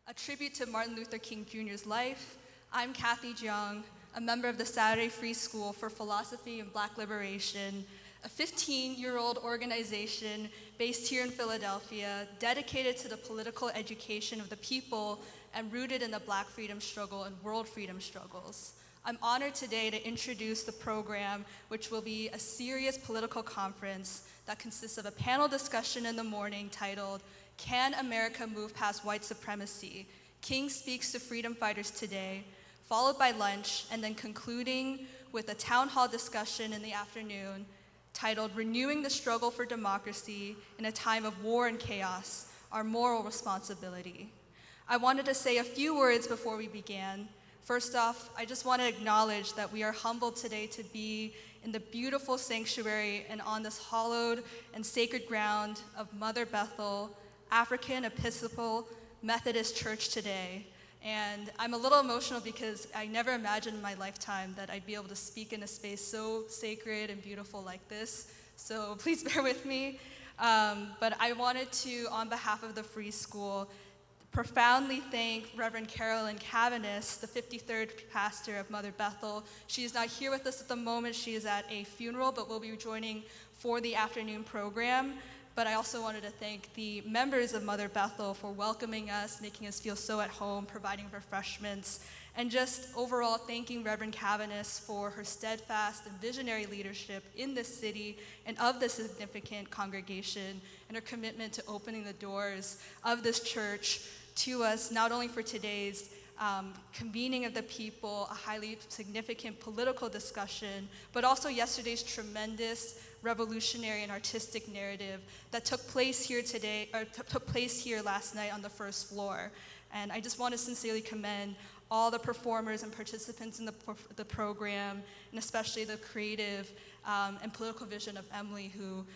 a tribute to Martin Luther King Jr.'s life. I'm Kathy Jiang, a member of the Saturday Free School for Philosophy and Black Liberation, a 15-year-old organization based here in Philadelphia, dedicated to the political education of the people and rooted in the Black freedom struggle and world freedom struggles. I'm honored today to introduce the program, which will be a serious political conference that consists of a panel discussion in the morning titled, "Can America Move Past White Supremacy? King Speaks to Freedom Fighters Today," followed by lunch, and then concluding with a town hall discussion in the afternoon titled, "Renewing the Struggle for Democracy in a Time of War and Chaos, Our Moral Responsibility." I wanted to say a few words before we began. First off, I just want to acknowledge that we are humbled today to be in the beautiful sanctuary and on this hallowed and sacred ground of Mother Bethel African Episcopal Methodist Church today. And I'm a little emotional because I never imagined in my lifetime that I'd be able to speak in a space so sacred and beautiful like this. So please bear with me. But I wanted to, on behalf of the Free School, profoundly thank Reverend Carolyn Cavanis, the 53rd pastor of Mother Bethel. She is not here with us at the moment. She is at a funeral, but will be joining for the afternoon program. But I also wanted to thank the members of Mother Bethel for welcoming us, making us feel so at home, providing refreshments, and just overall thanking Reverend Cavanis for her steadfast and visionary leadership in this city and of this significant congregation, and her commitment to opening the doors of this church to us, not only for today's convening of the people, a highly significant political discussion, but also yesterday's tremendous revolutionary and artistic narrative that took place here today, or took place here last night on the first floor. And I just want to sincerely commend all the performers and participants in the program, and especially the creative and political vision of Emily, who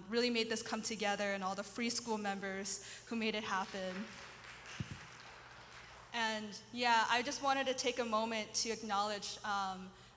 really made this come together, and all the Free School members who made it happen. And yeah, I just wanted to take a moment to acknowledge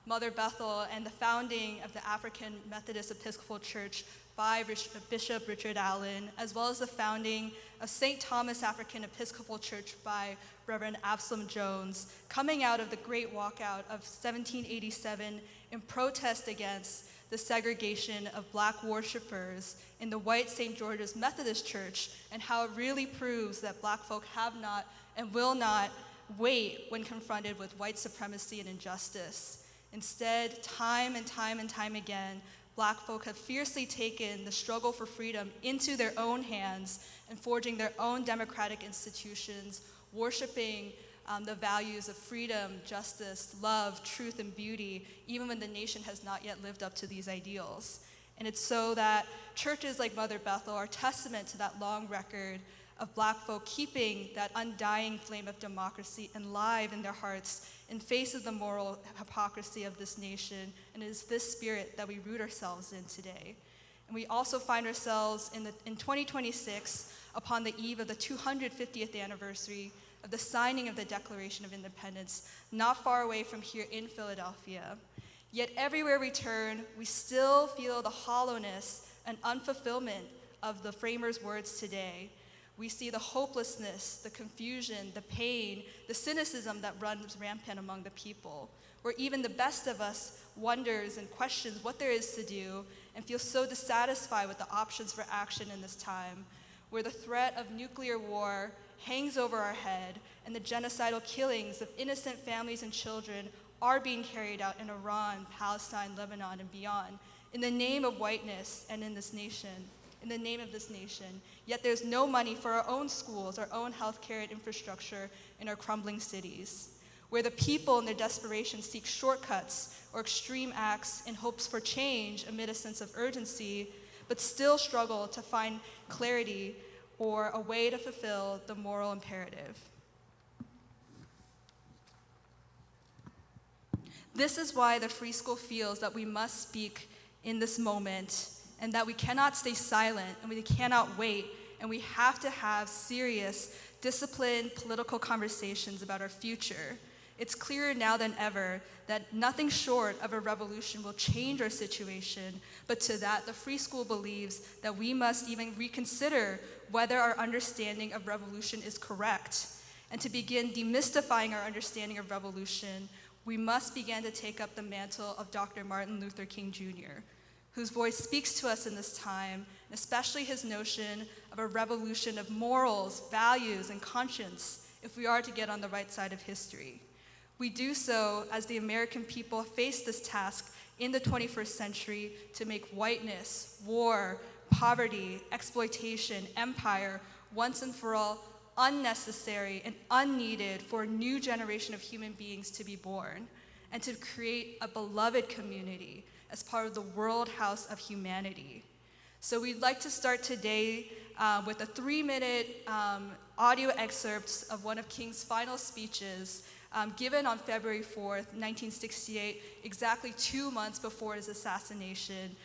Mother Bethel and the founding of the African Methodist Episcopal Church by Bishop Richard Allen, as well as the founding of St. Thomas African Episcopal Church by Reverend Absalom Jones, coming out of the Great Walkout of 1787 in protest against the segregation of Black worshipers in the white St. George's Methodist Church, and how it really proves that Black folk have not and will not wait when confronted with white supremacy and injustice. Instead, time and time and time again, Black folk have fiercely taken the struggle for freedom into their own hands and forging their own democratic institutions, worshiping the values of freedom, justice, love, truth, and beauty, even when the nation has not yet lived up to these ideals. And it's so that churches like Mother Bethel are testament to that long record of Black folk keeping that undying flame of democracy alive in their hearts in face of the moral hypocrisy of this nation. And it is this spirit that we root ourselves in today. And we also find ourselves in 2026, upon the eve of the 250th anniversary of the signing of the Declaration of Independence, not far away from here in Philadelphia. Yet everywhere we turn, we still feel the hollowness and unfulfillment of the framers' words today. We see the hopelessness, the confusion, the pain, the cynicism that runs rampant among the people, where even the best of us wonders and questions what there is to do and feels so dissatisfied with the options for action in this time, where the threat of nuclear war hangs over our head and the genocidal killings of innocent families and children are being carried out in Iran, Palestine, Lebanon, and beyond, in the name of whiteness and in this nation. In the name of this nation, yet there's no money for our own schools, our own healthcare and infrastructure in our crumbling cities, where the people in their desperation seek shortcuts or extreme acts in hopes for change amid a sense of urgency, but still struggle to find clarity or a way to fulfill the moral imperative. This is why the Free School feels that we must speak in this moment, and that we cannot stay silent, and we cannot wait, and we have to have serious, disciplined political conversations about our future. It's clearer now than ever that nothing short of a revolution will change our situation, but to that, the Free School believes that we must even reconsider whether our understanding of revolution is correct. And to begin demystifying our understanding of revolution, we must begin to take up the mantle of Dr. Martin Luther King Jr., whose voice speaks to us in this time, and especially his notion of a revolution of morals, values, and conscience if we are to get on the right side of history. We do so as the American people face this task in the 21st century to make whiteness, war, poverty, exploitation, empire, once and for all, unnecessary and unneeded for a new generation of human beings to be born, and to create a beloved community as part of the world house of humanity. So we'd like to start today with a 3-minute audio excerpt of one of King's final speeches given on February 4th, 1968, exactly 2 months before his assassination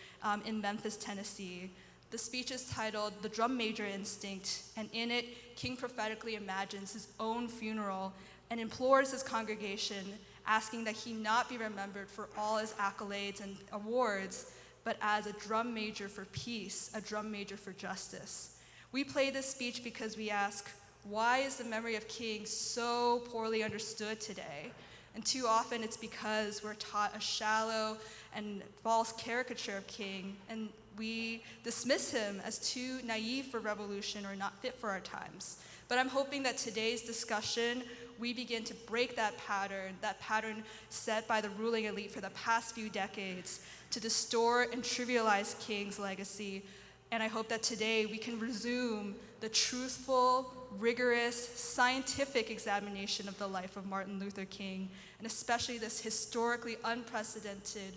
in Memphis, Tennessee. The speech is titled "The Drum Major Instinct," and in it, King prophetically imagines his own funeral and implores his congregation, asking that he not be remembered for all his accolades and awards, but as a drum major for peace, a drum major for justice. We play this speech because we ask, why is the memory of King so poorly understood today? And too often it's because we're taught a shallow and false caricature of King, and we dismiss him as too naive for revolution or not fit for our times. But I'm hoping that today's discussion, we begin to break that pattern set by the ruling elite for the past few decades, to distort and trivialize King's legacy. And I hope that today we can resume the truthful, rigorous, scientific examination of the life of Martin Luther King, and especially this historically unprecedented,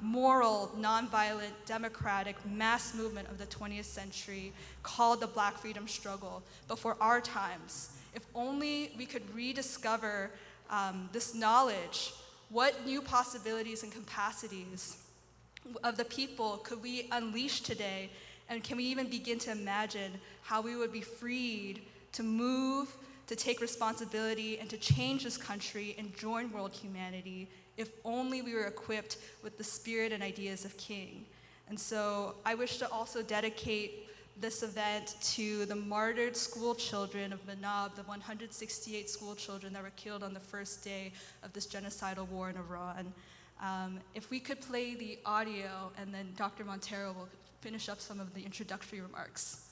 moral, nonviolent, democratic mass movement of the 20th century called the Black freedom struggle before our times. If only we could rediscover this knowledge, what new possibilities and capacities of the people could we unleash today, and can we even begin to imagine how we would be freed to move, to take responsibility, and to change this country and join world humanity if only we were equipped with the spirit and ideas of King. And so I wish to also dedicate this event to the martyred school children of Manab, the 168 school children that were killed on the first day of this genocidal war in Iran. If we could play the audio, and then Dr. Montero will finish up some of the introductory remarks.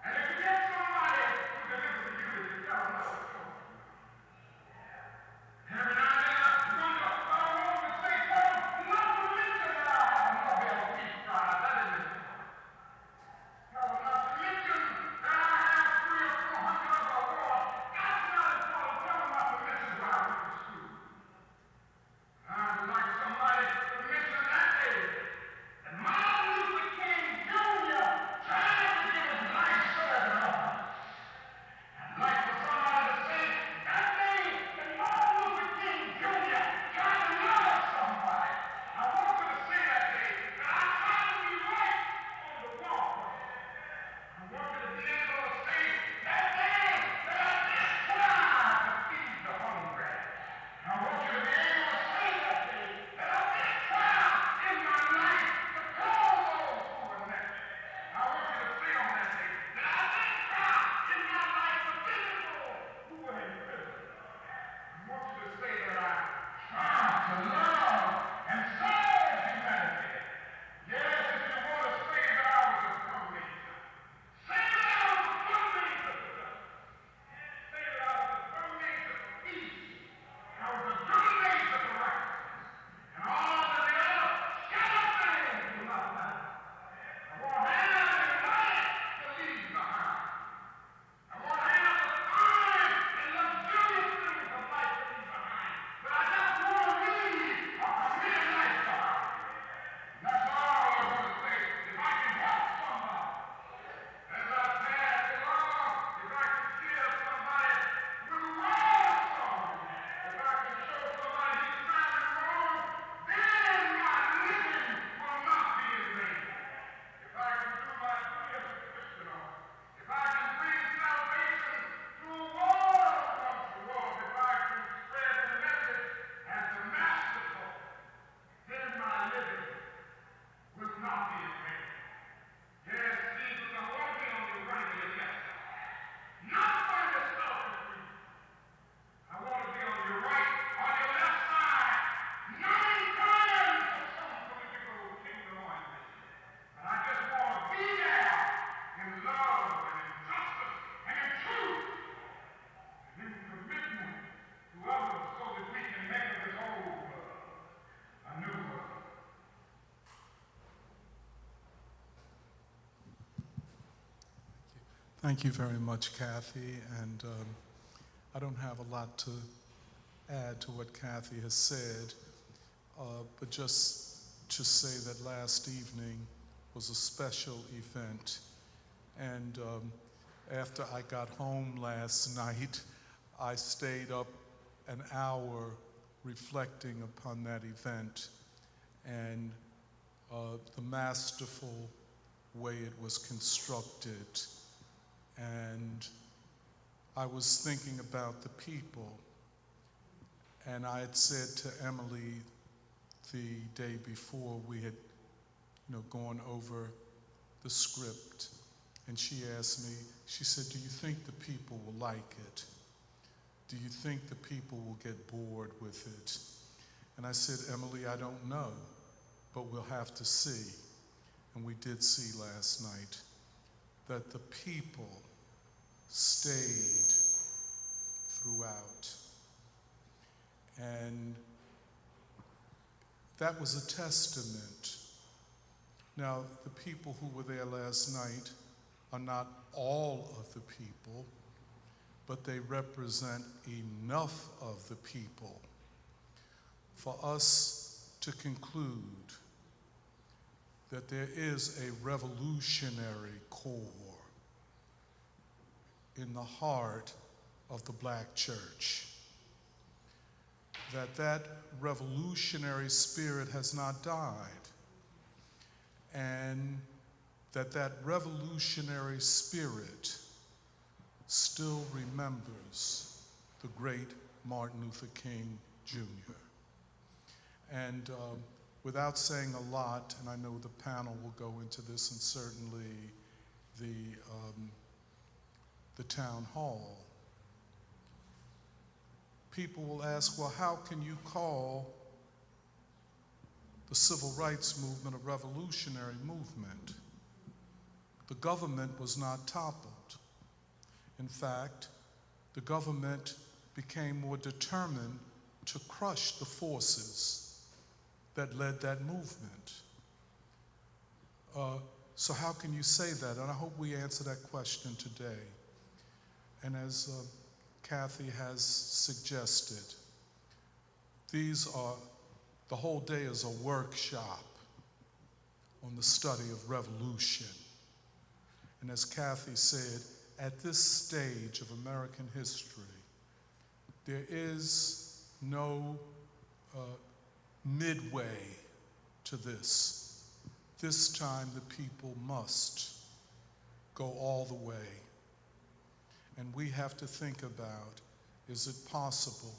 And if Thank you very much, Kathy. And I don't have a lot to add to what Kathy has said, but just to say that last evening was a special event. And after I got home last night, I stayed up an hour reflecting upon that event and the masterful way it was constructed. And I was thinking about the people, and I had said to Emily the day before we had gone over the script, and she asked me, she said, do you think the people will like it? Do you think the people will get bored with it? And I said, Emily, I don't know, but we'll have to see. And we did see last night that the people stayed throughout. And that was a testament. Now, the people who were there last night are not all of the people, but they represent enough of the people for us to conclude that there is a revolutionary core in the heart of the Black church. That revolutionary spirit has not died, and that revolutionary spirit still remembers the great Martin Luther King Jr. And without saying a lot, and I know the panel will go into this, and certainly the town hall, people will ask, well, how can you call the civil rights movement a revolutionary movement? The government was not toppled. In fact, the government became more determined to crush the forces that led that movement. So how can you say that? And I hope we answer that question today. And as Kathy has suggested, the whole day is a workshop on the study of revolution. And as Kathy said, at this stage of American history, there is no midway to this. This time the people must go all the way. And we have to think about, is it possible,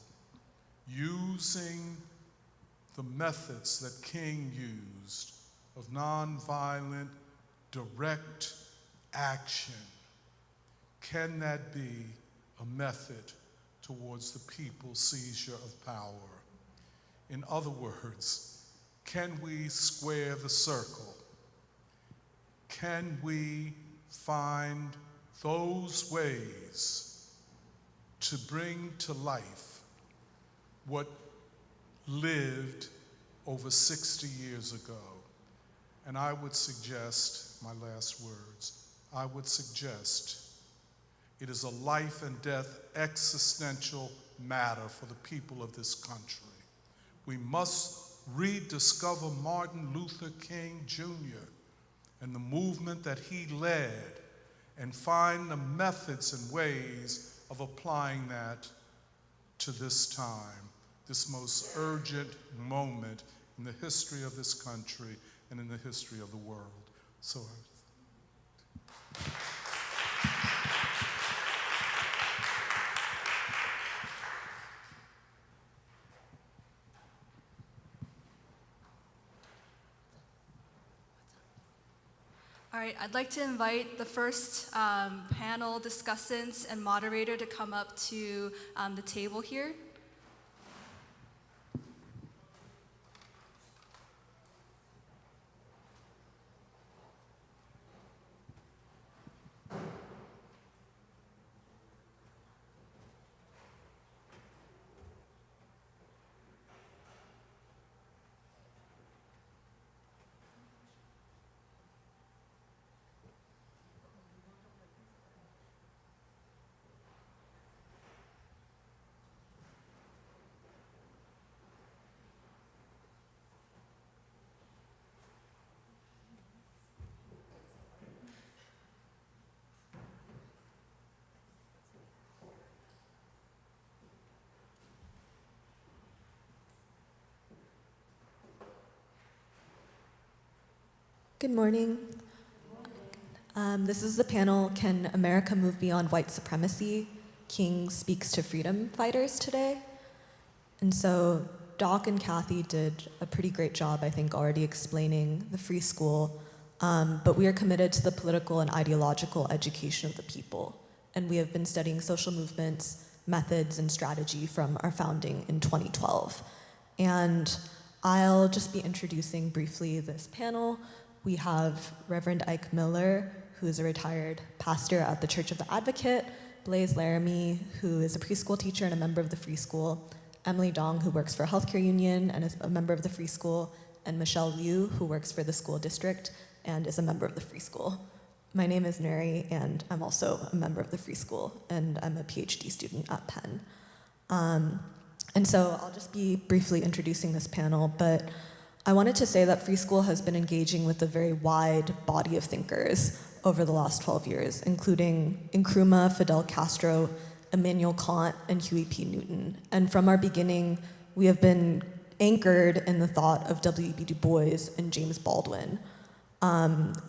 using the methods that King used of nonviolent, direct action, can that be a method towards the people's seizure of power? In other words, can we square the circle? Can we find those ways to bring to life what lived over 60 years ago? And I would suggest, my last words, I would suggest it is a life and death existential matter for the people of this country. We must rediscover Martin Luther King Jr. and the movement that he led, and find the methods and ways of applying that to this time, this most urgent moment in the history of this country and in the history of the world. So. All right, I'd like to invite the first panel discussants and moderator to come up to the table here. Good morning. This is the panel, Can America Move Beyond White Supremacy? King speaks to freedom fighters today. And so Doc and Kathy did a pretty great job, I think, already explaining the free school, but we are committed to the political and ideological education of the people. And we have been studying social movements, methods, and strategy from our founding in 2012. And I'll just be introducing briefly this panel. We have Reverend Ike Miller, who is a retired pastor at the Church of the Advocate, Blaise Laramie, who is a preschool teacher and a member of the Free School, Emily Dong, who works for a healthcare union and is a member of the Free School, and Michelle Liu, who works for the school district and is a member of the Free School. My name is Nuri, and I'm also a member of the Free School, and I'm a PhD student at Penn. And so I'll just be briefly introducing this panel, but I wanted to say that Free School has been engaging with a very wide body of thinkers over the last 12 years, including Nkrumah, Fidel Castro, Immanuel Kant, and Huey P. Newton. And from our beginning, we have been anchored in the thought of W.E.B. Du Bois and James Baldwin.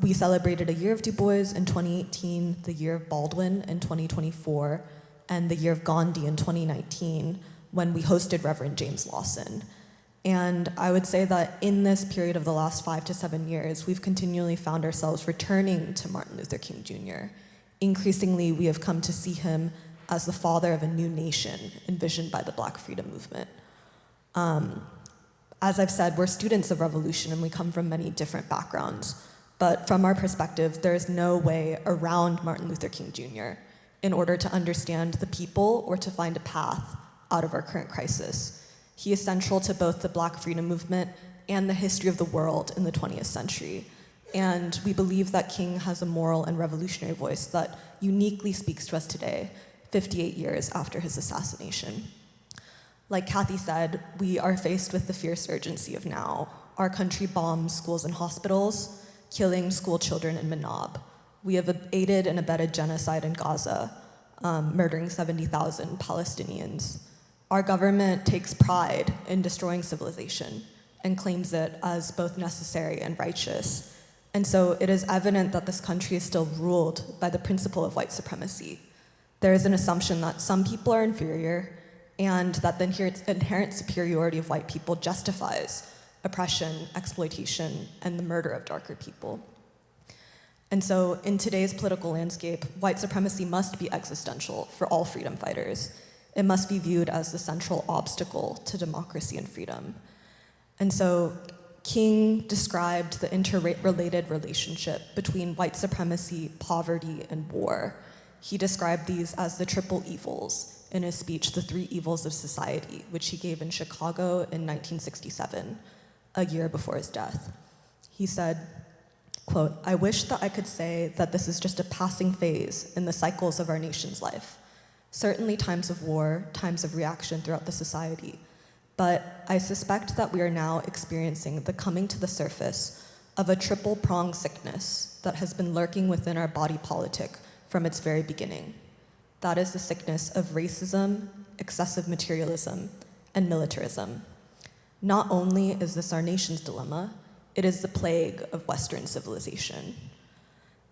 We celebrated a year of Du Bois in 2018, the year of Baldwin in 2024, and the year of Gandhi in 2019, when we hosted Reverend James Lawson. And I would say that in this period of the last 5 to 7 years, we've continually found ourselves returning to Martin Luther King Jr. Increasingly, we have come to see him as the father of a new nation envisioned by the Black freedom movement. As I've said, we're students of revolution and we come from many different backgrounds. But from our perspective, there is no way around Martin Luther King Jr. in order to understand the people or to find a path out of our current crisis. He is central to both the Black freedom movement and the history of the world in the 20th century. And we believe that King has a moral and revolutionary voice that uniquely speaks to us today, 58 years after his assassination. Like Kathy said, we are faced with the fierce urgency of now. Our country bombs schools and hospitals, killing school children in Manab. We have aided and abetted genocide in Gaza, murdering 70,000 Palestinians. Our government takes pride in destroying civilization and claims it as both necessary and righteous. And so it is evident that this country is still ruled by the principle of white supremacy. There is an assumption that some people are inferior and that the inherent superiority of white people justifies oppression, exploitation, and the murder of darker people. And so in today's political landscape, white supremacy must be existential for all freedom fighters. It must be viewed as the central obstacle to democracy and freedom. And so King described the interrelated relationship between white supremacy, poverty, and war. He described these as the triple evils in his speech, The Three Evils of Society, which he gave in Chicago in 1967, a year before his death. He said, quote, "I wish that I could say that this is just a passing phase in the cycles of our nation's life. Certainly times of war, times of reaction throughout the society, but I suspect that we are now experiencing the coming to the surface of a triple-pronged sickness that has been lurking within our body politic from its very beginning. That is the sickness of racism, excessive materialism, and militarism. Not only is this our nation's dilemma, it is the plague of Western civilization.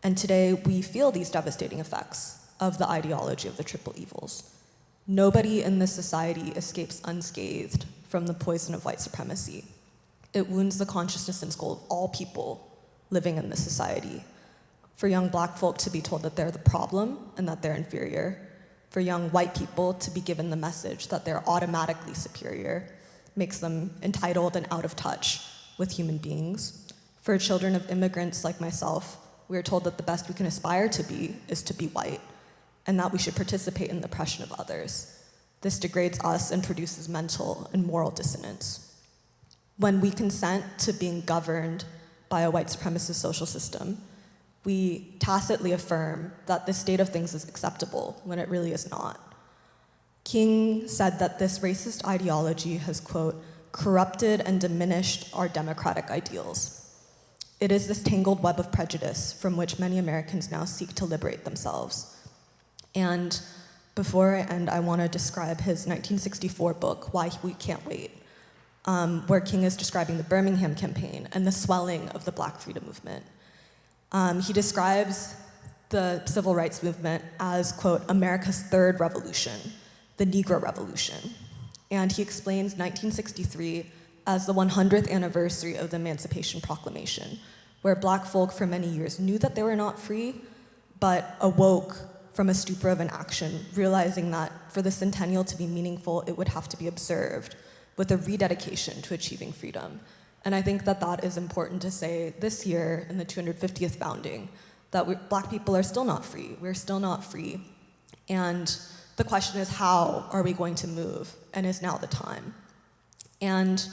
And today we feel these devastating effects of the ideology of the triple evils. Nobody in this society escapes unscathed from the poison of white supremacy. It wounds the consciousness and skull of all people living in this society. For young Black folk to be told that they're the problem and that they're inferior. For young white people to be given the message that they're automatically superior makes them entitled and out of touch with human beings. For children of immigrants like myself, we are told that the best we can aspire to be is to be white, and that we should participate in the oppression of others. This degrades us and produces mental and moral dissonance. When we consent to being governed by a white supremacist social system, we tacitly affirm that this state of things is acceptable when it really is not. King said that this racist ideology has, quote, corrupted and diminished our democratic ideals. It is this tangled web of prejudice from which many Americans now seek to liberate themselves. And before I end, I want to describe his 1964 book, Why We Can't Wait. where King is describing the Birmingham campaign and the swelling of the Black freedom movement. He describes the civil rights movement as, quote, America's third revolution, the Negro Revolution. And he explains 1963 as the 100th anniversary of the Emancipation Proclamation, where Black folk for many years knew that they were not free, but awoke from a stupor of inaction, realizing that for the centennial to be meaningful, it would have to be observed with a rededication to achieving freedom. And I think that that is important to say this year in the 250th founding, that Black people are still not free. We're still not free. And the question is, how are we going to move? And is now the time? And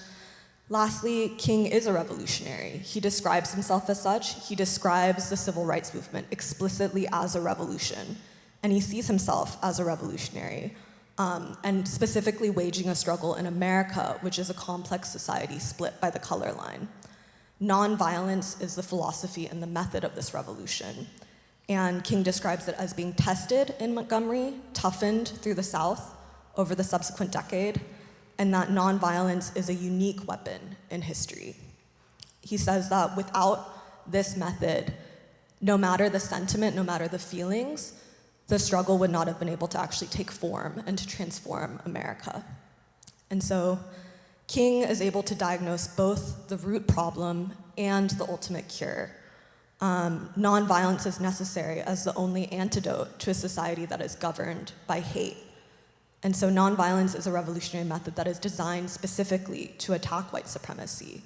lastly, King is a revolutionary. He describes himself as such. He describes the civil rights movement explicitly as a revolution. And he sees himself as a revolutionary, and specifically waging a struggle in America, which is a complex society split by the color line. Nonviolence is the philosophy and the method of this revolution. And King describes it as being tested in Montgomery, toughened through the South over the subsequent decade, and that nonviolence is a unique weapon in history. He says that without this method, no matter the sentiment, no matter the feelings, the struggle would not have been able to actually take form and to transform America. And so King is able to diagnose both the root problem and the ultimate cure. Nonviolence is necessary as the only antidote to a society that is governed by hate. And so nonviolence is a revolutionary method that is designed specifically to attack white supremacy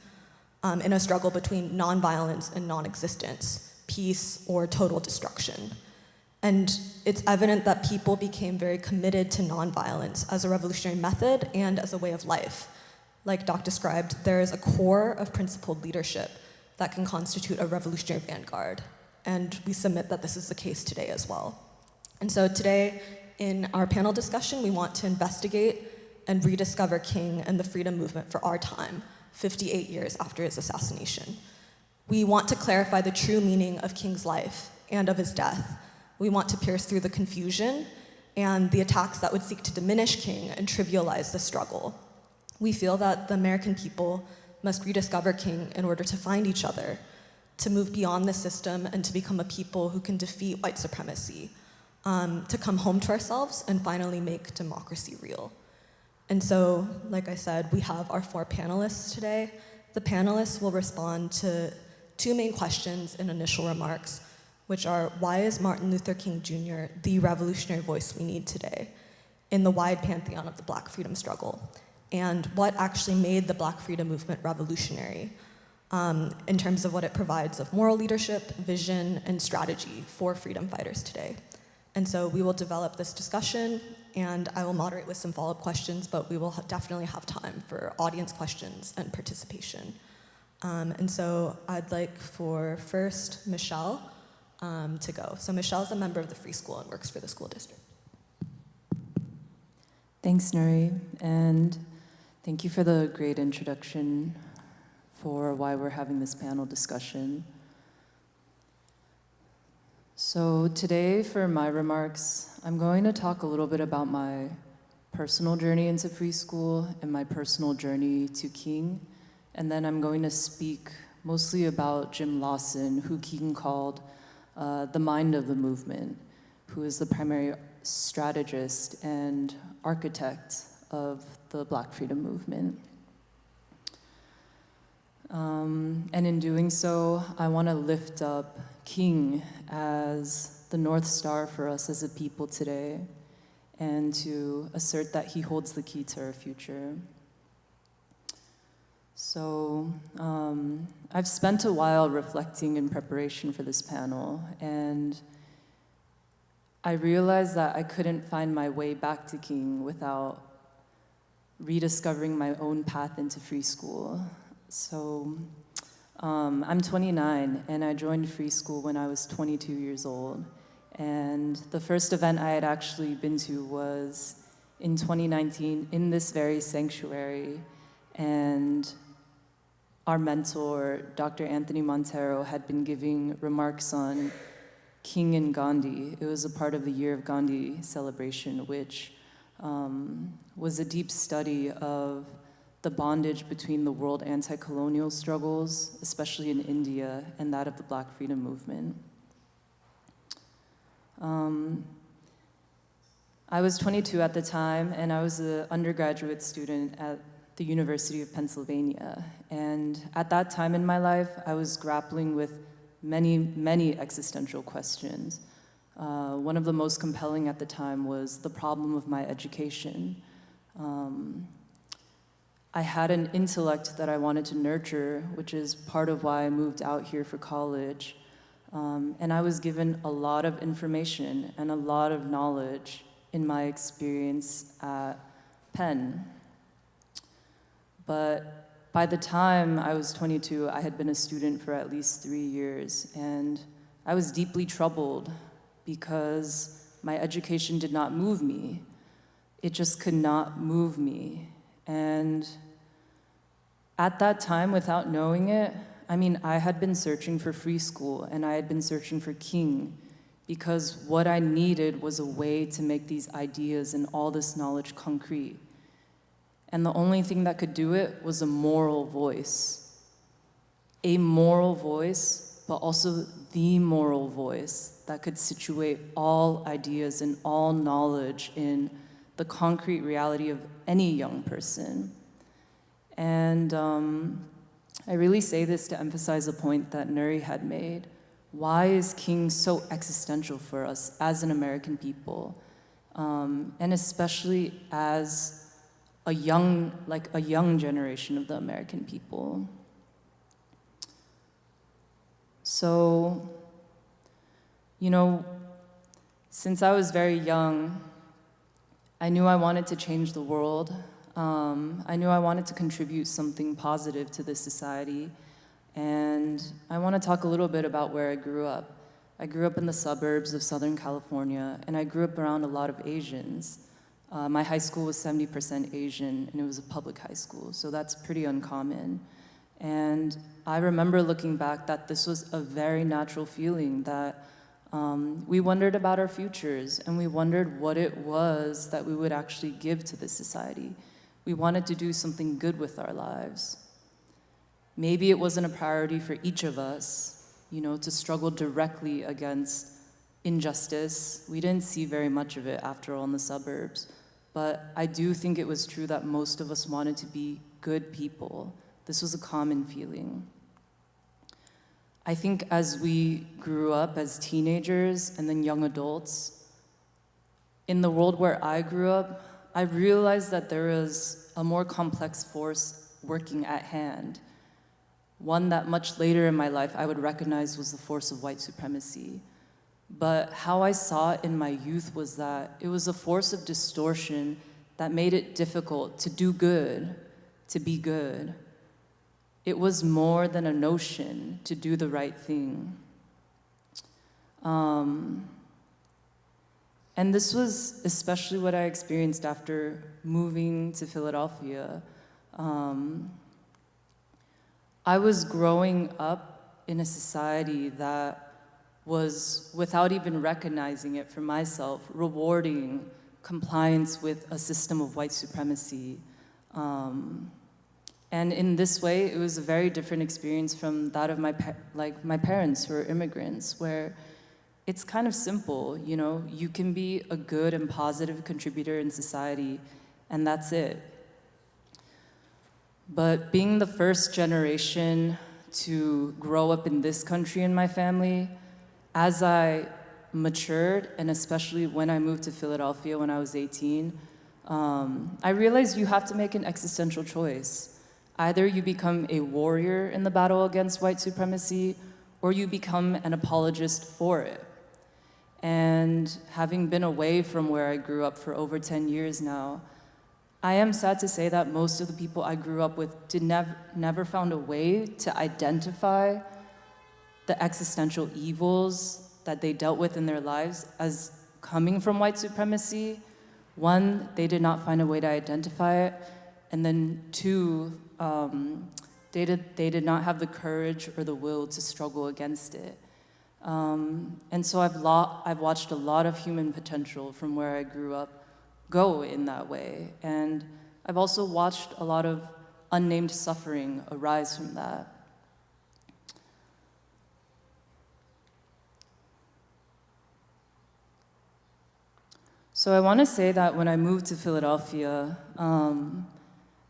in a struggle between nonviolence and non-existence, peace or total destruction. And it's evident that people became very committed to nonviolence as a revolutionary method and as a way of life. Like Doc described, there is a core of principled leadership that can constitute a revolutionary vanguard. And we submit that this is the case today as well. And so today, in our panel discussion, we want to investigate and rediscover King and the freedom movement for our time, 58 years after his assassination. We want to clarify the true meaning of King's life and of his death. We want to pierce through the confusion and the attacks that would seek to diminish King and trivialize the struggle. We feel that the American people must rediscover King in order to find each other, to move beyond the system and to become a people who can defeat white supremacy, to come home to ourselves and finally make democracy real. And so, like I said, we have our 4 panelists today. The panelists will respond to 2 main questions in initial remarks, which are, why is Martin Luther King Jr. the revolutionary voice we need today in the wide pantheon of the Black freedom struggle? And what actually made the Black freedom movement revolutionary in terms of what it provides of moral leadership, vision, and strategy for freedom fighters today. And so we will develop this discussion, and I will moderate with some follow-up questions, but we will definitely have time for audience questions and participation. And so I'd like for first Michelle to go. So Michelle is a member of the Free School and works for the school district. Thanks, Nuri, and thank you for the great introduction for why we're having this panel discussion. So today, for my remarks, I'm going to talk a little bit about my personal journey into free school and my personal journey to King, and then I'm going to speak mostly about Jim Lawson, who King called the mind of the movement, who is the primary strategist and architect of the Black freedom movement. And in doing so, I want to lift up King as the North Star for us as a people today, and to assert that he holds the key to our future. So I've spent a while reflecting in preparation for this panel, and I realized that I couldn't find my way back to King without rediscovering my own path into free school. So I'm 29, and I joined free school when I was 22 years old. And the first event I had actually been to was in 2019 in this very sanctuary. And our mentor, Dr. Anthony Montero, had been giving remarks on King and Gandhi. It was a part of the Year of Gandhi celebration, which was a deep study of the bondage between the world anti-colonial struggles, especially in India, and that of the Black freedom movement. I was 22 at the time, and I was an undergraduate student at the University of Pennsylvania. And at that time in my life, I was grappling with many, many existential questions. One of the most compelling at the time was the problem of my education. I had an intellect that I wanted to nurture, which is part of why I moved out here for college. And I was given a lot of information and a lot of knowledge in my experience at Penn. But by the time I was 22, I had been a student for at least 3 years, and I was deeply troubled because my education did not move me. It just could not move me. And at that time, without knowing it, I mean, I had been searching for free school, and I had been searching for King, because what I needed was a way to make these ideas and all this knowledge concrete. And the only thing that could do it was a moral voice. A moral voice, but also the moral voice that could situate all ideas and all knowledge in the concrete reality of any young person. And I really say this to emphasize a point that Nuri had made. Why is King so existential for us as an American people? And especially as a young generation of the American people. So, you know, since I was very young, I knew I wanted to change the world. I knew I wanted to contribute something positive to this society. And I want to talk a little bit about where I grew up. I grew up in the suburbs of Southern California, and I grew up around a lot of Asians. My high school was 70% Asian, and it was a public high school, so that's pretty uncommon. And I remember looking back that this was a very natural feeling, that we wondered about our futures, and we wondered what it was that we would actually give to this society. We wanted to do something good with our lives. Maybe it wasn't a priority for each of us, you know, to struggle directly against injustice. We didn't see very much of it, after all, in the suburbs. But I do think it was true that most of us wanted to be good people. This was a common feeling. I think as we grew up as teenagers and then young adults, in the world where I grew up, I realized that there was a more complex force working at hand. One that much later in my life I would recognize was the force of white supremacy. But how I saw it in my youth was that it was a force of distortion that made it difficult to do good, to be good. It was more than a notion to do the right thing. And this was especially what I experienced after moving to Philadelphia. I was growing up in a society that was, without even recognizing it for myself, rewarding compliance with a system of white supremacy. And in this way, it was a very different experience from that of my parents who are immigrants, where it's kind of simple, you know, you can be a good and positive contributor in society, and that's it. But being the first generation to grow up in this country in my family, as I matured, and especially when I moved to Philadelphia when I was 18, I realized you have to make an existential choice. Either you become a warrior in the battle against white supremacy, or you become an apologist for it. And having been away from where I grew up for over 10 years now, I am sad to say that most of the people I grew up with never found a way to identify the existential evils that they dealt with in their lives as coming from white supremacy. One, they did not find a way to identify it, and then two, they did not have the courage or the will to struggle against it. And so I've watched a lot of human potential from where I grew up go in that way. And I've also watched a lot of unnamed suffering arise from that. So I want to say that when I moved to Philadelphia,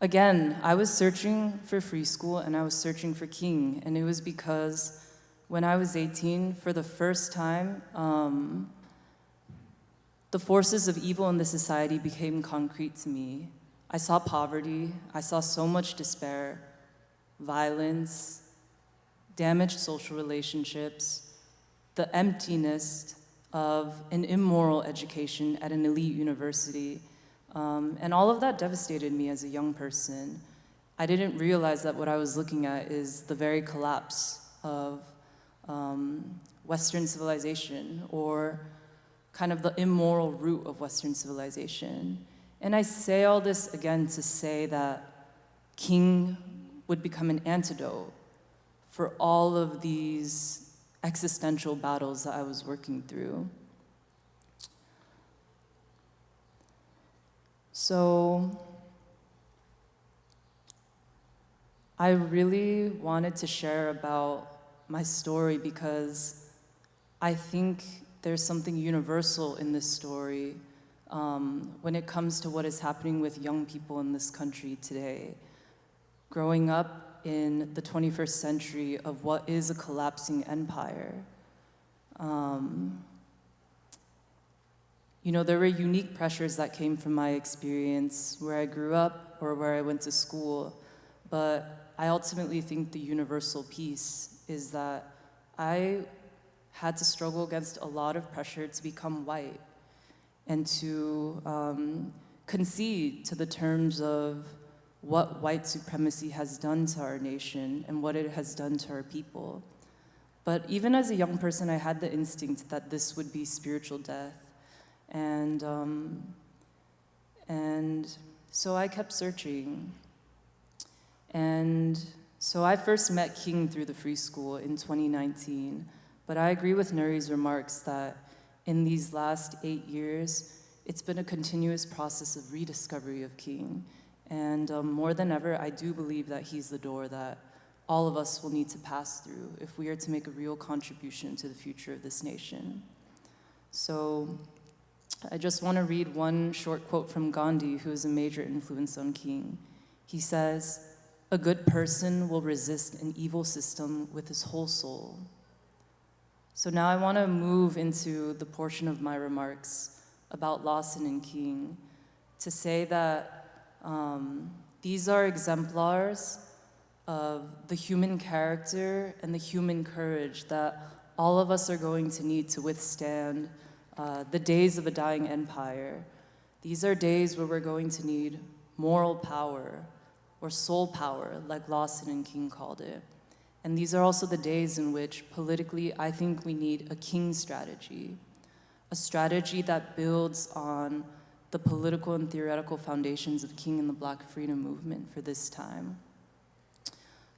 again, I was searching for free school and I was searching for King, and it was because when I was 18, for the first time, the forces of evil in the society became concrete to me. I saw poverty, I saw so much despair, violence, damaged social relationships, the emptiness of an immoral education at an elite university. And all of that devastated me as a young person. I didn't realize that what I was looking at is the very collapse of Western civilization, or kind of the immoral root of Western civilization. And I say all this again to say that King would become an antidote for all of these existential battles that I was working through. So I really wanted to share about my story because I think there's something universal in this story when it comes to what is happening with young people in this country today. Growing up in the 21st century of what is a collapsing empire. You know, there were unique pressures that came from my experience where I grew up or where I went to school, but I ultimately think the universal piece is that I had to struggle against a lot of pressure to become white and to concede to the terms of what white supremacy has done to our nation and what it has done to our people. But even as a young person, I had the instinct that this would be spiritual death. And so I kept searching. And so I first met King through the Free School in 2019. But I agree with Nuri's remarks that in these last 8 years, it's been a continuous process of rediscovery of King. And more than ever, I do believe that he's the door that all of us will need to pass through if we are to make a real contribution to the future of this nation. So I just want to read one short quote from Gandhi, who is a major influence on King. He says, "A good person will resist an evil system with his whole soul." So now I want to move into the portion of my remarks about Lawson and King to say that these are exemplars of the human character and the human courage that all of us are going to need to withstand the days of a dying empire. These are days where we're going to need moral power, or soul power, like Lawson and King called it. And these are also the days in which, politically, I think we need a King strategy, a strategy that builds on the political and theoretical foundations of King and the Black freedom movement for this time.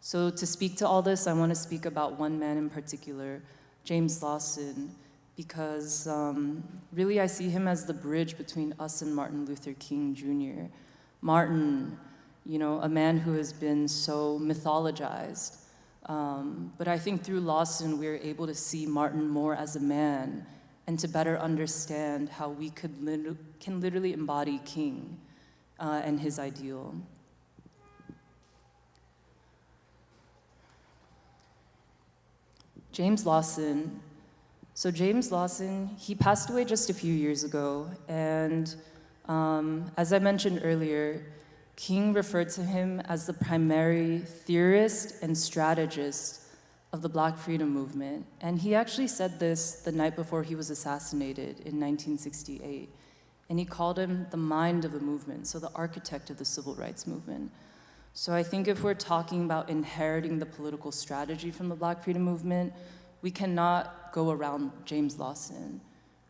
So to speak to all this, I want to speak about one man in particular, James Lawson, because really I see him as the bridge between us and Martin Luther King Jr. Martin, you know, a man who has been so mythologized. But I think through Lawson, we're able to see Martin more as a man and to better understand how we can literally embody King and his ideal. James Lawson. So James Lawson, he passed away just a few years ago, and as I mentioned earlier, King referred to him as the primary theorist and strategist of the Black freedom movement, and he actually said this the night before he was assassinated in 1968, and he called him the mind of the movement, so the architect of the civil rights movement. So I think if we're talking about inheriting the political strategy from the Black freedom movement, we cannot go around James Lawson.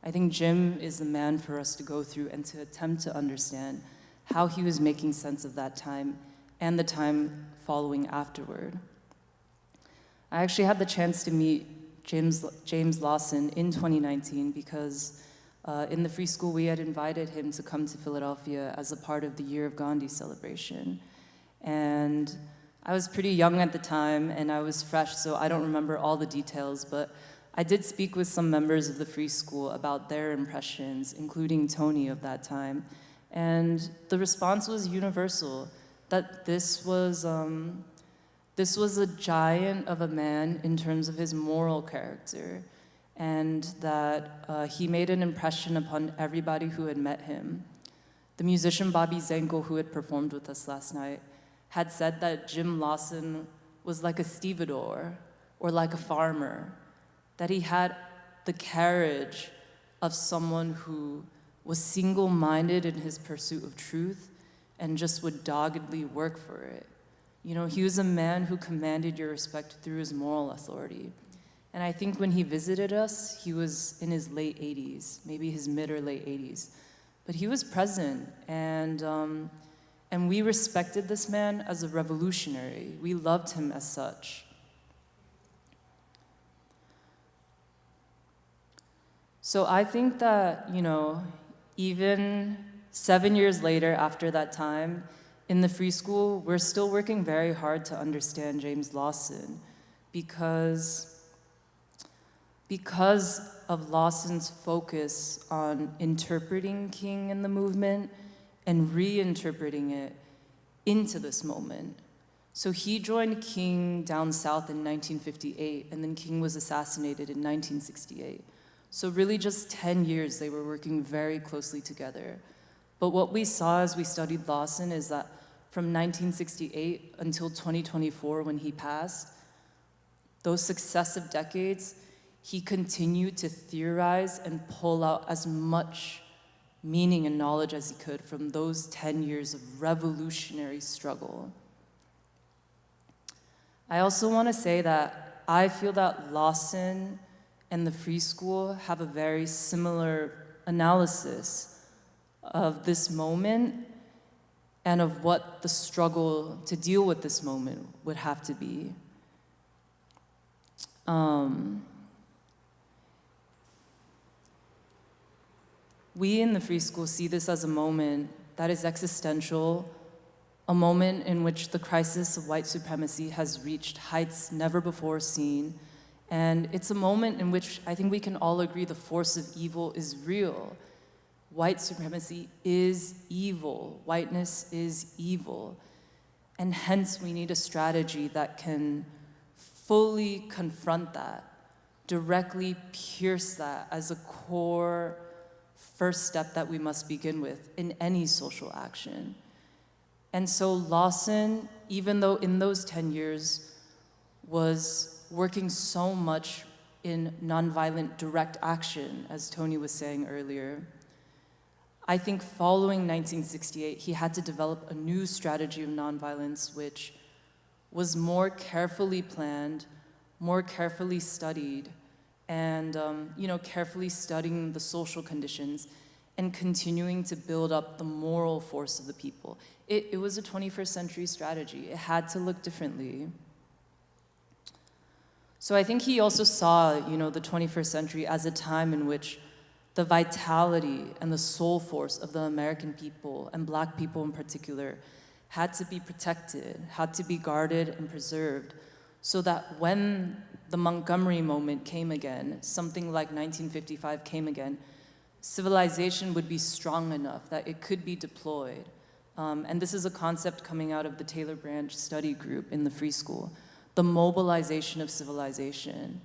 I think Jim is the man for us to go through and to attempt to understand how he was making sense of that time and the time following afterward. I actually had the chance to meet James Lawson in 2019 because in the Free School we had invited him to come to Philadelphia as a part of the Year of Gandhi celebration. And I was pretty young at the time, and I was fresh, so I don't remember all the details, but I did speak with some members of the Free School about their impressions, including Tony of that time. And the response was universal, that this was a giant of a man in terms of his moral character, and that he made an impression upon everybody who had met him. The musician Bobby Zenko, who had performed with us last night, had said that Jim Lawson was like a stevedore or like a farmer, that he had the carriage of someone who was single-minded in his pursuit of truth and just would doggedly work for it. You know, he was a man who commanded your respect through his moral authority. And I think when he visited us, he was in his late 80s, maybe his mid or late 80s. But he was present, and we respected this man as a revolutionary. We loved him as such. So I think that, you know, even 7 years later after that time, in the Free School, we're still working very hard to understand James Lawson because of Lawson's focus on interpreting King and the movement and reinterpreting it into this moment. So he joined King down south in 1958, and then King was assassinated in 1968. So really just 10 years they were working very closely together. But what we saw as we studied Lawson is that from 1968 until 2024 when he passed, those successive decades, he continued to theorize and pull out as much meaning and knowledge as he could from those 10 years of revolutionary struggle. I also want to say that I feel that Lawson and the Free School have a very similar analysis of this moment and of what the struggle to deal with this moment would have to be. We in the Free School see this as a moment that is existential, a moment in which the crisis of white supremacy has reached heights never before seen, and it's a moment in which I think we can all agree the force of evil is real. White supremacy is evil. Whiteness is evil. And hence we need a strategy that can fully confront that, directly pierce that as a core first step that we must begin with in any social action. And so Lawson, even though in those 10 years was working so much in nonviolent direct action, as Tony was saying earlier, I think following 1968, he had to develop a new strategy of nonviolence, which was more carefully planned, more carefully studied, and carefully studying the social conditions and continuing to build up the moral force of the people. It was a 21st century strategy. It had to look differently. So I think he also saw, the 21st century as a time in which the vitality and the soul force of the American people, and Black people in particular, had to be protected, had to be guarded and preserved, so that when the Montgomery moment came again, something like 1955 came again, civilization would be strong enough that it could be deployed. And this is a concept coming out of the Taylor Branch study group in the Free School, the mobilization of civilization.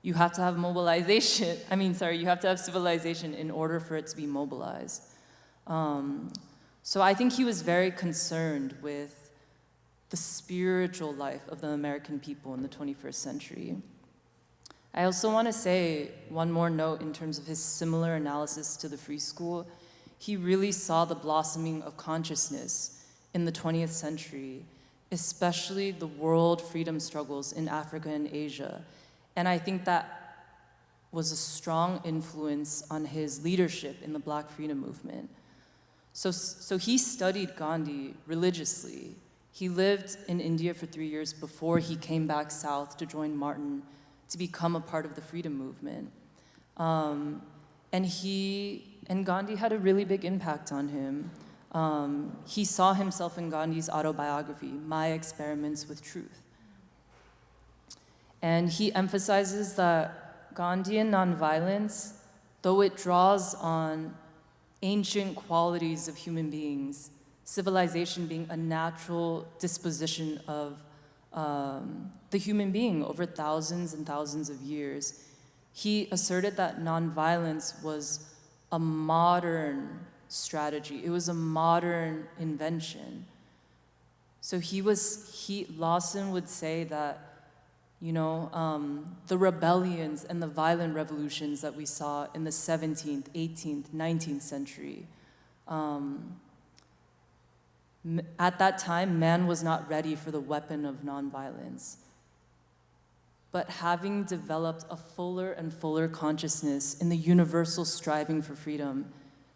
You have to have mobilization, you have to have civilization in order for it to be mobilized. So I think he was very concerned with the spiritual life of the American people in the 21st century. I also want to say one more note in terms of his similar analysis to the Free School. He really saw the blossoming of consciousness in the 20th century, especially the world freedom struggles in Africa and Asia. And I think that was a strong influence on his leadership in the Black freedom movement. So he studied Gandhi religiously. He lived in India for 3 years before he came back south to join Martin to become a part of the freedom movement. And Gandhi had a really big impact on him. He saw himself in Gandhi's autobiography, My Experiments with Truth. And he emphasizes that Gandhian nonviolence, though it draws on ancient qualities of human beings, civilization being a natural disposition of the human being over thousands and thousands of years, he asserted that nonviolence was a modern strategy. It was a modern invention. So Lawson would say that, the rebellions and the violent revolutions that we saw in the 17th, 18th, 19th century, at that time, man was not ready for the weapon of nonviolence. But having developed a fuller and fuller consciousness in the universal striving for freedom,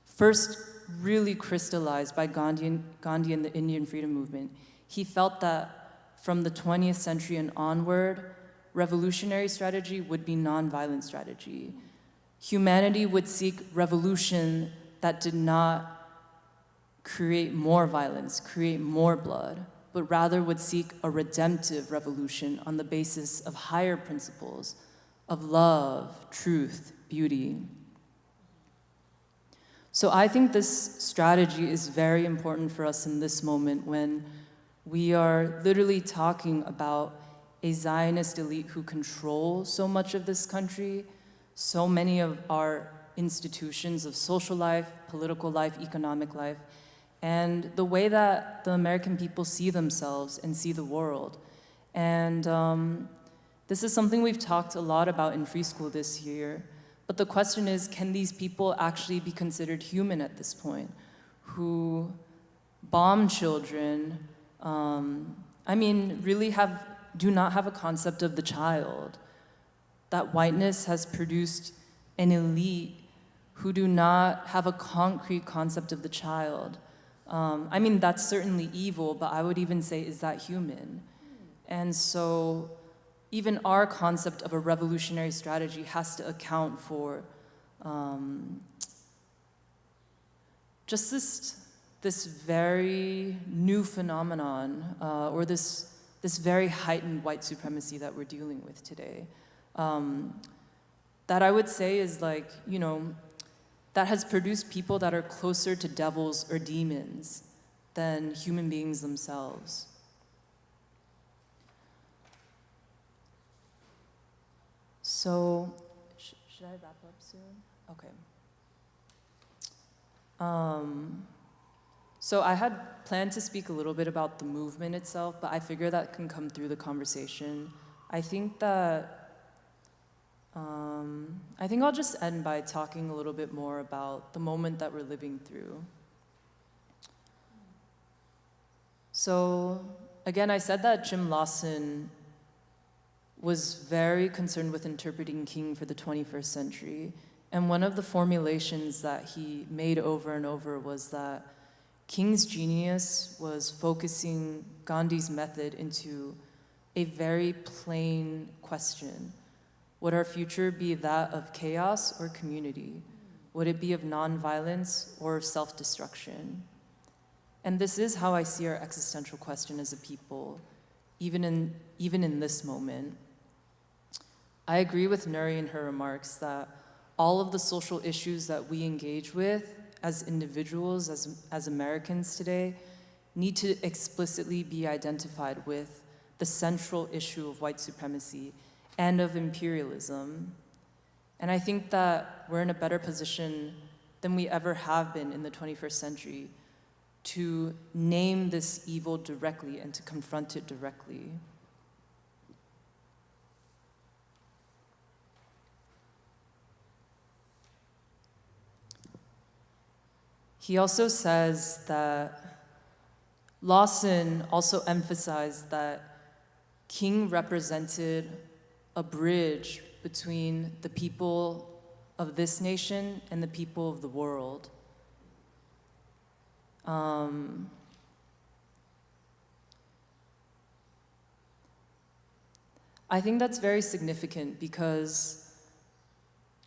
first really crystallized by Gandhi and the Indian freedom movement, he felt that from the 20th century and onward, revolutionary strategy would be nonviolent strategy. Humanity would seek revolution that did not create more violence, create more blood, but rather would seek a redemptive revolution on the basis of higher principles of love, truth, beauty. So I think this strategy is very important for us in this moment when we are literally talking about a Zionist elite who control so much of this country, so many of our institutions of social life, political life, economic life, and the way that the American people see themselves and see the world. And this is something we've talked a lot about in Free School this year. But the question is, can these people actually be considered human at this point? Who bomb children, really do not have a concept of the child. That whiteness has produced an elite who do not have a concrete concept of the child. That's certainly evil, but I would even say, is that human? And so even our concept of a revolutionary strategy has to account for just this very new phenomenon, or this very heightened white supremacy that we're dealing with today. That I would say is that has produced people that are closer to devils or demons than human beings themselves. So, should I wrap up soon? Okay. So I had planned to speak a little bit about the movement itself, but I figure that can come through the conversation. I think I'll just end by talking a little bit more about the moment that we're living through. So, again, I said that Jim Lawson was very concerned with interpreting King for the 21st century. And one of the formulations that he made over and over was that King's genius was focusing Gandhi's method into a very plain question. Would our future be that of chaos or community? Would it be of nonviolence or of self-destruction? And this is how I see our existential question as a people, even in this moment. I agree with Nuri in her remarks that all of the social issues that we engage with as individuals, as Americans today, need to explicitly be identified with the central issue of white supremacy and of imperialism. And I think that we're in a better position than we ever have been in the 21st century to name this evil directly and to confront it directly. He also says that Lawson also emphasized that King represented a bridge between the people of this nation and the people of the world. I think that's very significant because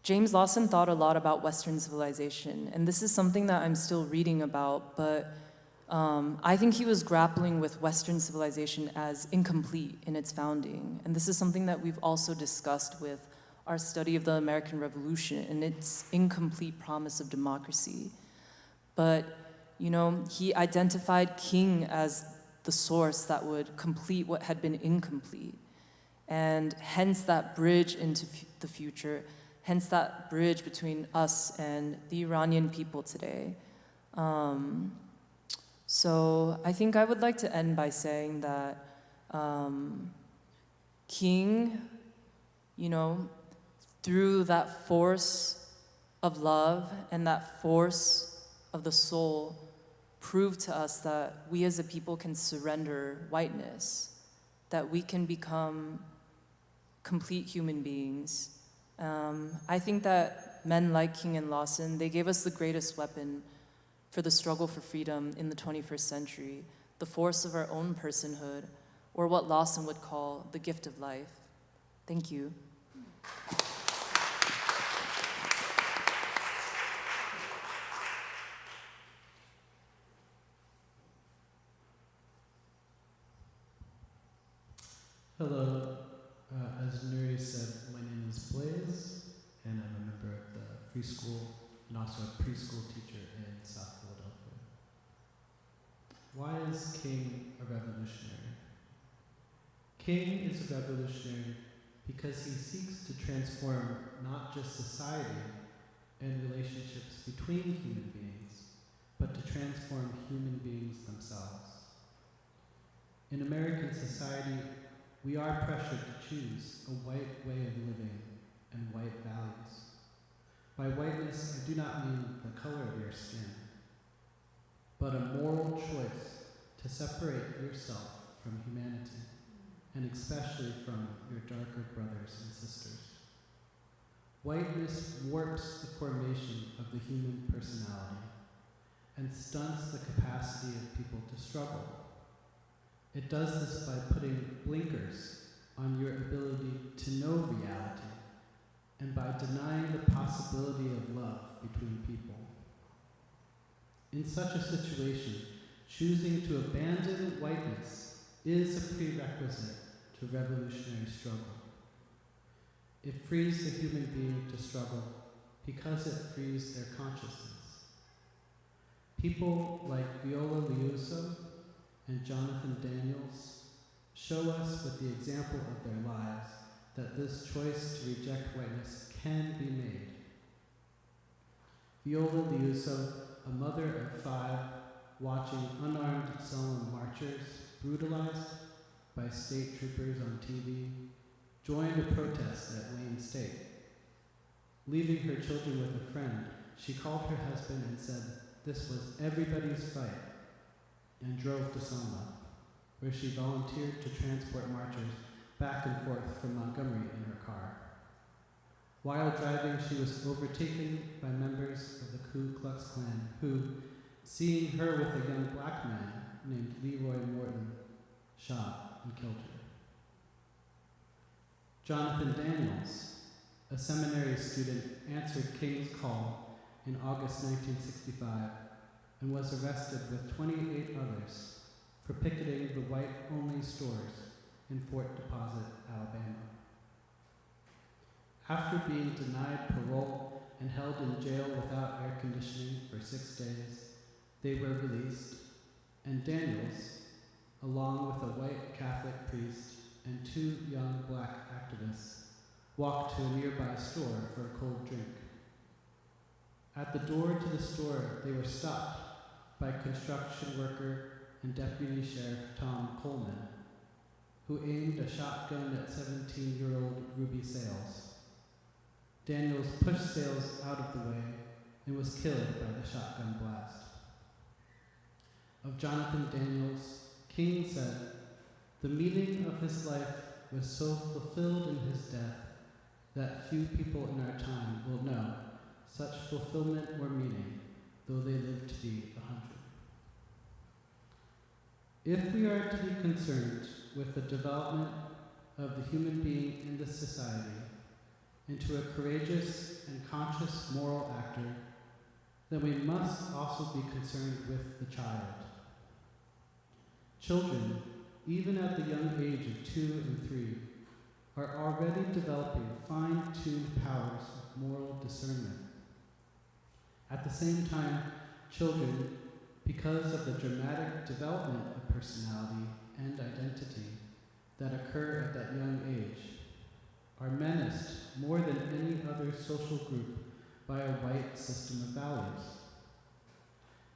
James Lawson thought a lot about Western civilization, and this is something that I'm still reading about, but I think he was grappling with Western civilization as incomplete in its founding. And this is something that we've also discussed with our study of the American Revolution and its incomplete promise of democracy. But, you know, he identified King as the source that would complete what had been incomplete. And hence that bridge into the future, hence that bridge between us and the Iranian people today. So I think I would like to end by saying that King, you know, through that force of love and that force of the soul, proved to us that we as a people can surrender whiteness, that we can become complete human beings. I think that men like King and Lawson, they gave us the greatest weapon for the struggle for freedom in the 21st century, the force of our own personhood, or what Lawson would call the gift of life. Thank you. Hello, as Nuri said, my name is Blaze, and I'm a member of the free school and also a preschool teacher in South Philadelphia. Why is King a revolutionary? King is a revolutionary because he seeks to transform not just society and relationships between human beings, but to transform human beings themselves. In American society, we are pressured to choose a white way of living and white values. By whiteness, I do not mean the color of your skin, but a moral choice to separate yourself from humanity, and especially from your darker brothers and sisters. Whiteness warps the formation of the human personality and stunts the capacity of people to struggle. It does this by putting blinkers on your ability to know reality and by denying the possibility of love between people. In such a situation, choosing to abandon whiteness is a prerequisite to revolutionary struggle. It frees the human being to struggle because it frees their consciousness. People like Viola Liuzzo and Jonathan Daniels show us with the example of their lives that this choice to reject whiteness can be made. Viola Liuzzo, a mother of 5, watching unarmed Selma marchers brutalized by state troopers on TV, joined a protest at Wayne State. Leaving her children with a friend, she called her husband and said this was everybody's fight, and drove to Selma, where she volunteered to transport marchers back and forth from Montgomery in her car. While driving, she was overtaken by members of the Ku Klux Klan who, seeing her with a young black man named Leroy Morton, shot and killed her. Jonathan Daniels, a seminary student, answered King's call in August 1965 and was arrested with 28 others for picketing the white-only stores in Fort Deposit, Alabama. After being denied parole and held in jail without air conditioning for 6 days, they were released, and Daniels, along with a white Catholic priest and 2 young black activists, walked to a nearby store for a cold drink. At the door to the store, they were stopped by construction worker and Deputy Sheriff Tom Coleman, who aimed a shotgun at 17-year-old Ruby Sales. Daniels pushed Sales out of the way and was killed by the shotgun blast. Of Jonathan Daniels, King said, "The meaning of his life was so fulfilled in his death that few people in our time will know such fulfillment or meaning, though they live to be 100. If we are to be concerned with the development of the human being in this society, into a courageous and conscious moral actor, then we must also be concerned with the child. Children, even at the young age of 2 and 3, are already developing fine-tuned powers of moral discernment. At the same time, children, because of the dramatic development of personality and identity that occur at that young age, are menaced more than any other social group by a white system of values.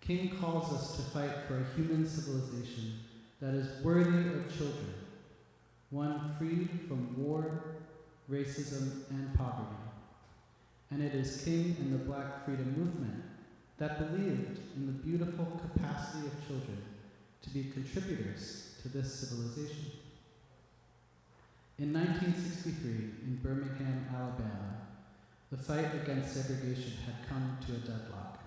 King calls us to fight for a human civilization that is worthy of children, one freed from war, racism, and poverty. And it is King and the Black Freedom Movement that believed in the beautiful capacity of children to be contributors to this civilization. In 1963, in Birmingham, Alabama, the fight against segregation had come to a deadlock.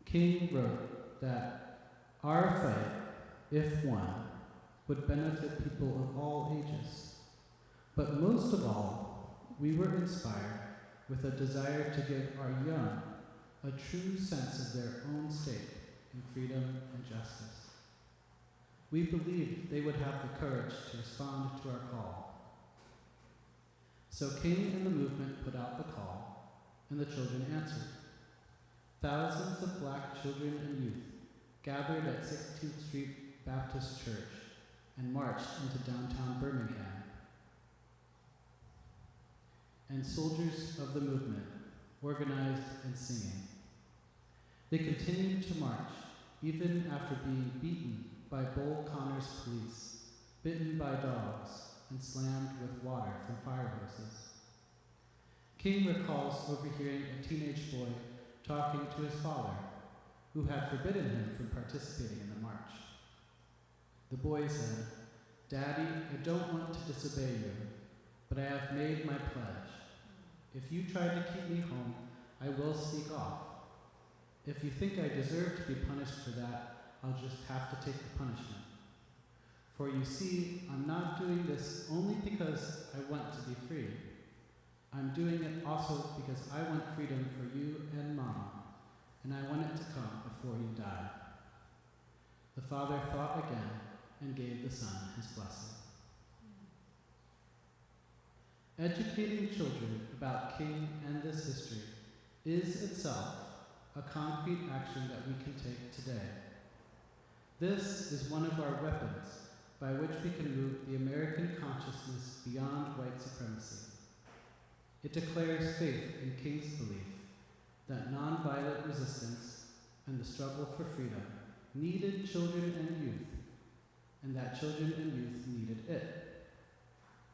King wrote that our fight, if won, would benefit people of all ages. But most of all, we were inspired with a desire to give our young a true sense of their own stake in freedom and justice. We believed they would have the courage to respond to our call. So King and the movement put out the call, and the children answered. Thousands of Black children and youth gathered at 16th Street Baptist Church and marched into downtown Birmingham. And soldiers of the movement organized and singing. They continued to march even after being beaten by Bull Connor's police, bitten by dogs, and slammed with water from fire hoses. King recalls overhearing a teenage boy talking to his father, who had forbidden him from participating in the march. The boy said, "Daddy, I don't want to disobey you, but I have made my pledge. If you try to keep me home, I will speak off. If you think I deserve to be punished for that, I'll just have to take the punishment. For you see, I'm not doing this only because I want to be free. I'm doing it also because I want freedom for you and Mom, and I want it to come before you die." The father thought again and gave the son his blessing. Educating children about King and this history is itself a concrete action that we can take today. This is one of our weapons by which we can move the American consciousness beyond white supremacy. It declares faith in King's belief that nonviolent resistance and the struggle for freedom needed children and youth, and that children and youth needed it,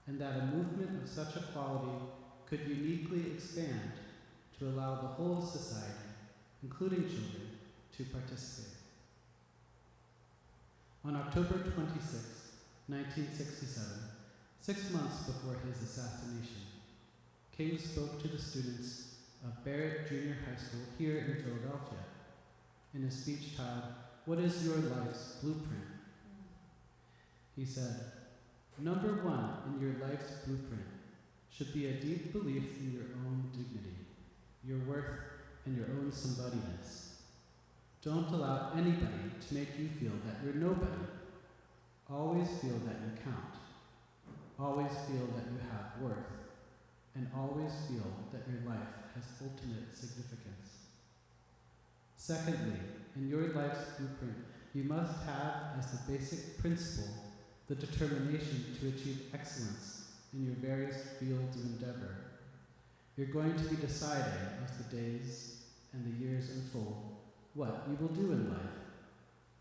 and that a movement of such a quality could uniquely expand to allow the whole society, including children, to participate. On October 26, 1967, 6 months before his assassination, King spoke to the students of Barrett Junior High School here in Philadelphia in a speech titled, "What is your life's blueprint?" He said, "Number one in your life's blueprint should be a deep belief in your own dignity, your worth, and your own somebodyness. Don't allow anybody to make you feel that you're nobody. Always feel that you count. Always feel that you have worth. And always feel that your life has ultimate significance. Secondly, in your life's blueprint, you must have as the basic principle the determination to achieve excellence in your various fields of endeavor. You're going to be deciding as the days and the years unfold what you will do in life,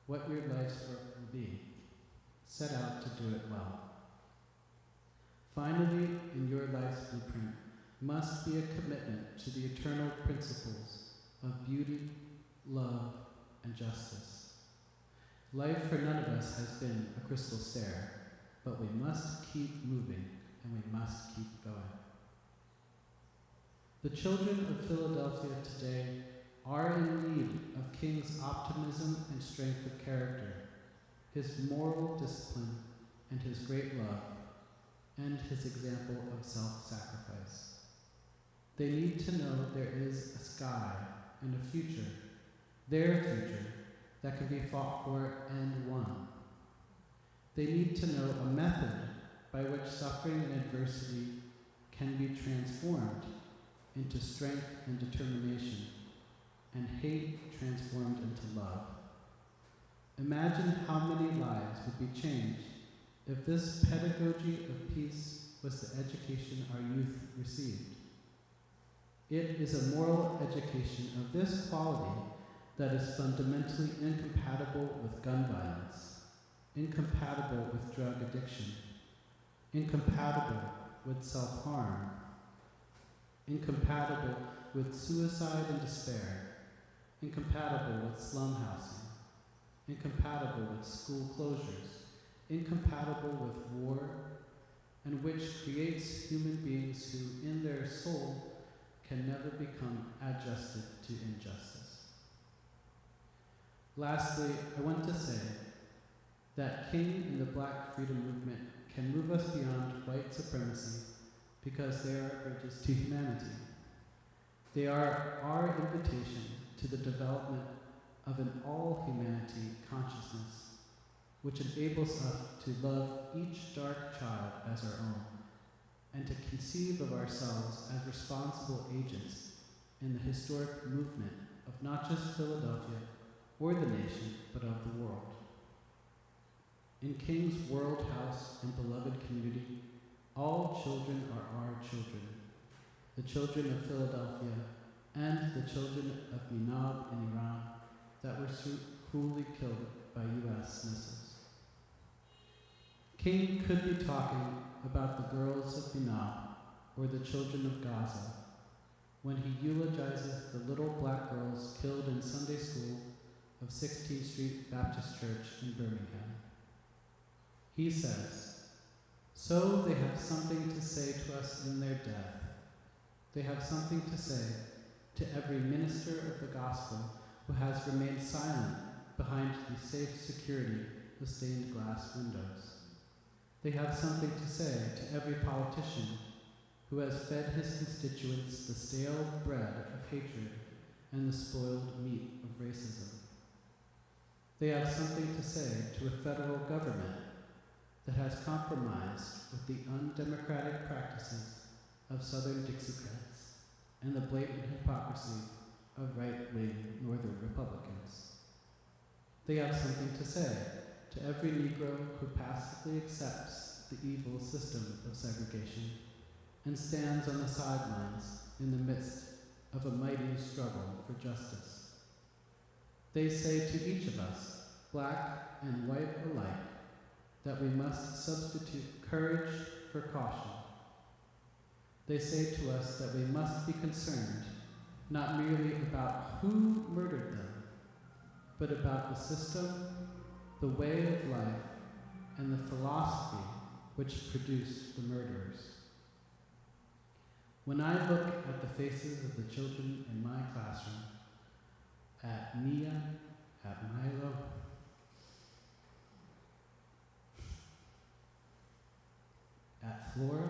what your life's work will be. Set out to do it well. Finally, in your life's blueprint must be a commitment to the eternal principles of beauty, love, and justice. Life for none of us has been a crystal stair, but we must keep moving and we must keep going. The children of Philadelphia today are in need of King's optimism and strength of character, his moral discipline, and his great love, and his example of self-sacrifice. They need to know there is a sky and a future, their future, that can be fought for and won. They need to know a method by which suffering and adversity can be transformed into strength and determination, and hate transformed into love. Imagine how many lives would be changed if this pedagogy of peace was the education our youth received. It is a moral education of this quality that is fundamentally incompatible with gun violence, incompatible with drug addiction, incompatible with self-harm, incompatible with suicide and despair, incompatible with slum housing, incompatible with school closures, incompatible with war, and which creates human beings who, in their soul, can never become adjusted to injustice. Lastly, I want to say that King and the Black freedom movement can move us beyond white supremacy because they are bridges to humanity. They are our invitation to the development of an all-humanity consciousness, which enables us to love each dark child as our own, and to conceive of ourselves as responsible agents in the historic movement of not just Philadelphia or the nation, but of the world. In King's world house and beloved community, all children are our children, the children of Philadelphia and the children of Minab in Iran that were cruelly killed by US missiles. King could be talking about the girls of Minab or the children of Gaza when he eulogizes the little black girls killed in Sunday school of 16th Street Baptist Church in Birmingham. He says, "So they have something to say to us in their death. They have something to say to every minister of the gospel who has remained silent behind the safe security of stained glass windows. They have something to say to every politician who has fed his constituents the stale bread of hatred and the spoiled meat of racism. They have something to say to a federal government that has compromised with the undemocratic practices of Southern Dixiecrats and the blatant hypocrisy of right-wing Northern Republicans. They have something to say to every Negro who passively accepts the evil system of segregation and stands on the sidelines in the midst of a mighty struggle for justice. They say to each of us, black and white alike, that we must substitute courage for caution. They say to us that we must be concerned not merely about who murdered them, but about the system, the way of life, and the philosophy which produced the murderers. When I look at the faces of the children in my classroom, at Mia, at Milo, at Flora,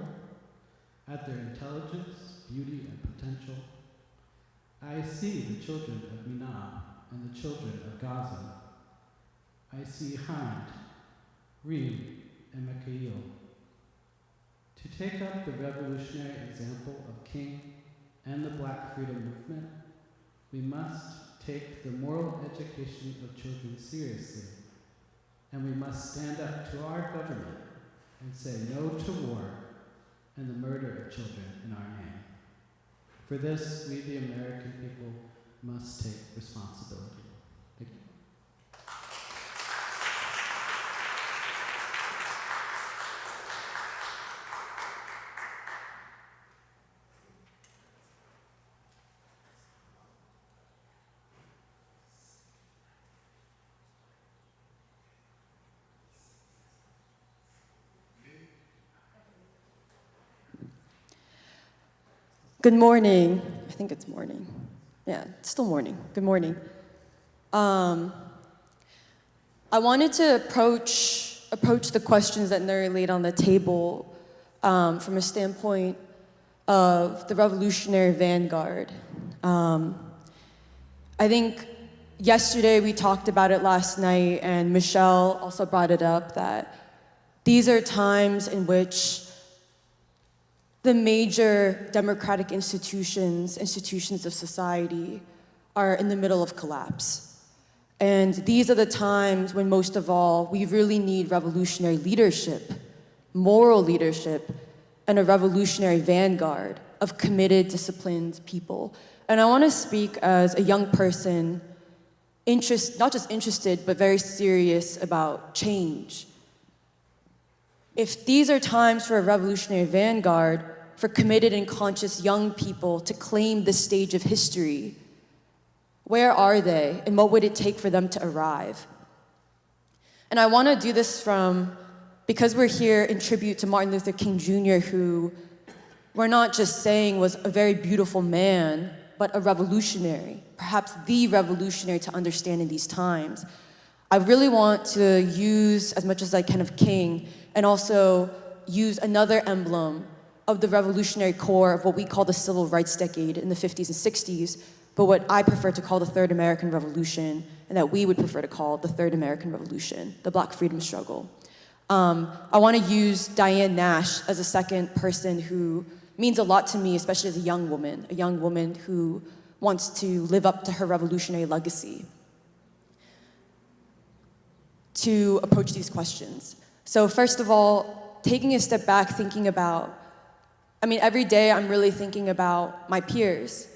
at their intelligence, beauty, and potential, I see the children of Minab and the children of Gaza. I see Hind, Reem, and Mikhail. To take up the revolutionary example of King and the Black freedom movement, we must take the moral education of children seriously, and we must stand up to our government and say no to war and the murder of children in our name. For this, we the American people must take responsibility. Thank you. Good morning. I think it's morning. Yeah, it's still morning. Good morning. I wanted to approach the questions that Nuri laid on the table from a standpoint of the revolutionary vanguard. I think yesterday we talked about it last night, and Michelle also brought it up, that these are times in which the major democratic institutions of society are in the middle of collapse. And these are the times when, most of all, we really need revolutionary leadership, moral leadership, and a revolutionary vanguard of committed, disciplined people. And I want to speak as a young person, not just interested, but very serious about change. If these are times for a revolutionary vanguard, for committed and conscious young people to claim this stage of history, where are they, and what would it take for them to arrive? And I want to do this because we're here in tribute to Martin Luther King Jr., who we're not just saying was a very beautiful man, but a revolutionary, perhaps the revolutionary to understand in these times. I really want to use as much as I can of King, and also use another emblem of the revolutionary core of what we call the civil rights decade in the 50s and 60s, but what I prefer to call the Third American Revolution, and that we would prefer to call the Third American Revolution, the Black freedom struggle. I want to use Diane Nash as a second person who means a lot to me, especially as a young woman who wants to live up to her revolutionary legacy, to approach these questions. So first of all, taking a step back, thinking about, every day I'm really thinking about my peers,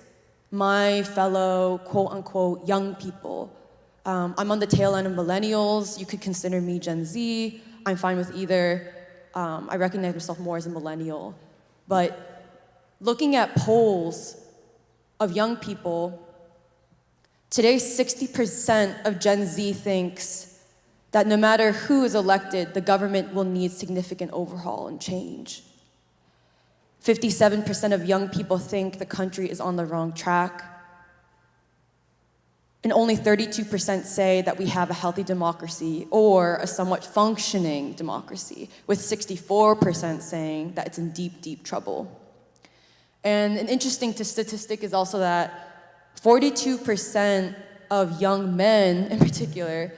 my fellow quote-unquote young people. I'm on the tail end of millennials. You could consider me Gen Z. I'm fine with either. I recognize myself more as a millennial. But looking at polls of young people, today 60% of Gen Z thinks that no matter who is elected, the government will need significant overhaul and change. 57% of young people think the country is on the wrong track. And only 32% say that we have a healthy democracy or a somewhat functioning democracy, with 64% saying that it's in deep, deep trouble. And an interesting statistic is also that 42% of young men in particular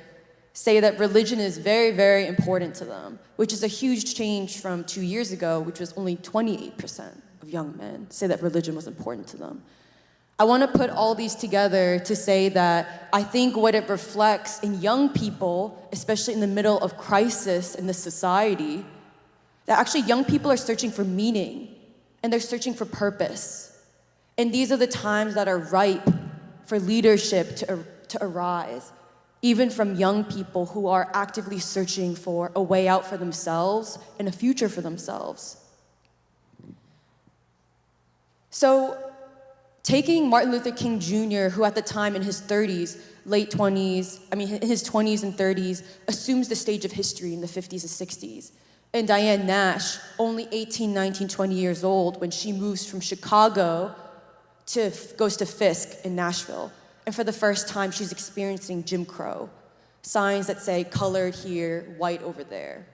say that religion is very, very important to them, which is a huge change from 2 years ago, which was only 28% of young men say that religion was important to them. I want to put all these together to say that I think what it reflects in young people, especially in the middle of crisis in this society, that actually young people are searching for meaning and they're searching for purpose. And these are the times that are ripe for leadership to arise, even from young people who are actively searching for a way out for themselves and a future for themselves. So, taking Martin Luther King Jr., who at the time in his 30s, in his 20s and 30s, assumes the stage of history in the 50s and 60s. And Diane Nash, only 18, 19, 20 years old, when she moves from Chicago goes to Fisk in Nashville. And for the first time, she's experiencing Jim Crow, signs that say colored here, white over there.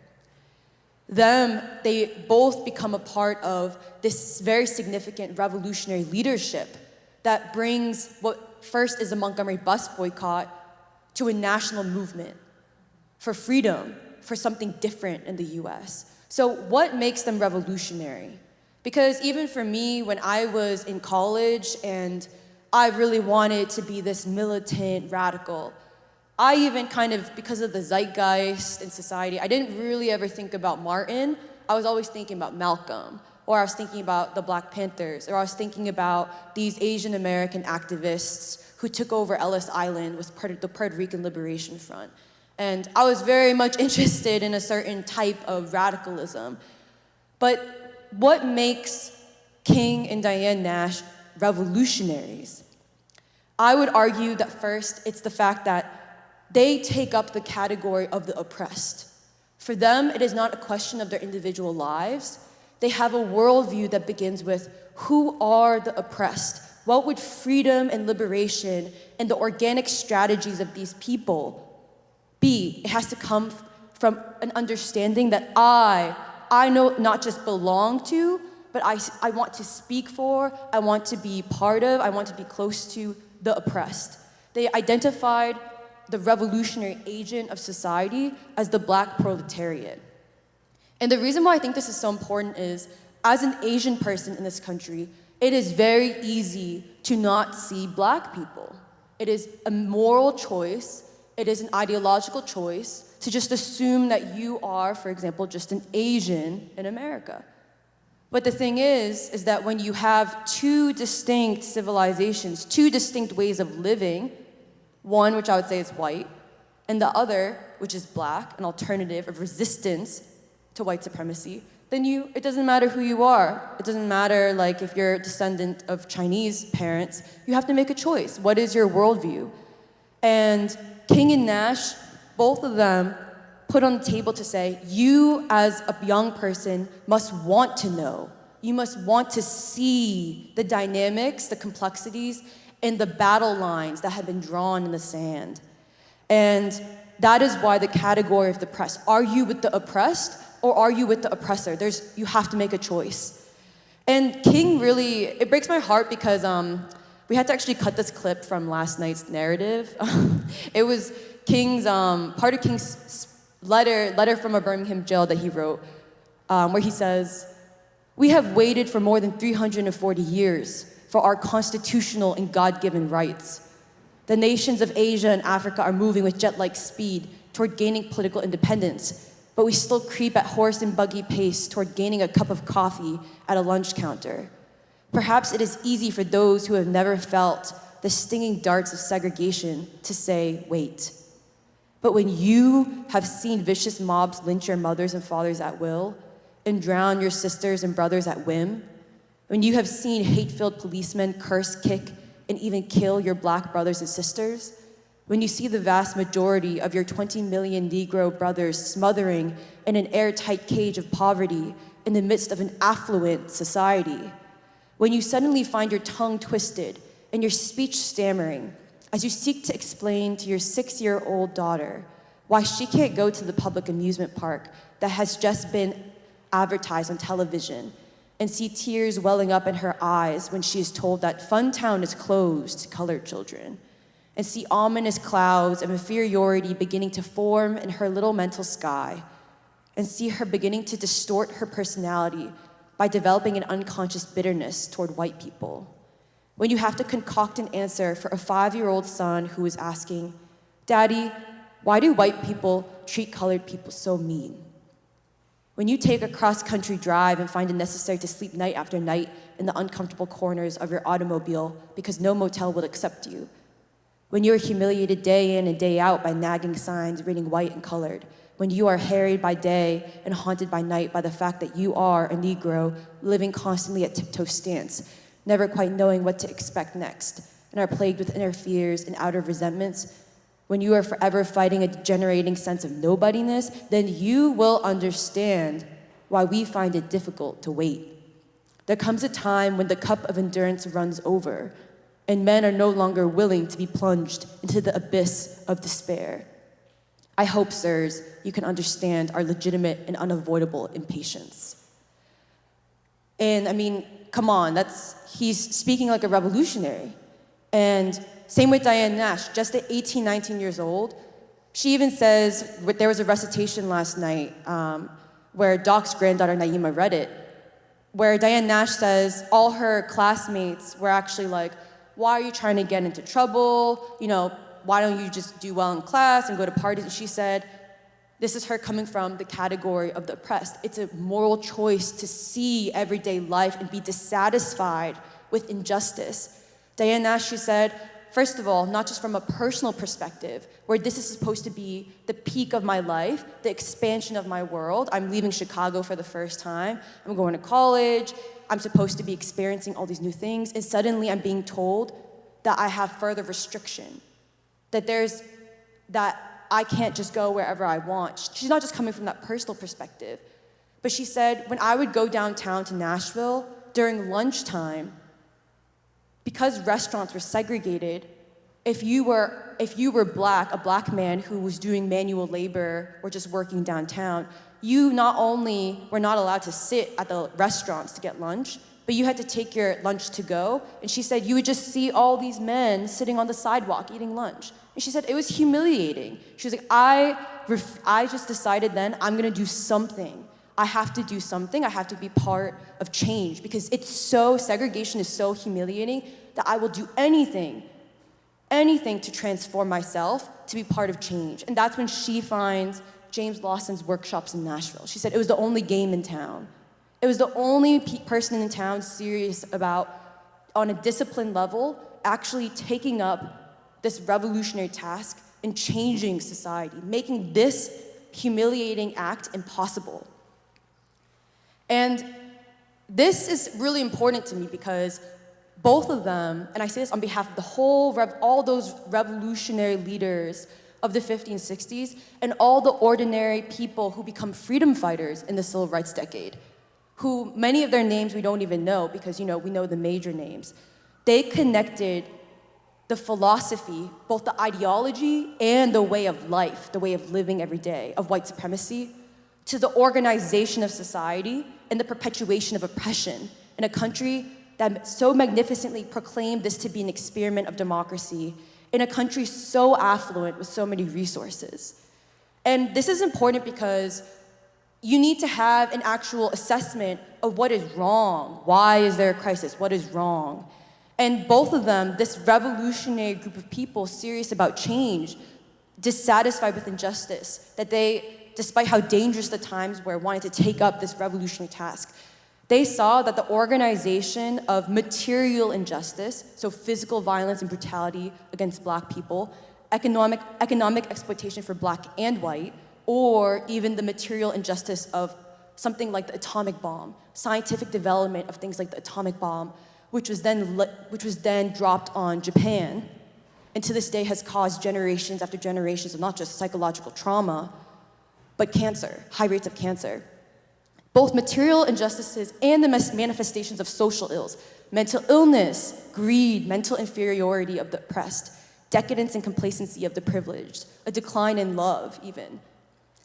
They both become a part of this very significant revolutionary leadership that brings what first is a Montgomery bus boycott to a national movement for freedom, for something different in the US. So what makes them revolutionary? Because even for me, when I was in college and I really wanted to be this militant radical, I even because of the zeitgeist in society, I didn't really ever think about Martin. I was always thinking about Malcolm, or I was thinking about the Black Panthers, or I was thinking about these Asian American activists who took over Ellis Island with the Puerto Rican Liberation Front. And I was very much interested in a certain type of radicalism. But what makes King and Diane Nash revolutionaries? I would argue that first, it's the fact that they take up the category of the oppressed. For them, it is not a question of their individual lives. They have a worldview that begins with, who are the oppressed? What would freedom and liberation and the organic strategies of these people be? It has to come from an understanding that I not just belong to, but I want to speak for, I want to be part of, I want to be close to the oppressed. They identified the revolutionary agent of society as the Black proletariat. And the reason why I think this is so important is, as an Asian person in this country, it is very easy to not see Black people. It is a moral choice, it is an ideological choice to just assume that you are, for example, just an Asian in America. But the thing is that when you have two distinct civilizations, two distinct ways of living, one which I would say is white, and the other, which is Black, an alternative of resistance to white supremacy, then it doesn't matter who you are. It doesn't matter like if you're a descendant of Chinese parents, you have to make a choice. What is your worldview? And King and Nash, both of them put on the table to say, you as a young person must want to know. You must want to see the dynamics, the complexities, and the battle lines that have been drawn in the sand. And that is why the category of the oppressed. Are you with the oppressed or are you with the oppressor? You have to make a choice. And King really, it breaks my heart because we had to actually cut this clip from last night's narrative. It was King's, part of King's letter from a Birmingham jail that he wrote, where he says, "We have waited for more than 340 years for our constitutional and God-given rights. The nations of Asia and Africa are moving with jet-like speed toward gaining political independence, but we still creep at horse and buggy pace toward gaining a cup of coffee at a lunch counter. Perhaps it is easy for those who have never felt the stinging darts of segregation to say, wait. But when you have seen vicious mobs lynch your mothers and fathers at will and drown your sisters and brothers at whim, when you have seen hate-filled policemen curse, kick, and even kill your Black brothers and sisters, when you see the vast majority of your 20 million Negro brothers smothering in an airtight cage of poverty in the midst of an affluent society, when you suddenly find your tongue twisted and your speech stammering as you seek to explain to your 6-year-old daughter why she can't go to the public amusement park that has just been advertised on television, and see tears welling up in her eyes when she is told that Funtown is closed to colored children, and see ominous clouds of inferiority beginning to form in her little mental sky, and see her beginning to distort her personality by developing an unconscious bitterness toward white people. When you have to concoct an answer for a 5-year-old son who is asking, "Daddy, why do white people treat colored people so mean?" When you take a cross-country drive and find it necessary to sleep night after night in the uncomfortable corners of your automobile because no motel will accept you. When you are humiliated day in and day out by nagging signs reading white and colored. When you are harried by day and haunted by night by the fact that you are a Negro living constantly at tiptoe stance, never quite knowing what to expect next, and are plagued with inner fears and outer resentments, when you are forever fighting a degenerating sense of nobodiness, then you will understand why we find it difficult to wait. There comes a time when the cup of endurance runs over, and men are no longer willing to be plunged into the abyss of despair. I hope, sirs, you can understand our legitimate and unavoidable impatience. And I mean, come on, he's speaking like a revolutionary. And same with Diane Nash, just at 18, 19 years old. She even says, there was a recitation last night where Doc's granddaughter Naima read it, where Diane Nash says all her classmates were actually like, why are you trying to get into trouble? You know, why don't you just do well in class and go to parties? And she said, this is her coming from the category of the oppressed. It's a moral choice to see everyday life and be dissatisfied with injustice. Diane Nash, she said, first of all, not just from a personal perspective, where this is supposed to be the peak of my life, the expansion of my world. I'm leaving Chicago for the first time. I'm going to college. I'm supposed to be experiencing all these new things. And suddenly I'm being told that I have further restriction, that I can't just go wherever I want. She's not just coming from that personal perspective, but she said, when I would go downtown to Nashville during lunchtime, because restaurants were segregated, if you were Black, a Black man who was doing manual labor or just working downtown, you not only were not allowed to sit at the restaurants to get lunch, but you had to take your lunch to go. And she said you would just see all these men sitting on the sidewalk eating lunch. And she said it was humiliating. She was like, I just decided then I'm gonna do something. I have to do something. I have to be part of change because segregation is so humiliating that I will do anything to transform myself, to be part of change. And that's when she finds James Lawson's workshops in Nashville. She said it was the only game in town. It was the only person in town serious about, on a disciplined level, actually taking up this revolutionary task and changing society, making this humiliating act impossible. And this is really important to me because both of them, and I say this on behalf of all those revolutionary leaders of the 50s and 60s, and all the ordinary people who become freedom fighters in the civil rights decade, who many of their names we don't even know because we know the major names. They connected the philosophy, both the ideology and the way of life, the way of living every day of white supremacy, to the organization of society and the perpetuation of oppression in a country that so magnificently proclaimed this to be an experiment of democracy in a country so affluent with so many resources. And this is important because you need to have an actual assessment of what is wrong. Why is there a crisis? What is wrong? And both of them, this revolutionary group of people serious about change, dissatisfied with injustice, that they, despite how dangerous the times were, wanted to take up this revolutionary task. They saw that the organization of material injustice, so physical violence and brutality against Black people, economic exploitation for Black and white, or even the material injustice of something like the atomic bomb, scientific development of things like the atomic bomb, which was then dropped on Japan, and to this day has caused generations after generations of not just psychological trauma, but cancer, high rates of cancer. Both material injustices and the manifestations of social ills, mental illness, greed, mental inferiority of the oppressed, decadence and complacency of the privileged, a decline in love even.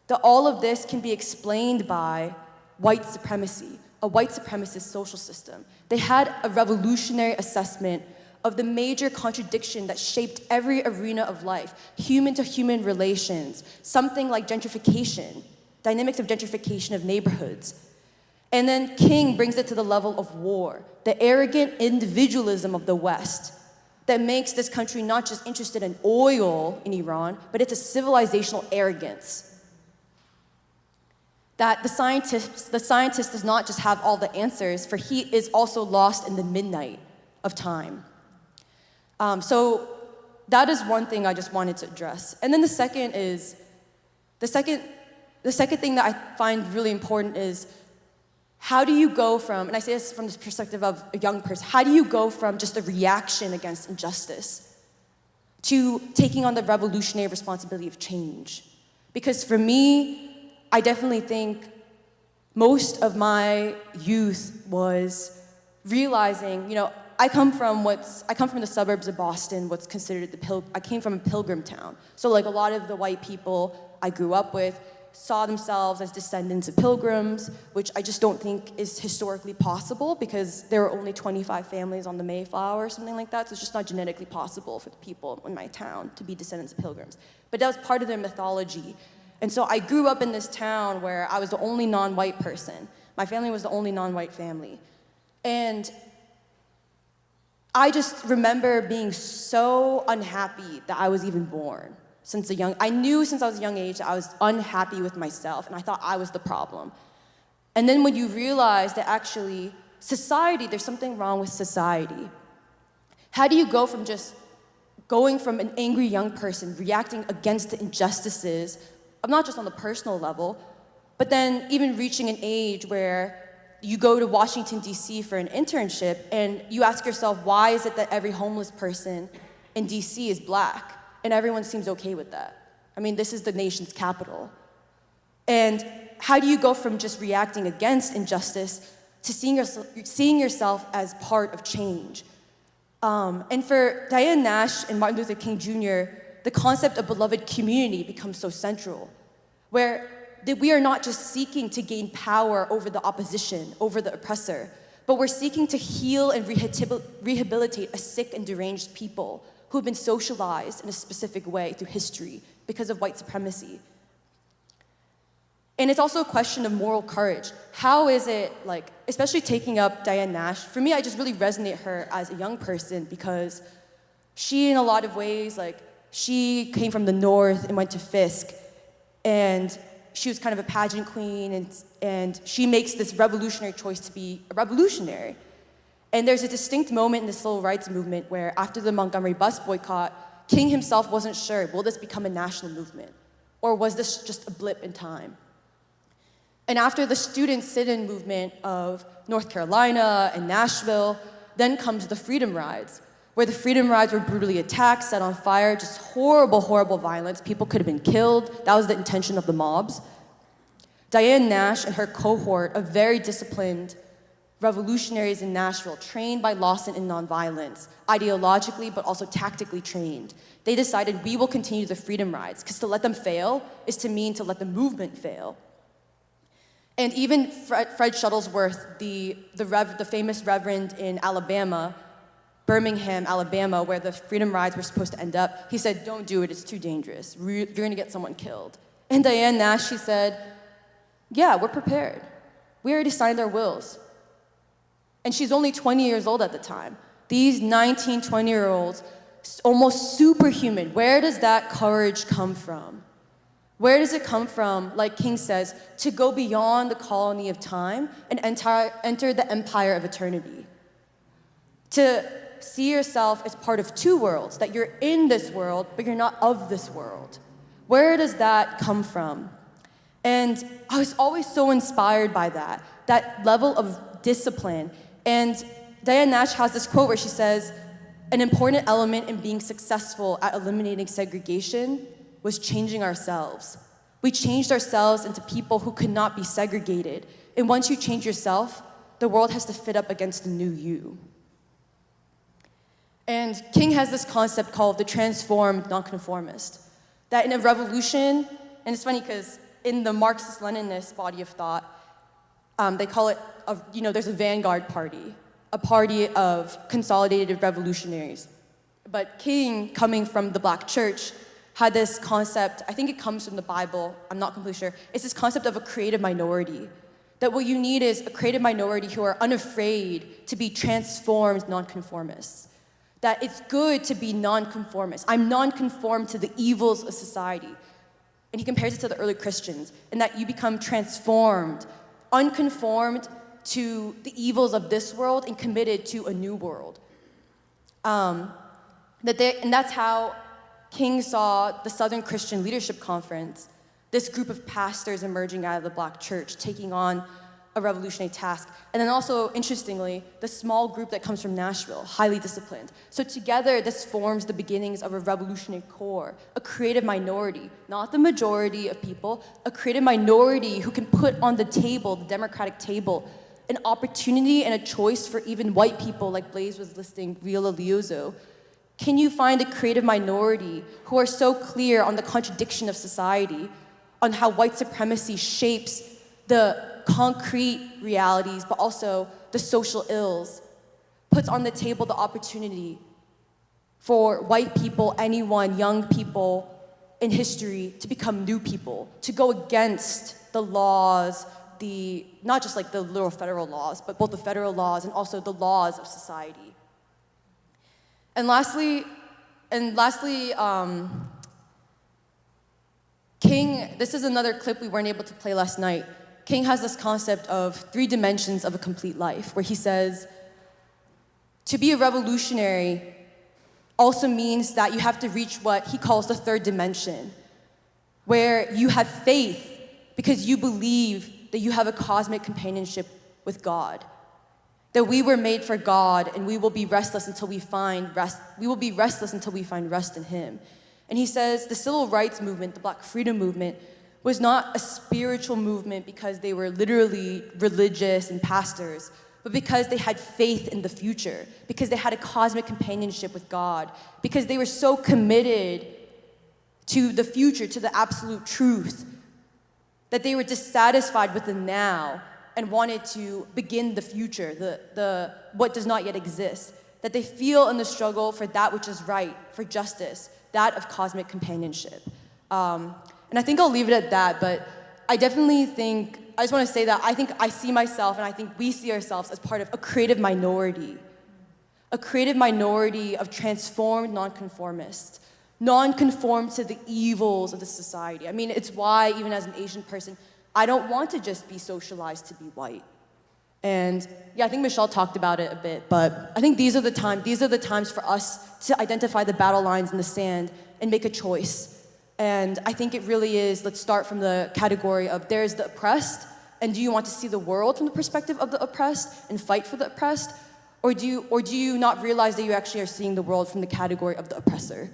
That all of this can be explained by white supremacy, a white supremacist social system. They had a revolutionary assessment of the major contradiction that shaped every arena of life, human-to-human relations, something like gentrification, dynamics of gentrification of neighborhoods. And then King brings it to the level of war, the arrogant individualism of the West that makes this country not just interested in oil in Iran, but it's a civilizational arrogance. That the scientist does not just have all the answers, for he is also lost in the midnight of time. So that is one thing I just wanted to address. And then the second thing that I find really important is, how do you go from, and I say this from the perspective of a young person, how do you go from just a reaction against injustice to taking on the revolutionary responsibility of change? Because for me, I definitely think most of my youth was realizing, I come from the suburbs of Boston, what's considered I came from a pilgrim town. So like a lot of the white people I grew up with saw themselves as descendants of pilgrims, which I just don't think is historically possible because there were only 25 families on the Mayflower or something like that, so it's just not genetically possible for the people in my town to be descendants of pilgrims. But that was part of their mythology. And so I grew up in this town where I was the only non-white person. My family was the only non-white family. And I just remember being so unhappy that I was even born. I knew since I was a young age that I was unhappy with myself, and I thought I was the problem. And then when you realize that actually society, there's something wrong with society, how do you go from just going from an angry young person reacting against the injustices of not just on the personal level, but then even reaching an age where you go to Washington, D.C. for an internship, and you ask yourself, why is it that every homeless person in D.C. is Black? And everyone seems okay with that. I mean, this is the nation's capital. And how do you go from just reacting against injustice to seeing yourself as part of change? And for Diane Nash and Martin Luther King Jr., the concept of beloved community becomes so central, where that we are not just seeking to gain power over the opposition, over the oppressor, but we're seeking to heal and rehabilitate a sick and deranged people who have been socialized in a specific way through history because of white supremacy. And it's also a question of moral courage. How is it, like, especially taking up Diane Nash, for me, I just really resonate her as a young person because she, in a lot of ways, like, she came from the North and went to Fisk, and she was kind of a pageant queen, and she makes this revolutionary choice to be a revolutionary. And there's a distinct moment in the civil rights movement where after the Montgomery bus boycott, King himself wasn't sure, will this become a national movement? Or was this just a blip in time? And after the student sit-in movement of North Carolina and Nashville, then comes the Freedom Rides, where the Freedom Rides were brutally attacked, set on fire, just horrible, horrible violence. People could have been killed. That was the intention of the mobs. Diane Nash and her cohort of very disciplined revolutionaries in Nashville, trained by Lawson in nonviolence, ideologically but also tactically trained, they decided we will continue the Freedom Rides, because to let them fail is to mean to let the movement fail. And even Fred Shuttlesworth, the famous reverend in Alabama, Birmingham, Alabama, where the Freedom Rides were supposed to end up, he said, don't do it, it's too dangerous. You're gonna get someone killed. And Diane Nash, she said, yeah, we're prepared. We already signed our wills. And she's only 20 years old at the time. These 19, 20-year-olds, almost superhuman. Where does that courage come from? Where does it come from, like King says, to go beyond the colony of time and enter the empire of eternity? To see yourself as part of two worlds, that you're in this world, but you're not of this world. Where does that come from? And I was always so inspired by that level of discipline. And Diane Nash has this quote where she says, an important element in being successful at eliminating segregation was changing ourselves. We changed ourselves into people who could not be segregated. And once you change yourself, the world has to fit up against the new you. And King has this concept called the transformed nonconformist. That in a revolution, and it's funny because in the Marxist-Leninist body of thought, they call it, there's a vanguard party, a party of consolidated revolutionaries. But King, coming from the Black church, had this concept, I think it comes from the Bible, I'm not completely sure. It's this concept of a creative minority. That what you need is a creative minority who are unafraid to be transformed nonconformists. That it's good to be nonconformist. I'm nonconformed to the evils of society. And he compares it to the early Christians, and that you become transformed, unconformed to the evils of this world and committed to a new world. And that's how King saw the Southern Christian Leadership Conference, this group of pastors emerging out of the Black church, taking on a revolutionary task. And then also, interestingly, the small group that comes from Nashville, highly disciplined. So together, this forms the beginnings of a revolutionary core, a creative minority, not the majority of people, a creative minority who can put on the table, the democratic table, an opportunity and a choice for even white people, like Blaze was listing, Viola Liuzzo. Can you find a creative minority who are so clear on the contradiction of society, on how white supremacy shapes the concrete realities, but also the social ills, puts on the table the opportunity for white people, anyone, young people in history to become new people, to go against the laws, not just like the literal federal laws, but both the federal laws and also the laws of society. And lastly, King, this is another clip we weren't able to play last night. King has this concept of 3 dimensions of a complete life, where he says, to be a revolutionary also means that you have to reach what he calls the 3rd dimension, where you have faith because you believe that you have a cosmic companionship with God. That we were made for God, and we will be restless until we find rest. We will be restless until we find rest in Him. And he says the civil rights movement, the Black freedom movement, was not a spiritual movement because they were literally religious and pastors, but because they had faith in the future, because they had a cosmic companionship with God, because they were so committed to the future, to the absolute truth, that they were dissatisfied with the now and wanted to begin the future, the what does not yet exist, that they feel in the struggle for that which is right, for justice, that of cosmic companionship. And I think I'll leave it at that, but I definitely think, I just want to say that I think I see myself and I think we see ourselves as part of a creative minority of transformed nonconformists, non-conformed to the evils of the society. I mean, it's why, even as an Asian person, I don't want to just be socialized to be white. And yeah, I think Michelle talked about it a bit, but I think these are the times for us to identify the battle lines in the sand and make a choice. And I think it really is, let's start from the category of there's the oppressed, and do you want to see the world from the perspective of the oppressed and fight for the oppressed? Or do you not realize that you actually are seeing the world from the category of the oppressor?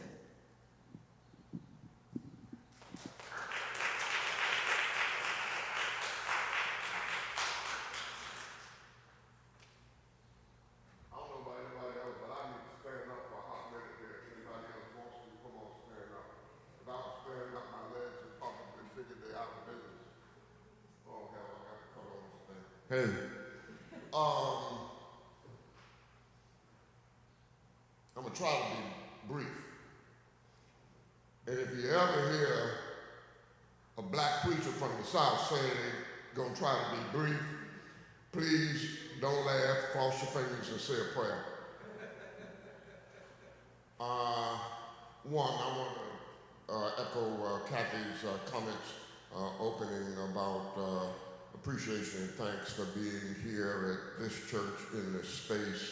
Hey, I'm gonna try to be brief. And if you ever hear a black preacher from the South saying they're gonna try to be brief, please don't laugh, cross your fingers, and say a prayer. One, I want to echo Kathy's comments opening about appreciation and thanks for being here at this church in this space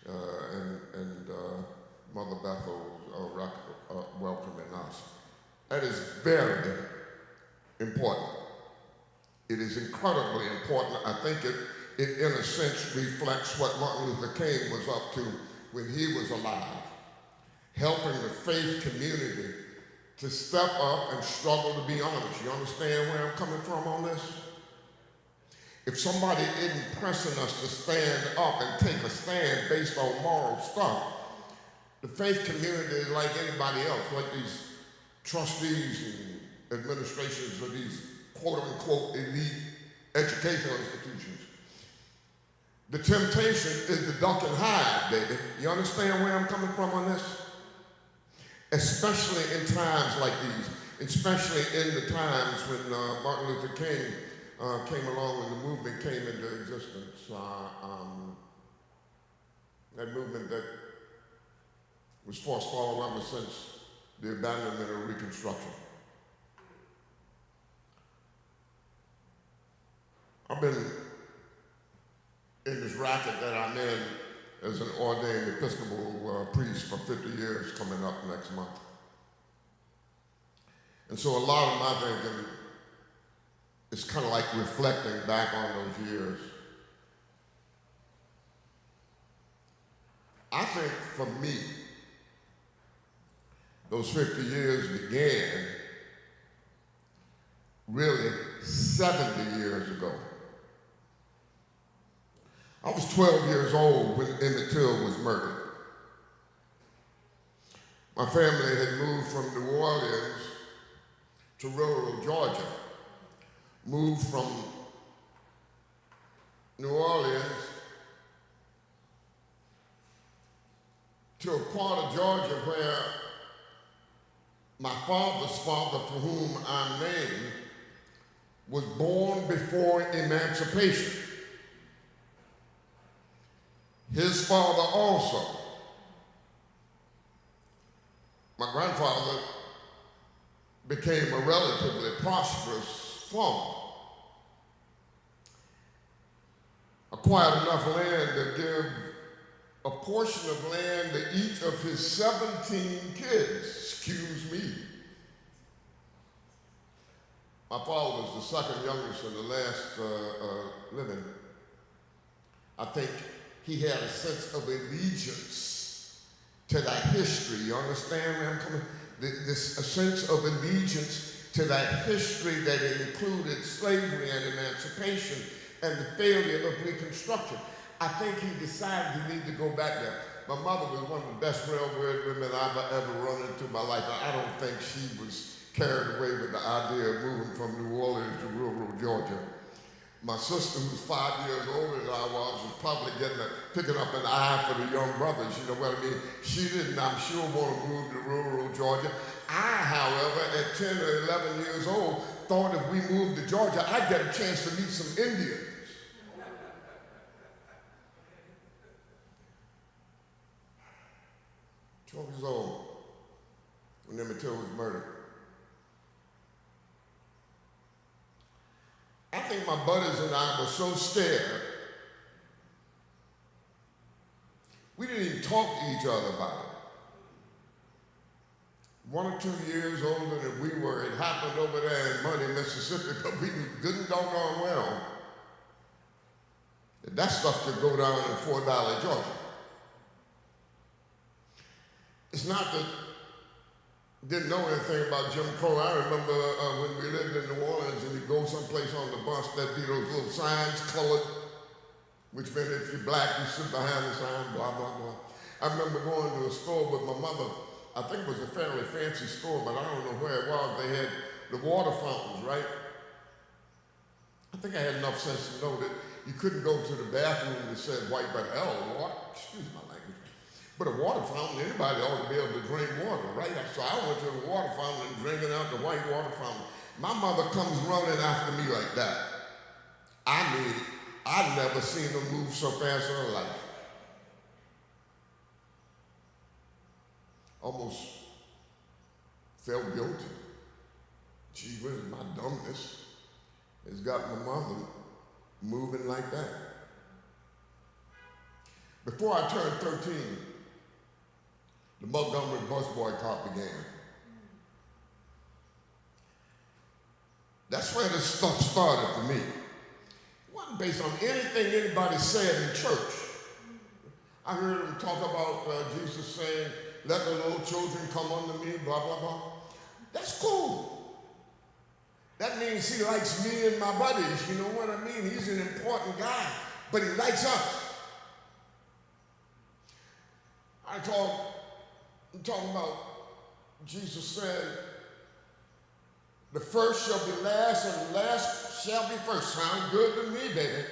and Mother Bethel welcoming us. That is very important. It is incredibly important. I think it in a sense reflects what Martin Luther King was up to when he was alive, helping the faith community to step up and struggle to be honest. You understand where I'm coming from on this? If somebody isn't pressing us to stand up and take a stand based on moral stuff, the faith community is like anybody else, like these trustees and administrations of these quote-unquote elite educational institutions. The temptation is the duck and hide, baby. You understand where I'm coming from on this? Especially in times like these, especially in the times when Martin Luther King came along when the movement came into existence. That movement that was forestalled ever since the abandonment of Reconstruction. I've been in this racket that I'm in as an ordained Episcopal priest for 50 years coming up next month. And so a lot of my thinking is kind of like reflecting back on those years. I think for me, those 50 years began really 70 years ago. I was 12 years old when Emmett Till was murdered. My family had moved from New Orleans to rural Georgia, moved from New Orleans to a part of Georgia where my father's father, for whom I'm named, was born before emancipation. His father also. My grandfather became a relatively prosperous farmer. Acquired enough land to give a portion of land to each of his 17 kids. Excuse me. My father was the second youngest and the last living. I think he had a sense of allegiance to that history. You understand where I'm coming? A sense of allegiance to that history that included slavery and emancipation and the failure of Reconstruction. I think he decided he needed to go back there. My mother was one of the best railroad women I've ever run into in my life. I don't think she was carried away with the idea of moving from New Orleans to rural Georgia. My sister, who's 5 years older than I was probably picking up an eye for the young brothers, you know what I mean? She didn't, I'm sure, want to move to rural Georgia. I, however, at 10 or 11 years old, thought if we moved to Georgia, I'd get a chance to meet some Indians. 12 years old when Emmett Till was murdered. I think my buddies and I were so scared, we didn't even talk to each other about it. 1 or 2 years older than we were, it happened over there in Money, Mississippi, but we knew good and doggone well that stuff could go down in Fort Valley, Georgia. It's not that didn't know anything about Jim Crow. I remember when we lived in New Orleans and you go someplace on the bus, there'd be those little signs colored, which meant if you're black, you sit behind the sign, blah, blah, blah. I remember going to a store with my mother. I think it was a fairly fancy store, but I don't know where it was. They had the water fountains, right? I think I had enough sense to know that you couldn't go to the bathroom that said white but hell water. Excuse my language. But a water fountain, anybody ought to be able to drink water, right? So I went to the water fountain and drinking out the white water fountain. My mother comes running after me like that. I mean, I've never seen her move so fast in her life. Almost felt guilty. Gee whiz, my dumbness has got my mother moving like that. Before I turned 13, the Montgomery bus boycott began. That's where this stuff started for me. It wasn't based on anything anybody said in church. I heard them talk about Jesus saying, let the little children come unto me, blah, blah, blah. That's cool. That means he likes me and my buddies, you know what I mean? He's an important guy, but he likes us. I'm talking about Jesus said, the first shall be last and the last shall be first. Sound good to me, baby.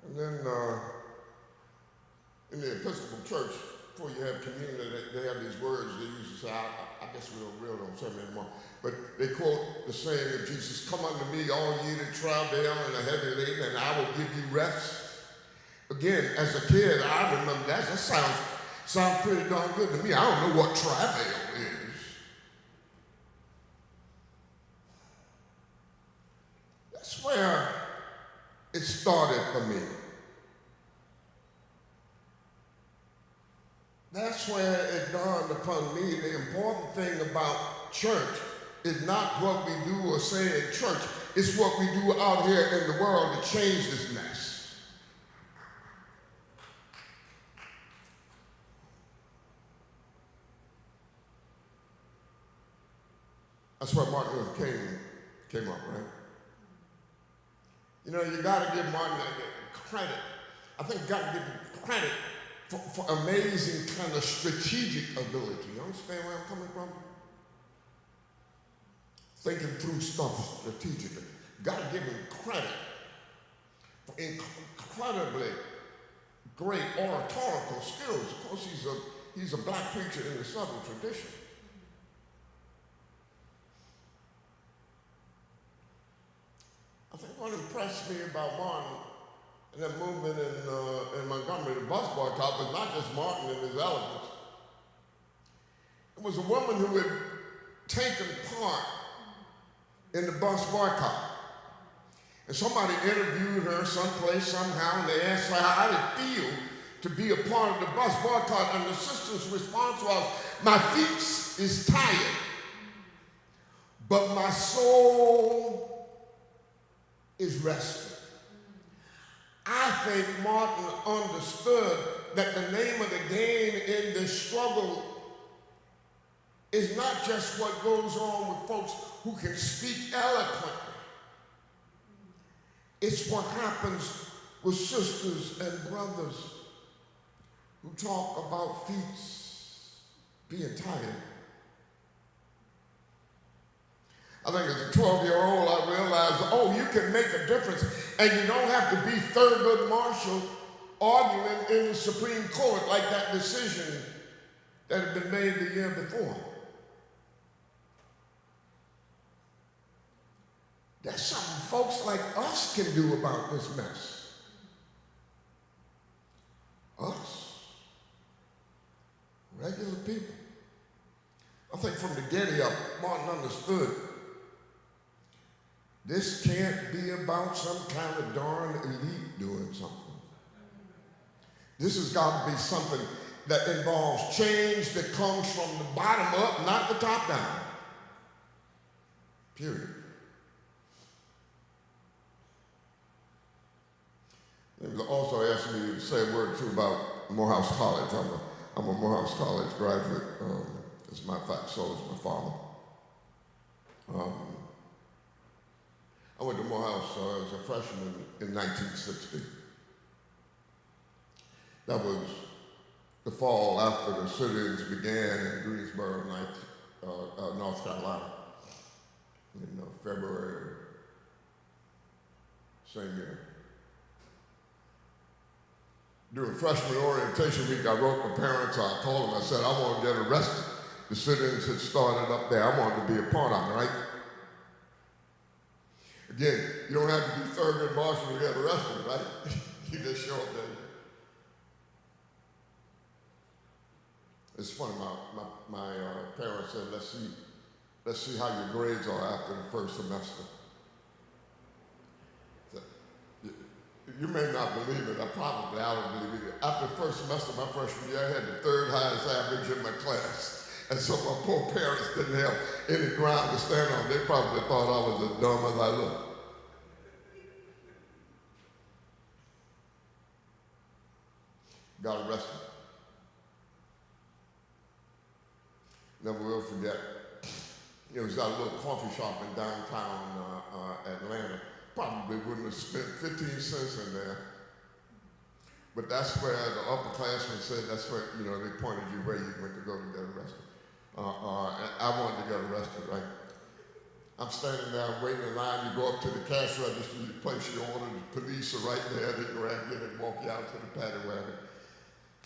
And then in the Episcopal Church, before you have communion, they have these words they used to say, I guess we don't say them anymore, but they quote the saying of Jesus, come unto me, all ye that travail and are heavy laden, and I will give you rest. Again, as a kid, I remember that. That sounds pretty darn good to me. I don't know what travail is. That's where it started for me. That's where it dawned upon me the important thing about church is not what we do or say in church. It's what we do out here in the world to change this mess. That's where Martin Luther King came up, right? You know, you got to give Martin credit. I think you got to give him credit for amazing kind of strategic ability. You understand where I'm coming from? Thinking through stuff strategically. You got to give him credit for incredibly great oratorical skills. Of course, he's a black preacher in the Southern tradition. I think what impressed me about Martin and that movement in Montgomery, the bus boycott, was not just Martin and his eloquence. It was a woman who had taken part in the bus boycott. And somebody interviewed her someplace, somehow, and they asked her how did it feel to be a part of the bus boycott. And the sister's response was, my feet is tired, but my soul is resting. I think Martin understood that the name of the game in this struggle is not just what goes on with folks who can speak eloquently. It's what happens with sisters and brothers who talk about feet being tired, I think as a 12-year-old, I realized, oh, you can make a difference, and you don't have to be Thurgood Marshall arguing in the Supreme Court like that decision that had been made the year before. There's something folks like us can do about this mess. Us. Regular people. I think from the get-up, Martin understood this can't be about some kind of darn elite doing something. This has got to be something that involves change that comes from the bottom up, not the top down. Period. They also asked me to say a word or two about Morehouse College. I'm a Morehouse College graduate, as a matter of fact, so is my father. I went to Morehouse as a freshman in 1960. That was the fall after the sit-ins began in Greensboro, North Carolina, in February, same year. During freshman orientation week, I wrote my parents, I told them, I said, I want to get arrested. The sit-ins had started up there. I wanted to be a part of it, right? Again, you don't have to be Thurgood Marshall to get arrested, right? You just show up there. It's funny, my parents said, let's see how your grades are after the first semester. You may not believe it, I don't believe it. After the first semester of my freshman year, I had the third highest average in my class. And so my poor parents didn't have any ground to stand on. They probably thought I was as dumb as I looked. Got arrested. Never will forget. It was at a little coffee shop in downtown Atlanta. Probably wouldn't have spent 15 cents in there. But that's where the upperclassmen said, that's where, they pointed you where you went to go to get arrested. I wanted to get arrested, right? I'm standing there waiting in line. You go up to the cash register, you place your order, the police are right there. They grab you and walk you out to the paddy wagon.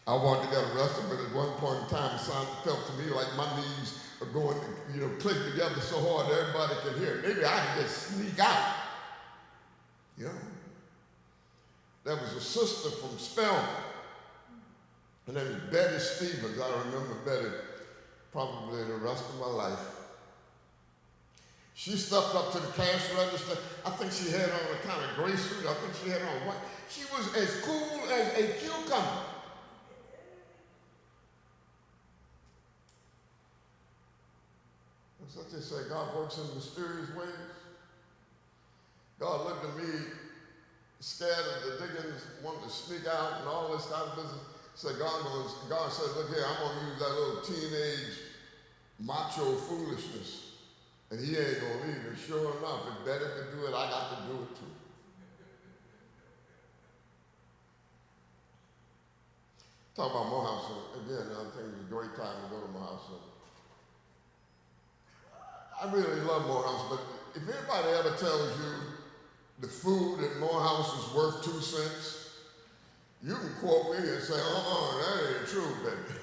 I wanted to get arrested, but at one point in time, it felt to me like my knees are going, click together so hard everybody can hear. Maybe I can just sneak out. There was a sister from Spelman. Her name was Betty Stevens. I remember Betty probably the rest of my life. She stepped up to the cash register. I think she had on a kind of gray suit. I think she had on white. She was as cool as a cucumber. That's what they say, God works in mysterious ways. God looked at me scared of the diggings, wanted to sneak out and all this kind of business. So God said, look here, I'm going to use that little teenage macho foolishness. And he ain't going to leave. And sure enough, if Betty could do it, I got to do it too. Talk about Morehouse. Again, I think it was a great time to go to Morehouse. I really love Morehouse, but if anybody ever tells you the food at Morehouse is worth 2 cents, you can quote me and say, that ain't true, baby.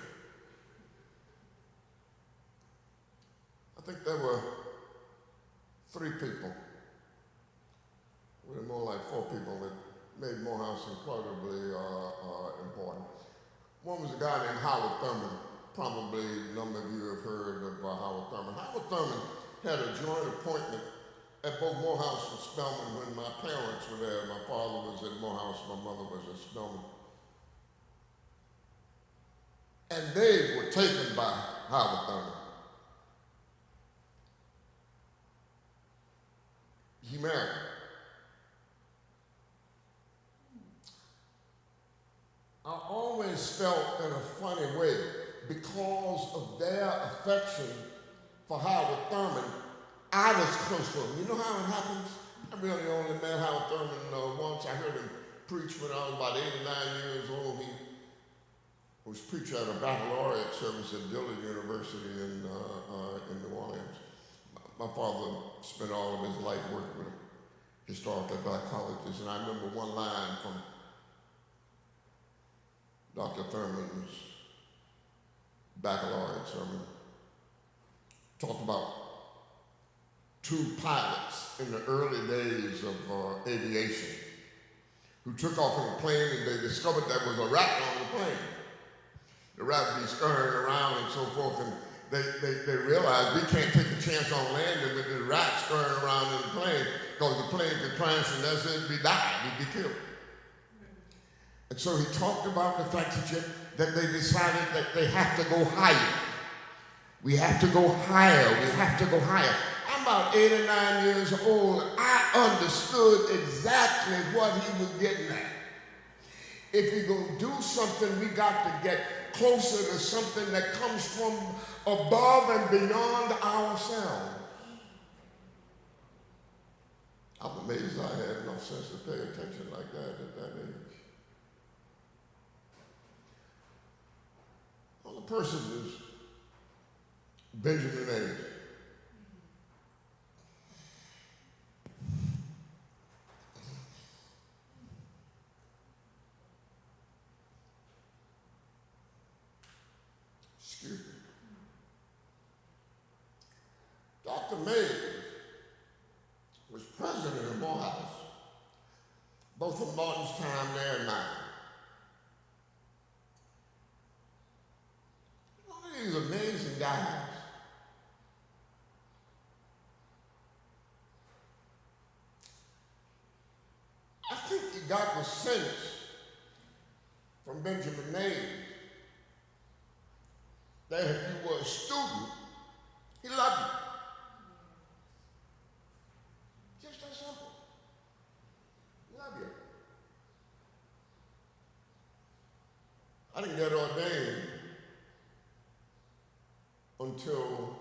I think there were 3 people, really more like 4 people that made Morehouse incredibly important. One was a guy named Howard Thurman. Probably a number of you have heard of Howard Thurman. Howard Thurman had a joint appointment at both Morehouse and Spelman when my parents were there. My father was at Morehouse, my mother was at Spelman. And they were taken by Howard Thurman. He married. I always felt in a funny way, because of their affection for Howard Thurman, I was close to him. You know how it happens? I really only met Howard Thurman once. I heard him preach when I was about 8 or 9 years old. He was preaching at a baccalaureate service at Dillard University in New Orleans. My father spent all of his life working with historically black colleges, and I remember one line from Dr. Thurman's baccalaureate sermon. Talked about two pilots in the early days of aviation who took off in a plane, and they discovered there was a rat on the plane. The rat would be scurrying around and so forth, and they realized we can't take a chance on landing with the rat scurrying around in the plane, because the plane could crash and that's it, we'd die, we'd be killed. And so he talked about the fact that they decided that they have to go higher. We have to go higher, we have to go higher. I'm about 8 or 9 years old. I understood exactly what he was getting at. If we're going to do something, we got to get closer to something that comes from above and beyond ourselves. I'm amazed I had enough sense to pay attention like that at that age. Well, the person is Benjamin A. Excuse me. Dr. Mays was president of Morehouse, both of Martin's time there and mine. One of these amazing guys. I think he got the sense from Benjamin Mays that if you were a student, he loved you. Just that simple. Love you. I didn't get ordained until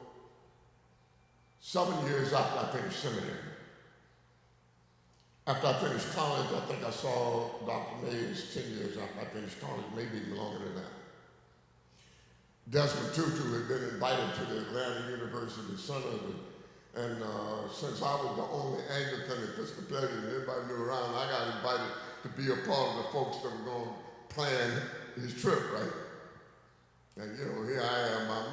7 years after I finished seminary. After I finished college, I think I saw Dr. Mays 10 years after I finished college, maybe even longer than that. Desmond Tutu had been invited to the Atlanta University Synod, and since I was the only Anglican Episcopalian anybody knew around, I got invited to be a part of the folks that were going to plan his trip, right? And you know, here I am, I'm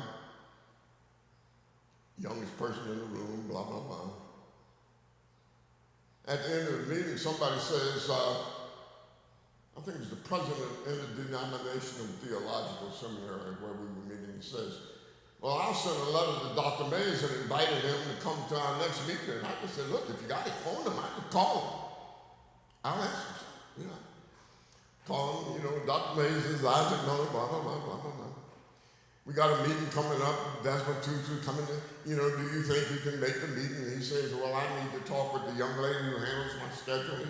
youngest person in the room, blah, blah, blah. At the end of the meeting, somebody says, I think it was the president in the denominational theological seminary where we were meeting, he says, well, I'll send a letter to Dr. Mays and invited him to come to our next meeting. And I just said, look, if you got his phone number, I could call him. I'll answer him, you know. Call him, you know, Dr. Mays is Isaac Miller, blah, blah, blah, blah, blah, blah. We got a meeting coming up, Desmond Tutu coming to, you know, do you think you can make the meeting? And he says, well, I need to talk with the young lady who handles my schedule. He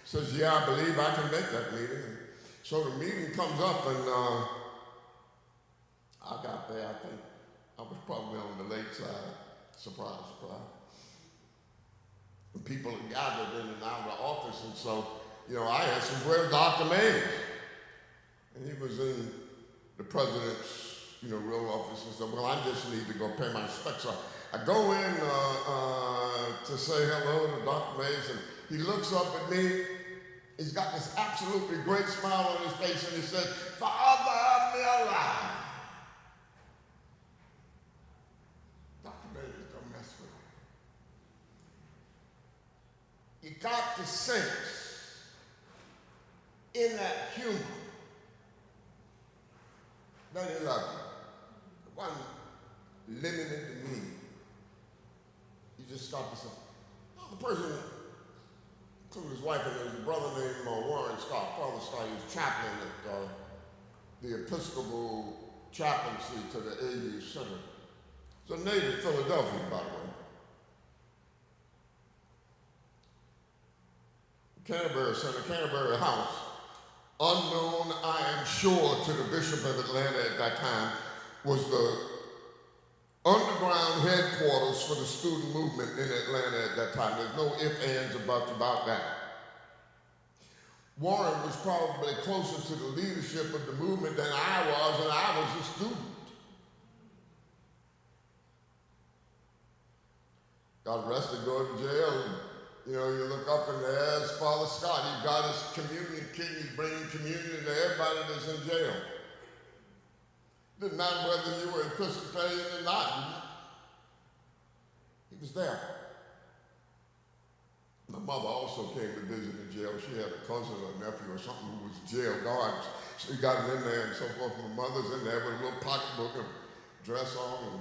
says, yeah, I believe I can make that meeting. And so the meeting comes up, and I got there, I think I was probably on the late side, surprise, surprise. And people had gathered in and out of the office, and so, you know, I asked him, where's Dr. Mays? And he was in the president's, you know, real office, and said, well, I just need to go pay my respects. So I go in to say hello to Dr. Mays, and he looks up at me. He's got this absolutely great smile on his face, and he says, Father Miller. Dr. Mays, don't mess with me. You got the sense in that humor that he loved you. It wasn't limited to me. You just stopped to say, oh, the person, including his wife, and there's a brother named Warren Scott, Father Scott. He was chaplain at the Episcopal chaplaincy to the AU Center. He's a native Philadelphia, by the way. Canterbury Center, Canterbury House, unknown, I am sure, to the Bishop of Atlanta at that time, was the underground headquarters for the student movement in Atlanta at that time. There's no ifs, ands, or buts about that. Warren was probably closer to the leadership of the movement than I was, and I was a student. got arrested, go to jail, and you look up and there's Father Scott. He got his communion kit, he's bringing communion to everybody that's in jail. Didn't matter whether you were Episcopalian or not. He was there. My mother also came to visit in jail. She had a cousin or nephew or something who was jail guard. She got him in there and so forth. My mother's in there with a little pocketbook and dress on. And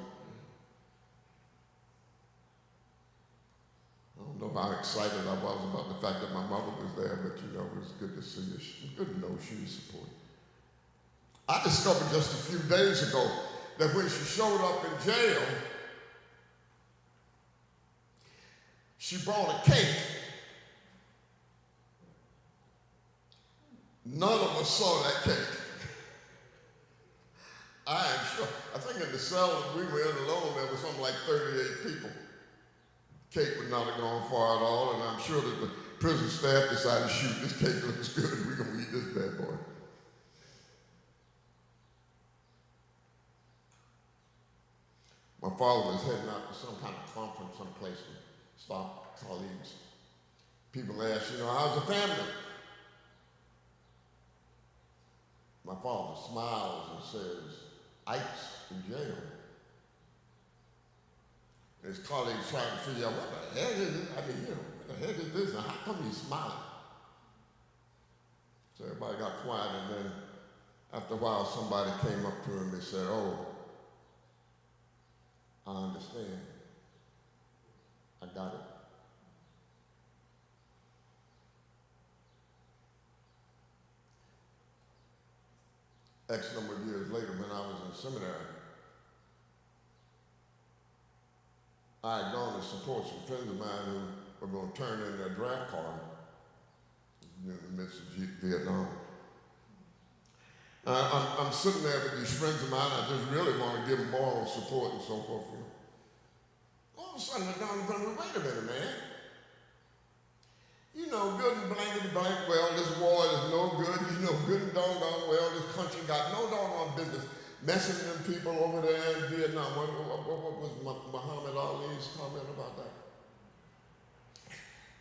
I don't know how excited I was about the fact that my mother was there, but it was good to see her. It was good to know she was supported. I discovered just a few days ago that when she showed up in jail, she brought a cake. None of us saw that cake. I am sure. I think in the cell that we were in alone, there was something like 38 people. Cake would not have gone far at all, and I'm sure that the prison staff decided, shoot, this cake looks good. We're going to eat this bad boy. My father was heading out to some kind of conference someplace and stopped colleagues. People asked, how's the family? My father smiles and says, Ike's in jail. And his colleagues trying to figure out, what the heck is this? What the heck is this? And how come he's smiling? So everybody got quiet, and then after a while, somebody came up to him and said, oh, I understand. I got it. X number of years later, when I was in seminary, I had gone to support some friends of mine who were going to turn in their draft card in the midst of Vietnam. I'm sitting there with these friends of mine. I just really want to give them moral support and so forth. All of a sudden, I dawned on me, wait a minute, man. Good and blankety blank, well, this war is no good. Good and doggone well, this country got no doggone business messing with them people over there in Vietnam. What was Muhammad Ali's comment about that?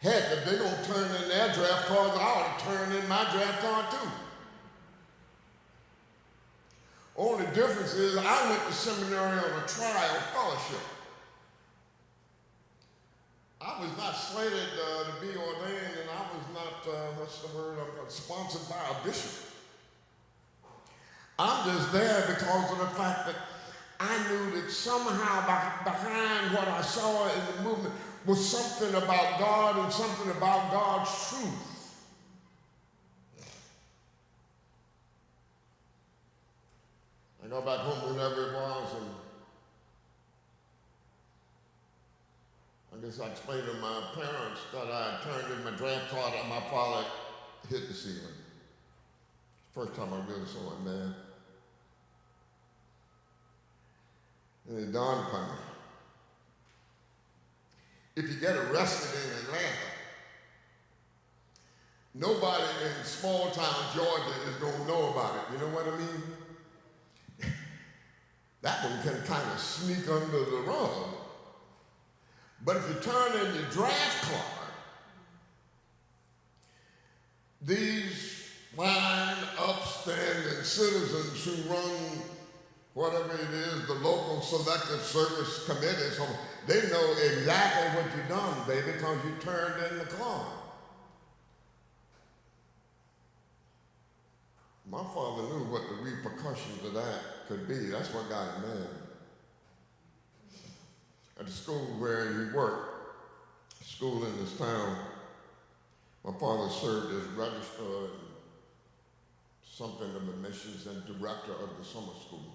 Heck, if they're going to turn in their draft cards, I ought to turn in my draft card too. Only difference is I went to seminary on a trial fellowship. I was not slated to be ordained, and I was not, sponsored by a bishop. I'm just there because of the fact that I knew that somehow behind what I saw in the movement was something about God and something about God's truth. I go back home whenever it was, and I guess I explained to my parents that I had turned in my draft card and my father hit the ceiling. First time I really saw it, man. And it dawned upon me. If you get arrested in Atlanta, nobody in small town Georgia is going to know about it. You know what I mean? That one can kind of sneak under the rug. But if you turn in your draft card, these fine, upstanding citizens who run whatever it is, the local selective service committee, so they know exactly what you've done, baby, because you turned in the card. My father knew what the repercussions of that could be. That's what got him mad. At the school where he worked, school in this town, my father served as registrar and something of admissions and director of the summer school.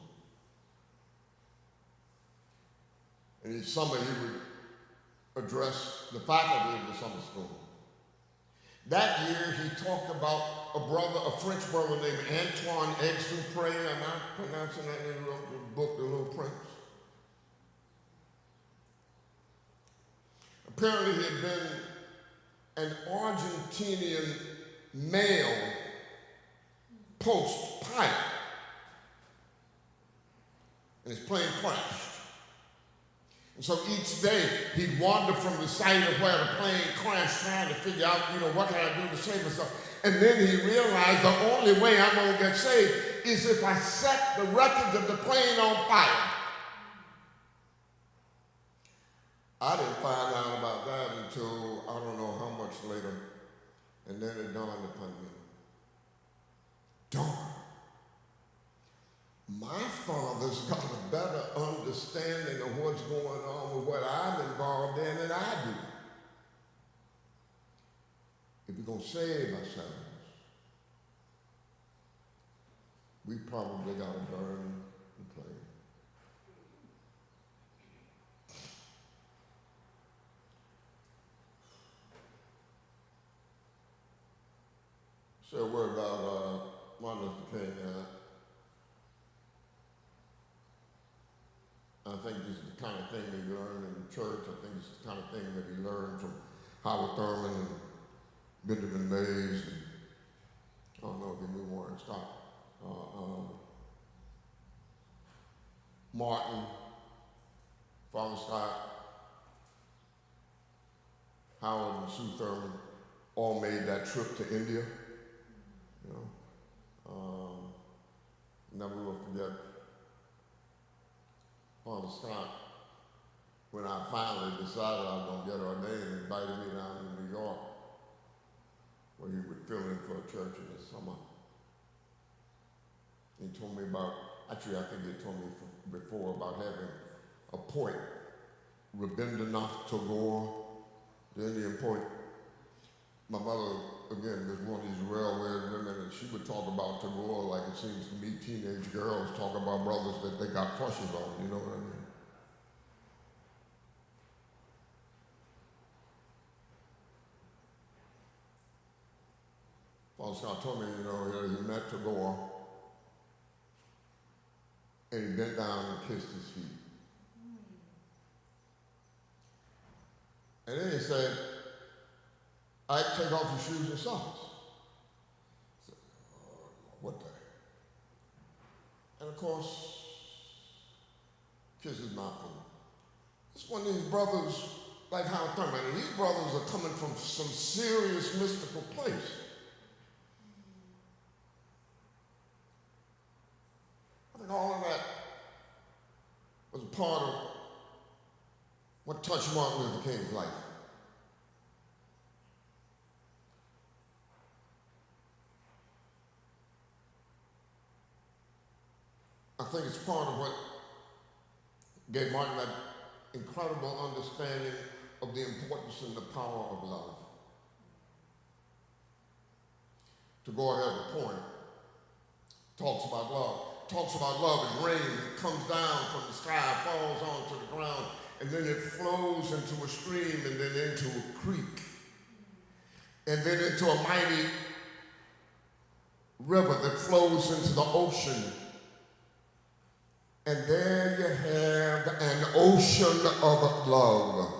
And each summer he would address the faculty of the summer school. That year he talked about a French brother named Antoine Exupéry. Am I pronouncing that name? He wrote the book, The Little Prince. Apparently he had been an Argentinian male post pilot, and his plane crashed. And so each day he'd wander from the site of where the plane crashed trying to figure out, what can I do to save myself? And then he realized the only way I'm going to get saved is if I set the wreckage of the plane on fire. I didn't find out about that until I don't know how much later. And then it dawned upon me. Darn. My father's got a better understanding of what's going on with what I'm involved in than I do. If we're going to save ourselves, we probably got to burn the plane. Say a word about Martin Luther King. I think this is the kind of thing he learned in the church. I think it's the kind of thing that he learned from Howard Thurman and Benjamin Mays. And I don't know if he knew Warren Stott. Martin, Father Scott, Howard and Sue Thurman all made that trip to India. Never will forget Father Scott, when I finally decided I was going to get ordained, invited me down to New York, where he would fill in for a church in the summer. He told me about, actually I think he told me before about having a poet, Rabindranath Tagore, the Indian poet. My mother, again, was one of these railway women, and she would talk about Tagore like it seems to me teenage girls talk about brothers that they got crushes on, you know what I mean? Father Scott told me, he met Tagore, and he bent down and kissed his feet. And then he said, "I take off your shoes and socks." I said, "Oh, what the heck?" And of course, kisses not for me. It's one of these brothers like Howard Thurman, and these brothers are coming from some serious mystical place. I think all of that was a part of what touched Martin Luther King's life. I think it's part of what gave Martin that incredible understanding of the importance and the power of love. Tagore has a poem, talks about love as rain that comes down from the sky, falls onto the ground, and then it flows into a stream, and then into a creek, and then into a mighty river that flows into the ocean. And there you have an ocean of love.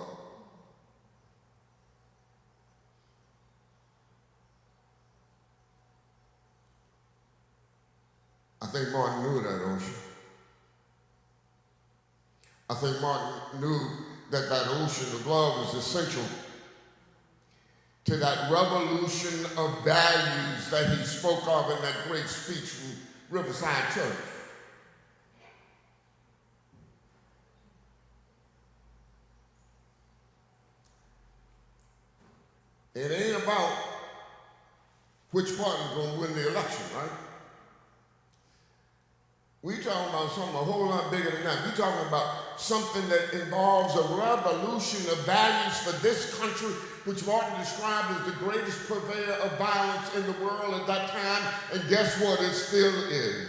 I think Martin knew that ocean. I think Martin knew that that ocean of love was essential to that revolution of values that he spoke of in that great speech from Riverside Church. It ain't about which party's going to win the election, right? We talking about something a whole lot bigger than that. We talking about something that involves a revolution of values for this country, which Martin described as the greatest purveyor of violence in the world at that time, and guess what? It still is.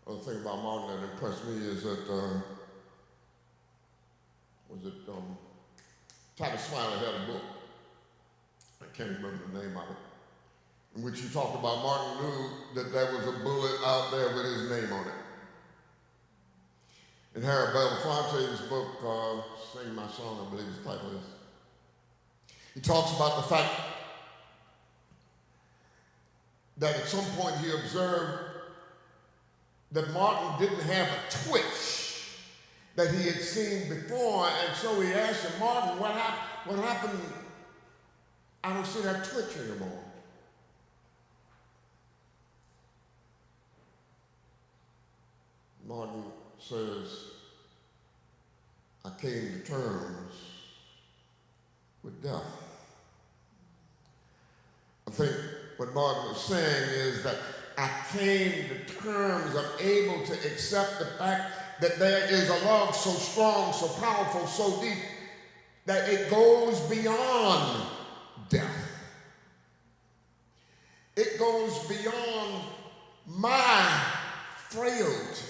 The thing about Martin that impressed me is that, Titus Smiley had a book, I can't remember the name of it, in which he talked about Martin knew that there was a bullet out there with his name on it. In Harry Belafonte's book, Sing My Song, I believe his title is, he talks about the fact that at some point he observed that Martin didn't have a twitch that he had seen before, and so he asked him, Martin, what happened? I don't see that twitch anymore. Martin says, I came to terms with death. I think what Martin was saying is that I came to terms, I'm able to accept the fact that there is a love so strong, so powerful, so deep, that it goes beyond death. It goes beyond my frailty.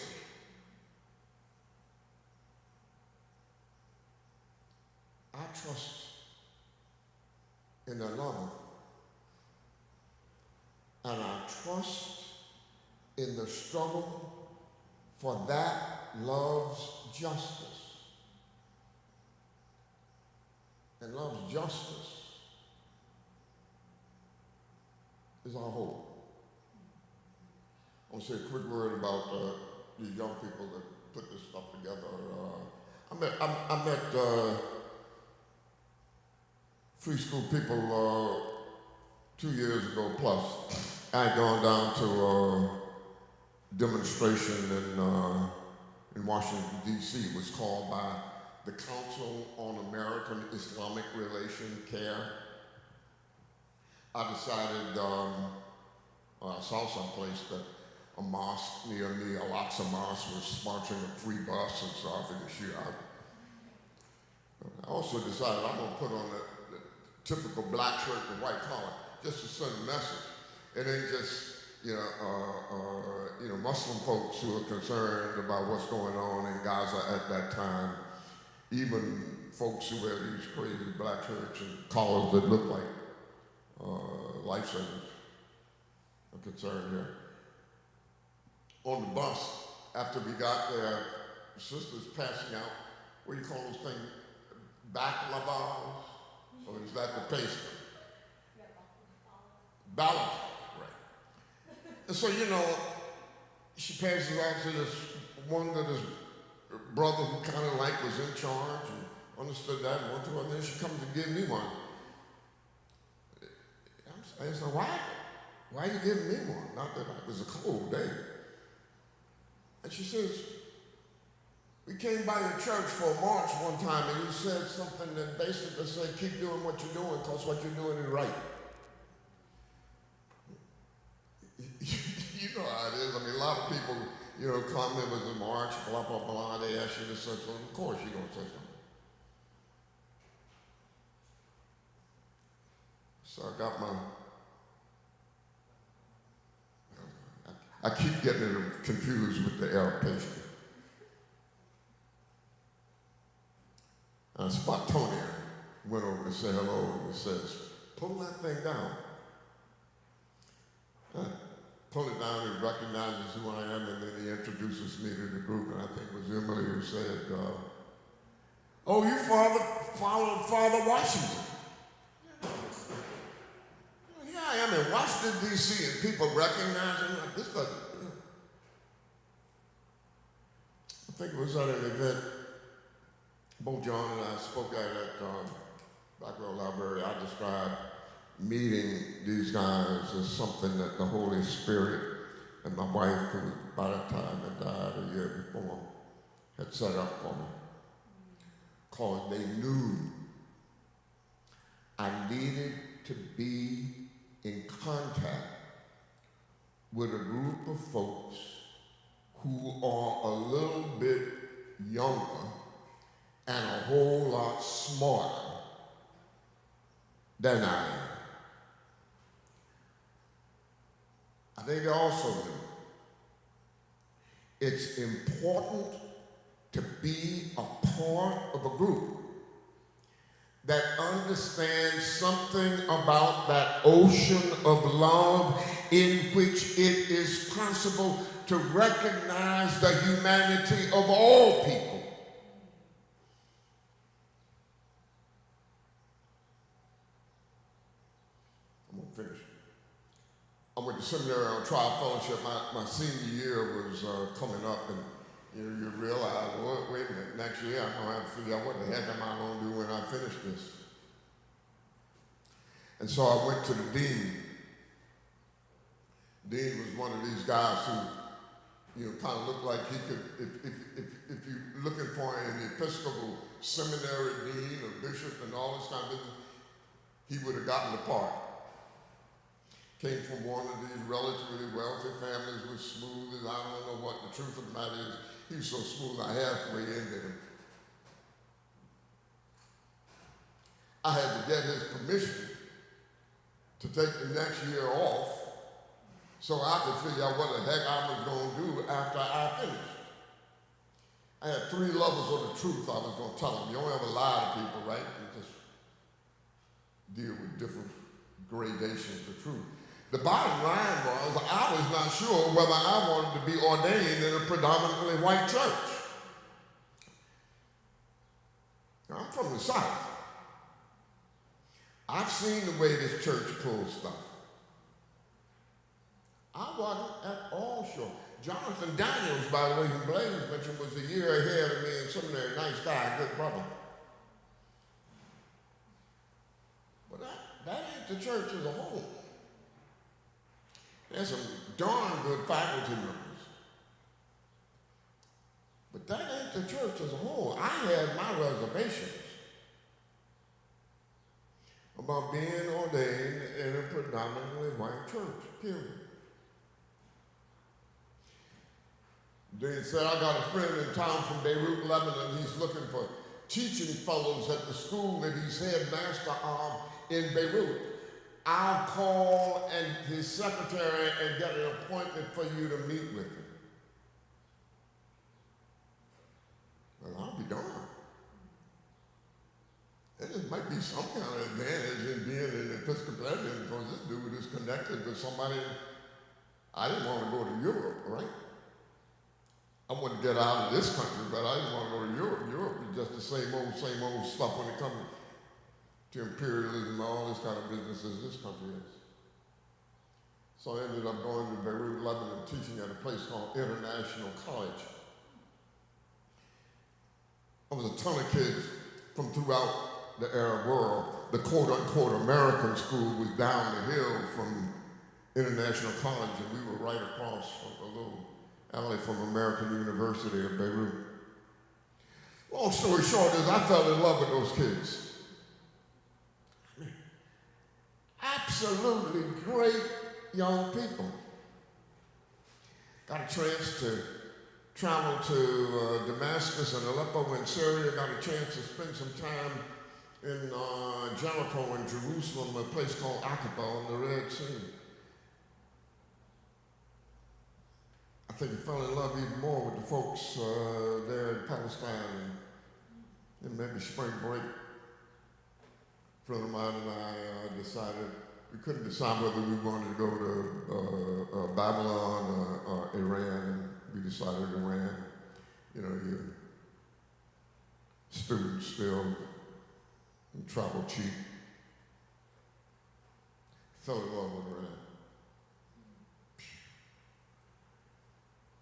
I trust in the love, and I trust in the struggle for that love's justice. And love's justice is our hope. I want to say a quick word about these young people that put this stuff together. I met free school people 2 years ago plus. I had gone down to a demonstration in Washington, D.C. It was called by the Council on American Islamic Relations, CARE. I decided, I saw someplace that a mosque near me, Al-Aqsa Mosque, was sponsoring a free bus, and so I figured, shoot, I also decided I'm gonna put on the typical black shirt and white collar, just to send a message. It ain't just, Muslim folks who are concerned about what's going on in Gaza at that time. Even folks who wear these crazy black shirts and collars that look like lifesavers are concerned here. On the bus, after we got there, the sisters passing out, what do you call those things? Baklavas? Or is that the pastry? Ballot, right. And so, she passes out to this one that his brother who kind of like was in charge and understood that and went to her, and then she comes to give me one. I said, why? Why are you giving me one? Not that it was a cold day. And she says, we came by your church for a march one time, and you said something that basically said, keep doing what you're doing, because what you're doing is right. You know how it is. I mean, a lot of people, come, there was a march, blah, blah, blah, they ask you to say something. Of course you're going to say something. So I got I keep getting it confused with the Arab pastry. And Spontaneous went over to say hello, and he says, pull that thing down. Pull it down, he recognizes who I am, and then he introduces me to the group, and I think it was Emily who said, oh, you followed Father Washington. Here I am in Washington, D.C., and people recognize him. Like, this doesn't, I think it was at an event, both John and I spoke at Blackwell Library. I described meeting these guys as something that the Holy Spirit and my wife, who by that time had died a year before, had set up for me. Because they knew I needed to be in contact with a group of folks who are a little bit younger and a whole lot smarter than I am. I think they also knew it's important to be a part of a group that understands something about that ocean of love in which it is possible to recognize the humanity of all people. I'm gonna finish. I went to seminary on trial fellowship. My senior year was coming up, and you realize, well, wait a minute, next year I'm going to have to figure out what the heck am I going to do when I finish this. And so I went to the dean. Dean was one of these guys who, kind of looked like he could, if you're looking for an Episcopal seminary dean or bishop and all this kind of business, he would have gotten the part. Came from one of these relatively wealthy families, was smooth as I don't know what the truth of the matter is. He was so smooth I halfway ended him. I had to get his permission to take the next year off so I could figure out what the heck I was going to do after I finished. I had 3 levels of the truth I was going to tell them. You don't ever lie to people, right? You just deal with different gradations of truth. The bottom line was I was not sure whether I wanted to be ordained in a predominantly white church. Now, I'm from the South. I've seen the way this church pulls stuff. I wasn't at all sure. Jonathan Daniels, by the way, who Blaze mentioned, was a year ahead of me in seminary. Nice guy, good brother. But that ain't the church as a whole. There's some darn good faculty members. But that ain't the church as a whole. I had my reservations about being ordained in a predominantly white church, period. They said, I got a friend in town from Beirut, Lebanon. He's looking for teaching fellows at the school that he's headmaster of in Beirut. I'll call and his secretary and get an appointment for you to meet with him. Well, I'll be darned. There might be some kind of advantage in being an Episcopalian because this dude is connected with somebody. I didn't want to go to Europe, right? I wanted to get out of this country, but I didn't want to go to Europe. Europe is just the same old stuff when it comes to imperialism and all this kind of business as this country is. So I ended up going to Beirut, Lebanon, teaching at a place called International College. There was a ton of kids from throughout the Arab world. The quote-unquote American school was down the hill from International College, and we were right across a little alley from American University of Beirut. Long story short is I fell in love with those kids. Absolutely great young people. Got a chance to travel to Damascus and Aleppo in Syria. Got a chance to spend some time in Jericho and Jerusalem, a place called Aqaba on the Red Sea. I think I fell in love even more with the folks there in Palestine and maybe spring break. A friend of mine and I decided, we couldn't decide whether we wanted to go to Babylon or Iran, and we decided Iran. You know, you're students still, and travel cheap. Fell in love with Iran.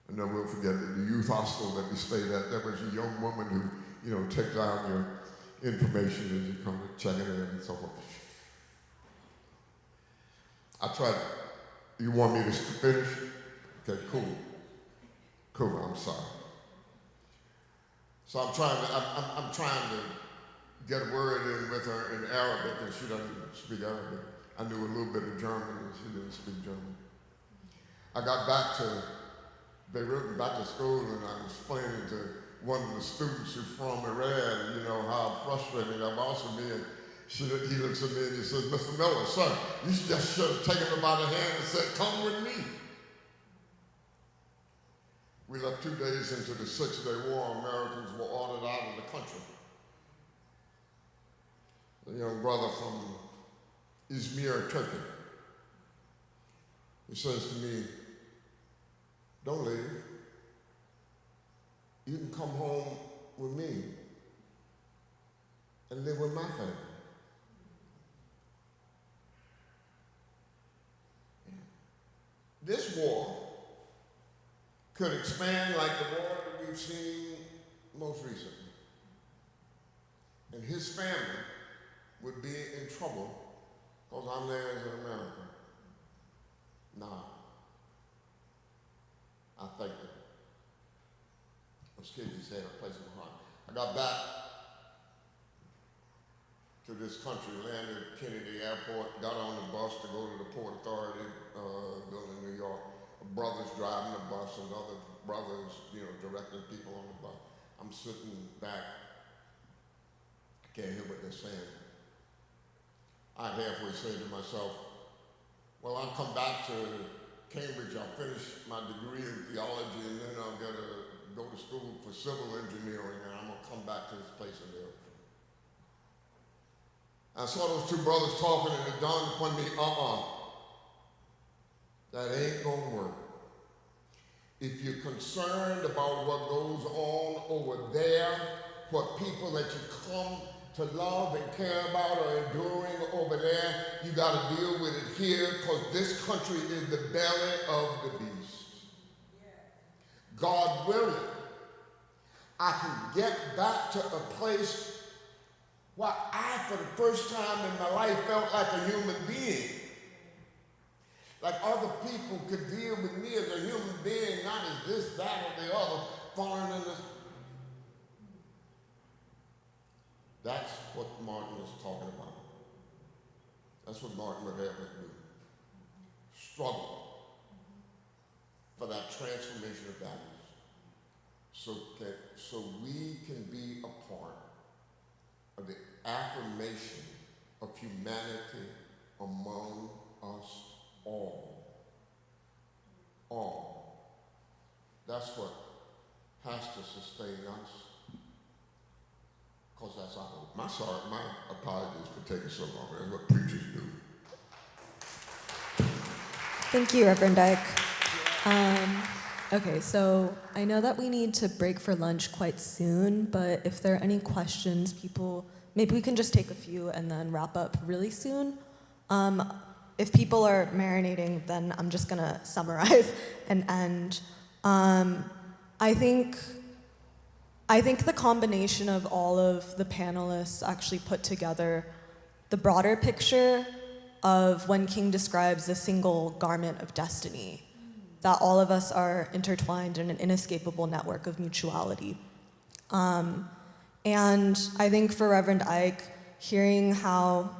I never will forget that the youth hostel that we stayed at, there was a young woman who, took down your information as you come to check it in and so forth. I tried, you want me to finish? Okay, cool. Cool, I'm sorry. So I'm trying to get a word in with her in Arabic, and she doesn't speak Arabic. I knew a little bit of German, and she didn't speak German. I got back to Beirut and back to school, and I was explaining to one of the students who's from Iran, how frustrating that was for me. And he looks at me and he says, Mr. Miller, sir, you just should have taken her by the hand and said, come with me. We left 2 days into the 6-day war. Americans were ordered out of the country. A young brother from Izmir, Turkey, he says to me, don't leave. You can come home with me and live with my family. this war could expand like the war that we've seen most recently. And his family would be in trouble because I'm there as an American. Nah. I thank him. Those kids just had a place in my heart. I got back to this country, landed at Kennedy Airport, got on the bus to go to the Port Authority building in New York. Brothers driving the bus and other brothers, directing people on the bus. I'm sitting back. I can't hear what they're saying. I halfway say to myself, well, I'll come back to Cambridge, I'll finish my degree in theology, and then I'll go to school for civil engineering, and I'm gonna come back to this place and live. I saw those two brothers talking, and it dawned upon me, that ain't gonna work. If you're concerned about what goes on over there, what people that you come to love and care about are enduring over there, you gotta deal with it here, because this country is the belly of the beast. God willing, I can get back to a place where I, for the first time in my life, felt like a human being. Like other people could deal with me as a human being, not as this, that, or the other, foreign in this. That's what Martin is talking about. That's what Martin Luther was doing. Struggle for that transformation of values so we can be a part of the affirmation of humanity among us all. All. That's what has to sustain us. Because that's our hope. My apologies for taking so long. That's what preachers do. Thank you, Reverend Dyke. Okay, so I know that we need to break for lunch quite soon, but if there are any questions, maybe we can just take a few and then wrap up really soon. If people are marinating, then I'm just gonna summarize and end. I think the combination of all of the panelists actually put together the broader picture of when King describes the single garment of destiny, that all of us are intertwined in an inescapable network of mutuality. And I think for Reverend Ike, hearing how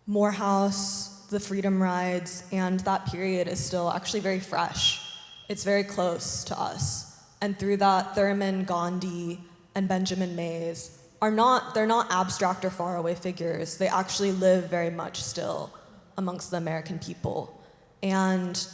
Morehouse, the Freedom Rides, and that period is still actually very fresh. It's very close to us. And through that, Thurman, Gandhi, and Benjamin Mays they're not abstract or faraway figures. They actually live very much still amongst the American people. And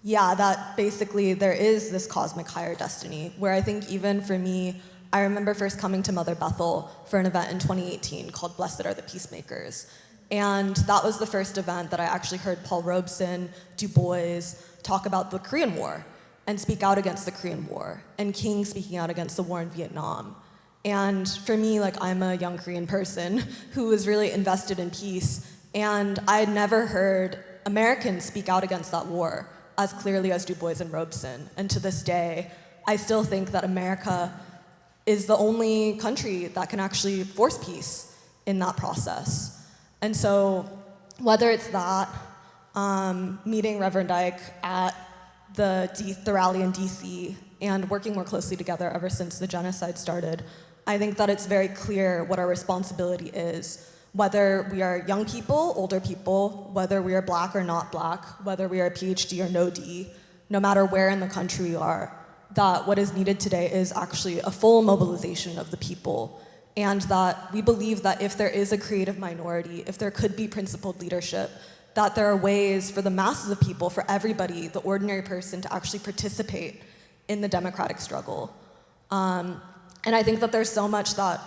yeah, that basically there is this cosmic higher destiny, where I think even for me, I remember first coming to Mother Bethel for an event in 2018 called Blessed Are the Peacemakers. And that was the first event that I actually heard Paul Robeson, Du Bois talk about the Korean War and speak out against the Korean War, and King speaking out against the war in Vietnam. And for me, I'm a young Korean person who was really invested in peace, and I had never heard Americans speak out against that war as clearly as Du Bois and Robeson. And to this day, I still think that America is the only country that can actually force peace in that process. And so whether it's that, meeting Reverend Ike at the rally in DC and working more closely together ever since the genocide started, I think that it's very clear what our responsibility is, whether we are young people, older people, whether we are black or not black, whether we are a PhD or no D, no matter where in the country we are, that what is needed today is actually a full mobilization of the people, and that we believe that if there is a creative minority, if there could be principled leadership, that there are ways for the masses of people, for everybody, the ordinary person, to actually participate in the democratic struggle. And I think that there's so much that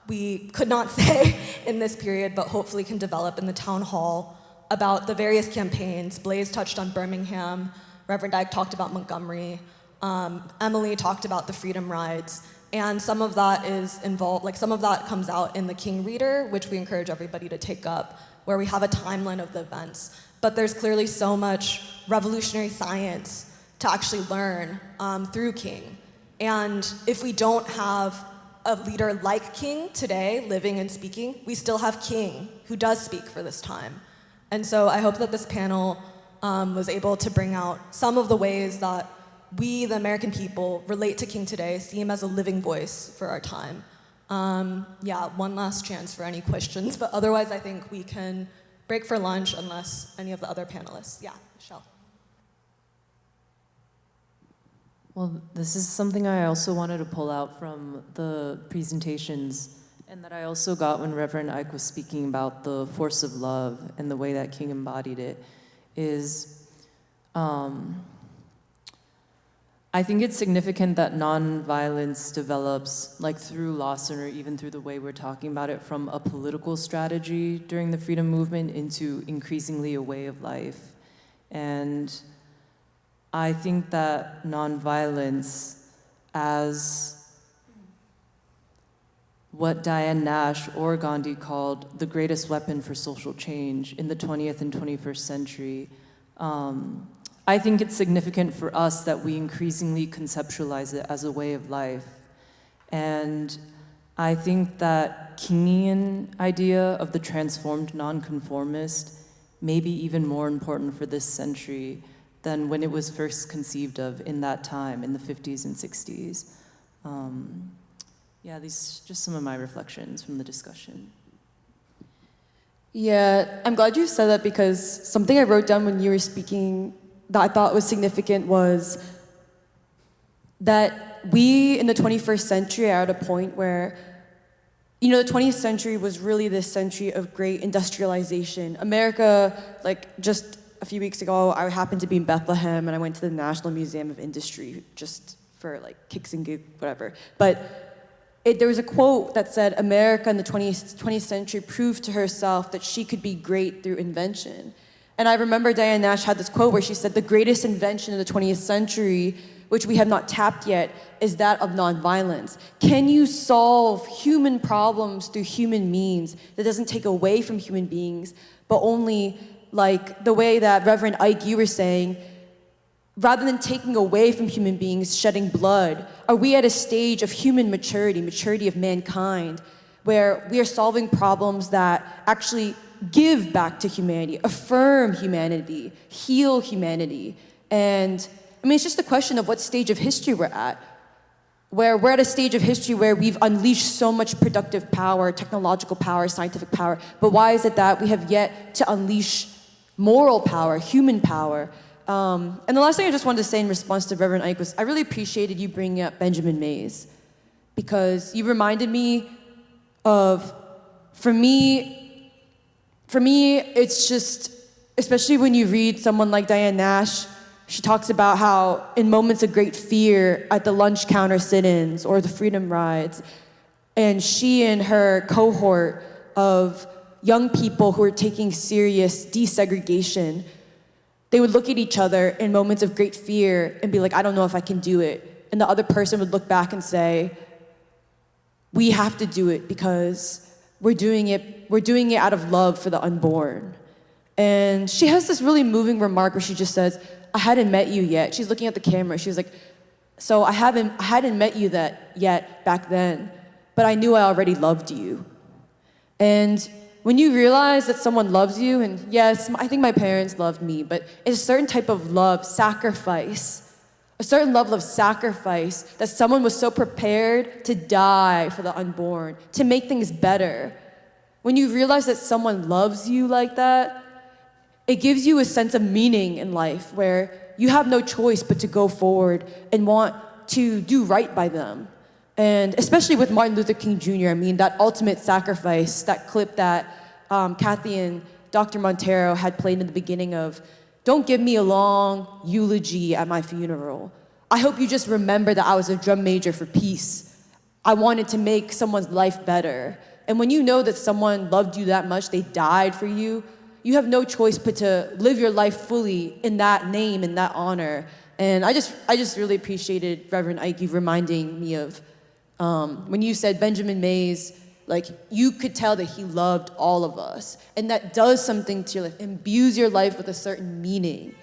we could not say in this period, but hopefully can develop in the town hall about the various campaigns. Blaze touched on Birmingham, Reverend Ike talked about Montgomery, Emily talked about the Freedom Rides, and some of that is involved, some of that comes out in the King Reader, which we encourage everybody to take up, where we have a timeline of the events. but there's clearly so much revolutionary science to actually learn through King. And if we don't have a leader like King today, living and speaking, we still have King, who does speak for this time. And so I hope that this panel was able to bring out some of the ways that we, the American people, relate to King today, see him as a living voice for our time. Yeah, one last chance for any questions, but otherwise I think we can break for lunch unless any of the other panelists. Yeah, Michelle. Well, this is something I also wanted to pull out from the presentations, and that I also got when Reverend Ike was speaking about the force of love and the way that King embodied it, is I think it's significant that nonviolence develops, like through Lawson or even through the way we're talking about it, from a political strategy during the freedom movement into increasingly a way of life. And I think that nonviolence, as what Diane Nash or Gandhi called the greatest weapon for social change in the 20th and 21st century, I think it's significant for us that we increasingly conceptualize it as a way of life. And I think that Kingian idea of the transformed nonconformist may be even more important for this century than when it was first conceived of in that time, in the 50s and 60s. Yeah, these are just some of my reflections from the discussion. Yeah, I'm glad you said that, because something I wrote down when you were speaking that I thought was significant was that we in the 21st century are at a point where, the 20th century was really this century of great industrialization. America, like just a few weeks ago, I happened to be in Bethlehem and I went to the National Museum of Industry just for like kicks and gigs, whatever. But there was a quote that said, America in the 20th century proved to herself that she could be great through invention. And I remember Diane Nash had this quote where she said, the greatest invention of the 20th century, which we have not tapped yet, is that of nonviolence. Can you solve human problems through human means that doesn't take away from human beings, but only like the way that Reverend Ike, you were saying, rather than taking away from human beings, shedding blood, are we at a stage of human maturity of mankind, where we are solving problems that actually give back to humanity, affirm humanity, heal humanity? And I mean, it's just a question of what stage of history we're at, where we're at a stage of history where we've unleashed so much productive power, technological power, scientific power, but why is it that we have yet to unleash moral power, human power? And the last thing I just wanted to say in response to Reverend Ike was, I really appreciated you bringing up Benjamin Mays, because you reminded me of, for me, it's just, especially when you read someone like Diane Nash, she talks about how in moments of great fear at the lunch counter sit-ins or the freedom rides, and she and her cohort of young people who are taking serious desegregation, they would look at each other in moments of great fear and be like, I don't know if I can do it. And the other person would look back and say, we have to do it because we're doing it out of love for the unborn. And she has this really moving remark where she just says, I hadn't met you yet. She's looking at the camera. She was like, so I hadn't met you yet back then, but I knew I already loved you. And when you realize that someone loves you, and yes, I think my parents loved me, but it's a certain type of love, sacrifice, a certain level of sacrifice that someone was so prepared to die for the unborn, to make things better. When you realize that someone loves you like that, it gives you a sense of meaning in life where you have no choice but to go forward and want to do right by them. And especially with Martin Luther King Jr., I mean, that ultimate sacrifice, that clip that Kathy and Dr. Montero had played in the beginning of, don't give me a long eulogy at my funeral. I hope you just remember that I was a drum major for peace. I wanted to make someone's life better. And when you know that someone loved you that much, they died for you, you have no choice but to live your life fully in that name, in that honor. And I just really appreciated Reverend Ike reminding me of when you said Benjamin Mays, Like, you could tell that he loved all of us. And that does something to your life, imbues your life with a certain meaning.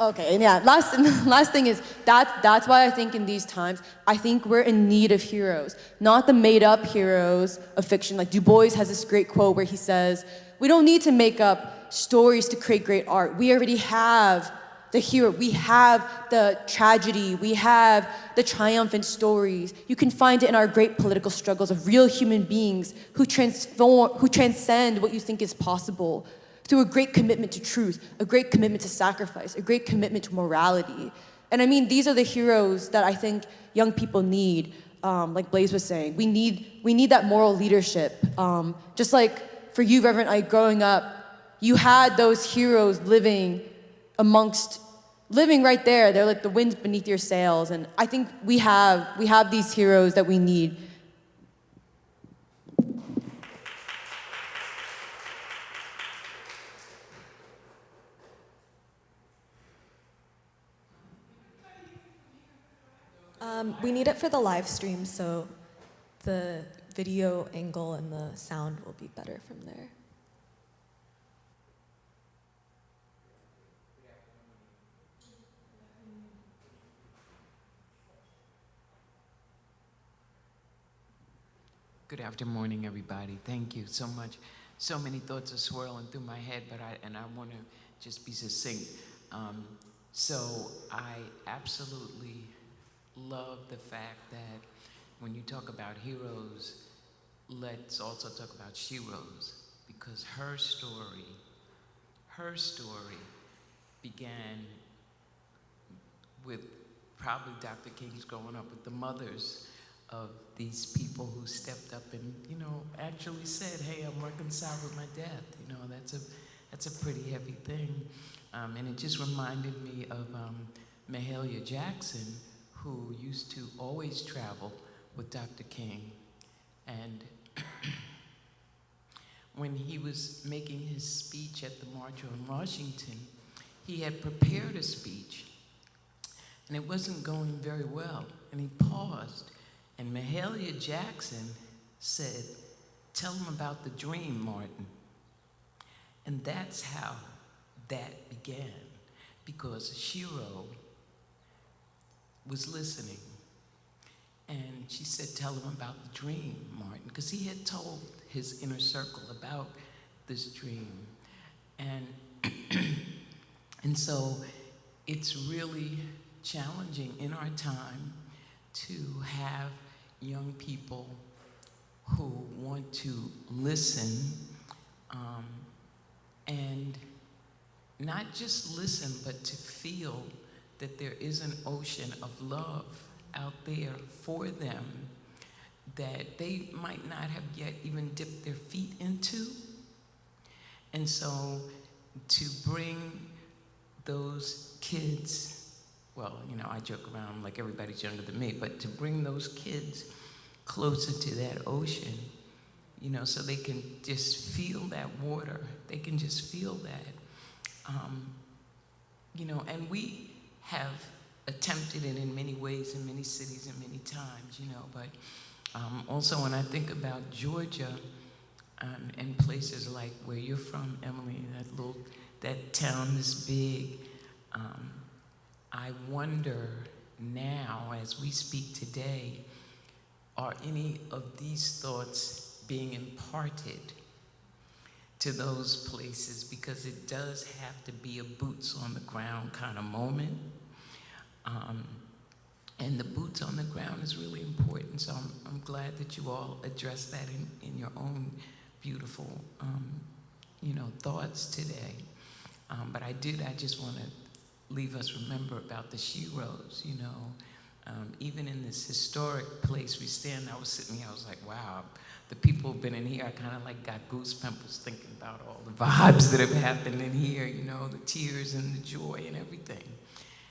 Okay, and yeah, last thing is, that's why I think in these times, I think we're in need of heroes. Not the made-up heroes of fiction. Like, Du Bois has this great quote where he says, we don't need to make up stories to create great art. We already have the hero. We have the tragedy. We have the triumphant stories. You can find it in our great political struggles of real human beings who transcend what you think is possible, through a great commitment to truth, a great commitment to sacrifice, a great commitment to morality. And I mean, these are the heroes that I think young people need. Like Blaze was saying, we need that moral leadership. Just like for you, Reverend Ike, growing up, you had those heroes living right there. They're like the winds beneath your sails. And I think we have these heroes that we need. We need it for the live stream, so the video angle and the sound will be better from there. Good afternoon, everybody. Thank you so much. So many thoughts are swirling through my head, but I want to just be succinct. So I absolutely love the fact that when you talk about heroes, let's also talk about She-Rose, because her story began with probably Dr. King's growing up with the mothers of these people who stepped up and, actually said, hey, I'm reconciled with my death. That's a pretty heavy thing. And it just reminded me of Mahalia Jackson, who used to always travel with Dr. King. And when he was making his speech at the March on Washington, he had prepared a speech, and it wasn't going very well. And he paused, and Mahalia Jackson said, tell him about the dream, Martin. And that's how that began, because Shiro was listening. And she said, tell him about the dream, Martin, because he had told his inner circle about this dream. And, and so it's really challenging in our time to have young people who want to listen and not just listen, but to feel that there is an ocean of love out there for them that they might not have yet even dipped their feet into. And so to bring those kids, well, I joke around like everybody's younger than me, but to bring those kids closer to that ocean, so they can just feel that water, they can just feel that, and we have attempted it in many ways, in many cities, and many times, but also when I think about Georgia and places like where you're from, Emily, that town this big, I wonder now, as we speak today, are any of these thoughts being imparted to those places? Because it does have to be a boots on the ground kind of moment. And the boots on the ground is really important. So I'm glad that you all addressed that in your own beautiful, thoughts today. But I just want to leave us remember about the She-Rose, even in this historic place we stand. I was sitting here, I was like, wow, the people who've been in here, I kind of like got goosebumps thinking about all the vibes that have happened in here, the tears and the joy and everything.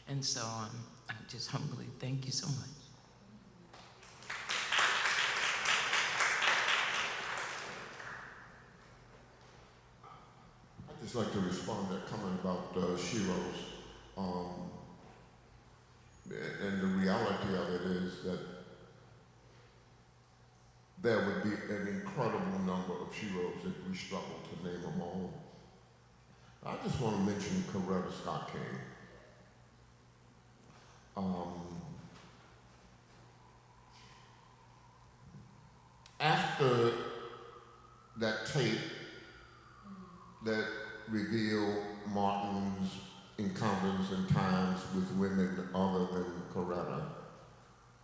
And so I just humbly thank you so much. I'd just like to respond to that comment about She-Rose. And the reality of it is that there would be an incredible number of heroes if we struggle to name them all. I just want to mention Coretta Scott King. After that tape that revealed Martin's encounters and times with women other than Coretta,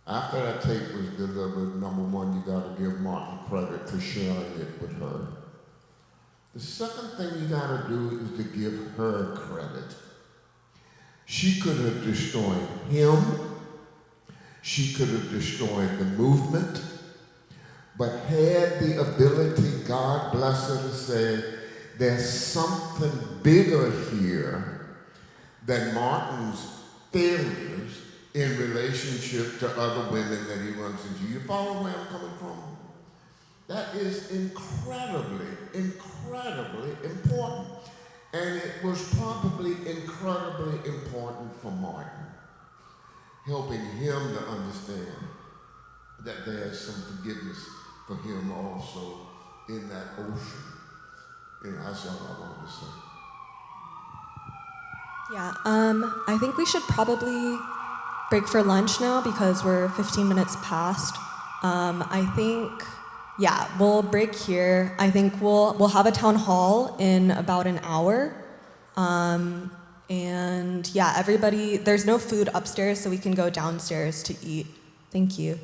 after that tape was delivered, number one, you got to give Martin credit for sharing it with her. The second thing you got to do is to give her credit. She could have destroyed him. She could have destroyed the movement, but had the ability, God bless her, to say, there's something bigger here than Martin's failures in relationship to other women that he runs into. You follow where I'm coming from? That is incredibly, incredibly important. And it was probably incredibly important for Martin, helping him to understand that there's some forgiveness for him also in that ocean. And that's all I wanted to say. Yeah, I think we should probably break for lunch now because we're 15 minutes past. I think, yeah, we'll break here. I think we'll have a town hall in about an hour. And yeah, everybody, there's no food upstairs, so we can go downstairs to eat. Thank you.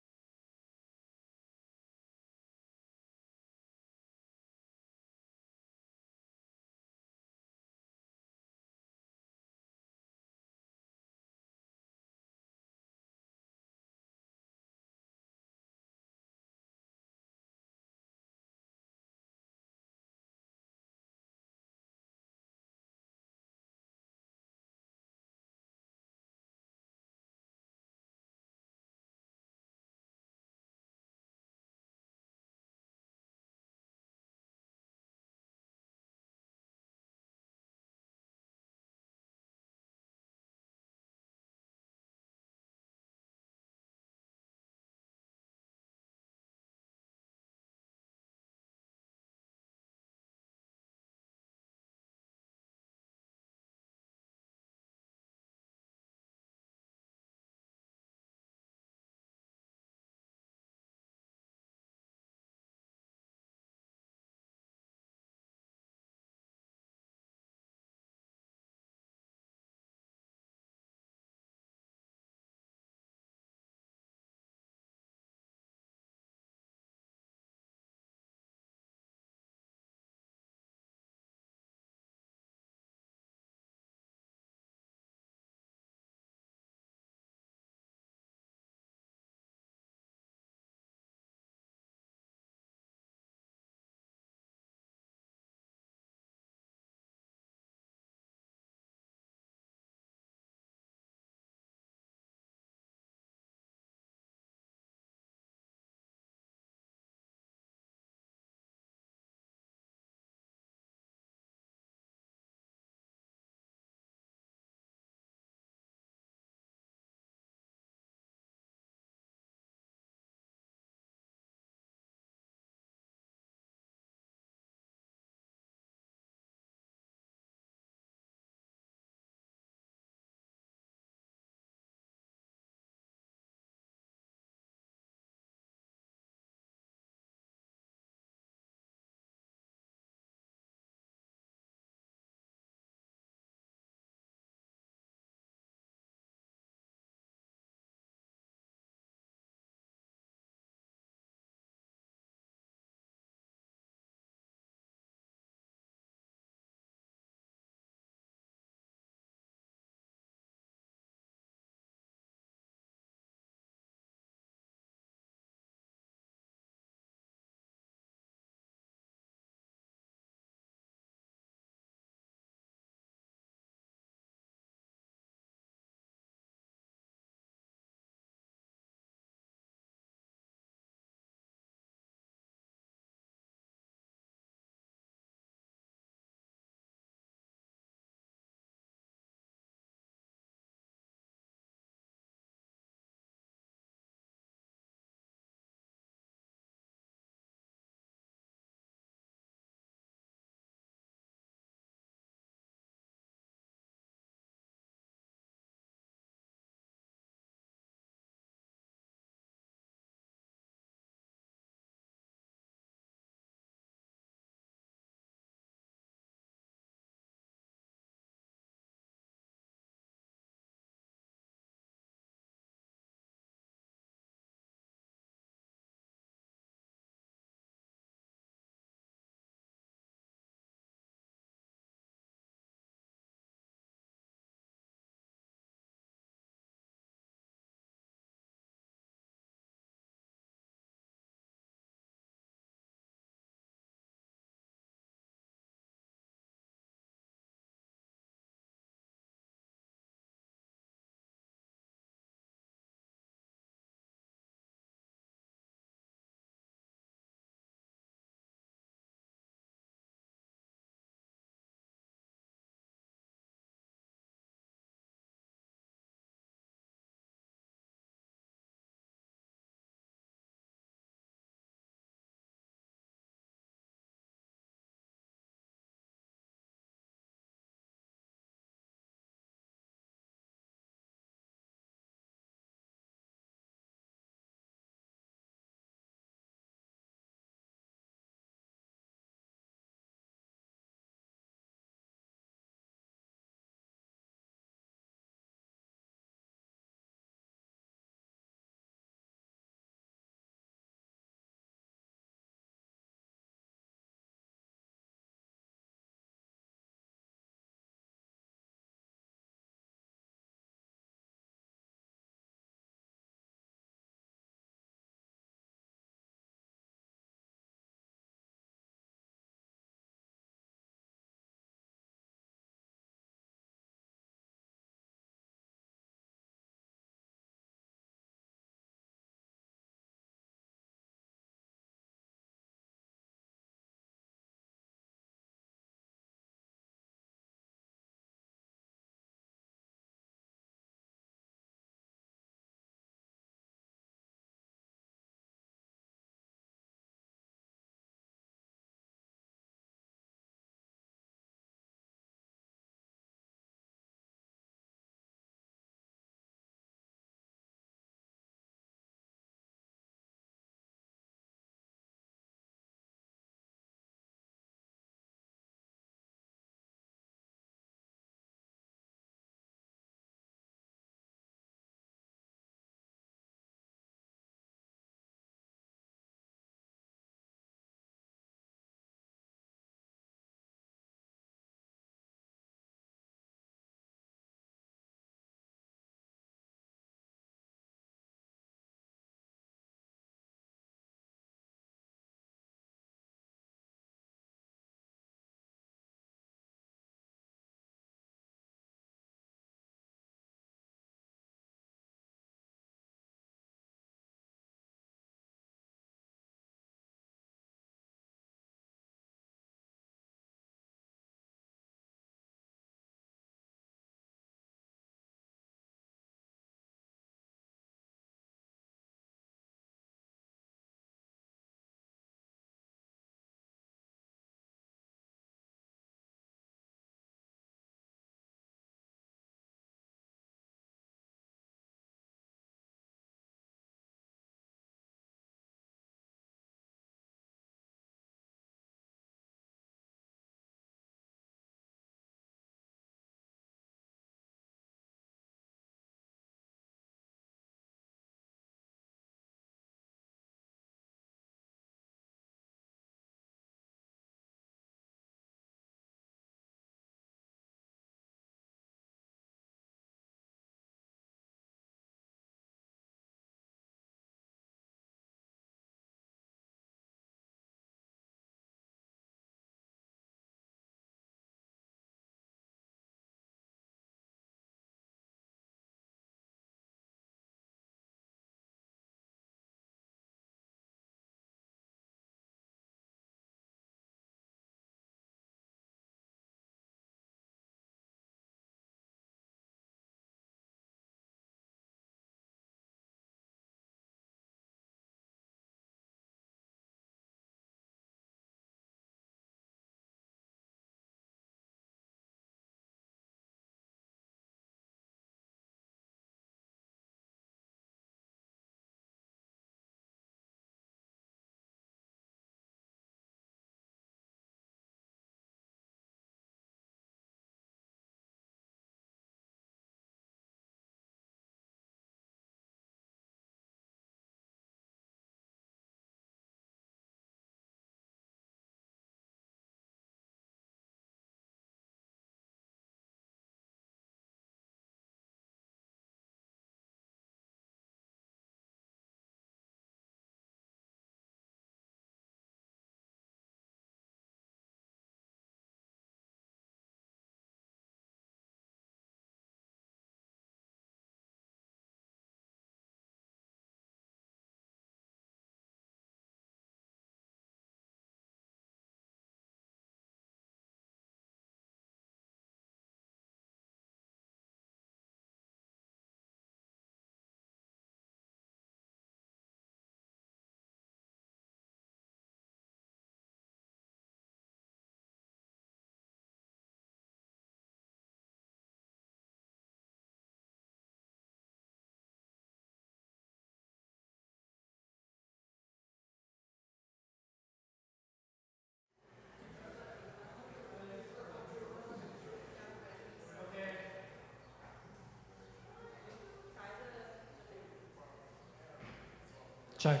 Check.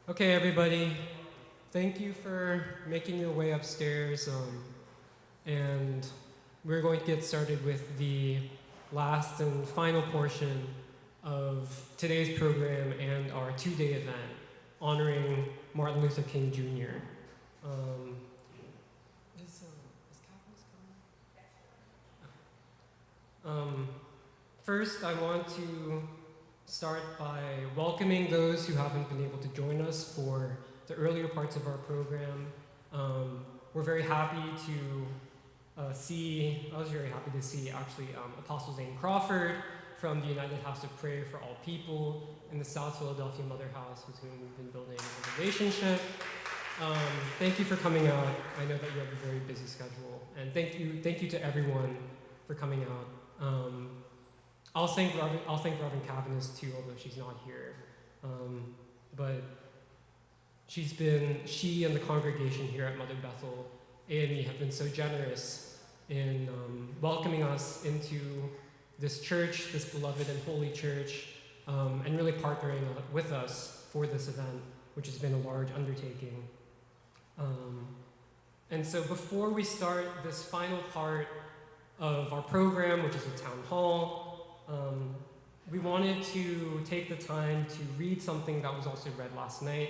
Okay, everybody. Thank you for making your way upstairs. And we're going to get started with the last and final portion of today's program and our two-day event honoring Martin Luther King Jr. Is Catalyst coming? First, I want to start by welcoming those who haven't been able to join us for the earlier parts of our program. We're very happy to see, I was very happy to see actually Apostle Zane Crawford from the United House of Prayer for All People in the South Philadelphia Mother House, with whom we've been building a relationship. Thank you for coming out. I know that you have a very busy schedule, and thank you to everyone for coming out. I'll thank Reverend Cavanis too, although she's not here. But she and the congregation here at Mother Bethel AME have been so generous in welcoming us into this church, this beloved and holy church, and really partnering with us for this event, which has been a large undertaking. And so before we start this final part of our program, which is the Town Hall, we wanted to take the time to read something that was also read last night,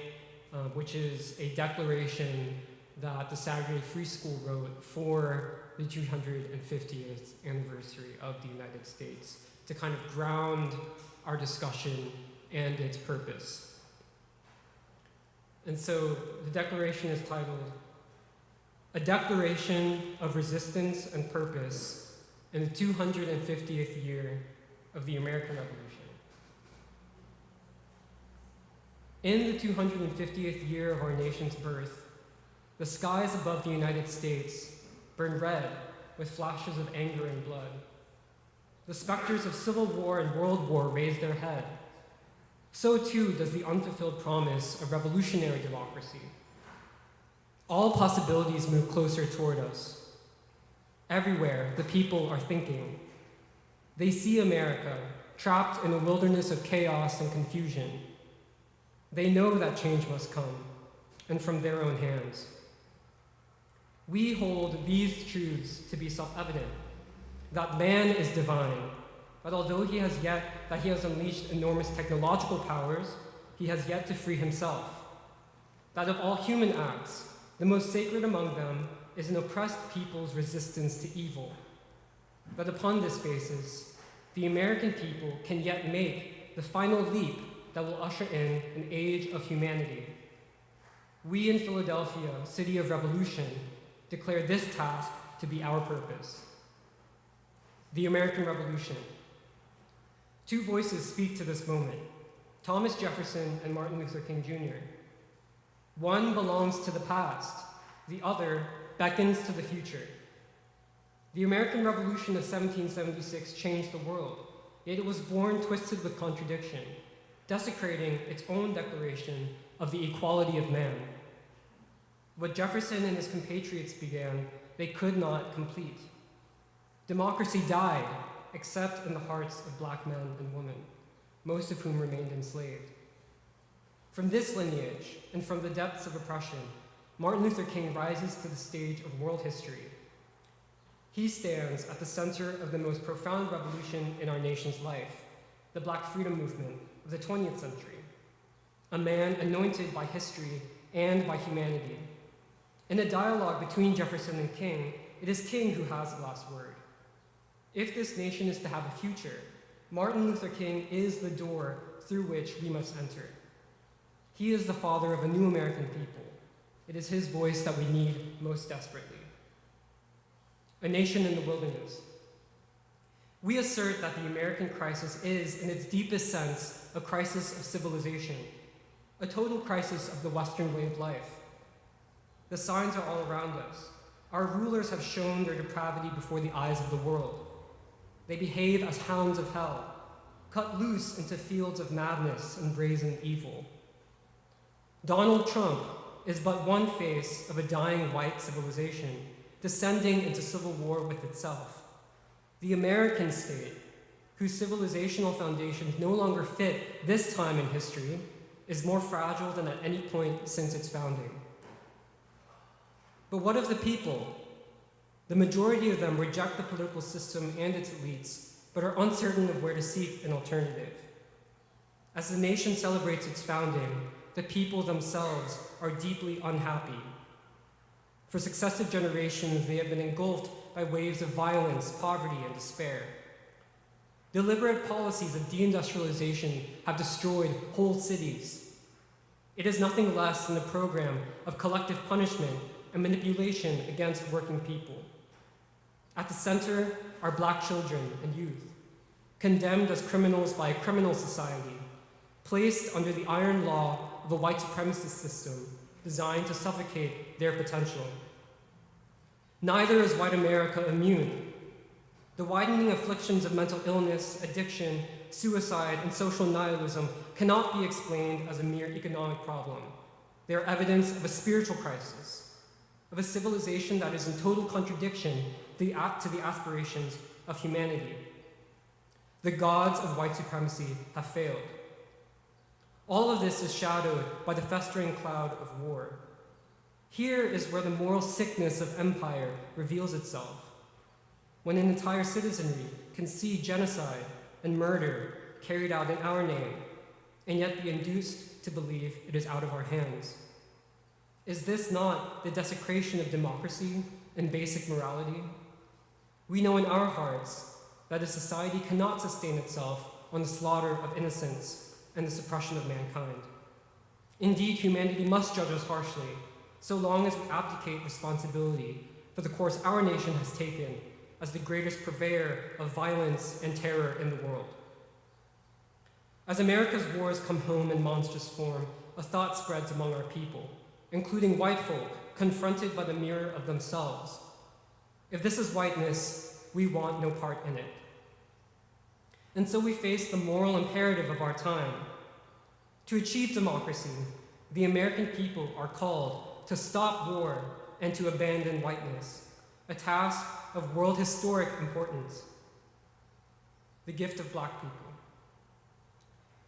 which is a declaration that the Saturday Free School wrote for the 250th anniversary of the United States to kind of ground our discussion and its purpose. And so the declaration is titled, "A Declaration of Resistance and Purpose in the 250th Year of the American Revolution." In the 250th year of our nation's birth, the skies above the United States burn red with flashes of anger and blood. The specters of civil war and world war raise their head. So too does the unfulfilled promise of revolutionary democracy. All possibilities move closer toward us. Everywhere, the people are thinking. They see America trapped in a wilderness of chaos and confusion. They know that change must come, and from their own hands. We hold these truths to be self-evident, that man is divine, that although he has unleashed enormous technological powers, he has yet to free himself. That of all human acts, the most sacred among them is an oppressed people's resistance to evil. That upon this basis, the American people can yet make the final leap that will usher in an age of humanity. We in Philadelphia, City of Revolution, declare this task to be our purpose. The American Revolution. Two voices speak to this moment, Thomas Jefferson and Martin Luther King Jr. One belongs to the past, the other beckons to the future. The American Revolution of 1776 changed the world, yet it was born twisted with contradiction, desecrating its own declaration of the equality of man. What Jefferson and his compatriots began, they could not complete. Democracy died, except in the hearts of black men and women, most of whom remained enslaved. From this lineage, and from the depths of oppression, Martin Luther King rises to the stage of world history. He stands at the center of the most profound revolution in our nation's life, the Black Freedom Movement of the 20th century, a man anointed by history and by humanity. In a dialogue between Jefferson and King, it is King who has the last word. If this nation is to have a future, Martin Luther King is the door through which we must enter. He is the father of a new American people. It is his voice that we need most desperately. A nation in the wilderness. We assert that the American crisis is, in its deepest sense, a crisis of civilization, a total crisis of the Western way of life. The signs are all around us. Our rulers have shown their depravity before the eyes of the world. They behave as hounds of hell, cut loose into fields of madness and brazen evil. Donald Trump is but one face of a dying white civilization, descending into civil war with itself. The American state, whose civilizational foundations no longer fit this time in history, is more fragile than at any point since its founding. But what of the people? The majority of them reject the political system and its elites, but are uncertain of where to seek an alternative. As the nation celebrates its founding, the people themselves are deeply unhappy. For successive generations, they have been engulfed by waves of violence, poverty, and despair. Deliberate policies of deindustrialization have destroyed whole cities. It is nothing less than a program of collective punishment and manipulation against working people. At the center are Black children and youth, condemned as criminals by a criminal society, placed under the iron law of a white supremacist system designed to suffocate their potential. Neither is white America immune. The widening afflictions of mental illness, addiction, suicide, and social nihilism cannot be explained as a mere economic problem. They are evidence of a spiritual crisis, of a civilization that is in total contradiction to the aspirations of humanity. The gods of white supremacy have failed. All of this is shadowed by the festering cloud of war. Here is where the moral sickness of empire reveals itself, when an entire citizenry can see genocide and murder carried out in our name, and yet be induced to believe it is out of our hands. Is this not the desecration of democracy and basic morality? We know in our hearts that a society cannot sustain itself on the slaughter of innocents and the suppression of mankind. Indeed, humanity must judge us harshly, so long as we abdicate responsibility for the course our nation has taken as the greatest purveyor of violence and terror in the world. As America's wars come home in monstrous form, a thought spreads among our people, including white folk confronted by the mirror of themselves. If this is whiteness, we want no part in it. And so we face the moral imperative of our time. To achieve democracy, the American people are called to stop war and to abandon whiteness, a task of world historic importance. The gift of Black people.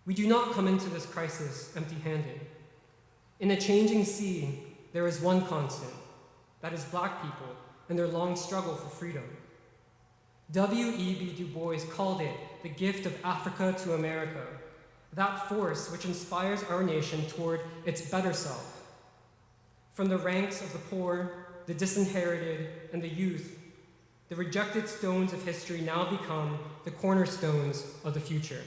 We do not come into this crisis empty-handed. In a changing sea, there is one constant, that is Black people and their long struggle for freedom. W.E.B. Du Bois called it the gift of Africa to America, that force which inspires our nation toward its better self. From the ranks of the poor, the disinherited, and the youth, the rejected stones of history now become the cornerstones of the future.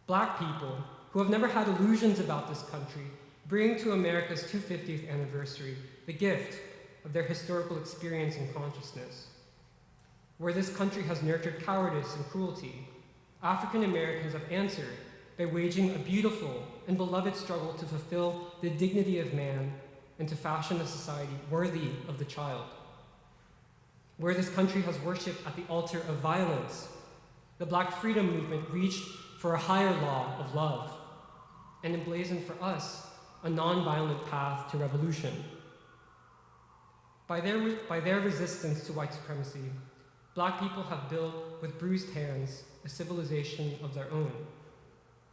Black people, who have never had illusions about this country, bring to America's 250th anniversary the gift of their historical experience and consciousness. Where this country has nurtured cowardice and cruelty, African Americans have answered by waging a beautiful and beloved struggle to fulfill the dignity of man and to fashion a society worthy of the child. Where this country has worshipped at the altar of violence, the Black freedom movement reached for a higher law of love and emblazoned for us a nonviolent path to revolution. By their resistance to white supremacy, Black people have built with bruised hands a civilization of their own.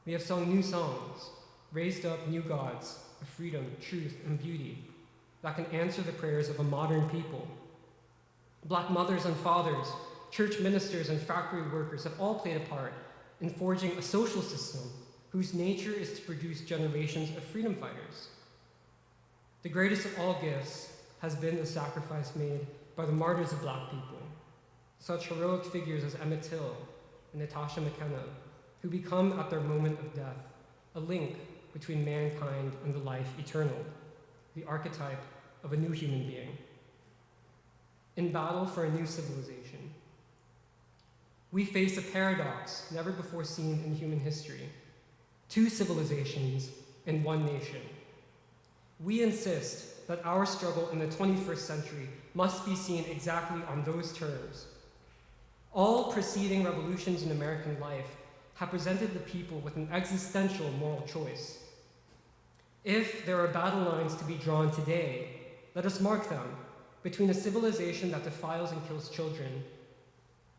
We have sung new songs, raised up new gods of freedom, truth, and beauty that can answer the prayers of a modern people. Black mothers and fathers, church ministers, and factory workers have all played a part in forging a social system whose nature is to produce generations of freedom fighters. The greatest of all gifts has been the sacrifice made by the martyrs of Black people, such heroic figures as Emmett Till and Natasha McKenna, who become at their moment of death a link between mankind and the life eternal, the archetype of a new human being. In battle for a new civilization, we face a paradox never before seen in human history: two civilizations in one nation. We insist that our struggle in the 21st century must be seen exactly on those terms. All preceding revolutions in American life have presented the people with an existential moral choice. If there are battle lines to be drawn today, let us mark them between a civilization that defiles and kills children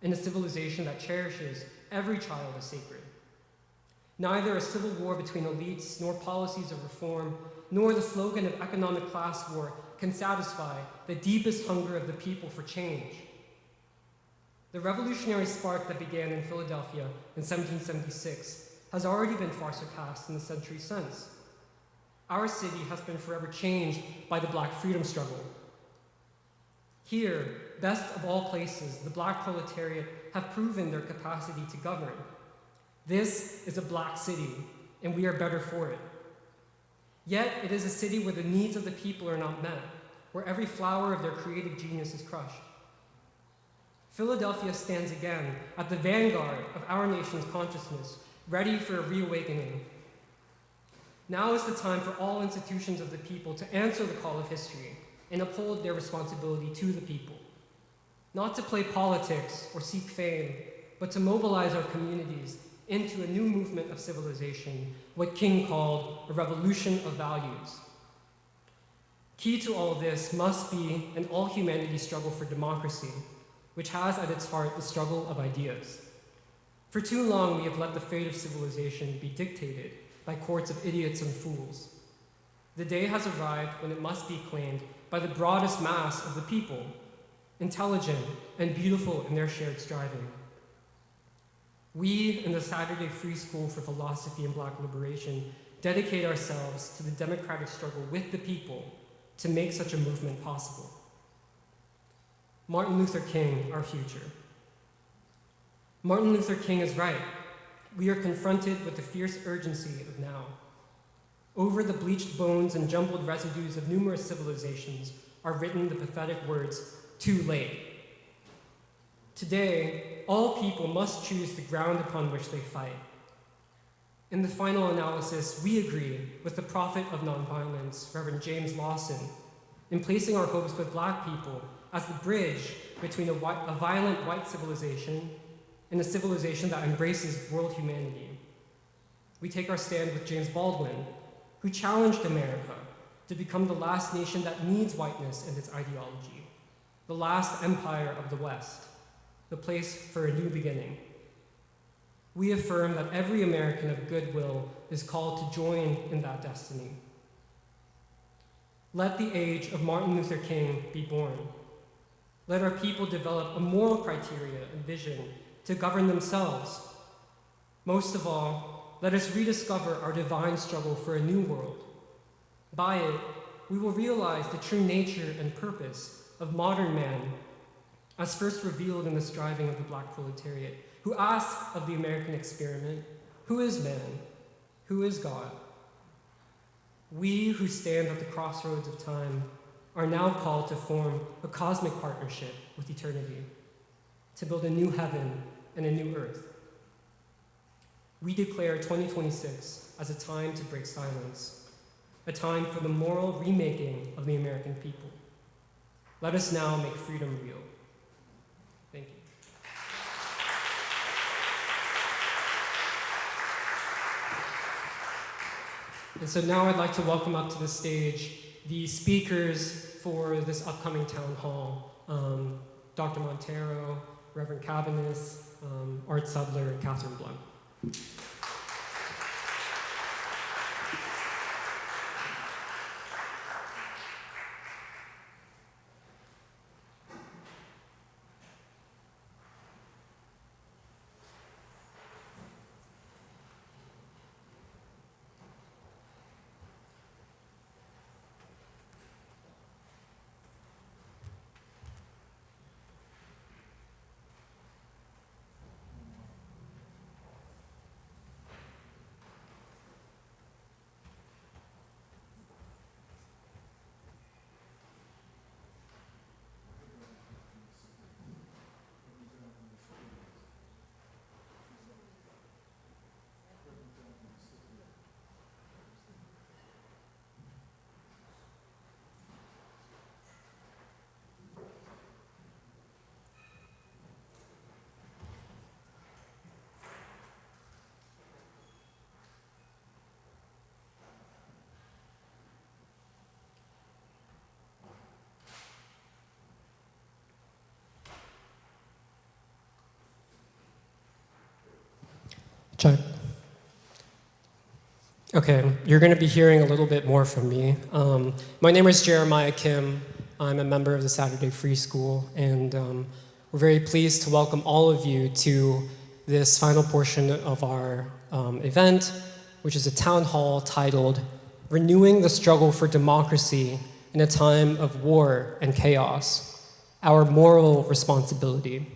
and a civilization that cherishes every child as sacred. Neither a civil war between elites, nor policies of reform, nor the slogan of economic class war can satisfy the deepest hunger of the people for change. The revolutionary spark that began in Philadelphia in 1776 has already been far surpassed in the century since. Our city has been forever changed by the Black freedom struggle. Here, best of all places, the Black proletariat have proven their capacity to govern. This is a Black city, and we are better for it. Yet, it is a city where the needs of the people are not met, where every flower of their creative genius is crushed. Philadelphia stands again at the vanguard of our nation's consciousness, ready for a reawakening. Now is the time for all institutions of the people to answer the call of history and uphold their responsibility to the people. Not to play politics or seek fame, but to mobilize our communities into a new movement of civilization, what King called a revolution of values. Key to all this must be an all-humanity struggle for democracy, which has at its heart the struggle of ideas. For too long, we have let the fate of civilization be dictated by courts of idiots and fools. The day has arrived when it must be claimed by the broadest mass of the people, intelligent and beautiful in their shared striving. We in the Saturday Free School for Philosophy and Black Liberation dedicate ourselves to the democratic struggle with the people to make such a movement possible. Martin Luther King, our future. Martin Luther King is right. We are confronted with the fierce urgency of now. Over the bleached bones and jumbled residues of numerous civilizations are written the pathetic words, "Too late." Today, all people must choose the ground upon which they fight. In the final analysis, we agree with the prophet of nonviolence, Reverend James Lawson, in placing our hopes with Black people as the bridge between a violent white civilization and a civilization that embraces world humanity. We take our stand with James Baldwin, who challenged America to become the last nation that needs whiteness and its ideology, the last empire of the West, the place for a new beginning. We affirm that every American of goodwill is called to join in that destiny. Let the age of Martin Luther King be born. Let our people develop a moral criteria and vision to govern themselves. Most of all, let us rediscover our divine struggle for a new world. By it, we will realize the true nature and purpose of modern man, as first revealed in the striving of the Black proletariat, who ask of the American experiment, who is man? Who is God? We who stand at the crossroads of time are now called to form a cosmic partnership with eternity, to build a new heaven and a new earth. We declare 2026 as a time to break silence, a time for the moral remaking of the American people. Let us now make freedom real. Thank you. And so now I'd like to welcome up to the stage the speakers for this upcoming town hall, Dr. Montero, Reverend Cabanis, Art Sudler, and Catherine Blunt. Check. Okay, you're going to be hearing a little bit more from me. My name is Jeremiah Kim. I'm a member of the Saturday Free School, and we're very pleased to welcome all of you to this final portion of our event, which is a town hall titled Renewing the Struggle for Democracy in a Time of War and Chaos, Our Moral Responsibility.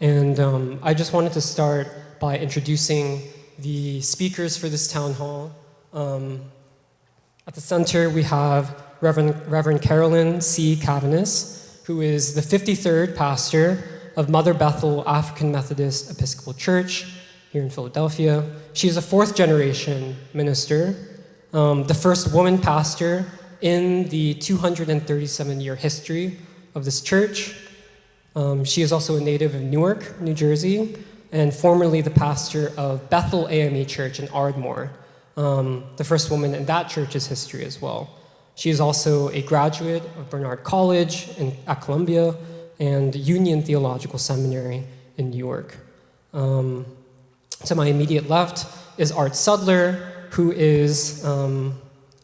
And I just wanted to start by introducing the speakers for this town hall. At the center, we have Reverend Carolyn C. Cavanis, who is the 53rd pastor of Mother Bethel African Methodist Episcopal Church here in Philadelphia. She is a fourth-generation minister, the first woman pastor in the 237-year history of this church. She is also a native of Newark, New Jersey, and formerly the pastor of Bethel AME Church in Ardmore, the first woman in that church's history as well. She is also a graduate of Barnard College at Columbia and Union Theological Seminary in New York. To my immediate left is Art Sudler, who is a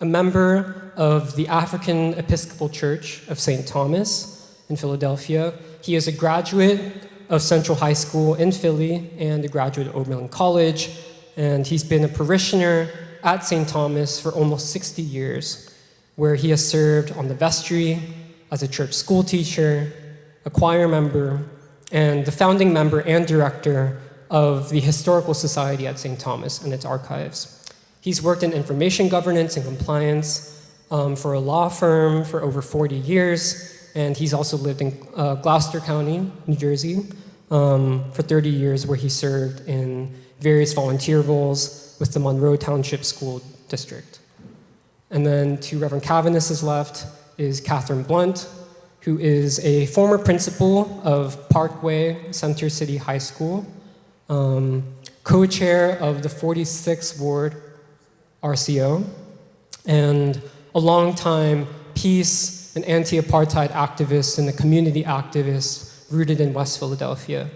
member of the African Episcopal Church of St. Thomas in Philadelphia. He is a graduate of Central High School in Philly and a graduate of Oberlin College, and he's been a parishioner at St. Thomas for almost 60 years, where he has served on the vestry, as a church school teacher, a choir member, and the founding member and director of the Historical Society at St. Thomas and its archives. He's worked in information governance and compliance for a law firm for over 40 years, and he's also lived in Gloucester County, New Jersey, for 30 years, where he served in various volunteer roles with the Monroe Township School District. And then to Reverend Cavanis' left is Catherine Blunt, who is a former principal of Parkway Center City High School, co-chair of the 46th Ward RCO, and a longtime peace and anti-apartheid activist and a community activist rooted in West Philadelphia.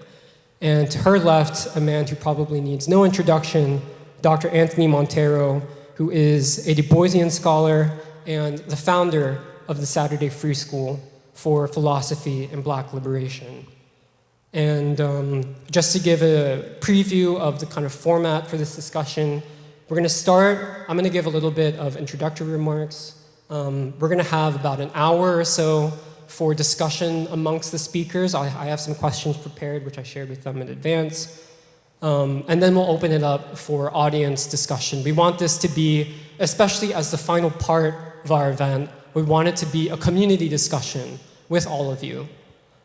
And to her left, a man who probably needs no introduction, Dr. Anthony Montero, who is a Du Boisian scholar and the founder of the Saturday Free School for Philosophy and Black Liberation. And just to give a preview of the kind of format for this discussion, we're going to start, I'm going to give a little bit of introductory remarks. We're going to have about an hour or so for discussion amongst the speakers. I have some questions prepared, which I shared with them in advance. And then we'll open it up for audience discussion. We want this to be, especially as the final part of our event, we want it to be a community discussion with all of you.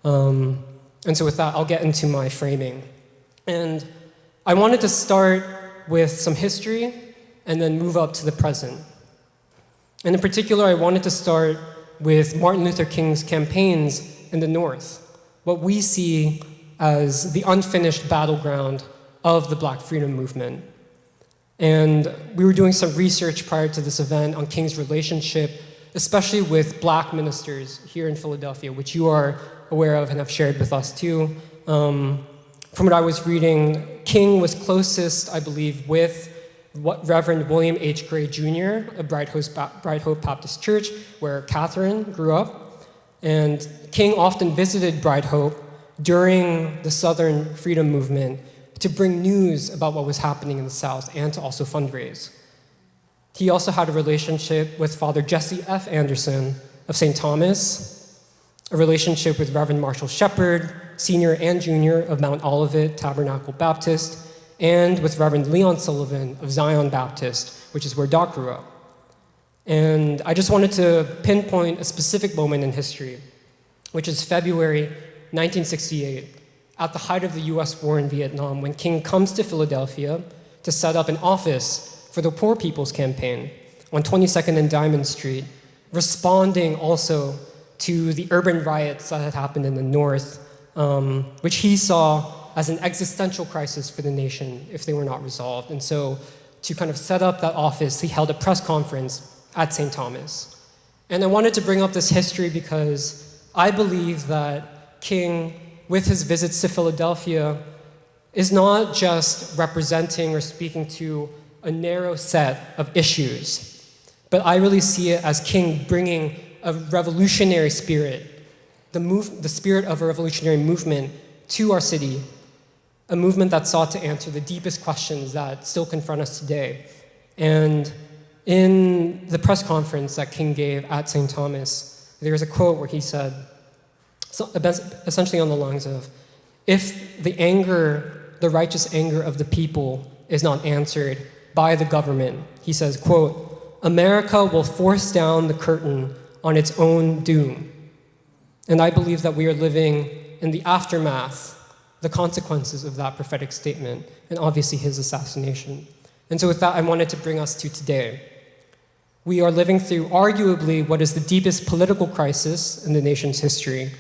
And so with that, I'll get into my framing. And I wanted to start with some history and then move up to the present. And in particular, I wanted to start with Martin Luther King's campaigns in the North, what we see as the unfinished battleground of the Black freedom movement. And we were doing some research prior to this event on King's relationship, especially with Black ministers here in Philadelphia, which you are aware of and have shared with us too. From what I was reading, King was closest, I believe, with Reverend William H. Gray Jr. of Bright Hope Baptist Church, where Catherine grew up. And King often visited Bright Hope during the Southern Freedom Movement to bring news about what was happening in the South and to also fundraise. He also had a relationship with Father Jesse F. Anderson of St. Thomas, a relationship with Reverend Marshall Shepard, Senior and Junior of Mount Olivet Tabernacle Baptist, and with Reverend Leon Sullivan of Zion Baptist, which is where Doc grew up. And I just wanted to pinpoint a specific moment in history, which is February 1968, at the height of the US war in Vietnam, when King comes to Philadelphia to set up an office for the Poor People's Campaign on 22nd and Diamond Street, responding also to the urban riots that had happened in the North, which he saw as an existential crisis for the nation if they were not resolved. And so to kind of set up that office, he held a press conference at St. Thomas. And I wanted to bring up this history because I believe that King, with his visits to Philadelphia, is not just representing or speaking to a narrow set of issues, but I really see it as King bringing a revolutionary spirit, the spirit of a revolutionary movement to our city, a movement that sought to answer the deepest questions that still confront us today. And in the press conference that King gave at St. Thomas, there was a quote where he said, essentially on the lines of, if the righteous anger of the people is not answered by the government, he says, quote, America will force down the curtain on its own doom. And I believe that we are living in the aftermath, the consequences of that prophetic statement, and obviously his assassination. And so with that, I wanted to bring us to today. We are living through arguably what is the deepest political crisis in the nation's history.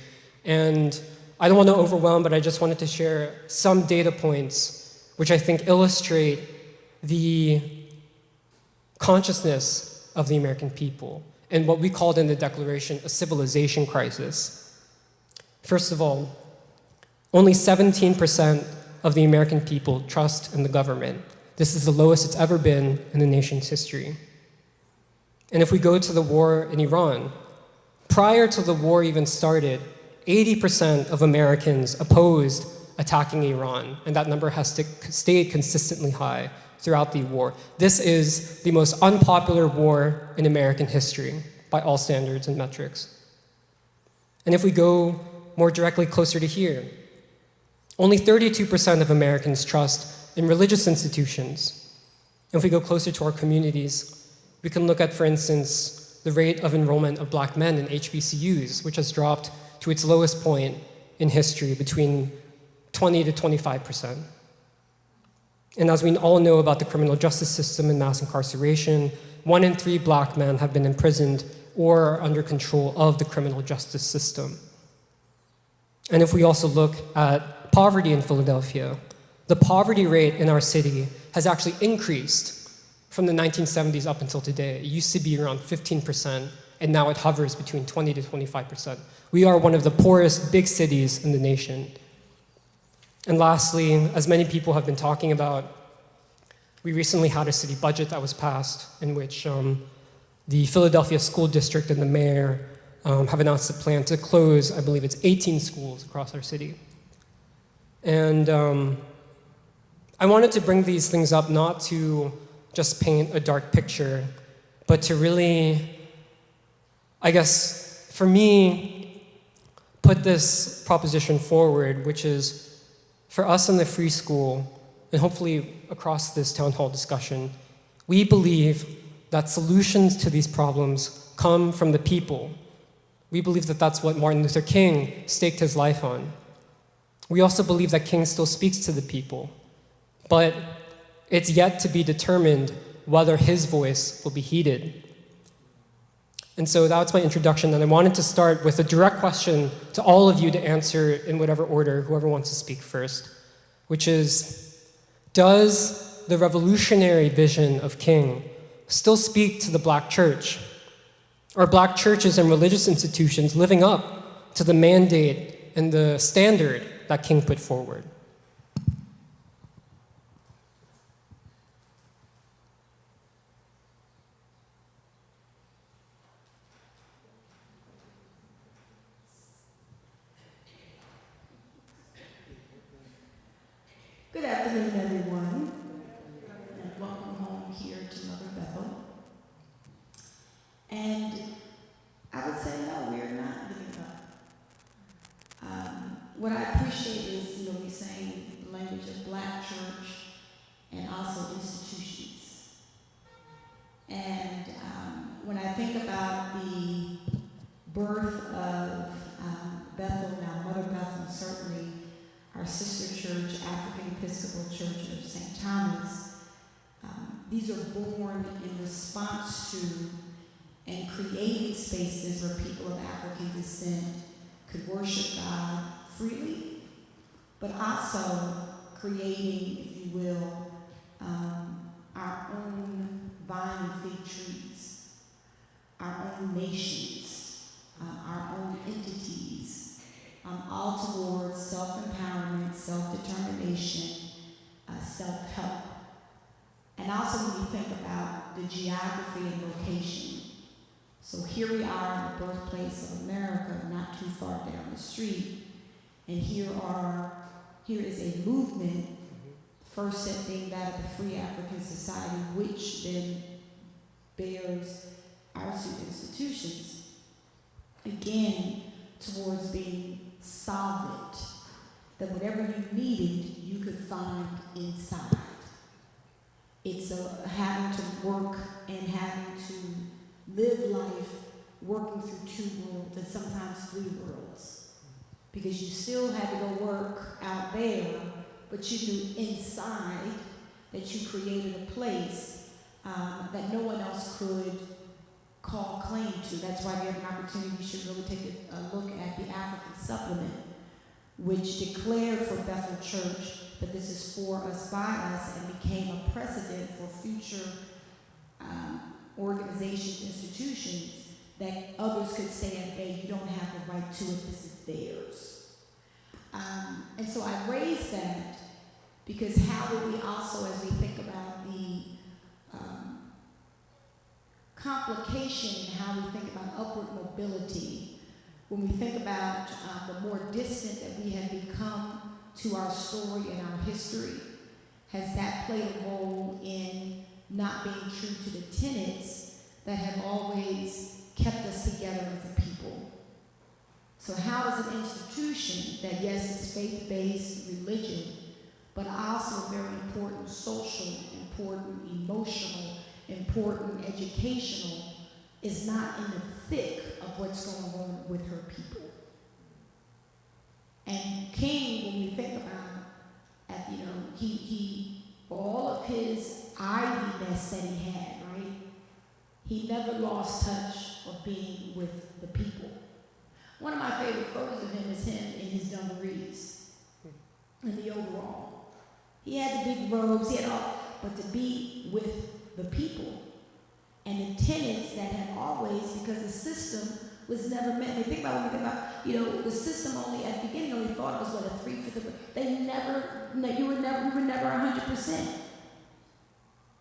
And I don't want to overwhelm, but I just wanted to share some data points which I think illustrate the consciousness of the American people and what we called in the Declaration a civilization crisis. First of all, only 17% of the American people trust in the government. This is the lowest it's ever been in the nation's history. And if we go to the war in Iran, prior to the war even started, 80% of Americans opposed attacking Iran, and that number has stayed consistently high throughout the war. This is the most unpopular war in American history by all standards and metrics. And if we go more directly closer to here, only 32% of Americans trust in religious institutions. If we go closer to our communities, we can look at, for instance, the rate of enrollment of black men in HBCUs, which has dropped to its lowest point in history, between 20 to 25%. And as we all know about the criminal justice system and mass incarceration, 1 in 3 black men have been imprisoned or are under control of the criminal justice system. And if we also look at poverty in Philadelphia, the poverty rate in our city has actually increased from the 1970s up until today. It used to be around 15%, and now it hovers between 20 to 25%. We are one of the poorest big cities in the nation. And lastly, as many people have been talking about, we recently had a city budget that was passed in which the Philadelphia School District and the mayor have announced a plan to close, I believe it's 18 schools across our city. And I wanted to bring these things up not to just paint a dark picture, but to really, I guess, for me, put this proposition forward, which is for us in the Free School, and hopefully across this town hall discussion, we believe that solutions to these problems come from the people. We believe that that's what Martin Luther King staked his life on. We also believe that King still speaks to the people, but it's yet to be determined whether his voice will be heeded. And so that's my introduction, and I wanted to start with a direct question to all of you to answer in whatever order, whoever wants to speak first, which is, does the revolutionary vision of King still speak to the black church? Are black churches and religious institutions living up to the mandate and the standard that King put forward? Good afternoon, everyone, and welcome home here to Mother Bethel. And I would say, no, we are not living up. What I appreciate is, we're saying the language of black church and also institutions. And when I think about the birth of Bethel, now Mother Bethel, certainly our sister church, African Episcopal Church of St. Thomas, these are born in response to and creating spaces where people of African descent could worship God freely, but also creating, if you will, our own vine and fig trees, our own nations, our own entities, all towards self-empowerment, self-determination, And also when you think about the geography and location. So here we are in the birthplace of America, not too far down the street. And here is a movement, first set being that of the Free African Society, which then bears our two institutions, again, towards being solvent, that whatever you needed, you could find inside. It's having to work and having to live life working through two worlds and sometimes three worlds. Because you still had to go work out there, but you knew inside that you created a place that no one else could call claim to. That's why if you have an opportunity, you should really take a look at the African supplement, which declared for Bethel Church that this is for us, by us, and became a precedent for future organizations, institutions, that others could say, hey, you don't have the right to it, this is theirs. And so I raised that because how do we also, as we think about the complication in how we think about upward mobility, when we think about the more distant that we have become to our story and our history, has that played a role in not being true to the tenets that have always kept us together as a people? So how does an institution that, yes, is faith-based religion, but also very important social, important emotional, important educational, is not in the thick of what's going on with her people? And King, when we think about, he for all of his iviness that he had, right? He never lost touch of being with the people. One of my favorite photos of him is him in his dungarees, in the overall. He had the big robes, he had all, but to be with the people and the tenets that have always, because the system was never meant. When we think about, the system only at the beginning only thought it was a 3/5 of it. We were never 100%.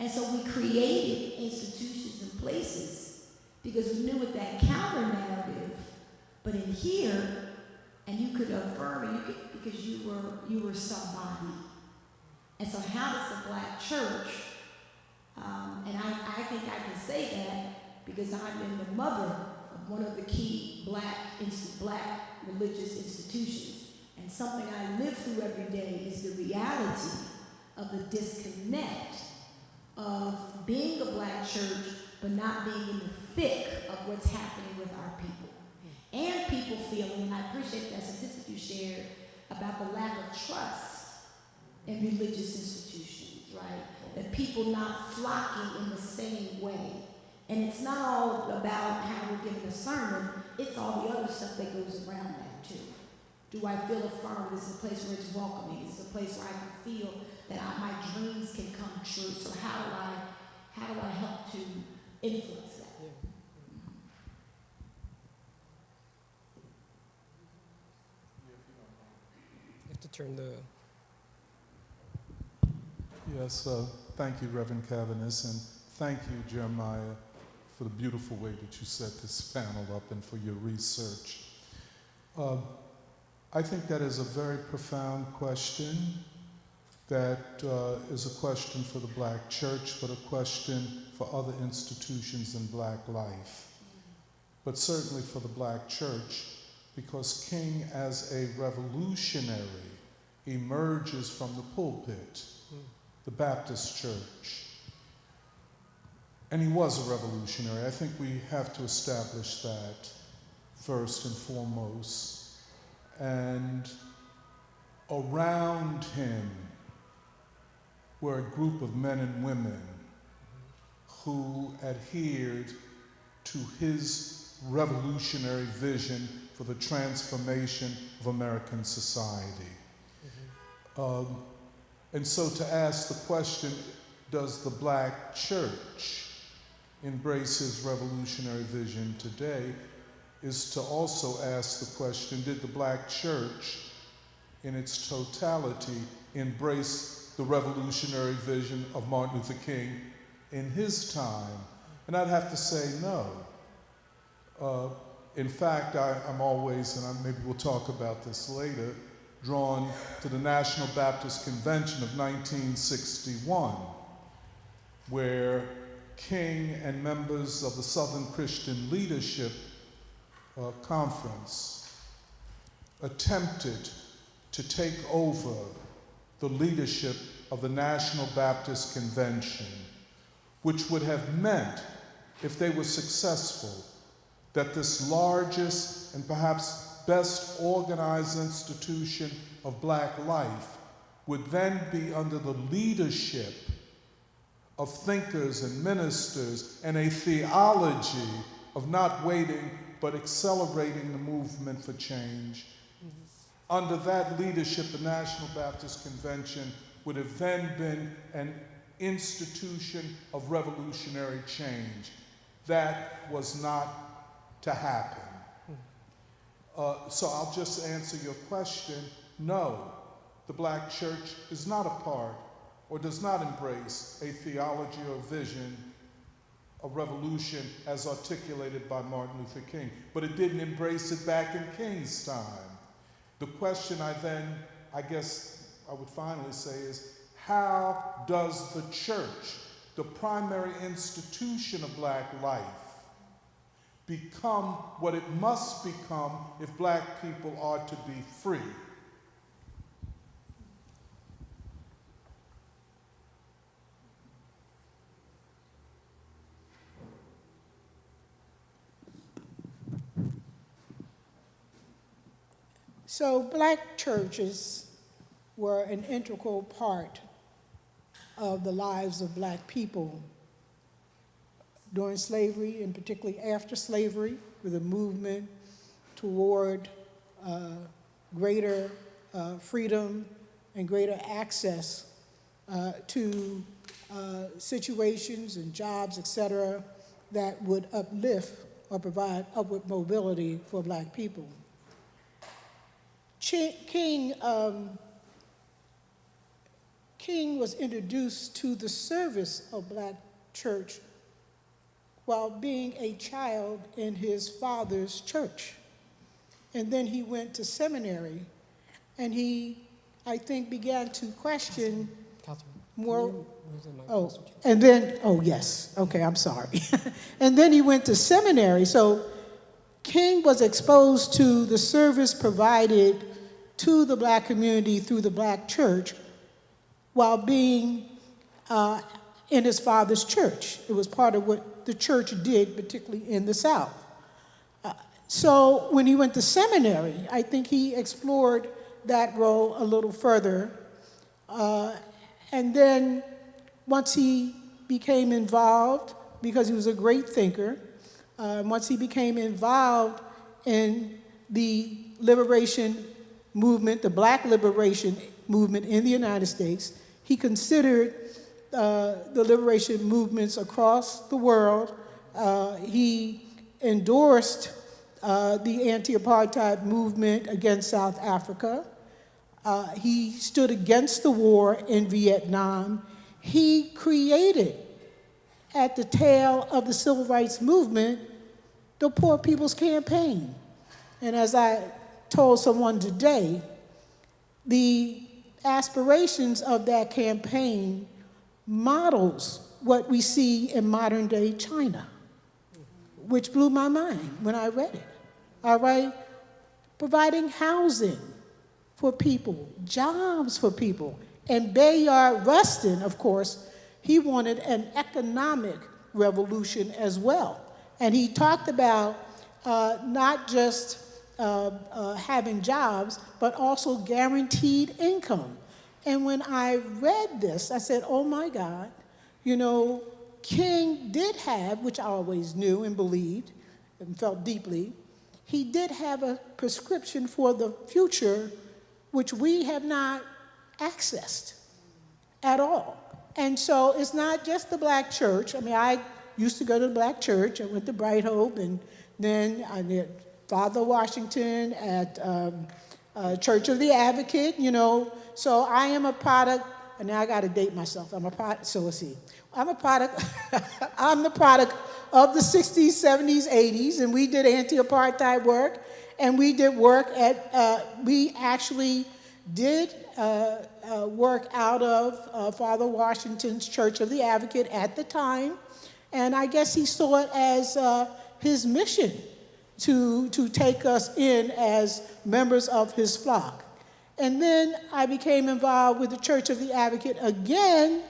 And so we created institutions and places because we knew with that counter narrative. But in here, and you could affirm it, because you were somebody. And so how does the Black church, and I think I can say that because I'm in the mother of one of the key black religious institutions, and something I live through every day is the reality of the disconnect of being a Black church but not being in the thick of what's happening with our people. And people feeling, and I appreciate that statistic you shared about the lack of trust in religious institutions, right? That people not flocking in the same way. And it's not all about how we're giving a sermon, it's all the other stuff that goes around that too. Do I feel affirmed? Is it a place where it's welcoming? Is it a place where I can feel that my dreams can come true? So how do I help to influence that? You have to turn the... Yes, thank you, Reverend Cavanis, and thank you, Jeremiah, for the beautiful way that you set this panel up and for your research. I think that is a very profound question that is a question for the Black church, but a question for other institutions in Black life. But certainly for the Black church, because King as a revolutionary emerges from the pulpit, the Baptist church. And he was a revolutionary. I think we have to establish that first and foremost. And around him were a group of men and women who adhered to his revolutionary vision for the transformation of American society. And so to ask the question, does the Black church embrace his revolutionary vision today, is to also ask the question, did the Black church in its totality embrace the revolutionary vision of Martin Luther King in his time? And I'd have to say no. In fact, I'm always, and maybe we'll talk about this later, drawn to the National Baptist Convention of 1961, where King and members of the Southern Christian Leadership Conference attempted to take over the leadership of the National Baptist Convention, which would have meant, if they were successful, that this largest and perhaps best organized institution of Black life would then be under the leadership of thinkers and ministers and a theology of not waiting but accelerating the movement for change. Under that leadership, the National Baptist Convention would have then been an institution of revolutionary change. That was not to happen. So I'll just answer your question. No, the Black church is not a part or does not embrace a theology or vision of revolution as articulated by Martin Luther King. But it didn't embrace it back in King's time. The question I guess I would finally say is, how does the church, the primary institution of Black life, become what it must become if Black people are to be free? So Black churches were an integral part of the lives of Black people during slavery, and particularly after slavery, with a movement toward greater freedom and greater access to situations and jobs, et cetera, that would uplift or provide upward mobility for Black people. King was introduced to the service of Black church while being a child in his father's church. And then he went to seminary, and he, I think, began to question more. Oh, and then, oh yes, okay, I'm sorry. And then he went to seminary, so King was exposed to the service provided to the Black community through the Black church while being in his father's church. It was part of what the church did, particularly in the South. So when he went to seminary, I think he explored that role a little further. And then once he became involved, because he was a great thinker, once he became involved in the liberation movement, the Black liberation movement in the United States, he considered the liberation movements across the world. He endorsed the anti-apartheid movement against South Africa. He stood against the war in Vietnam. He created, at the tail of the civil rights movement, the Poor People's Campaign. And as I told someone today, the aspirations of that campaign models what we see in modern day China, which blew my mind when I read it. All right? Providing housing for people, jobs for people. And Bayard Rustin, of course, he wanted an economic revolution as well. And he talked about not just having jobs, but also guaranteed income. And when I read this, I said, oh my God, you know, King did have, which I always knew and believed and felt deeply, he did have a prescription for the future, which we have not accessed at all. And so it's not just the Black church. I mean, I used to go to the Black church. I went to Bright Hope, and then I did Father Washington at Church of the Advocate, you know. So I am a product and now I got to date myself. I'm a product, so let's see. I'm a product, I'm the product of the 60s, 70s, 80s, and we did anti-apartheid work, and we did work we actually did work out of Father Washington's Church of the Advocate at the time, and I guess he saw it as his mission to take us in as members of his flock. And then I became involved with the Church of the Advocate again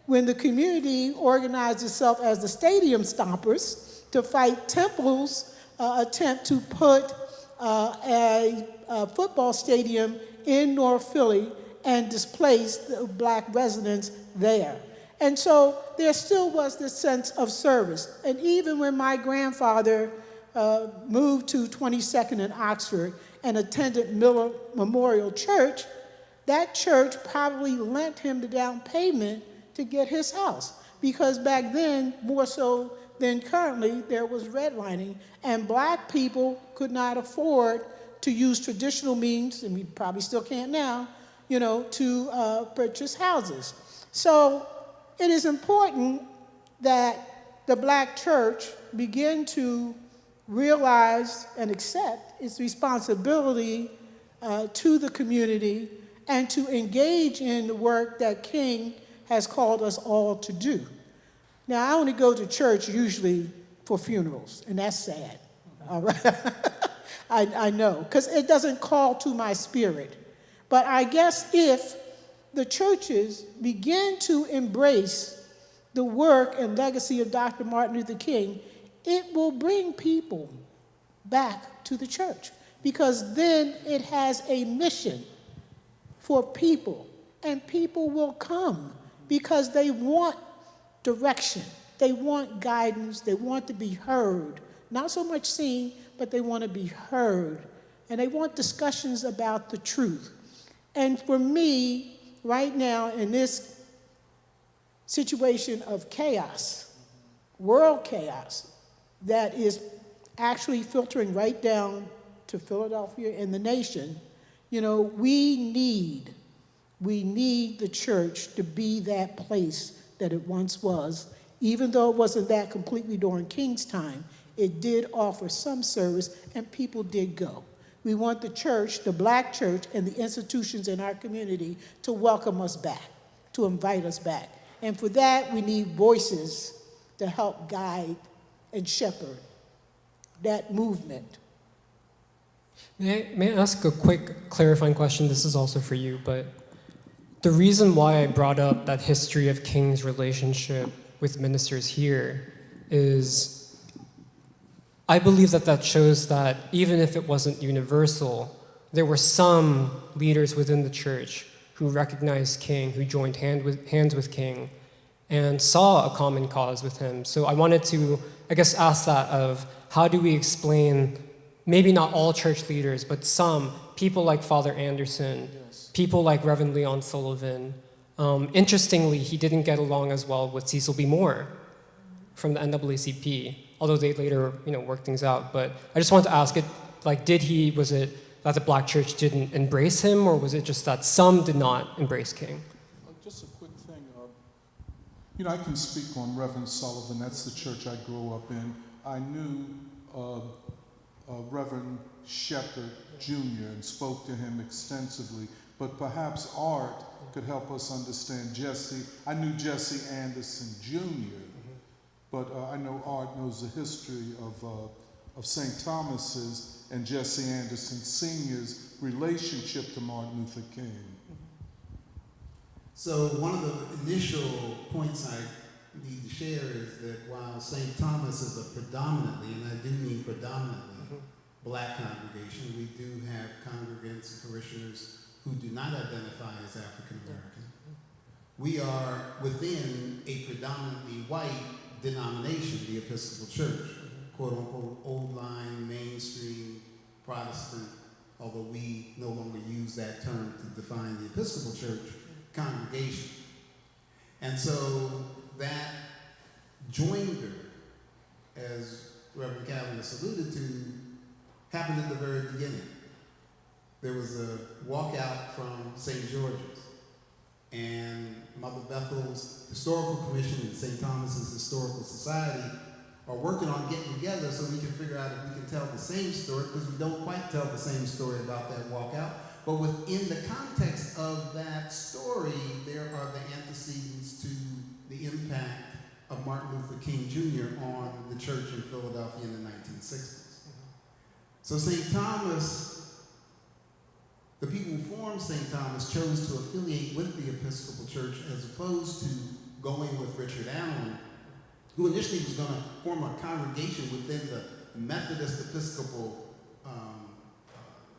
when the community organized itself as the Stadium Stompers to fight Temple's attempt to put a football stadium in North Philly and displace the black residents there. And so there still was this sense of service. And even when my grandfather moved to 22nd and Oxford and attended Miller Memorial Church, that church probably lent him the down payment to get his house. Because back then, more so than currently, there was redlining, and black people could not afford to use traditional means, and we probably still can't now, to purchase houses. So it is important that the black church begin to realize and accept its responsibility to the community and to engage in the work that King has called us all to do. Now, I only go to church usually for funerals, and that's sad, all right? I know, because it doesn't call to my spirit. But I guess if the churches begin to embrace the work and legacy of Dr. Martin Luther King, it will bring people back to the church, because then it has a mission for people, and people will come because they want direction, they want guidance, they want to be heard, not so much seen, but they want to be heard, and they want discussions about the truth. And for me, right now, in this situation of chaos, world chaos, that is actually filtering right down to Philadelphia and the nation, we need the church to be that place that it once was. Even though it wasn't that completely during King's time, it did offer some service, and people did go. We want the church, the black church, and the institutions in our community to welcome us back, to invite us back. And for that, we need voices to help guide and shepherd that movement. May I ask a quick clarifying question? This is also for you, but the reason why I brought up that history of King's relationship with ministers here is I believe that shows that even if it wasn't universal, there were some leaders within the church who recognized King, who joined hands with King, and saw a common cause with him. So I wanted to, ask that of how do we explain, maybe not all church leaders, but some, people like Father Anderson, people like Reverend Leon Sullivan. Interestingly, he didn't get along as well with Cecil B. Moore from the NAACP, although they later, worked things out. But I just wanted to ask was it that the black church didn't embrace him, or was it just that some did not embrace King? Just a quick thing. I can speak on Reverend Sullivan. That's the church I grew up in. I knew Reverend Shepherd Jr. and spoke to him extensively, but perhaps Art could help us understand Jesse. I knew Jesse Anderson Jr., but I know Art knows the history of St. Thomas's and Jesse Anderson Sr.'s relationship to Martin Luther King. So one of the initial points I need to share is that while St. Thomas is a predominantly, and I do mean predominantly, black congregation, we do have congregants and parishioners who do not identify as African American. We are within a predominantly white denomination, the Episcopal Church, quote unquote, old line, mainstream, Protestant, although we no longer use that term to define the Episcopal Church congregation. And so that joinder, as Reverend Calvinist alluded to, happened at the very beginning. There was a walkout from St. George's. and Mother Bethel's Historical Commission and St. Thomas's Historical Society are working on getting together so we can figure out if we can tell the same story, because we don't quite tell the same story about that walkout. But within the context of that story, there are the antecedents to the impact of Martin Luther King Jr. on the church in Philadelphia in the 1960s. So St. Thomas, the people who formed St. Thomas chose to affiliate with the Episcopal Church as opposed to going with Richard Allen, who initially was going to form a congregation within the Methodist Episcopal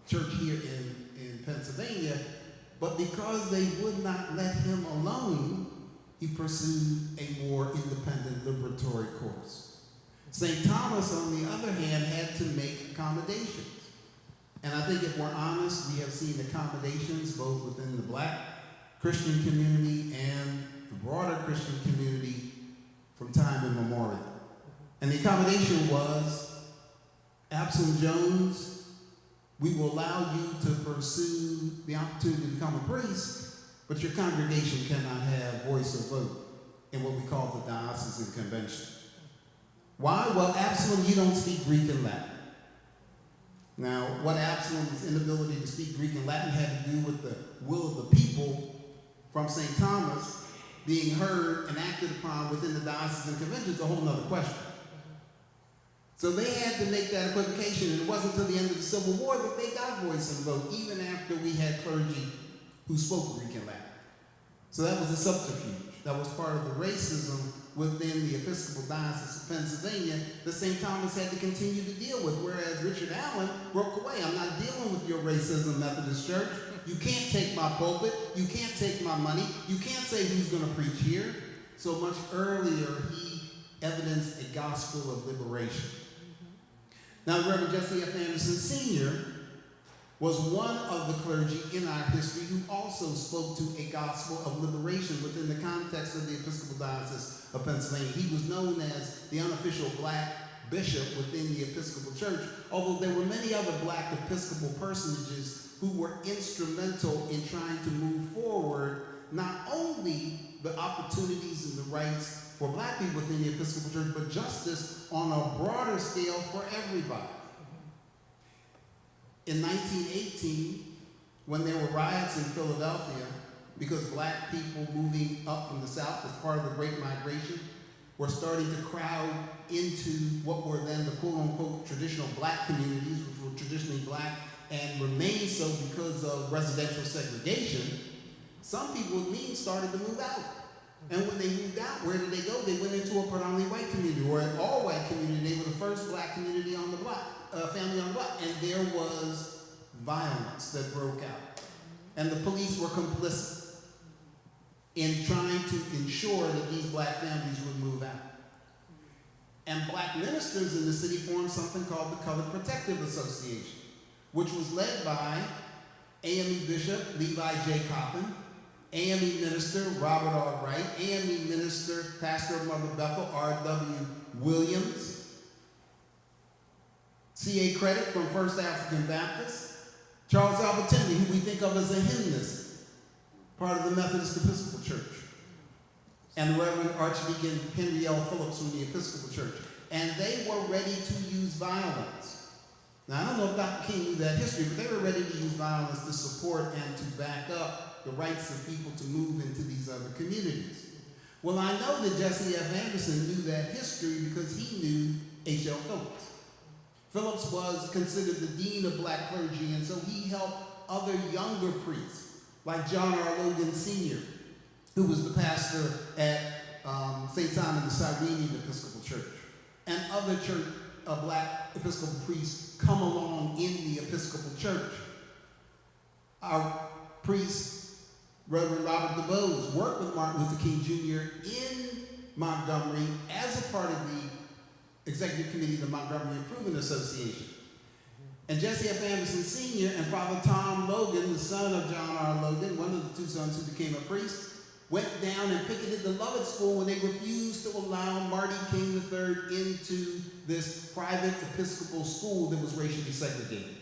Church here in Pennsylvania, but because they would not let him alone, he pursued a more independent liberatory course. St. Thomas, on the other hand, had to make accommodations. And I think if we're honest, we have seen accommodations both within the Black Christian community and the broader Christian community from time immemorial. And the accommodation was, Absalom Jones, we will allow you to pursue the opportunity to become a priest, but your congregation cannot have voice or vote in what we call the diocesan convention. Why? Well, Absalom, you don't speak Greek and Latin. Now, what Absalom's inability to speak Greek and Latin had to do with the will of the people from St. Thomas being heard and acted upon within the diocesan convention is a whole other question. So they had to make that equivocation, and it wasn't until the end of the Civil War that they got voice and vote, even after we had clergy who spoke Greek and Latin. So that was a subterfuge. That was part of the racism within the Episcopal Diocese of Pennsylvania that St. Thomas had to continue to deal with, whereas Richard Allen broke away. I'm not dealing with your racism, Methodist Church. You can't take my pulpit. You can't take my money. You can't say who's going to preach here. So much earlier, he evidenced a gospel of liberation. Now, the Reverend Jesse F. Anderson Sr. was one of the clergy in our history who also spoke to a gospel of liberation within the context of the Episcopal Diocese of Pennsylvania. He was known as the unofficial Black bishop within the Episcopal Church, although there were many other Black Episcopal personages who were instrumental in trying to move forward not only the opportunities and the rights for Black people within the Episcopal Church, but justice on a broader scale for everybody. In 1918, when there were riots in Philadelphia, because Black people moving up from the South as part of the Great Migration were starting to crowd into what were then the quote-unquote traditional Black communities, which were traditionally Black and remained so because of residential segregation, some people with means started to move out. And when they moved out, where did they go? They went into a predominantly white community, or an all-white community. They were the first Black community on the block, family on the block. And there was violence that broke out. And the police were complicit in trying to ensure that these Black families would move out. And Black ministers in the city formed something called the Colored Protective Association, which was led by AME Bishop Levi J. Coppin, AME Minister Robert R. Wright, AME Minister, Pastor of Mother Bethel R.W. Williams, C.A. Credit from First African Baptist, Charles Albert Timney, who we think of as a hymnist, part of the Methodist Episcopal Church, and the Reverend Archdeacon Henry L. Phillips from the Episcopal Church. And they were ready to use violence. Now, I don't know if Dr. King knew that history, but they were ready to use violence to support and to back up the rights of people to move into these other communities. Well, I know that Jesse F. Anderson knew that history because he knew H.L. Phillips. Phillips was considered the dean of Black clergy, and so he helped other younger priests, like John R. Logan Sr., who was the pastor at St. Simon the Cyrenian Episcopal Church, and other Black Episcopal priests come along in the Episcopal Church. Our priest, Reverend Robert DuBose, worked with Martin Luther King Jr. in Montgomery as a part of the Executive Committee of the Montgomery Improvement Association. And Jesse F. Anderson Sr. and Father Tom Logan, the son of John R. Logan, one of the two sons who became a priest, went down and picketed the Lovett School when they refused to allow Martin King III into this private Episcopal school that was racially segregated.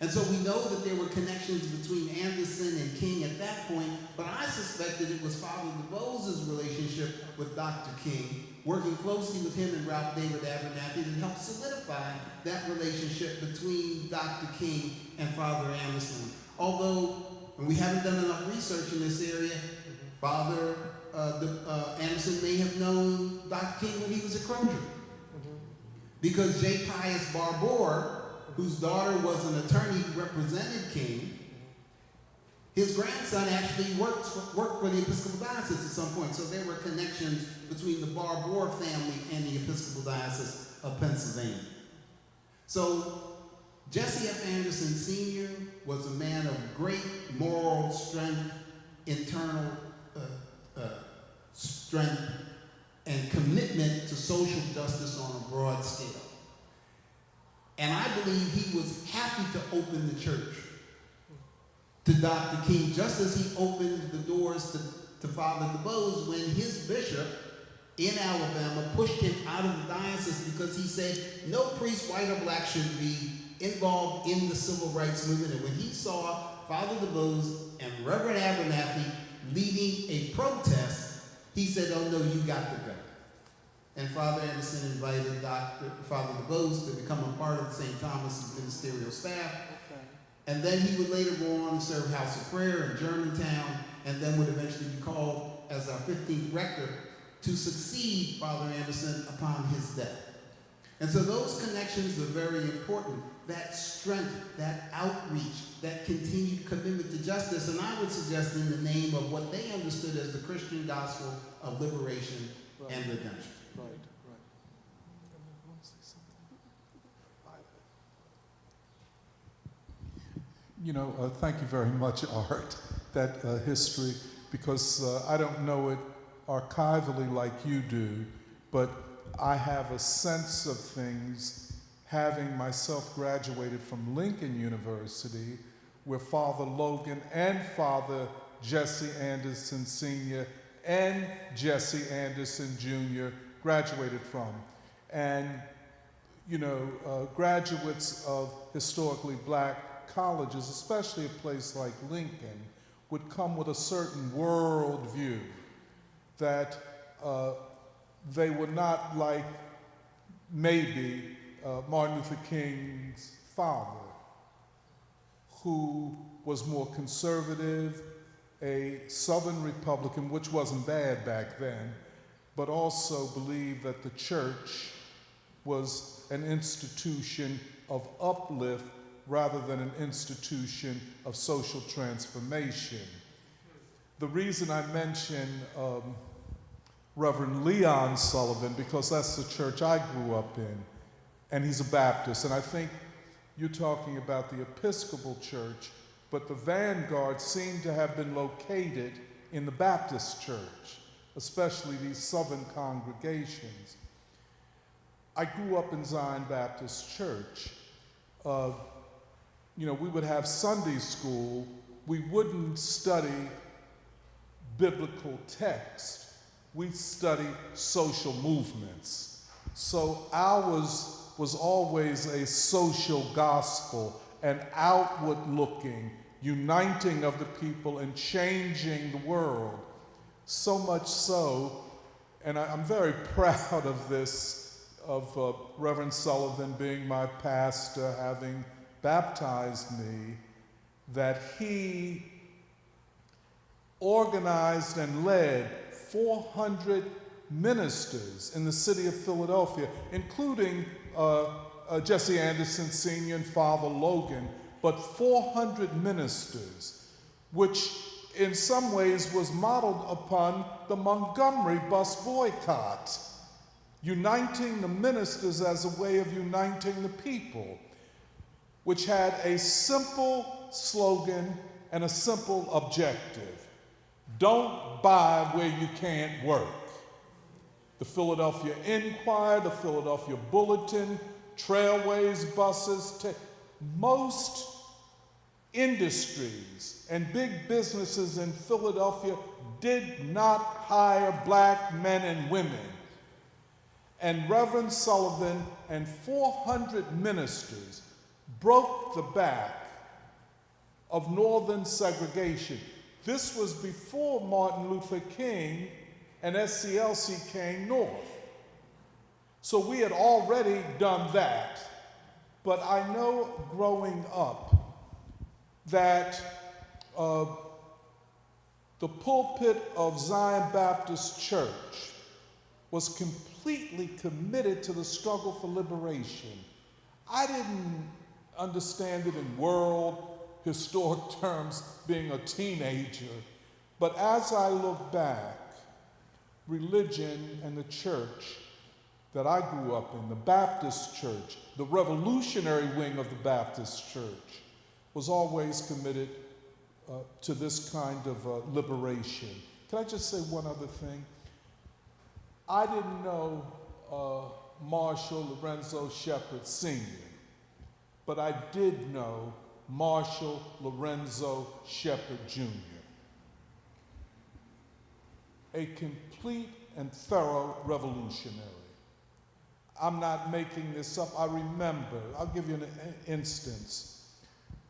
And so we know that there were connections between Anderson and King at that point, but I suspected it was Father DeBose's relationship with Dr. King, working closely with him and Ralph David Abernathy to help solidify that relationship between Dr. King and Father Anderson. Although, and we haven't done enough research in this area, Father Anderson may have known Dr. King when he was a Crozier. Because J. Pius Barbour, whose daughter was an attorney who represented King, his grandson actually worked for the Episcopal Diocese at some point. So there were connections between the Barbour family and the Episcopal Diocese of Pennsylvania. So Jesse F. Anderson Sr. was a man of great moral strength, internal strength, and commitment to social justice on a broad scale. And I believe he was happy to open the church to Dr. King, just as he opened the doors to Father DeBose when his bishop in Alabama pushed him out of the diocese because he said no priest, white or black, should be involved in the civil rights movement. And when he saw Father DeBose and Reverend Abernathy leading a protest, he said, oh no, you got to go. And Father Anderson invited Father DeBose to become a part of St. Thomas's ministerial staff. Okay. And then he would later go on to serve House of Prayer in Germantown, and then would eventually be called as our 15th rector to succeed Father Anderson upon his death. And so those connections are very important. That strength, that outreach, that continued commitment to justice, and I would suggest in the name of what they understood as the Christian gospel of liberation and redemption. Right. You know, thank you very much, Art, that history, because I don't know it archivally like you do, but I have a sense of things, having myself graduated from Lincoln University, where Father Logan and Father Jesse Anderson Sr. and Jesse Anderson Jr. graduated from. And, you know, graduates of historically black colleges, especially a place like Lincoln, would come with a certain worldview that they were not like maybe Martin Luther King's father, who was more conservative, a Southern Republican, which wasn't bad back then, but also believed that the church was an institution of uplift rather than an institution of social transformation. The reason I mention Reverend Leon Sullivan, because that's the church I grew up in, and he's a Baptist, and I think you're talking about the Episcopal Church, but the vanguard seemed to have been located in the Baptist church, especially these southern congregations. I grew up in Zion Baptist Church. You know, we would have Sunday school. We wouldn't study biblical text. We'd study social movements. So ours was always a social gospel, an outward-looking, uniting of the people and changing the world. So much so, and I'm very proud of this, of Reverend Sullivan being my pastor, having baptized me, that he organized and led 400 ministers in the city of Philadelphia, including Jesse Anderson Sr. and Father Logan, but 400 ministers, which in some ways was modeled upon the Montgomery bus boycott, uniting the ministers as a way of uniting the people, which had a simple slogan and a simple objective: don't buy where you can't work. The Philadelphia Inquirer, the Philadelphia Bulletin, Trailways buses, most industries and big businesses in Philadelphia did not hire black men and women. And Reverend Sullivan and 400 ministers broke the back of northern segregation. This was before Martin Luther King and SCLC came north. So we had already done that. But I know growing up that the pulpit of Zion Baptist Church was completely committed to the struggle for liberation. I didn't understand it in world historic terms being a teenager, but as I look back, religion and the church that I grew up in, the Baptist church, the revolutionary wing of the Baptist church, was always committed to this kind of liberation. Can I just say one other thing? I didn't know Marshall Lorenzo Shepard Sr., but I did know Marshall Lorenzo Shepard Jr., a complete and thorough revolutionary. I'm not making this up. I remember, I'll give you an instance.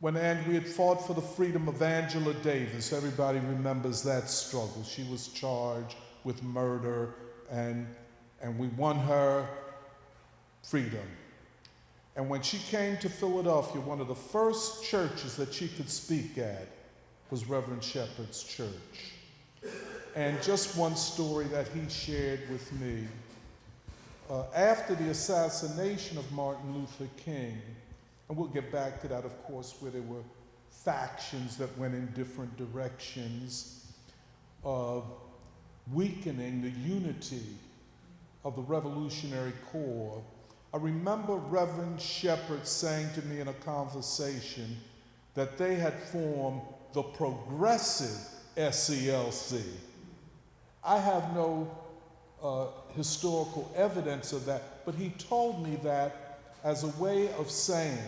When we had fought for the freedom of Angela Davis, everybody remembers that struggle. She was charged with murder, and we won her freedom. And when she came to Philadelphia, one of the first churches that she could speak at was Reverend Shepard's church. And just one story that he shared with me. After the assassination of Martin Luther King, and we'll get back to that, of course, where there were factions that went in different directions, weakening the unity of the Revolutionary Corps, I remember Reverend Shepard saying to me in a conversation that they had formed the Progressive SCLC. I have no historical evidence of that, but he told me that as a way of saying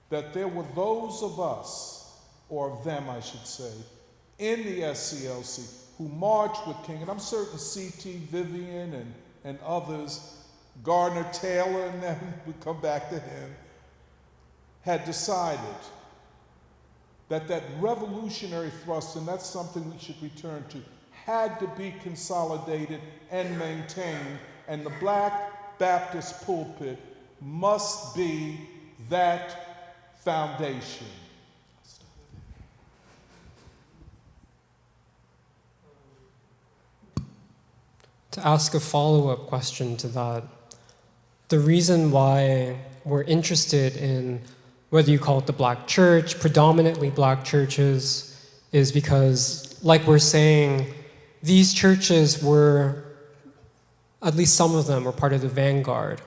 that there were those of us, or of them I should say, in the SCLC who marched with King, and I'm certain C.T. Vivian and others, Gardner Taylor and them, we come back to him, had decided that that revolutionary thrust, and that's something we should return to, had to be consolidated and maintained, and the Black Baptist pulpit must be that foundation. To ask a follow-up question to that, the reason why we're interested in whether you call it the Black church, predominantly Black churches, is because, like we're saying, these churches were, at least some of them, were part of the vanguard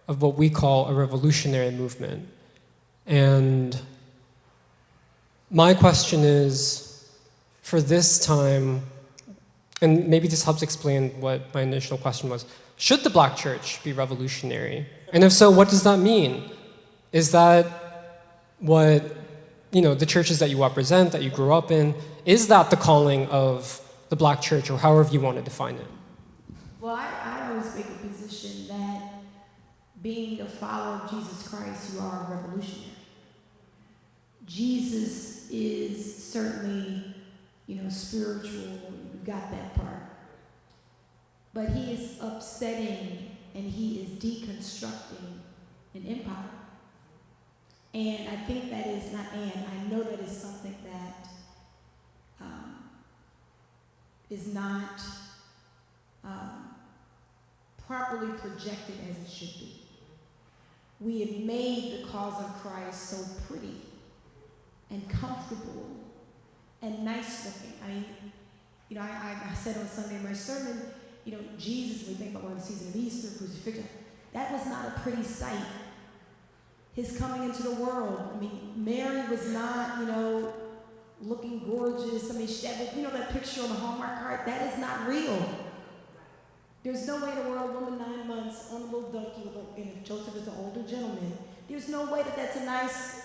of what we call a revolutionary movement. And my question is, for this time, and maybe this helps explain what my initial question was, should the Black church be revolutionary? And if so, what does that mean? Is that what, the churches that you represent, that you grew up in, is that the calling of the Black church, or however you want to define it? Well, I always make a position that being a follower of Jesus Christ, you are a revolutionary. Jesus is certainly, spiritual, you got that part. But he is upsetting and he is deconstructing an empire. And I think that is not, and I know that is something that is not properly projected as it should be. We have made the cause of Christ so pretty and comfortable and nice looking. I mean, I said on Sunday in my sermon, Jesus, we think about the season of Easter, crucifixion, that was not a pretty sight. His coming into the world. I mean, Mary was not, looking gorgeous. I mean, she had, that picture on the Hallmark card, that is not real. There's no way in the world, woman 9 months on a little donkey, and if Joseph is an older gentleman, there's no way that that's a nice,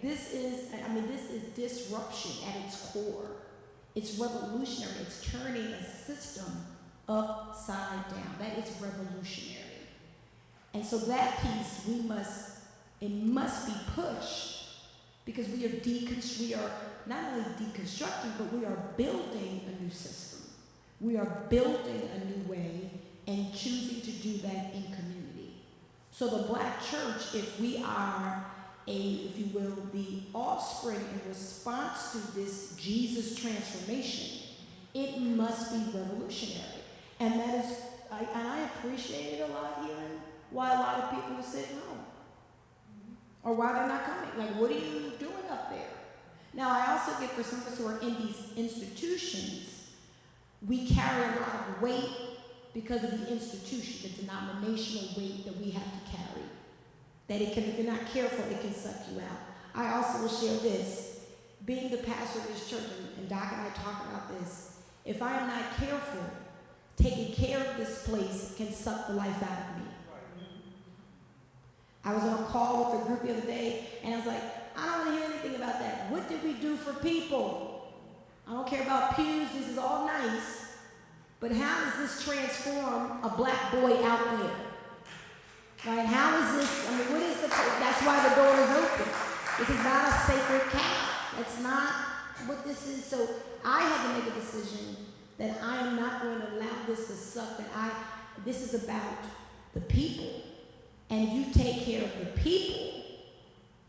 this is disruption at its core. It's revolutionary. It's turning a system upside down. That is revolutionary. And so that piece, it must be pushed Because we are not only deconstructing, but we are building a new system. We are building a new way and choosing to do that in community. So the Black church, if we are if you will, the offspring in response to this Jesus transformation, it must be revolutionary. And that is, I appreciate it a lot hearing why a lot of people are sitting home. Or why they're not coming. Like, what are you doing up there? Now, I also get for some of us who are in these institutions, we carry a lot of weight because of the institution, the denominational weight that we have to carry. That it can, if you're not careful, it can suck you out. I also will share this. Being the pastor of this church, and Doc and I talk about this, if I am not careful, taking care of this place can suck the life out of me. I was on a call with a group the other day, and I was like, I don't want to hear anything about that. What did we do for people? I don't care about pews, this is all nice, but how does this transform a Black boy out there? Right? How is this, I mean, what is that's why the door is open. This is not a sacred cow. That's not what this is. So I had to make a decision that I am not going to allow this to suck, this is about the people. And if you take care of the people,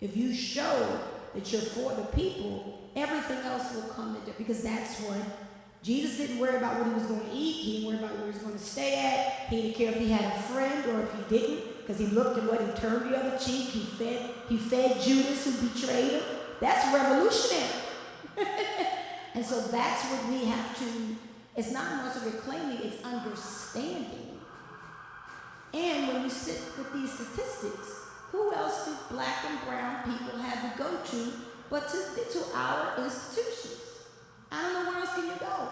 if you show that you're for the people, everything else will come into, because that's what Jesus didn't worry about what he was going to eat. He didn't worry about where he was going to stay at. He didn't care if he had a friend or if he didn't, because he looked at what he turned the other cheek. He fed Judas who betrayed him. That's revolutionary. And so that's what we have to, it's not much of reclaiming, it's understanding. And when you sit with these statistics, who else do Black and brown people have to go to but to our institutions? I don't know where else can you go.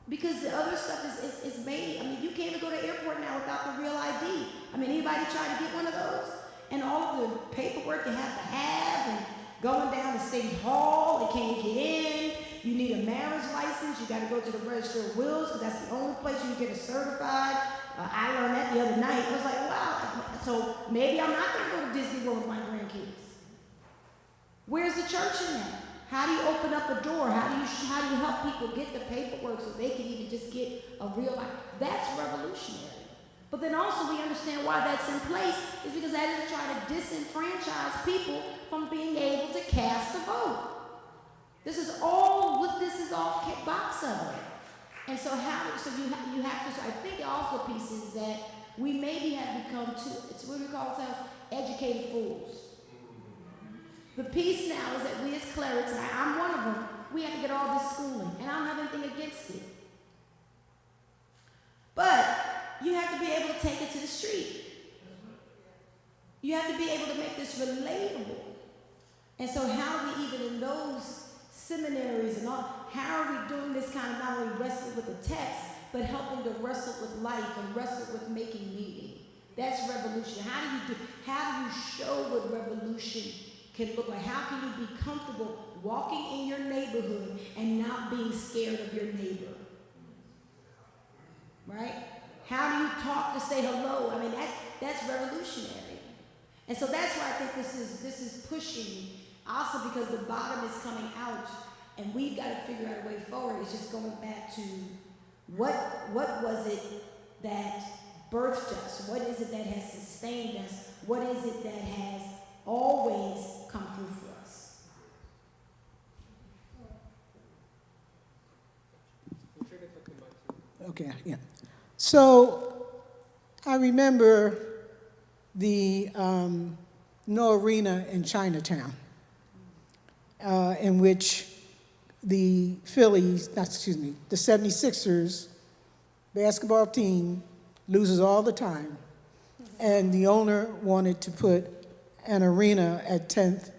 Because the other stuff is made, I mean, you can't even go to the airport now without the real ID. I mean, anybody try to get one of those? And all of the paperwork you have to have, and going down to City Hall, they can't get in. You need a marriage license. You got to go to the Register of Wills, because that's the only place you can get it certified. I learned that the other night. I was like, wow. So maybe I'm not going to go to Disney World with my grandkids. Where's the church in that? How do you open up a door? How do you help people get the paperwork so they can even just get a real life? That's revolutionary. But then also we understand why that's in place is because that is to try to disenfranchise people from being able to cast a vote. This is all what this is all box of it. And so you have to, so I think also piece is that we maybe have become it's what we call ourselves educated fools. The piece now is that we as clerics, and I'm one of them, we have to get all this schooling, and I don't have anything against it. But you have to be able to take it to the street. You have to be able to make this relatable. And so how are we even in those seminaries and all, how are we doing this kind of not only wrestling with the text, but helping to wrestle with life and wrestle with making meaning? That's revolution. How do you show what revolution can look like? How can you be comfortable walking in your neighborhood and not being scared of your neighbor? Right? How do you talk to say hello? I mean, that's revolutionary. And so that's why I think this is pushing, also because the bottom is coming out, and we've got to figure out a way forward. It's just going back to what was it that birthed us? What is it that has sustained us? What is it that has always come through for us? Okay, yeah. So I remember the No Arena in Chinatown, in which the 76ers basketball team loses all the time, and the owner wanted to put an arena at 10th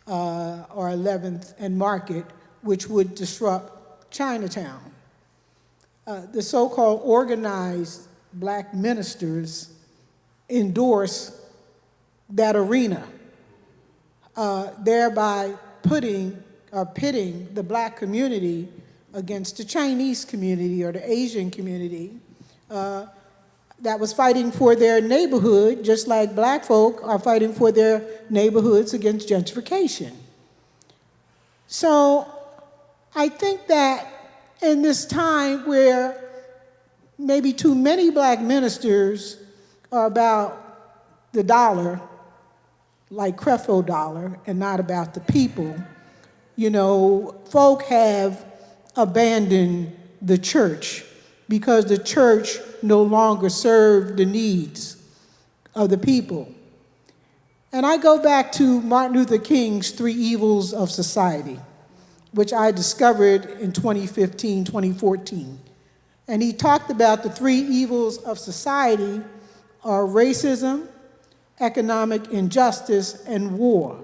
or 11th and Market, which would disrupt Chinatown. The so-called organized Black ministers endorse that arena, thereby pitting the Black community against the Chinese community or the Asian community that was fighting for their neighborhood, just like Black folk are fighting for their neighborhoods against gentrification. So I think that in this time where maybe too many black ministers are about the dollar, like Creflo Dollar, and not about the people, you know, folk have abandoned the church because the church no longer served the needs of the people. And I go back to Martin Luther King's 3 Evils of Society, which I discovered in 2015, 2014. And he talked about the 3 evils of society are racism, economic injustice, and war.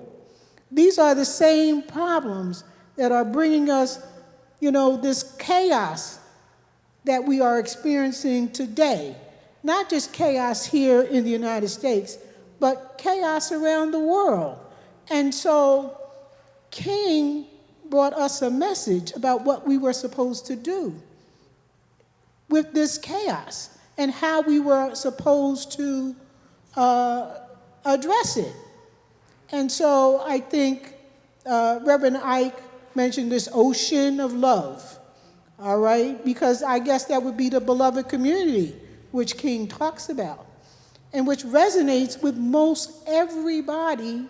These are the same problems that are bringing us, you know, this chaos that we are experiencing today. Not just chaos here in the United States, but chaos around the world. And so King brought us a message about what we were supposed to do with this chaos and how we were supposed to address it. And so I think Reverend Ike mentioned this ocean of love, all right? Because I guess that would be the beloved community, which King talks about, and which resonates with most everybody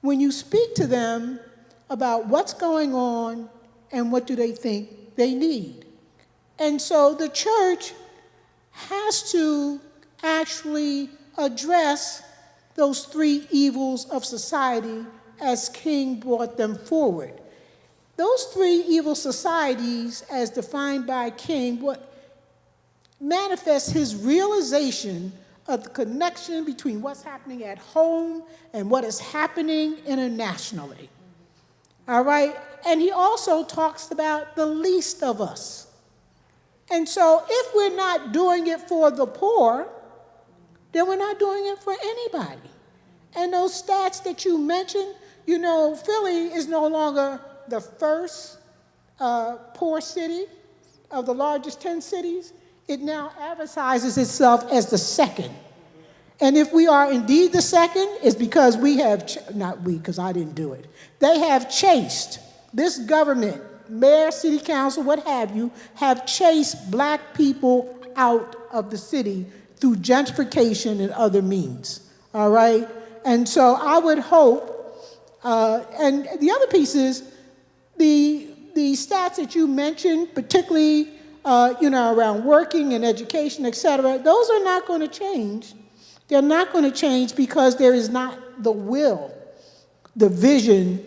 when you speak to them about what's going on and what do they think they need. And so the church has to actually address those 3 evils of society as King brought them forward. Those 3 evil societies, as defined by King, what manifests his realization of the connection between what's happening at home and what is happening internationally. All right? And he also talks about the least of us. And so if we're not doing it for the poor, then we're not doing it for anybody. And those stats that you mentioned, you know, Philly is no longer the first poor city of the largest 10 cities. It now advertises itself as the second. And if we are indeed the second, it's because we have, not we, because I didn't do it. They have chased, this government, mayor, city council, what have you, have chased black people out of the city through gentrification and other means, all right? And so I would hope, and the other piece is the stats that you mentioned, particularly you know, around working and education, et cetera, those are not going to change. They're not going to change because there is not the will, the vision,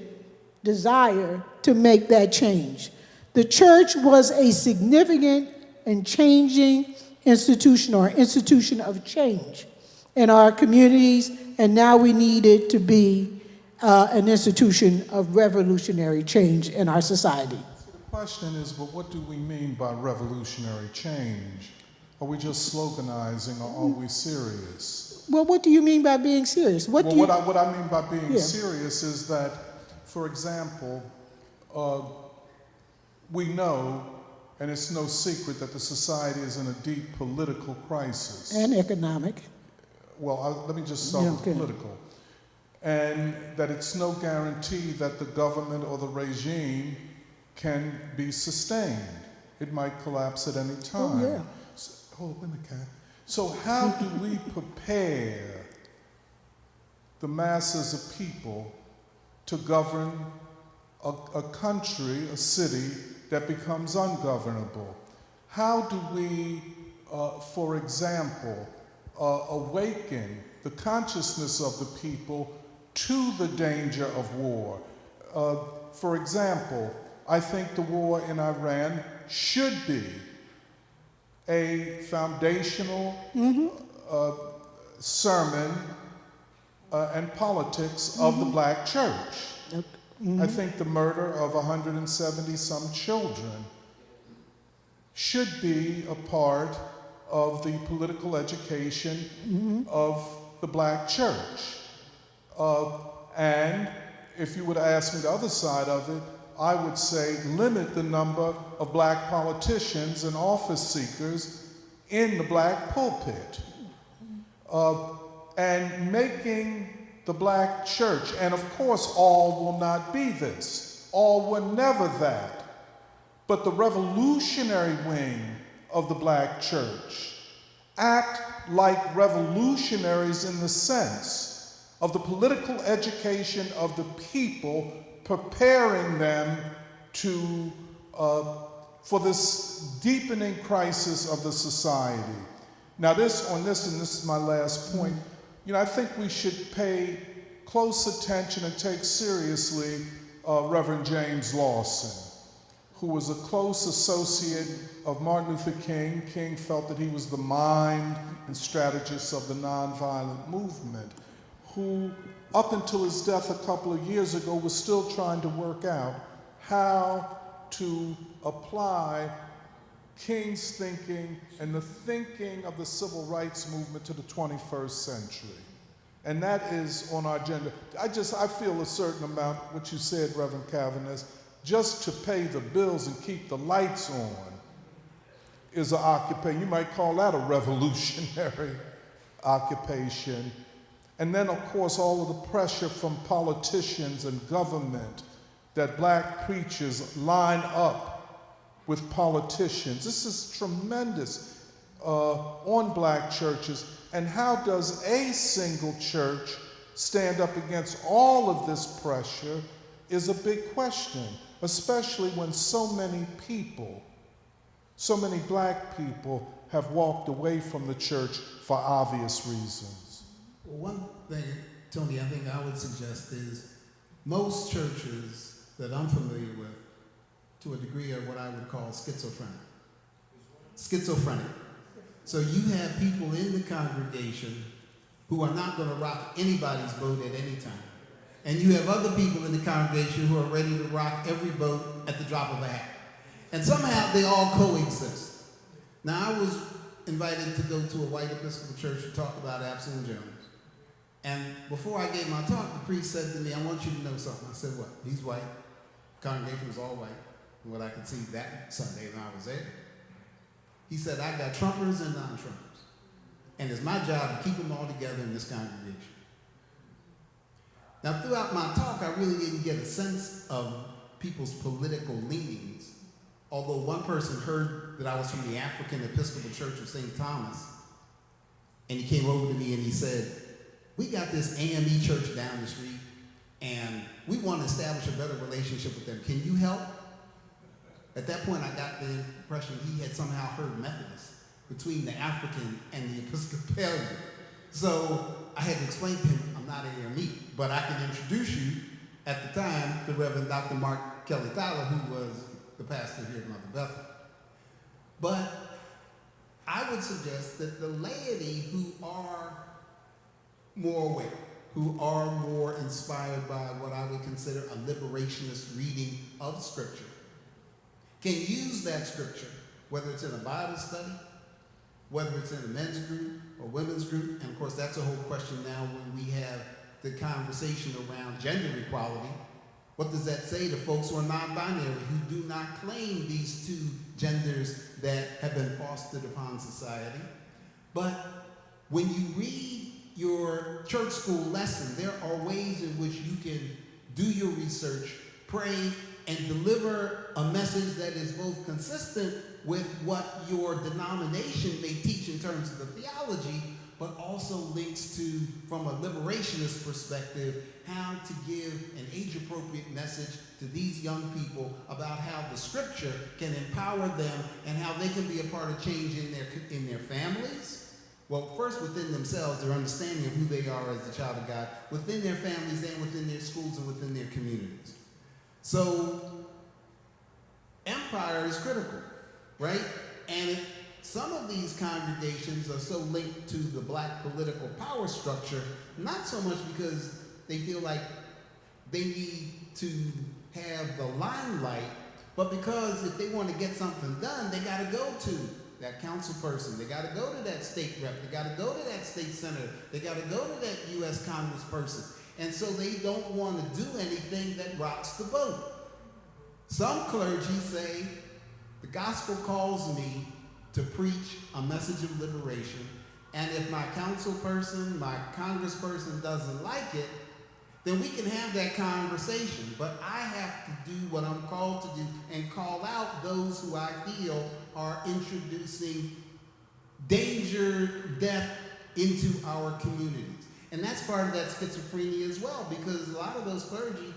desire to make that change. The church was a significant and changing institution, or institution of change in our communities, and now we need it to be an institution of revolutionary change in our society. So the question is, but what do we mean by revolutionary change? Are we just sloganizing, or are we serious? Well, what do you mean by being serious? What I mean by being serious is that, for example, we know, and it's no secret, that the society is in a deep political crisis. And economic. Well, let me just start with political. And that it's no guarantee that the government or the regime can be sustained. It might collapse at any time. Oh, yeah. Hold up, wait a minute, Kat. So how do we prepare the masses of people to govern a country, a city, that becomes ungovernable? How do we, for example, awaken the consciousness of the people to the danger of war? For example, I think the war in Iran should be a foundational sermon and politics of the black church. I think the murder of 170-some children should be a part of the political education of the black church. And if you would ask me the other side of it, I would say limit the number of black politicians and office seekers in the black pulpit. And making the black church, and of course all will not be this, all were never that. But the revolutionary wing of the black church act like revolutionaries in the sense of the political education of the people, preparing them to for this deepening crisis of the society. Now and this is my last point, I think we should pay close attention and take seriously Reverend James Lawson, who was a close associate of Martin Luther King. King felt that he was the mind and strategist of the nonviolent movement, who up until his death a couple of years ago was still trying to work out how to apply King's thinking and the thinking of the civil rights movement to the 21st century. And that is on our agenda. I feel a certain amount, what you said, Reverend Cavanaugh, just to pay the bills and keep the lights on is an occupation. You might call that a revolutionary occupation. And then, of course, all of the pressure from politicians and government that black preachers line up with politicians. This is tremendous on black churches. And how does a single church stand up against all of this pressure is a big question, especially when so many people, so many black people have walked away from the church for obvious reasons. Well, one thing, Tony, I think I would suggest is most churches that I'm familiar with, to a degree, are what I would call schizophrenic. Schizophrenic. So you have people in the congregation who are not going to rock anybody's boat at any time. And you have other people in the congregation who are ready to rock every boat at the drop of a hat. And somehow they all coexist. Now, I was invited to go to a white Episcopal church to talk about Absalom Jones. And before I gave my talk, the priest said to me, I want you to know something. I said, what? He's white. The congregation was all white, from what I could see that Sunday when I was there. He said, I got Trumpers and non-Trumpers. And it's my job to keep them all together in this congregation. Now, throughout my talk, I really didn't get a sense of people's political leanings, although one person heard that I was from the African Episcopal Church of St. Thomas, and he came over to me and he said, we got this AME church down the street, and we want to establish a better relationship with them. Can you help? At that point, I got the impression he had somehow heard Methodist between the African and the Episcopalian. So I had to explain to him, I'm not AME, but I can introduce you at the time to Reverend Dr. Mark Kelly Tyler, who was the pastor here at Mother Bethel. But I would suggest that the laity who are more aware, who are more inspired by what I would consider a liberationist reading of Scripture, can use that Scripture, whether it's in a Bible study, whether it's in a men's group or women's group, and of course that's a whole question now when we have the conversation around gender equality. What does that say to folks who are non-binary, who do not claim these two genders that have been fostered upon society? But when you read your church school lesson, there are ways in which you can do your research, pray, and deliver a message that is both consistent with what your denomination may teach in terms of the theology, but also links to, from a liberationist perspective, how to give an age-appropriate message to these young people about how the Scripture can empower them and how they can be a part of change in their families. Well, first within themselves, their understanding of who they are as a child of God, within their families and within their schools and within their communities. So, empire is critical, right? And some of these congregations are so linked to the black political power structure, not so much because they feel like they need to have the limelight, but because if they want to get something done, they got to go to that council person, they got to go to that state rep, they got to go to that state senator, they got to go to that U.S. congressperson. And so they don't want to do anything that rocks the boat. Some clergy say, the gospel calls me to preach a message of liberation, and if my council person, my congressperson doesn't like it, then we can have that conversation. But I have to do what I'm called to do and call out those who I feel are introducing danger, death into our communities. And that's part of that schizophrenia as well, because a lot of those clergy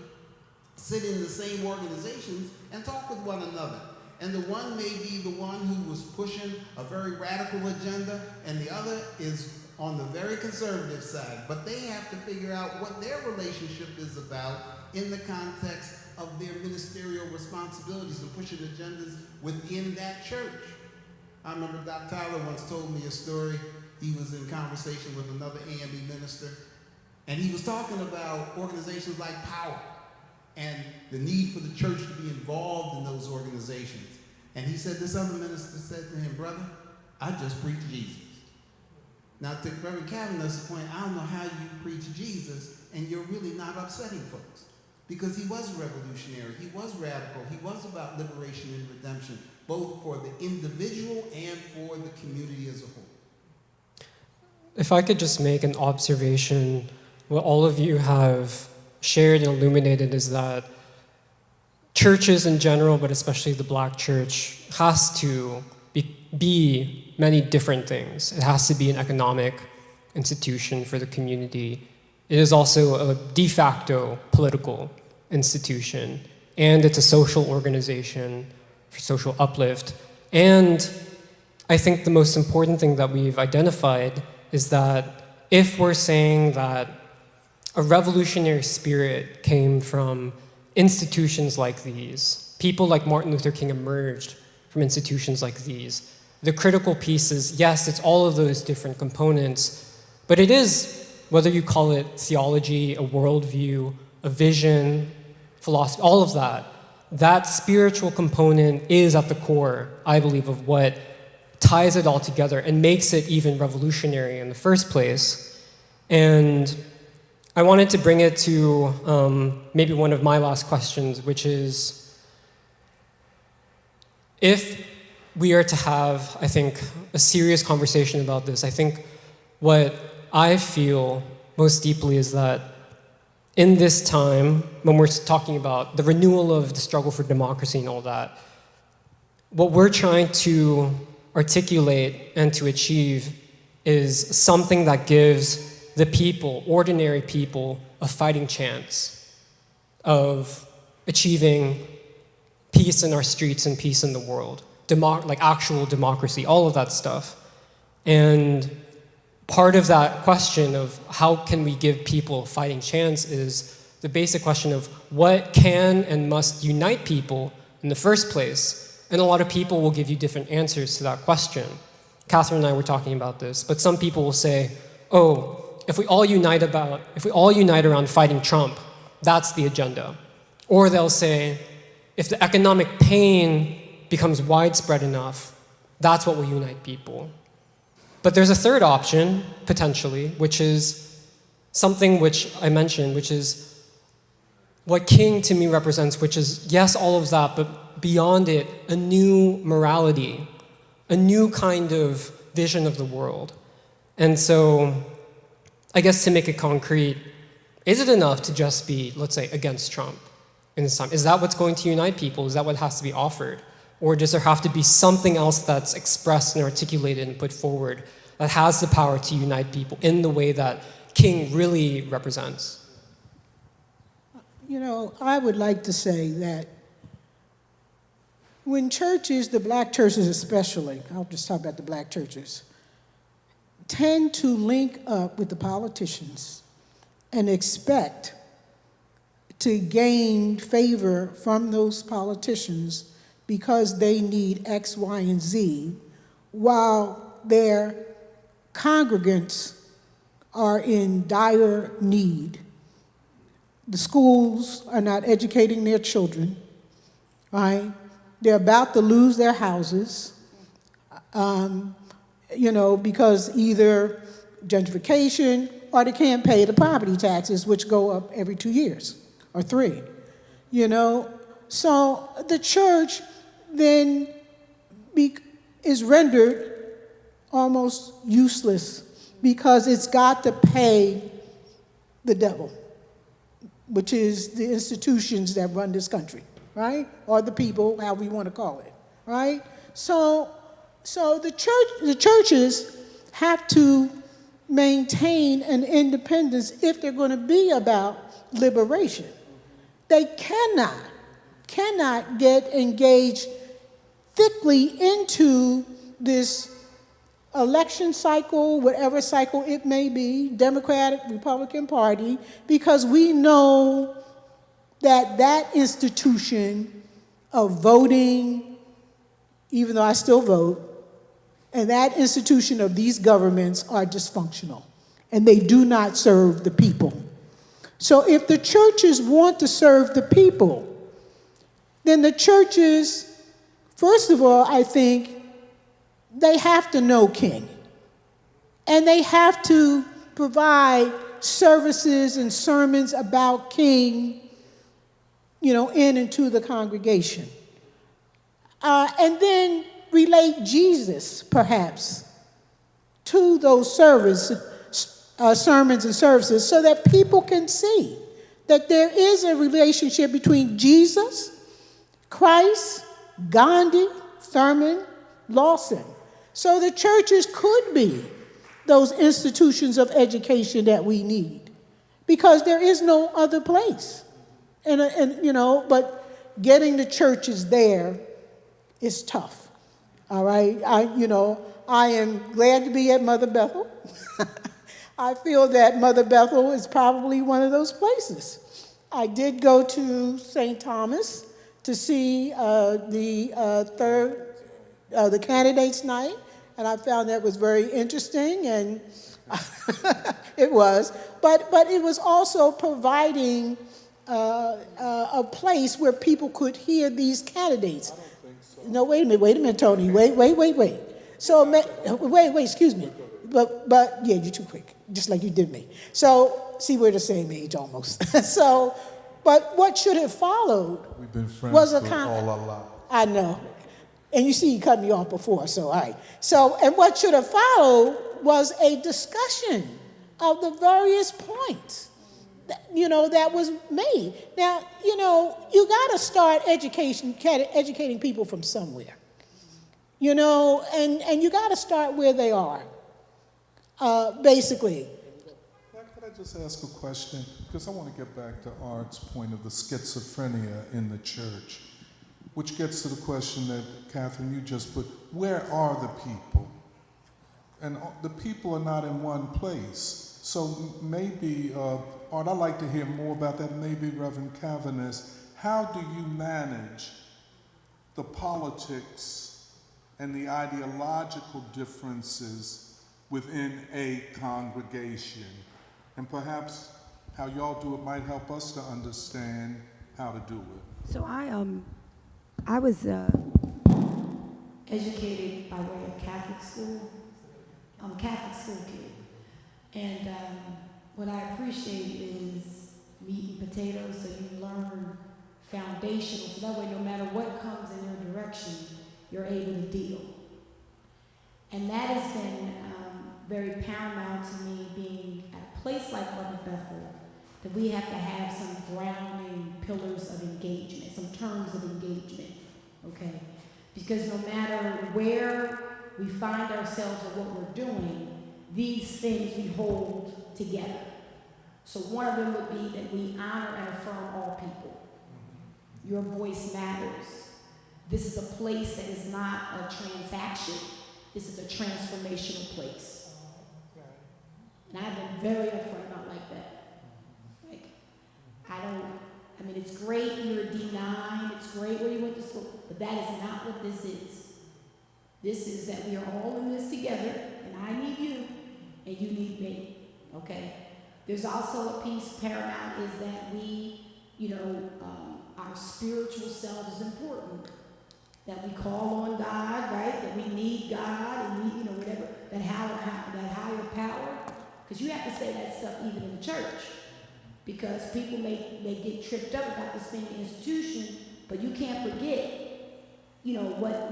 sit in the same organizations and talk with one another. And the one may be the one who was pushing a very radical agenda, and the other is on the very conservative side. But they have to figure out what their relationship is about in the context of their ministerial responsibilities and pushing agendas within that church. I remember Dr. Tyler once told me a story. He was in conversation with another AME minister, and he was talking about organizations like Power and the need for the church to be involved in those organizations. And he said, this other minister said to him, brother, I just preach Jesus. Now, to Reverend Kavanaugh's point, I don't know how you preach Jesus and you're really not upsetting folks. Because he was revolutionary, he was radical, he was about liberation and redemption, both for the individual and for the community as a whole. If I could just make an observation, what all of you have shared and illuminated is that churches in general, but especially the Black church, has to be many different things. It has to be an economic institution for the community. It is also a de facto political institution, and it's a social organization for social uplift. And I think the most important thing that we've identified is that if we're saying that a revolutionary spirit came from institutions like these, people like Martin Luther King emerged from institutions like these, the critical piece is, yes, it's all of those different components, but it is, whether you call it theology, a worldview, a vision, philosophy, all of that, that spiritual component is at the core, I believe, of what ties it all together and makes it even revolutionary in the first place. And I wanted to bring it to maybe one of my last questions, which is, if we are to have, I think, a serious conversation about this, I think what I feel most deeply is that in this time, when we're talking about the renewal of the struggle for democracy and all that, what we're trying to articulate and to achieve is something that gives the people, ordinary people, a fighting chance of achieving peace in our streets and peace in the world, like actual democracy, all of that stuff. And part of that question of how can we give people a fighting chance is the basic question of what can and must unite people in the first place. And a lot of people will give you different answers to that question. Catherine and I were talking about this, but some people will say, oh, if we all unite around fighting Trump, that's the agenda. Or they'll say, if the economic pain becomes widespread enough, that's what will unite people. But there's a third option, potentially, which is something which I mentioned, which is what King to me represents, which is, yes, all of that, but beyond it, a new morality, a new kind of vision of the world. And so, I guess to make it concrete, is it enough to just be, let's say, against Trump in this time? Is that what's going to unite people? Is that what has to be offered? Or does there have to be something else that's expressed and articulated and put forward that has the power to unite people in the way that King really represents? You know, I would like to say that when churches, the Black churches especially, I'll just talk about the Black churches, tend to link up with the politicians and expect to gain favor from those politicians because they need X, Y, and Z, while their congregants are in dire need. The schools are not educating their children, right? They're about to lose their houses, because either gentrification or they can't pay the property taxes, which go up every 2 years or 3, So the church then is rendered almost useless because it's got to pay the devil. which is the institutions that run this country, right? Or the people, however we want to call it, right? So the churches have to maintain an independence if they're going to be about liberation. They cannot get engaged thickly into this election cycle, whatever cycle it may be, Democratic, Republican Party, because we know that that institution of voting, even though I still vote, and that institution of these governments are dysfunctional, and they do not serve the people. So if the churches want to serve the people, then the churches, first of all, I think, they have to know King. And they have to provide services and sermons about King, in and to the congregation. And then relate Jesus, perhaps, to those sermons and services so that people can see that there is a relationship between Jesus, Christ, Gandhi, Thurman, Lawson. So the churches could be those institutions of education that we need, because there is no other place. But getting the churches there is tough. All right, I am glad to be at Mother Bethel. I feel that Mother Bethel is probably one of those places. I did go to St. Thomas to see the candidates' night, and I found that was very interesting, and it was. But it was also providing a place where people could hear these candidates. I don't think so. No, wait a minute, Tony. Wait. So, excuse me. But yeah, you're too quick, just like you did me. So, see, we're the same age almost. But what should have followed We've been friends was a for all our lives. I know. And you see, you cut me off before, so all right. So, and what should have followed was a discussion of the various points, that was made. Now, you got to start educating people from somewhere, and you got to start where they are, basically. Could I just ask a question? Because I want to get back to Art's point of the schizophrenia in the church, which gets to the question that, Catherine, you just put, where are the people? And the people are not in one place. So maybe, Art, I'd like to hear more about that, maybe Reverend Cavanis. How do you manage the politics and the ideological differences within a congregation? And perhaps how y'all do it might help us to understand how to do it. So I was educated by way of Catholic school. I'm a Catholic school kid. And what I appreciate is meat and potatoes, so you learn foundational, so that way no matter what comes in your direction, you're able to deal. And that has been very paramount to me, being at a place like Mother Bethel, that we have to have some grounding pillars of engagement, some terms of engagement, okay? Because no matter where we find ourselves or what we're doing, these things we hold together. So one of them would be that we honor and affirm all people. Your voice matters. This is a place that is not a transaction. This is a transformational place. And I've been very upfront about like that. It's great you're a D9, it's great where you went to school, but that is not what this is. This is that we are all in this together, and I need you, and you need me, okay? There's also a piece paramount is that we, our spiritual self is important. That we call on God, right? That we need God, and we, whatever, that higher power. Because you have to say that stuff even in the church. Because people may get tripped up about this being an institution, but you can't forget, what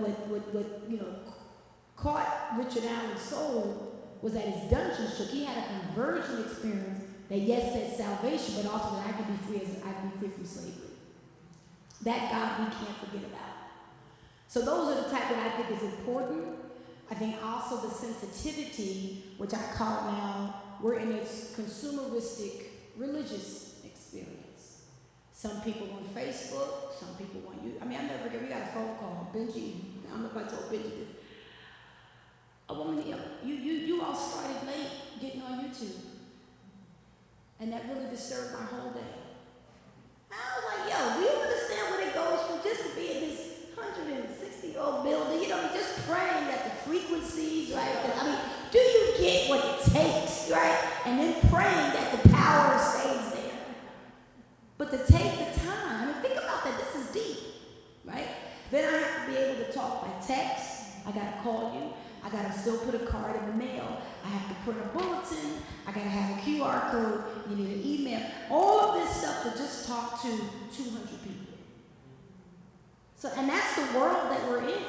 caught Richard Allen's soul was that his dungeon shook. He had a conversion experience That yes, that's salvation, but also that I can be free from slavery. That God we can't forget about. So those are the type that I think is important. I think also the sensitivity, which I call now, we're in a consumeristic religious experience. Some people on Facebook, some people on YouTube. I mean, I never forget, we got a phone call. Benji, I don't know if I told Benji this. A woman, you all started late getting on YouTube. And that really disturbed my whole day. I was like, yo, do you understand what it goes through just to be in this 160-year-old building? You know, just praying that the frequencies, right? I mean, do you get what it takes, right? And then praying that the power stays there. But to take the time, I mean, think about that, this is deep, right? Then I have to be able to talk by text. I gotta call you. I gotta still put a card in the mail. I have to print a bulletin. I gotta have a QR code. You need an email. All of this stuff to just talk to 200 people. So, and that's the world that we're in.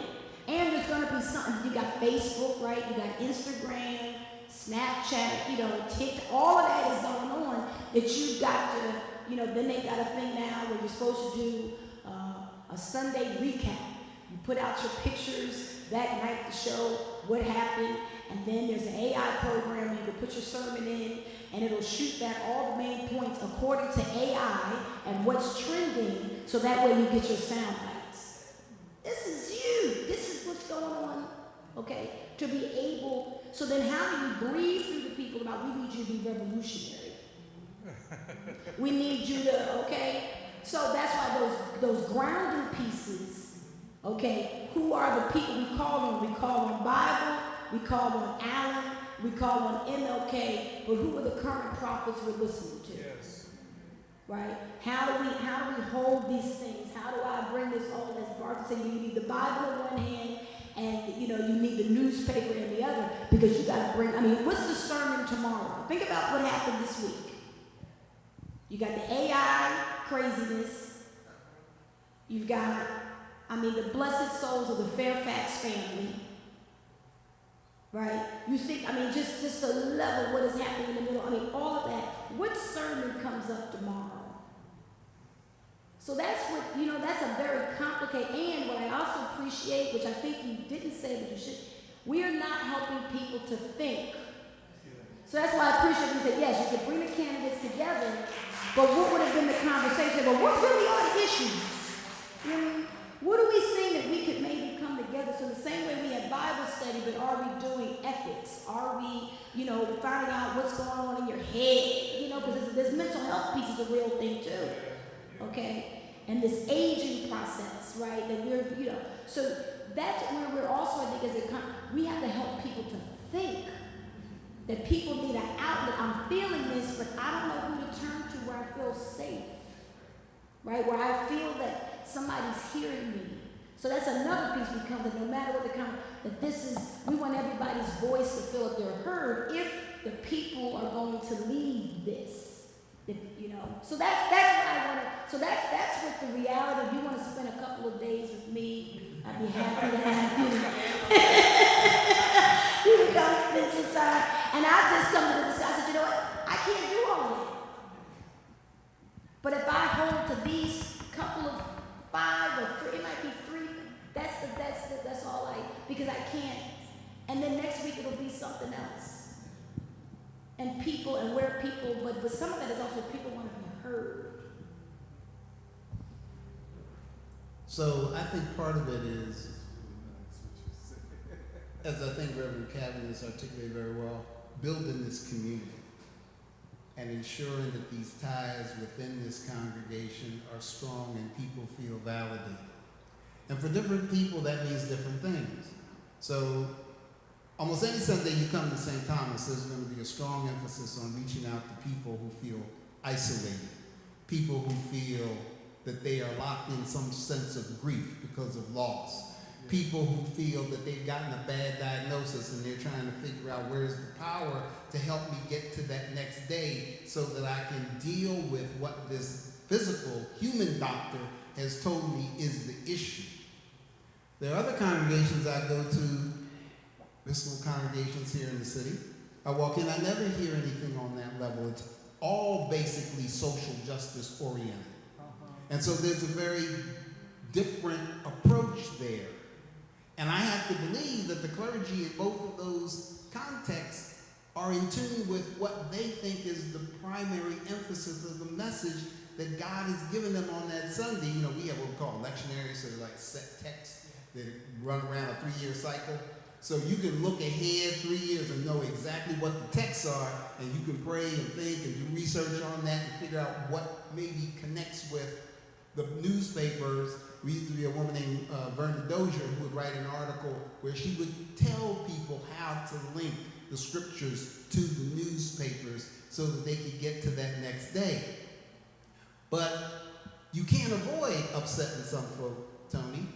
And there's gonna be something, you got Facebook, right? You got Instagram, Snapchat, you know, TikTok, all of that is going on that you've got to, you know, then they got a thing now where you're supposed to do a Sunday recap. You put out your pictures that night to show what happened, and then there's an AI program you can put your sermon in, and it'll shoot back all the main points according to AI and what's trending, so that way you get your sound bites. This is you. This is what's going on, okay? To be able, so then how do you breathe through the people about we need you to be revolutionary? We need you to, okay? So that's why those grounding pieces, okay, who are the people we call on? We call on Bible, we call on Allen, we call on MLK, but who are the current prophets we're listening to? Yes. Right? How do we hold these things? How do I bring this all, as Bart said, you need the Bible in one hand and you need the newspaper in the other, because you gotta bring, I mean, what's the sermon tomorrow? Think about what happened this week. You got the AI craziness. You've got, the blessed souls of the Fairfax family, right? You think, just the level, what is happening in the middle, all of that. What sermon comes up tomorrow? So that's what, that's a very complicated, and what I also appreciate, which I think you didn't say, but you should, we are not helping people to think. So that's why I appreciate you said, yes, you could bring the candidates together, but what would have been the conversation? Well, what really are the issues? What are we saying that we could maybe come together? So the same way we have Bible study, but are we doing ethics? Are we, finding out what's going on in your head? Because this mental health piece is a real thing too, okay? And this aging process, right? That we're, so that's where we're also, I think, we have to help people to think. That people need an outlet. I'm feeling this, but I don't know who to turn to where I feel safe, right? Where I feel that somebody's hearing me. So that's another piece we come to, no matter what that we want everybody's voice to feel that they're heard if the people are going to lead this. So that's what I want to, so that's what the reality, if you want to spend a couple of days with me, I'd be happy to have you. You can come spend some time. And I just come to the discussion, I said, what? I can't do all that. But if I hold to these couple of 5 or 3, it might be 3, that's all because I can't. And then next week it'll be something else. And people, and where people, but some of that is also people want to be heard. So I think part of it is, as I think Reverend Kavanaugh has articulated very well, building this community and ensuring that these ties within this congregation are strong and people feel validated. And for different people, that means different things. So almost any Sunday you come to St. Thomas, there's going to be a strong emphasis on reaching out to people who feel isolated, people who feel that they are locked in some sense of grief because of loss, people who feel that they've gotten a bad diagnosis and they're trying to figure out where's the power to help me get to that next day so that I can deal with what this physical human doctor has told me is the issue. There are other congregations I go to, Episcopal congregations here in the city. I walk in, I never hear anything on that level. It's all basically social justice oriented. And so there's a very different approach there. And I have to believe that the clergy in both of those contexts are in tune with what they think is the primary emphasis of the message that God has given them on that Sunday. You know, we have what we call lectionaries, so they're like set texts that run around a 3-year cycle. So you can look ahead 3 years and know exactly what the texts are, and you can pray and think and do research on that and figure out what maybe connects with the newspapers. We used to be a woman named Verna Dozier who would write an article where she would tell people how to link the scriptures to the newspapers so that they could get to that next day. But you can't avoid upsetting some folk, Tony.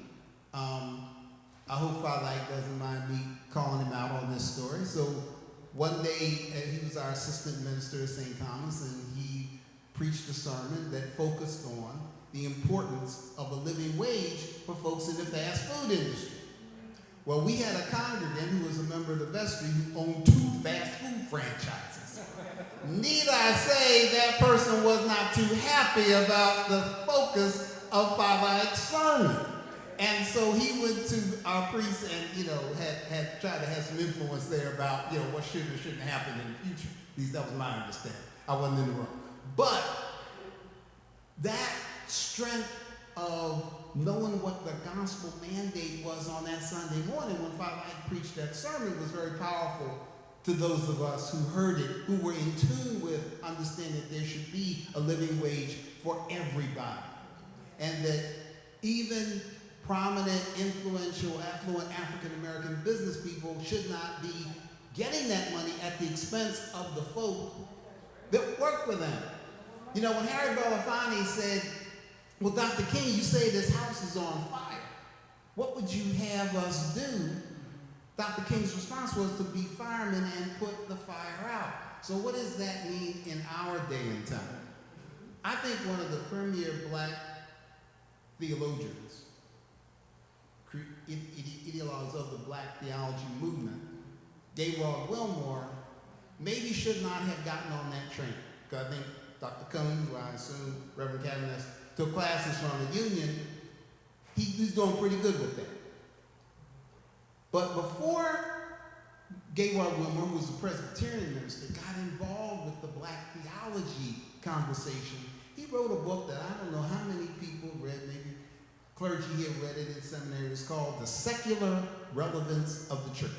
I hope Father Ike doesn't mind me calling him out on this story. So one day, he was our assistant minister at St. Thomas, and he preached a sermon that focused on the importance of a living wage for folks in the fast food industry. Well, we had a congregant who was a member of the vestry who owned 2 fast food franchises. Need I say that person was not too happy about the focus of Father Ike's sermon. And so he went to our priest and, you know, had tried to have some influence there about, you know, what should or shouldn't happen in the future. At least that was my understanding. I wasn't in the room. But that strength of knowing what the gospel mandate was on that Sunday morning when Father Ike preached that sermon was very powerful to those of us who heard it, who were in tune with understanding that there should be a living wage for everybody. And that even prominent, influential, affluent African-American business people should not be getting that money at the expense of the folk that work for them. You know, when Harry Belafonte said, well, Dr. King, you say this house is on fire. What would you have us do? Dr. King's response was to be firemen and put the fire out. So what does that mean in our day and time? I think one of the premier black theologians, ideologues of the black theology movement, Gaylord Wilmore, maybe should not have gotten on that train. Because I think Dr. Cohn, who I assume Reverend Kavanaugh took classes from the Union, he's doing pretty good with that. But before Gaylord Wilmore, who was a Presbyterian minister, got involved with the black theology conversation, he wrote a book that I don't know how many people read, maybe clergy here read it in seminary. It's called The Secular Relevance of the Church.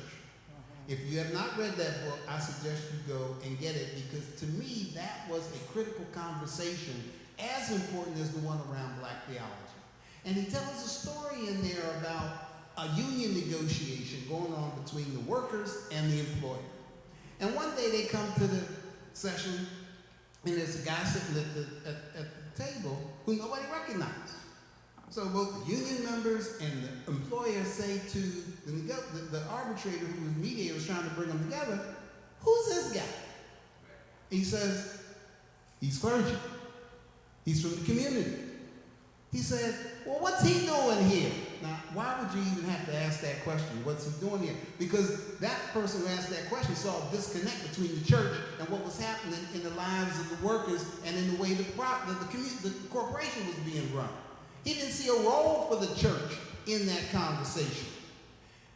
If you have not read that book, I suggest you go and get it, because to me, that was a critical conversation as important as the one around black theology. And he tells a story in there about a union negotiation going on between the workers and the employer. And one day they come to the session, and there's a guy sitting at the table who nobody recognized. So both the union members and the employer say to the arbitrator, who was mediator, was trying to bring them together, who's this guy? He says, he's clergy. He's from the community. He said, well, what's he doing here? Now, why would you even have to ask that question? What's he doing here? Because that person who asked that question saw a disconnect between the church and what was happening in the lives of the workers and in the way the corporation was being run. He didn't see a role for the church in that conversation.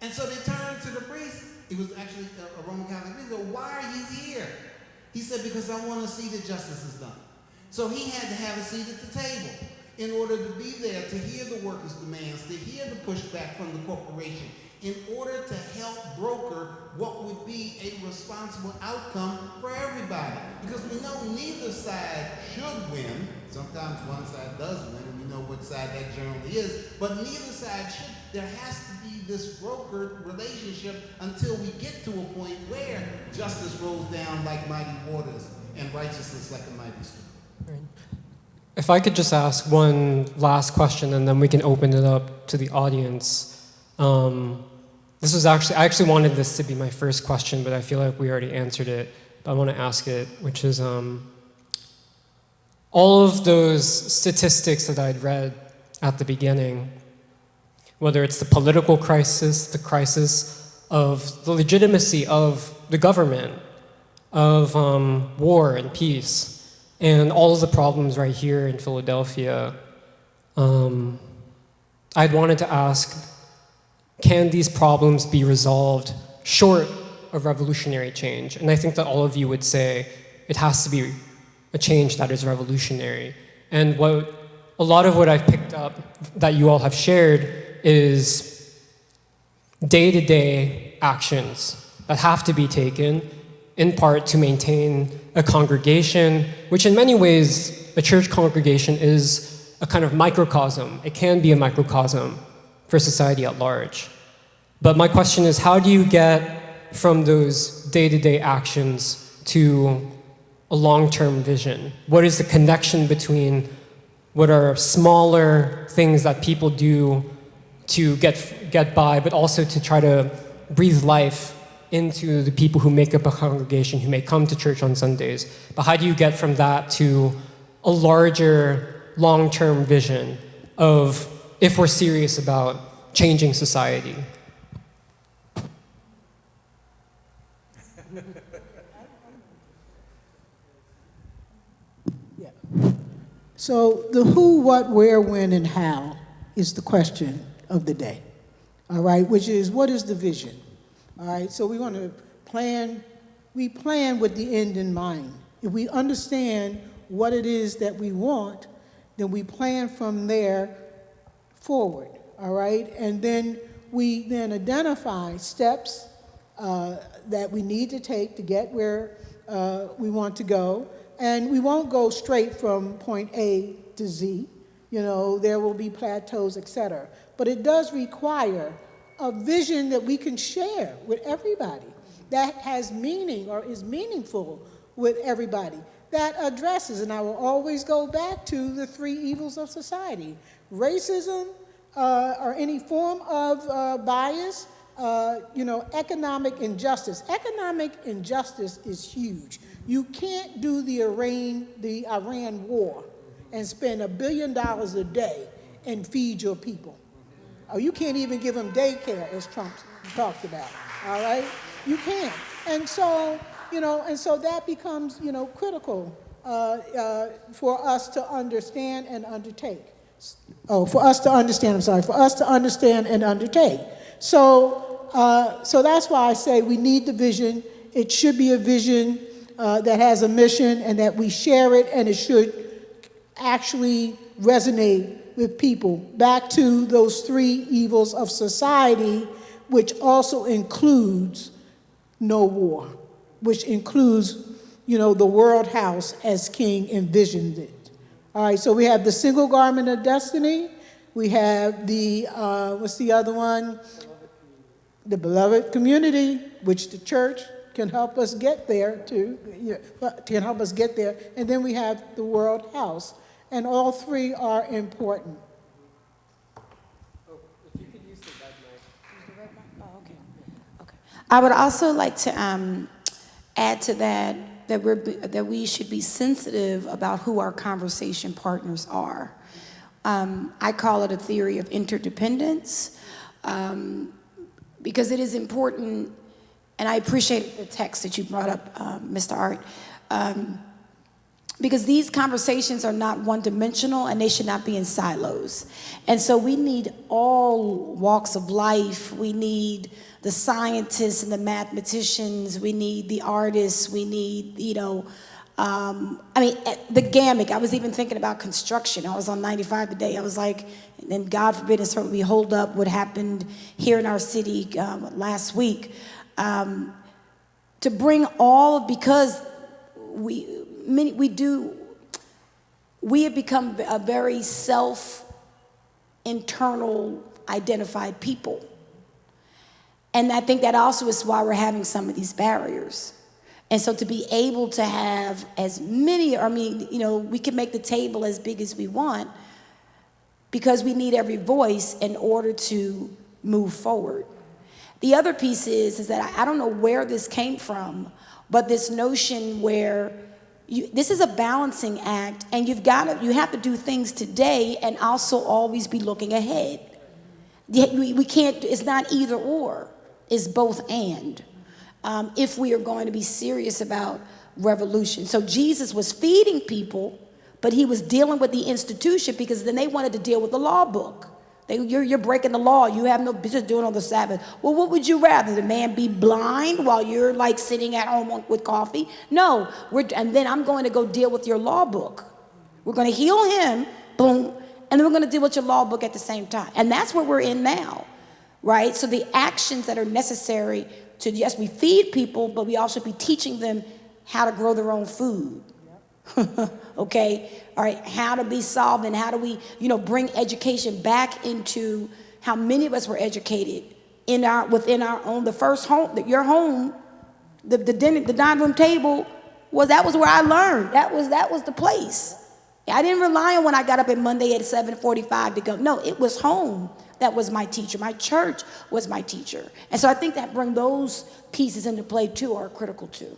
And so they turned to the priest. He was actually a Roman Catholic priest. He said, why are you here? He said, because I want to see that justice is done. So he had to have a seat at the table in order to be there to hear the workers' demands, to hear the pushback from the corporation, in order to help broker what would be a responsible outcome for everybody. Because we know neither side should win. Sometimes one side does win, and we know what side that generally is, but neither side should. There has to be this brokered relationship until we get to a point where justice rolls down like mighty waters and righteousness like a mighty stream. Right. If I could just ask one last question, and then we can open it up to the audience. This was I actually wanted this to be my first question, but I feel like we already answered it. But I want to ask it, which is, all of those statistics that I'd read at the beginning, whether it's the political crisis, the crisis of the legitimacy of the government, of war and peace, and all of the problems right here in Philadelphia, I'd wanted to ask, can these problems be resolved short of revolutionary change? And I think that all of you would say it has to be a change that is revolutionary. And a lot of what I've picked up that you all have shared is day-to-day actions that have to be taken, in part to maintain a congregation, which in many ways, a church congregation is a kind of microcosm. It can be a microcosm for society at large. But my question is, how do you get from those day-to-day actions to a long-term vision? What is the connection between what are smaller things that people do to get by, but also to try to breathe life into the people who make up a congregation, who may come to church on Sundays? But how do you get from that to a larger, long-term vision of if we're serious about changing society? So the who, what, where, when, and how is the question of the day, all right, which is, what is the vision? All right, so we want to plan with the end in mind. If we understand what it is that we want, then we plan from there forward, all right? And then we then identify steps that we need to take to get where we want to go. And we won't go straight from point A to Z. You know, there will be plateaus, et cetera. But it does require a vision that we can share with everybody, that has meaning or is meaningful with everybody, that addresses, and I will always go back to the three evils of society: racism, or any form of bias, economic injustice. Economic injustice is huge. You can't do the Iran war and spend $1 billion a day and feed your people. Or you can't even give them daycare, as Trump talked about, all right? You can't. And so, that becomes, critical for us to understand and undertake. For us to understand and undertake. So that's why I say we need the vision. It should be a vision that has a mission, and that we share it, and it should actually resonate with people. Back to those three evils of society, which also includes no war, which includes, the world house as King envisioned it. All right, so we have the single garment of destiny. We have the, what's the other one? The beloved community, which the church can help us get there too, and then we have the world house, and all three are important. If you could use the red mic. Oh, okay. I would also like to add to that we should be sensitive about who our conversation partners are. I call it a theory of interdependence, because it is important. And I appreciate the text that you brought up, Mr. Art, because these conversations are not one-dimensional, and they should not be in silos. And so we need all walks of life. We need the scientists and the mathematicians. We need the artists. We need, the gamut. I was even thinking about construction. I was on 95 today. I was like, and God forbid, and certainly we hold up what happened here in our city last week. To bring all, because we have become a very internal identified people. And I think that also is why we're having some of these barriers. And so to be able to have as many, we can make the table as big as we want, because we need every voice in order to move forward. The other piece is that I don't know where this came from, but this notion where this is a balancing act, and you have to do things today and also always be looking ahead. We can't, it's not either or, it's both and. If we are going to be serious about revolution. So Jesus was feeding people, but he was dealing with the institution, because then they wanted to deal with the law book. You're breaking the law. You have no business doing on the Sabbath. Well, what would you rather? The man be blind while you're like sitting at home with coffee? No. And then I'm going to go deal with your law book. We're going to heal him, boom, and then we're going to deal with your law book at the same time. And that's where we're in now, right? So the actions that are necessary to, yes, we feed people, but we also be teaching them how to grow their own food. Okay, all right, how to be solvent, how do we, bring education back into how many of us were educated within our own, the first home, your home, the dining room table that was where I learned. That was the place. I didn't rely on when I got up on Monday at 7:45 to go. No, it was home that was my teacher. My church was my teacher. And so I think that bring those pieces into play too are critical too.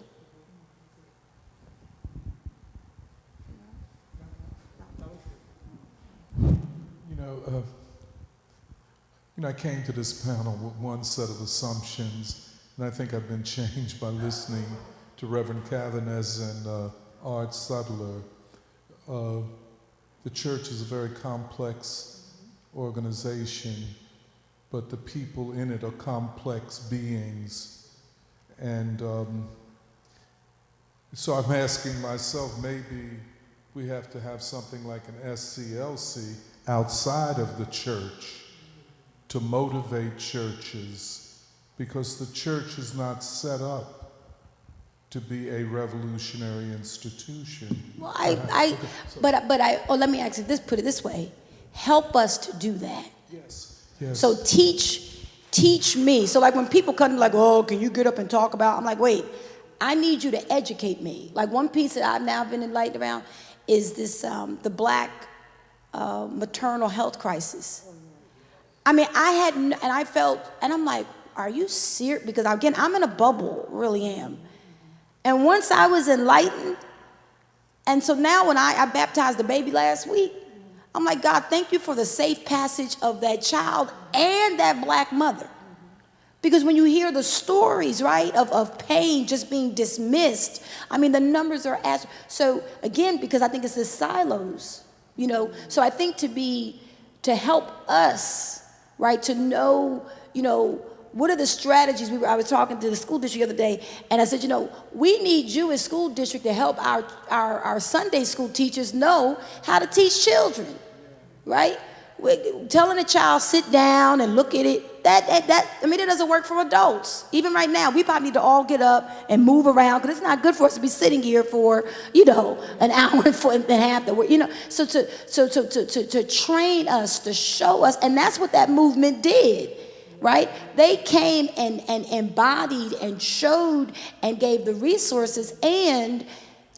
I came to this panel with one set of assumptions, and I think I've been changed by listening to Reverend Cavanez and Art Sutler. The church is a very complex organization, but the people in it are complex beings. And so I'm asking myself, maybe we have to have something like an SCLC outside of the church to motivate churches, because the church is not set up to be a revolutionary institution. Well, let me ask you put it this way. Help us to do that. Yes. So teach me. So like when people come like, oh, can you get up and talk about? I'm like, wait, I need you to educate me. Like one piece that I've now been enlightened around is this, the Black maternal health crisis. I mean, I felt, and I'm like, are you serious? Because again, I'm in a bubble, really am. And once I was enlightened, and so now when I baptized the baby last week, I'm like, God, thank you for the safe passage of that child and that Black mother. Because when you hear the stories, right, of pain just being dismissed, I mean, the numbers are so again, because I think it's the silos, so I think to help us, right, to know, what are the strategies? I was talking to the school district the other day, and I said, we need you as school district to help our Sunday school teachers know how to teach children, right? Telling a child, sit down and look at it, it doesn't work for adults. Even right now, we probably need to all get up and move around, because it's not good for us to be sitting here for, an hour and a half. So to train us, to show us, and that's what that movement did, right? They came and embodied and showed and gave the resources and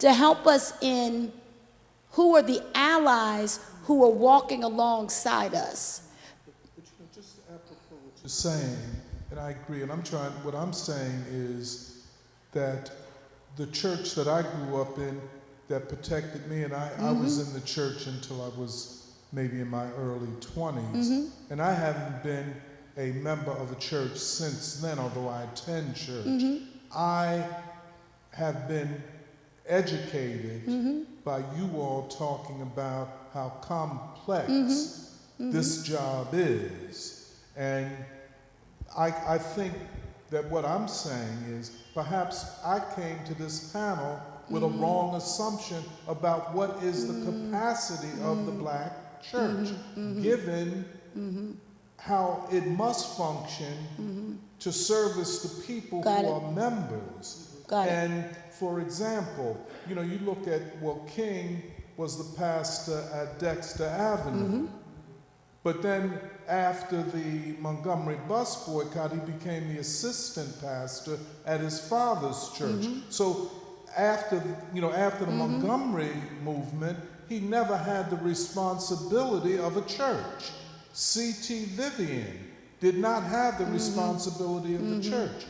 to help us in who are the allies who are walking alongside us. But just apropos what you're saying, and I agree, and what I'm saying is that the church that I grew up in that protected me, and I was in the church until I was maybe in my early 20s, and I haven't been a member of a church since then, although I attend church. I have been educated by you all talking about how complex this job is. And I think that what I'm saying is perhaps I came to this panel with a wrong assumption about what is the capacity of the Black church, given how it must function to service the people who are members. And for example, you look at, King was the pastor at Dexter Avenue. But then after the Montgomery bus boycott, he became the assistant pastor at his father's church. So after the Montgomery movement, he never had the responsibility of a church. C.T. Vivian did not have the responsibility of the church.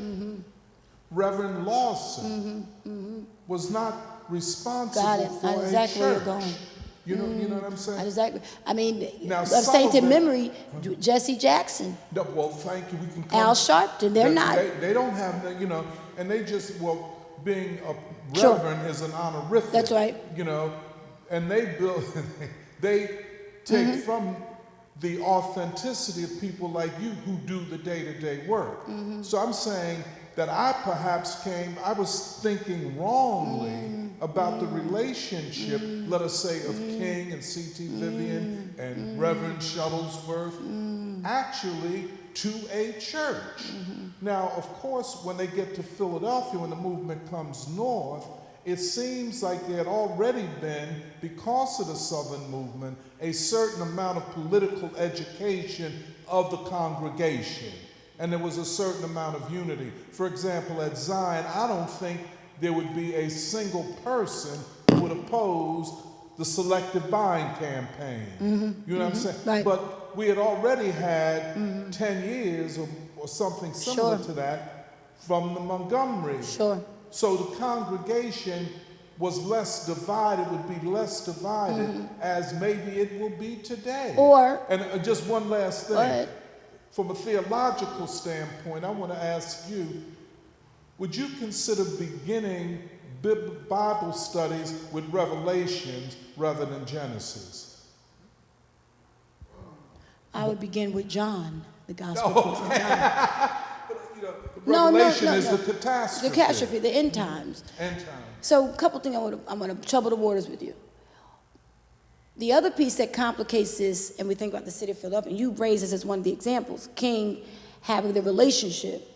Reverend Lawson was not responsible for a church. You know what I'm saying? Exactly. I mean, Now, of sainted memory, Jesse Jackson, well, thank you. We can come. Al Sharpton, they're not. They don't have, and they just, being a Sure. reverend is an honorific. That's right. You know, and they build, they take from the authenticity of people like you who do the day-to-day work. So I'm saying that I was thinking wrongly about the relationship, let us say, of King and C.T. Vivian and Reverend Shuttlesworth, actually to a church. Now, of course, when they get to Philadelphia, when the movement comes north, it seems like there had already been, because of the Southern movement, a certain amount of political education of the congregation. And there was a certain amount of unity. For example, at Zion, I don't think there would be a single person who would oppose the selective buying campaign. You know what I'm saying? Right. But we had already had 10 years or something similar to that from the Montgomery. Sure. So the congregation was less divided, would be less divided as maybe it will be today. And just one last thing. From a theological standpoint, I want to ask you, would you consider beginning Bible studies with Revelations rather than Genesis? I would begin with John, the Gospel of John. Revelation is the catastrophe. The catastrophe, the end times. End times. So a couple things I'm going to trouble the waters with you. The other piece that complicates this, and we think about the city of Philadelphia, and you raised this as one of the examples, King having the relationship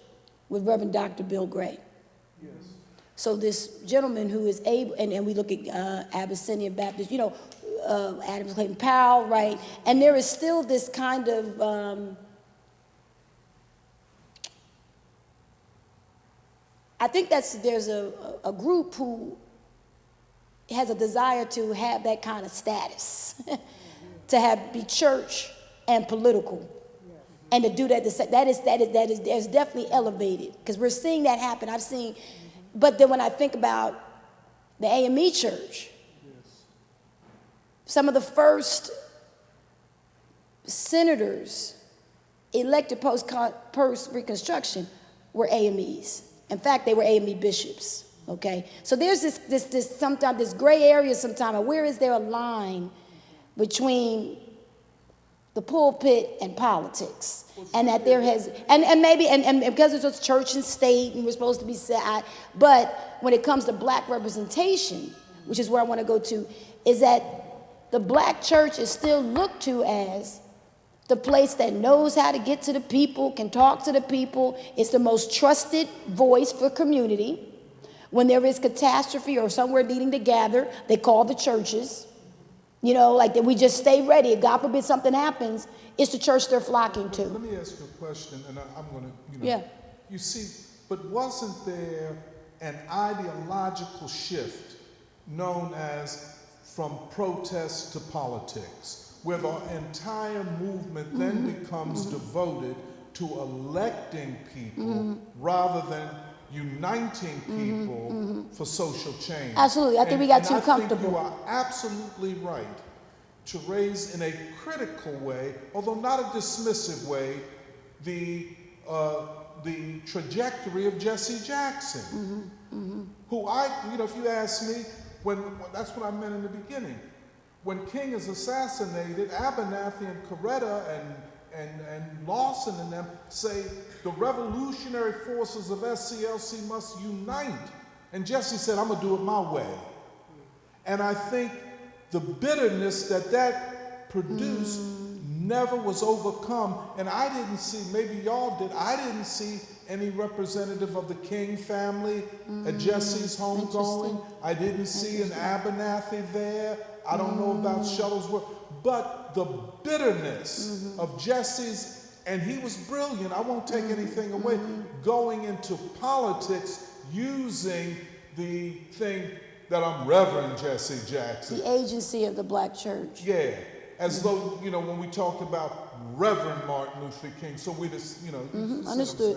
with Reverend Dr. Bill Gray. Yes. So this gentleman who is able, and we look at Abyssinian Baptist, Adams Clayton Powell, right? And there is still this kind of, I think there's a group who has a desire to have that kind of status, to be church and political, and to do that is definitely elevated, because we're seeing that happen. I've seen, but then when I think about the AME Church, some of the first senators elected post-Reconstruction were AMEs. In fact, they were AME bishops. Okay, so there's this gray area sometimes. Where is there a line between the pulpit and politics? And that there has, and maybe, and because it's just church and state, and we're supposed to be set, but when it comes to black representation, which is where I want to go to, is that the black church is still looked to as the place that knows how to get to the people, can talk to the people. It's the most trusted voice for community. When there is catastrophe or somewhere needing to gather, they call the churches. Like that we just stay ready. If God forbid something happens, it's the church they're flocking to. Let me ask you a question, and I'm going to, You see, but wasn't there an ideological shift known as from protest to politics, where the entire movement then becomes devoted to electing people rather than uniting people for social change? Absolutely. I think we got too comfortable. I think you are absolutely right to raise in a critical way, although not a dismissive way, the trajectory of Jesse Jackson, who if you ask me, that's what I meant in the beginning. When King is assassinated, Abernathy and Coretta and Lawson and them say the revolutionary forces of SCLC must unite. And Jesse said, I'm gonna do it my way. And I think the bitterness that produced never was overcome. And I didn't see, maybe y'all did, I didn't see any representative of the King family at Jesse's homegoing. I didn't see an Abernathy there. I don't know about Shuttlesworth. But the bitterness of Jesse's, and he was brilliant, I won't take anything away, going into politics using the thing that I'm Reverend Jesse Jackson. The agency of the black church. Yeah, as though, when we talk about Reverend Martin Luther King, so we just, Understood.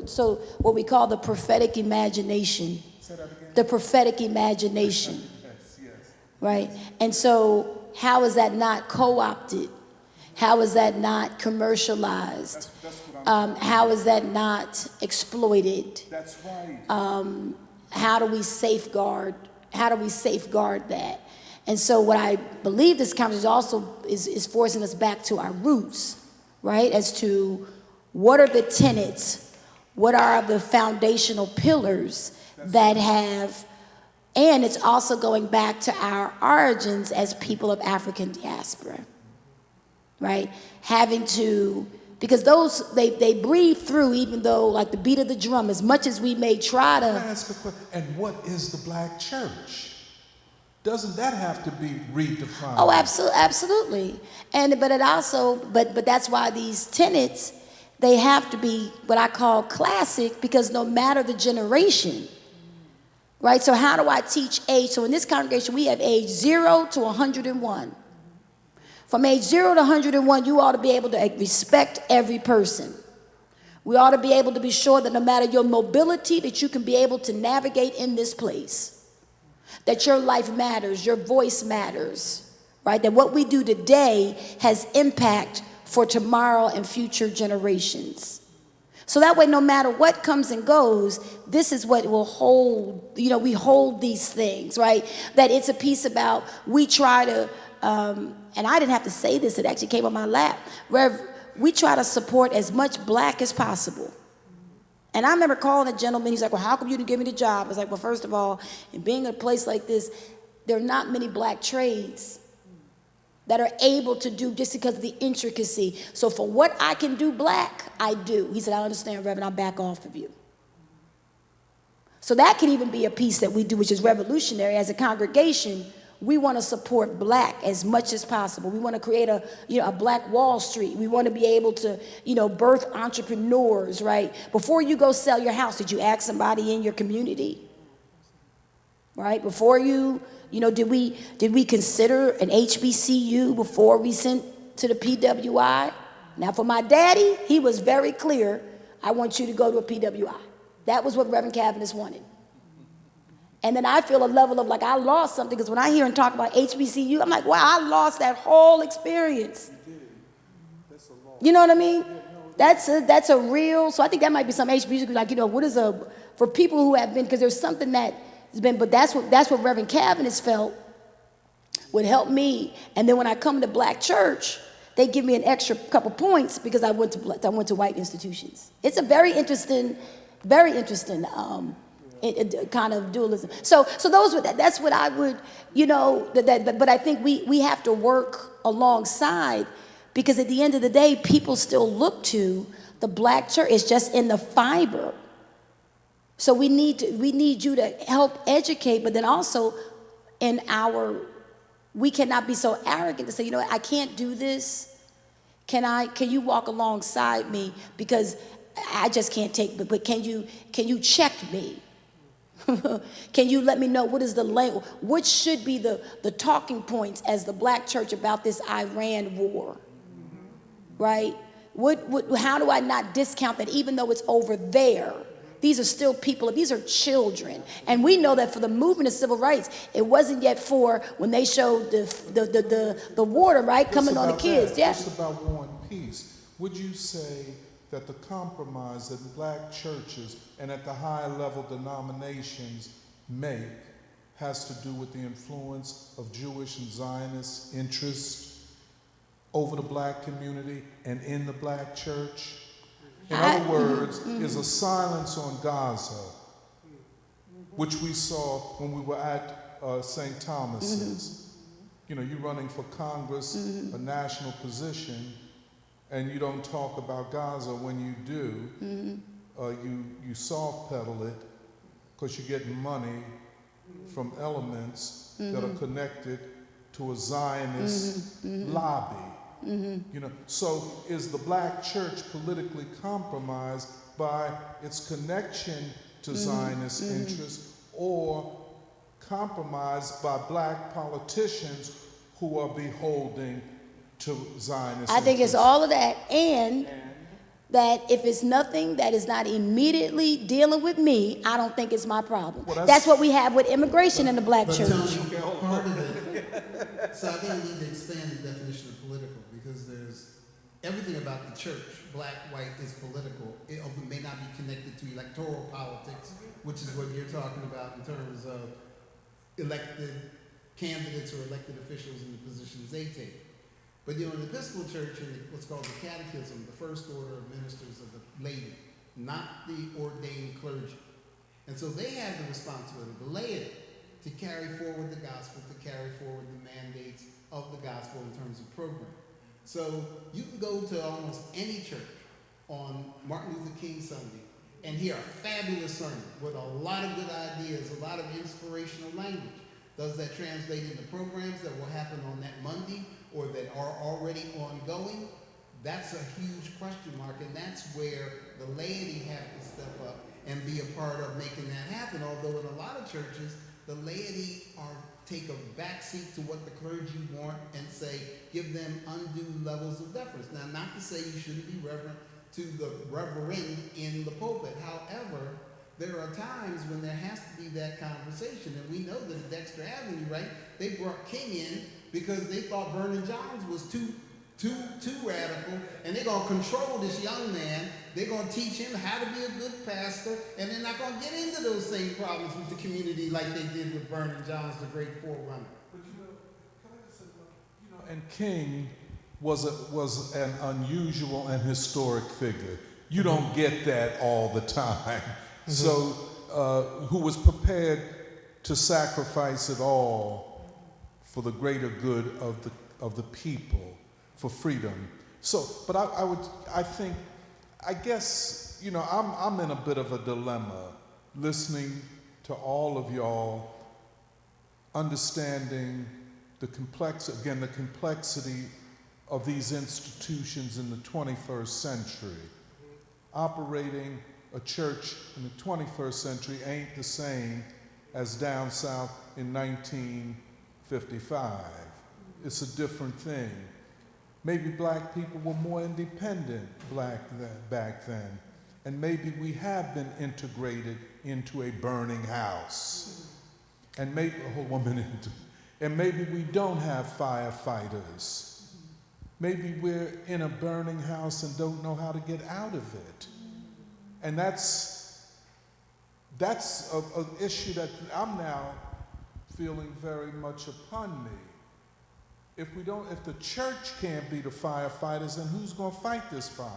So what we call the prophetic imagination. Say that again. The prophetic imagination. Yes. Right? And so how is that not co-opted How is that not commercialized? How is that not exploited? That's right. How do we safeguard that? And so what I believe this conversation also is forcing us back to our roots, right? As to what are the tenets, what are the foundational pillars that have, and it's also going back to our origins as people of African diaspora, right? Having to, because those, they breathe through, even though like the beat of the drum, as much as we may try Can I to. ask a question? And what is the black church? Doesn't that have to be redefined? Oh, absolutely. And but it also, but that's why these tenets, they have to be what I call classic, because no matter the generation, right? So how do I teach age? So in this congregation, we have age 0 to 101. From age 0 to 101, you ought to be able to respect every person. We ought to be able to be sure that no matter your mobility, that you can be able to navigate in this place. That your life matters, your voice matters, right? That what we do today has impact for tomorrow and future generations. So that way, no matter what comes and goes, this is what will hold, we hold these things, right? That it's a piece about, we try to, and I didn't have to say this, it actually came on my lap. Rev, we try to support as much black as possible. And I remember calling a gentleman, he's like, well, how come you didn't give me the job? I was like, well, first of all, in being in a place like this, there are not many black trades that are able to do just because of the intricacy. So for what I can do black, I do. He said, I understand, Reverend, I'll back off of you. So that can even be a piece that we do, which is revolutionary. As a congregation, we want to support black as much as possible. We want to create a black Wall Street. We want to be able to, birth entrepreneurs, right? Before you go sell your house, did you ask somebody in your community? Right? Before you, did we consider an HBCU before we sent to the PWI? Now for my daddy, he was very clear, I want you to go to a PWI. That was what Reverend Cavanagh wanted. And then I feel a level of like I lost something, because when I hear him talk about HBCU, I'm like, wow, I lost that whole experience. You know what I mean? That's a real, so I think that might be some HBCU, like, what is for people who have been, because there's something that has been, but that's what Reverend Cavanagh felt would help me. And then when I come to black church, they give me an extra couple points because I went to white institutions. It's a very interesting kind of dualism. So that's what I would, but I think we have to work alongside, because at the end of the day, people still look to the black church. It's just in the fiber. So we need you to help educate, but then also we cannot be so arrogant to say, I can't do this. Can you walk alongside me, because I just can't take, but can you check me? Can you let me know what is the language, what should be the talking points as the black church about this Iran war, right? How do I not discount that, even though it's over there? These are still people, these are children. And we know that for the movement of civil rights, it wasn't yet for when they showed the water, right, coming on the kids. Yeah. It's about war and peace. Would you say that the compromise that black churches and at the high level denominations make has to do with the influence of Jewish and Zionist interests over the black community and in the black church? In other words, is a silence on Gaza, which we saw when we were at St. Thomas's. You're running for Congress, a national position, and you don't talk about Gaza. When you do, you soft pedal it because you're getting money from elements that are connected to a Zionist lobby. So is the black church politically compromised by its connection to Zionist interests, or compromised by black politicians who are beholding to Zionist I think interests? it's all of that, and that if it's nothing that is not immediately dealing with me, I don't think it's my problem. Well, that's what we have with immigration in the black church. Part of it, so I think we need to expand the definition of political, because there's everything about the church, black, white, is political. It may not be connected to electoral politics, which is what you're talking about in terms of elected candidates or elected officials in the positions they take. But in the Episcopal Church, in what's called the Catechism, the first order of ministers of the laity, not the ordained clergy. And so they have the responsibility, the laity, to carry forward the gospel, to carry forward the mandates of the gospel in terms of program. So you can go to almost any church on Martin Luther King Sunday and hear a fabulous sermon with a lot of good ideas, a lot of inspirational language. Does that translate into programs that will happen on that Monday or that are already ongoing? That's a huge question mark, and that's where the laity have to step up and be a part of making that happen. Although in a lot of churches, the laity take a backseat to what the clergy want and say, give them undue levels of deference. Now, not to say you shouldn't be reverent to the reverend in the pulpit. However, there are times when there has to be that conversation. And we know that at Dexter Avenue, right, they brought King in because they thought Vernon Johns was too radical, and they're going to control this young man. They're going to teach him how to be a good pastor, and they're not going to get into those same problems with the community like they did with Vernon Johns, the great forerunner. But can I just say, and King was an unusual and historic figure. You don't get that all the time. Mm-hmm. So, who was prepared to sacrifice it all for the greater good of the people, for freedom. So, but I guess, I'm in a bit of a dilemma listening to all of y'all, understanding the complexity of these institutions in the 21st century. Operating a church in the 21st century ain't the same as down south in 1955. It's a different thing. Maybe black people were more independent back then. And maybe we have been integrated into a burning house. And maybe, and maybe we don't have firefighters. Maybe we're in a burning house and don't know how to get out of it. And that's an issue that I'm now feeling very much upon me. If the church can't be the firefighters, then who's going to fight this fire?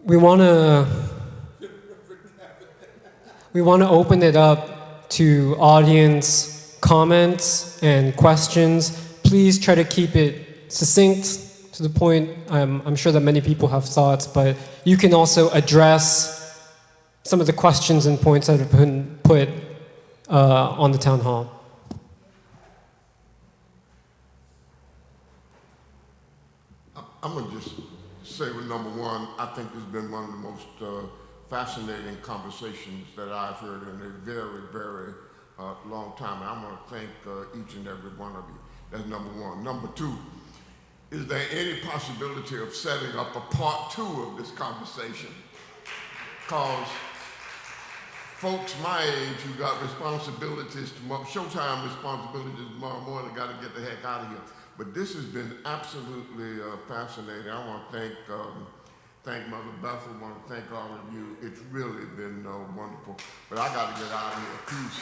We want to open it up to audience comments and questions. Please try to keep it succinct, to the point. I'm sure that many people have thoughts, but you can also address some of the questions and points that have been put on the town hall. I'm going to just say, with number one, I think this has been one of the most fascinating conversations that I've heard in a very, very long time. And I want to thank each and every one of you. That's number one. Number two, is there any possibility of setting up a part 2 of this conversation? Because folks my age who got responsibilities, showtime responsibilities tomorrow morning, got to get the heck out of here. But this has been absolutely fascinating. I want to thank Mother Bethel. I want to thank all of you. It's really been wonderful. But I got to get out of here. Peace.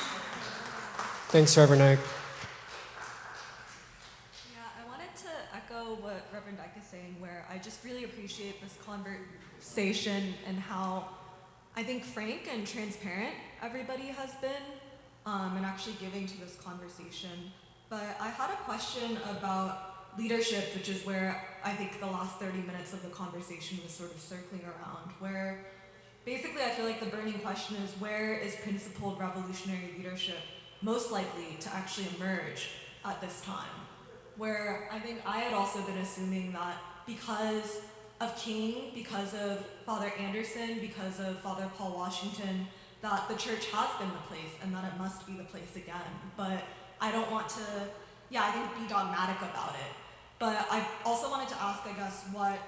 Thanks, Reverend Ike. Yeah, I wanted to echo what Reverend Ike is saying, where I just really appreciate this conversation and how I think frank and transparent everybody has been, and actually giving to this conversation. But I had a question about leadership, which is where I think the last 30 minutes of the conversation was sort of circling around, where basically I feel like the burning question is, where is principled revolutionary leadership most likely to actually emerge at this time? Where I think I had also been assuming that because of King, because of Father Anderson, because of Father Paul Washington, that the church has been the place and that it must be the place again. But I don't want to, I think, be dogmatic about it. But I also wanted to ask, I guess, what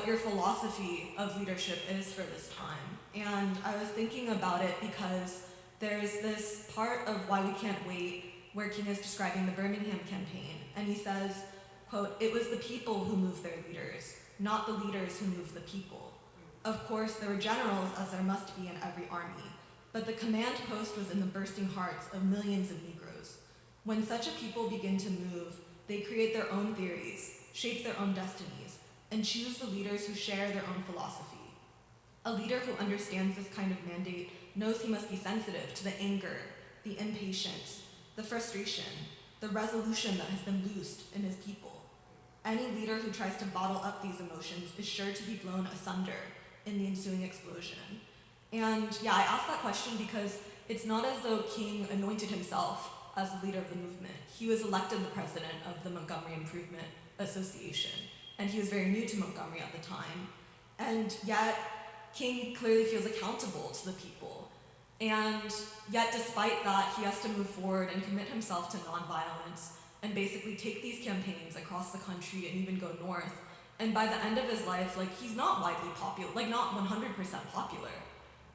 your philosophy of leadership is for this time. And I was thinking about it because there's this part of why we can't wait where King is describing the Birmingham campaign, and he says, quote, "It was the people who moved their leaders, not the leaders who moved the people. Of course, there were generals, as there must be in every army, but the command post was in the bursting hearts of millions of Negroes. When such a people begin to move, they create their own theories, shape their own destinies, and choose the leaders who share their own philosophy. A leader who understands this kind of mandate knows he must be sensitive to the anger, the impatience, the frustration, the resolution that has been loosed in his people. Any leader who tries to bottle up these emotions is sure to be blown asunder in the ensuing explosion." And yeah, I asked that question because it's not as though King anointed himself as the leader of the movement. He was elected the president of the Montgomery Improvement Association, and he was very new to Montgomery at the time. And yet, King clearly feels accountable to the people. And yet, despite that, he has to move forward and commit himself to nonviolence and basically take these campaigns across the country and even go north. And by the end of his life, like, he's not widely popular, like not 100% popular.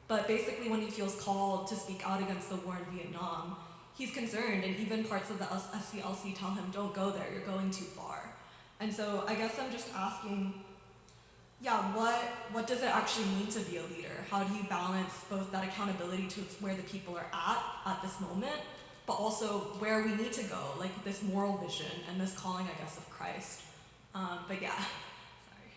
But basically when he feels called to speak out against the war in Vietnam, he's concerned, and even parts of the SCLC tell him, don't go there, you're going too far. And so I guess I'm just asking, yeah, what does it actually mean to be a leader? How do you balance both that accountability to where the people are at this moment, but also where we need to go, like this moral vision and this calling, I guess, of Christ. But yeah, sorry.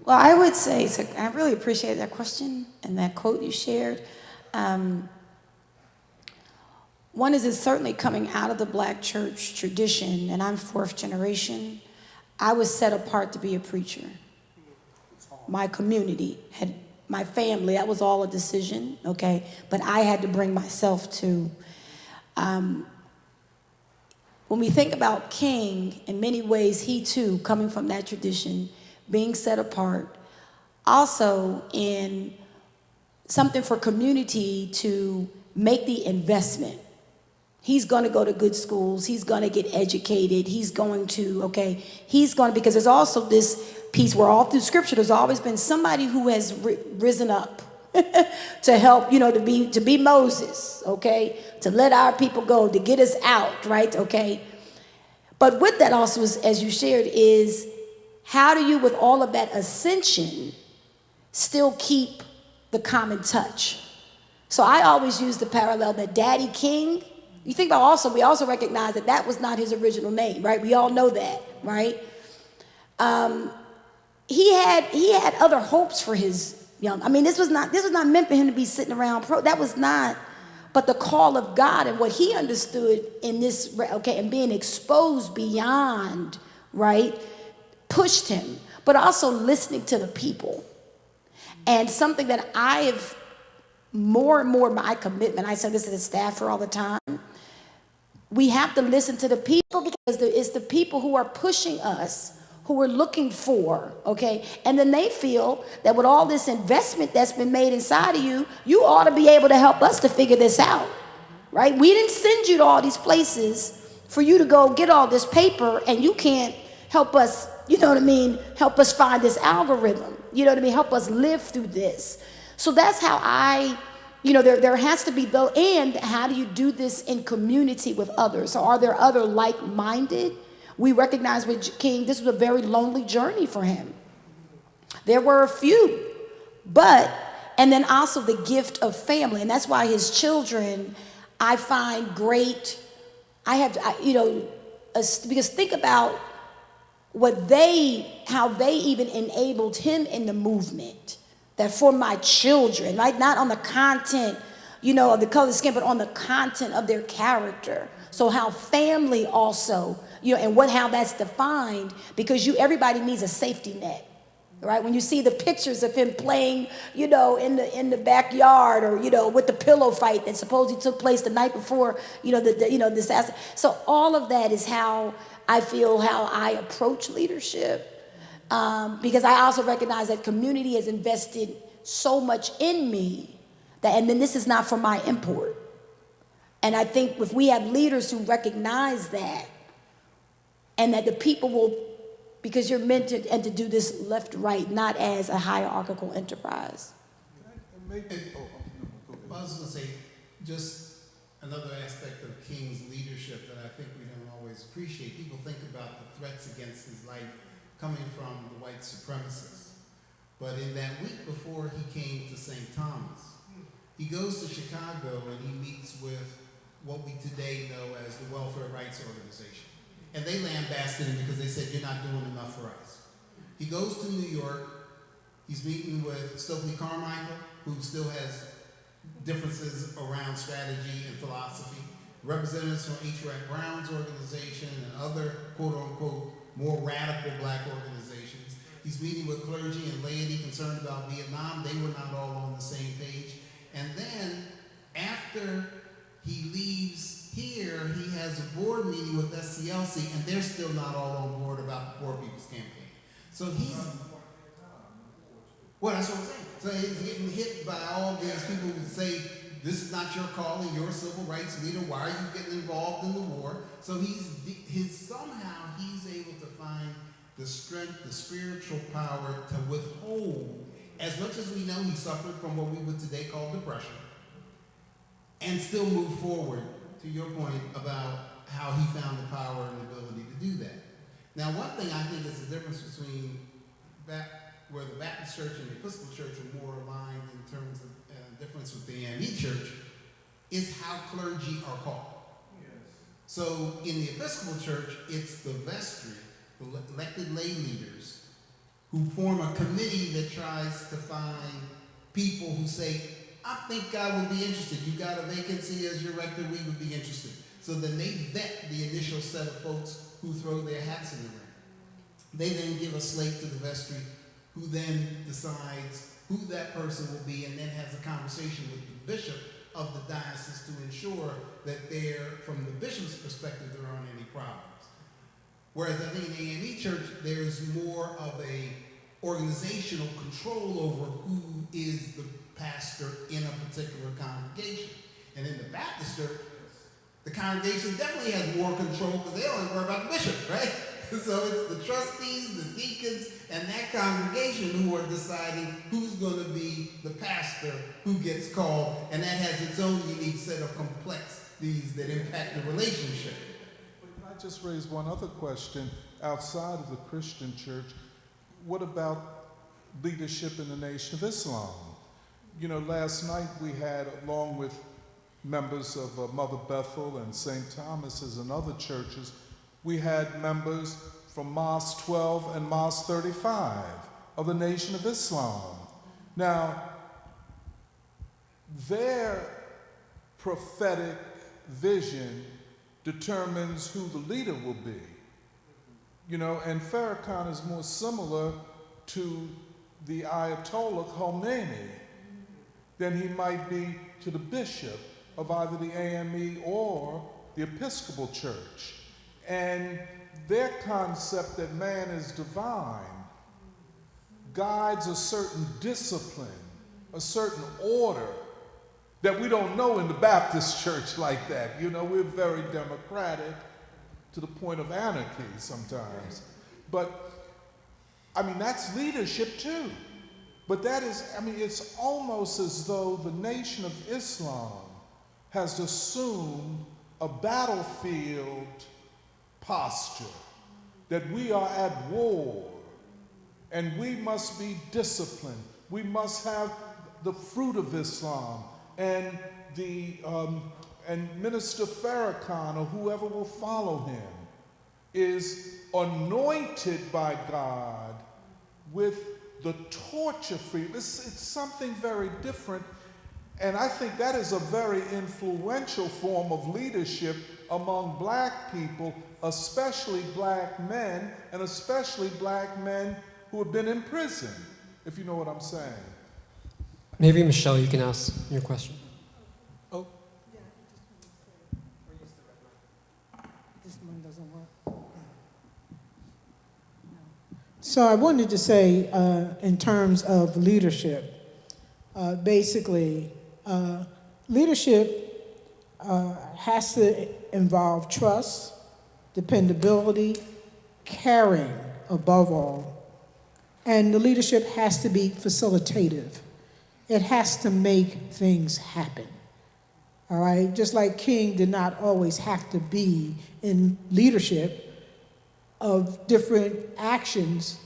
Well, I would say, so I really appreciate that question and that quote you shared. One is it's certainly coming out of the Black church tradition, and I'm fourth generation. I was set apart to be a preacher. My community had, my family, that was all a decision, okay? But I had to bring myself to, when we think about King, in many ways, he too, coming from that tradition, being set apart, also in something for community to make the investment. He's going to go to good schools. He's going to get educated. He's going to, okay, he's going to, because there's also this piece where all through scripture, there's always been somebody who has risen up to help, you know, to be Moses, okay, to let our people go, to get us out, right, okay. But with that also, as you shared, is how do you, with all of that ascension, still keep the common touch? So I always use the parallel that Daddy King, you think about also, we also recognize that that was not his original name, right? We all know that, right? He had other hopes for his young, I mean, this was not meant for him to be sitting around, that was not, but the call of God and what he understood in this, okay, and being exposed beyond, right, pushed him, but also listening to the people. And something that I have more and more my commitment, I say this to the staff for all the time, we have to listen to the people because it's the people who are pushing us, who we're looking for, okay? And then they feel that with all this investment that's been made inside of you, you ought to be able to help us to figure this out, right? We didn't send you to all these places for you to go get all this paper and you can't help us, you know what I mean, help us find this algorithm, you know what I mean, help us live through this. So that's how I, you know, there has to be though, and how do you do this in community with others? So are there other like-minded? We recognize with King, this was a very lonely journey for him. There were a few, but, and then also the gift of family. And that's why his children, I find great, because think about how they even enabled him in the movement. That for my children, right? Not on the content, you know, of the color of the skin, but on the content of their character. So how family also, you know, and how that's defined, because everybody needs a safety net, right? When you see the pictures of him playing, you know, in the backyard, or, you know, with the pillow fight that supposedly took place the night before, you know, the assassin. So all of that is how I feel, how I approach leadership. Because I also recognize that community has invested so much in me and then this is not for my import. And I think if we have leaders who recognize that, and that the people will, because you're meant to do this left, right, not as a hierarchical enterprise. Well, I was going to say, just another aspect of King's leadership that I think we don't always appreciate. People think about the threats against his life coming from the white supremacists. But in that week before he came to St. Thomas, he goes to Chicago and he meets with what we today know as the Welfare Rights Organization. And they lambasted him because they said, "You're not doing enough for us." He goes to New York. He's meeting with Stokely Carmichael, who still has differences around strategy and philosophy, representatives from H. Rap Brown's organization and other quote-unquote more radical black organizations. He's meeting with clergy and laity concerned about Vietnam. They were not all on the same page. And then after he leaves here, he has a board meeting with SCLC, and they're still not all on board about the Poor People's Campaign. So he's, well, that's what I'm saying. So he's getting hit by all these people who say, "This is not your calling, you're a civil rights leader, why are you getting involved in the war?" So somehow he's able to find the strength, the spiritual power to withhold, as much as we know he suffered from what we would today call depression, and still move forward, to your point about how he found the power and the ability to do that. Now, one thing I think is the difference between where the Baptist Church and the Episcopal Church are more aligned in terms of difference with the AME Church is how clergy are called. Yes. So in the Episcopal Church, it's the vestry, the elected lay leaders, who form a committee that tries to find people who say, "I think I would be interested. You got a vacancy as your rector, we would be interested." So then they vet the initial set of folks who throw their hats in the ring. They then give a slate to the vestry, who then decides who that person will be, and then has a conversation with the bishop of the diocese to ensure that from the bishop's perspective, there aren't any problems. Whereas I think in the AME Church, there's more of a organizational control over who is the pastor in a particular congregation. And in the Baptist Church, the congregation definitely has more control because they only worry about the bishop, right? So it's the trustees, the deacons, and that congregation who are deciding who's going to be the pastor who gets called, and that has its own unique set of complexities that impact the relationship. But can I just raise one other question outside of the Christian church? What about leadership in the Nation of Islam? You know, last night we had, along with members of Mother Bethel and St. Thomas's and other churches, we had members from Mosque 12 and Mosque 35 of the Nation of Islam. Now, their prophetic vision determines who the leader will be. You know, and Farrakhan is more similar to the Ayatollah Khomeini than he might be to the bishop of either the AME or the Episcopal Church. And their concept that man is divine guides a certain discipline, a certain order that we don't know in the Baptist Church like that. You know, we're very democratic to the point of anarchy sometimes. But, I mean, that's leadership too. But that is, I mean, it's almost as though the Nation of Islam has assumed a battlefield posture, that we are at war and we must be disciplined. We must have the fruit of Islam, and Minister Farrakhan or whoever will follow him is anointed by God with the torture-free. It's something very different, and I think that is a very influential form of leadership among black people, especially black men, and especially black men who have been in prison, if you know what I'm saying. Maybe, Michelle, you can ask your question. Oh. This one doesn't work. So I wanted to say, in terms of leadership, basically, leadership has to involve trust, dependability, caring above all, and the leadership has to be facilitative. It has to make things happen. All right? Just like King did not always have to be in leadership of different actions,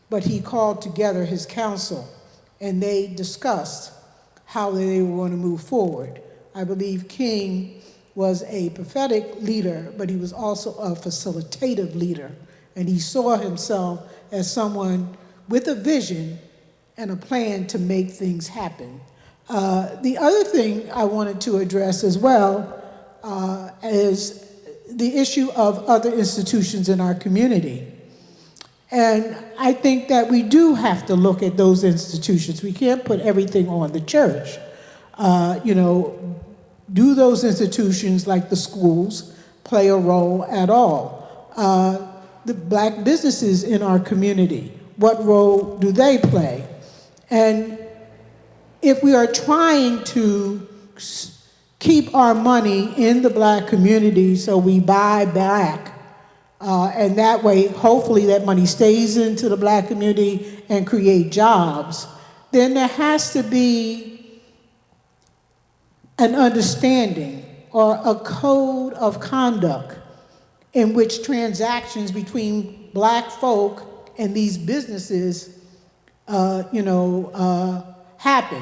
but he called together his council and they discussed how they were going to move forward. I believe King was a prophetic leader, but he was also a facilitative leader. And he saw himself as someone with a vision and a plan to make things happen. The other thing I wanted to address as well is the issue of other institutions in our community. And I think that we do have to look at those institutions. We can't put everything on the church. Do those institutions like the schools play a role at all? The black businesses in our community, what role do they play? And if we are trying to keep our money in the black community so we buy black, and that way, hopefully that money stays into the black community and create jobs, then there has to be an understanding or a code of conduct in which transactions between black folk and these businesses, happen.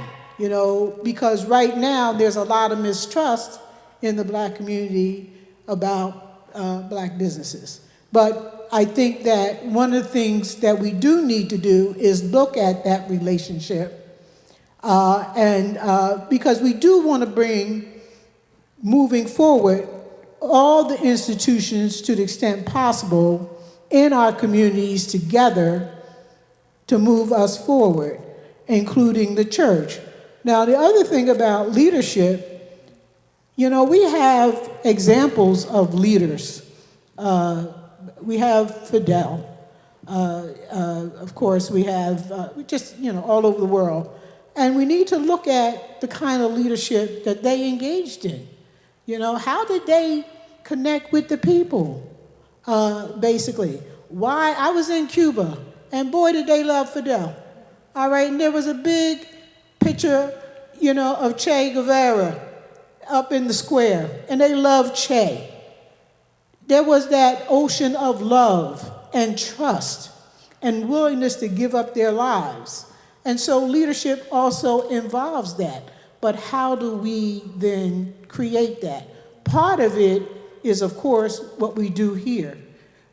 Because right now there's a lot of mistrust in the black community about black businesses. But I think that one of the things that we do need to do is look at that relationship, because we do want to bring, moving forward, all the institutions to the extent possible in our communities together to move us forward, including the church. Now, the other thing about leadership, we have examples of leaders. We have Fidel. Of course, we have all over the world. And we need to look at the kind of leadership that they engaged in. How did they connect with the people, basically? Why? I was in Cuba, and boy, did they love Fidel. All right, and there was a big picture, of Che Guevara up in the square, and they loved Che. There was that ocean of love and trust and willingness to give up their lives. And so leadership also involves that. But how do we then create that? Part of it is, of course, what we do here.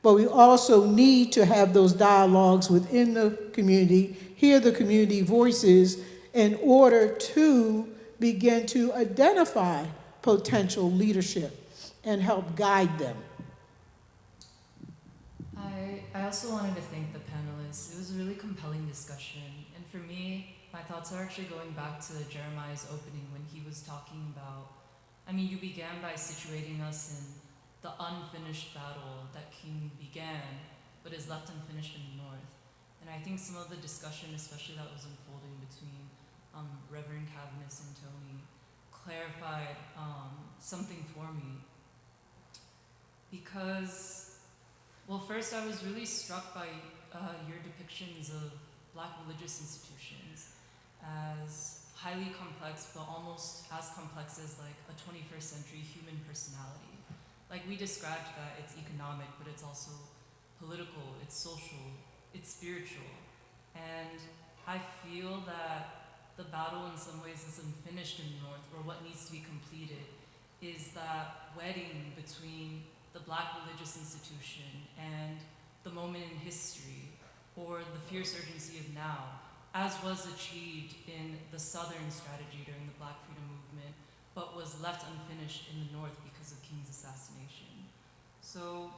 But we also need to have those dialogues within the community, hear the community voices in order to begin to identify potential leadership and help guide them. I also wanted to thank the panelists. It was a really compelling discussion. And for me, my thoughts are actually going back to Jeremiah's opening when he was talking about, you began by situating us in the unfinished battle that King began, but is left unfinished in the North. And I think some of the discussion, especially that was unfolding between Reverend Cavness and Tony, clarified something for me. Because, well, first I was really struck by your depictions of Black religious institutions as highly complex, but almost as complex as like a 21st century human personality. Like we described that it's economic, but it's also political, it's social, it's spiritual. And I feel that the battle in some ways is unfinished in the North, or what needs to be completed is that wedding between the Black religious institution and the moment in history, or the fierce urgency of now, as was achieved in the Southern strategy during the Black freedom movement, but was left unfinished in the North because of King's assassination. So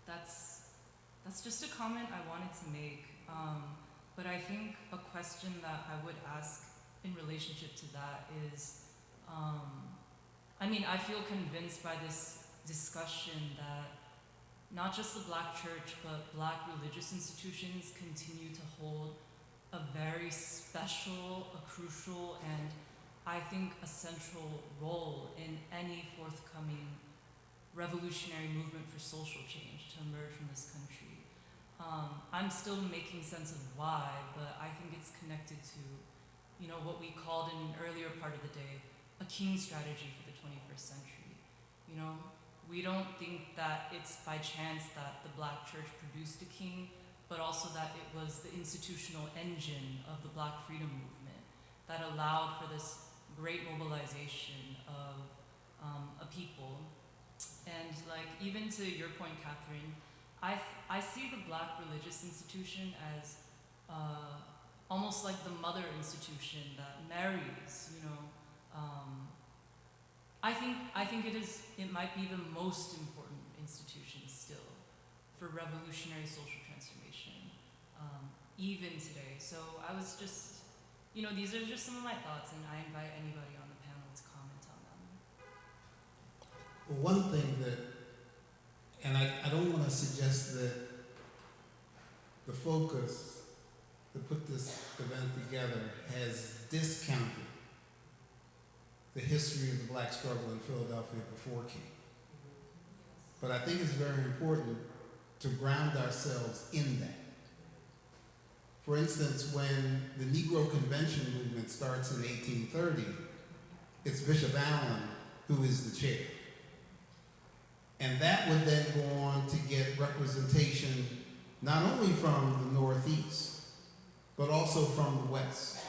that's just a comment I wanted to make. But I think a question that I would ask in relationship to that is, I feel convinced by this discussion that not just the Black church, but Black religious institutions continue to hold a very special, a crucial, and I think a central role in any forthcoming revolutionary movement for social change to emerge from this country. I'm still making sense of why, but I think it's connected to, what we called in an earlier part of the day, a king strategy for the 21st century. We don't think that it's by chance that the Black church produced a king, but also that it was the institutional engine of the Black freedom movement that allowed for this great mobilization of a people. And even to your point, Catherine, I see the Black religious institution as almost like the mother institution that marries, I think it might be the most important institution still for revolutionary social transformation, even today. So I was just, these are just some of my thoughts, and I invite anybody on the panel to comment on them. Well, one thing that, and I don't want to suggest that the focus to put this event together has discounted the history of the Black struggle in Philadelphia before King. But I think it's very important to ground ourselves in that. For instance, when the Negro Convention movement starts in 1830, it's Bishop Allen who is the chair. And that would then go on to get representation not only from the Northeast, but also from the West.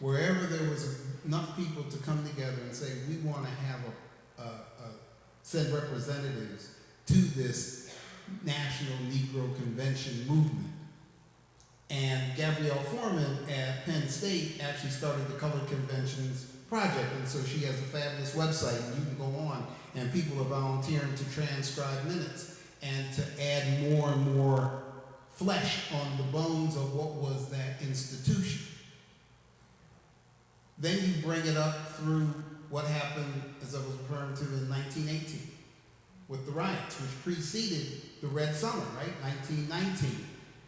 Wherever there was enough people to come together and say, we want to have send representatives to this National Negro Convention movement. And Gabrielle Foreman at Penn State actually started the Colored Conventions Project, and so she has a fabulous website, and you can go on, and people are volunteering to transcribe minutes and to add more and more flesh on the bones of what was that institution. Then you bring it up through what happened, as I was referring to, in 1918 with the riots, which preceded the Red Summer, right? 1919,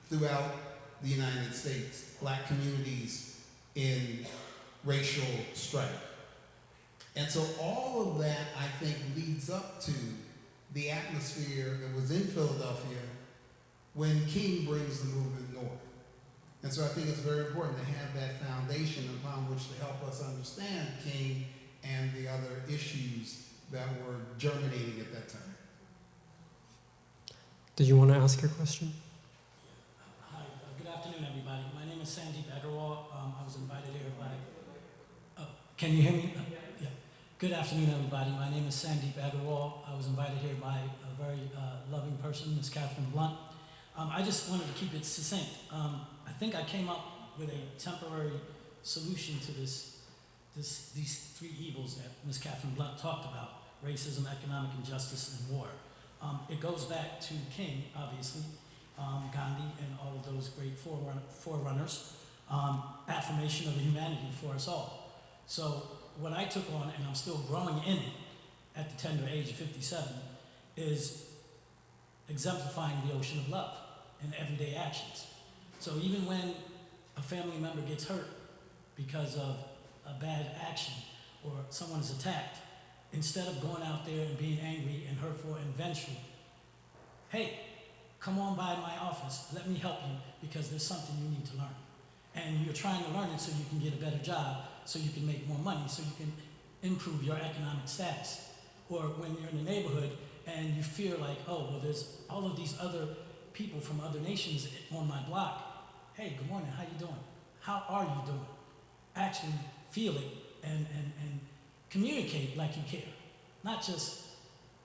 throughout the United States, Black communities in racial strife. And so all of that, I think, leads up to the atmosphere that was in Philadelphia when King brings the movement north. And so I think it's very important to have that foundation upon which to help us understand King and the other issues that were germinating at that time. Did you want to ask your question? Hi, good afternoon, everybody. My name is Sandeep Agarwal. I was invited here by, can you hear me? Yeah. Good afternoon, everybody. My name is Sandeep Agarwal. I was invited here by a very loving person, Ms. Catherine Blunt. I just wanted to keep it succinct. I think I came up with a temporary solution to these three evils that Ms. Catherine Blunt talked about: racism, economic injustice, and war. It goes back to King, obviously, Gandhi, and all of those great forerunners, affirmation of the humanity for us all. So what I took on, and I'm still growing in it at the tender age of 57, is exemplifying the ocean of love in everyday actions. So even when a family member gets hurt because of a bad action or someone is attacked, instead of going out there and being angry and hurtful and vengeful, hey, come on by my office, let me help you because there's something you need to learn. And you're trying to learn it so you can get a better job, so you can make more money, so you can improve your economic status. Or when you're in the neighborhood and you feel like, oh, well, there's all of these other people from other nations on my block. Hey, good morning, how you doing? How are you doing? Actually feel it and communicate like you care. Not just,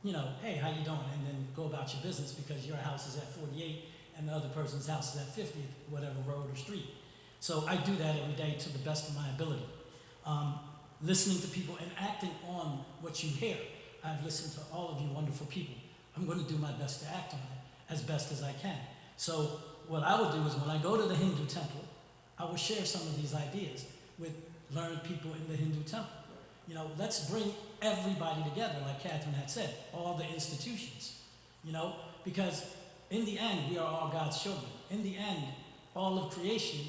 hey, how you doing? And then go about your business because your house is at 48 and the other person's house is at 50, whatever road or street. So I do that every day to the best of my ability. Listening to people and acting on what you hear. I've listened to all of you wonderful people. I'm going to do my best to act on it as best as I can. So what I would do is when I go to the Hindu temple, I will share some of these ideas with learned people in the Hindu temple. Let's bring everybody together, like Catherine had said, all the institutions, because in the end, we are all God's children. In the end, all of creation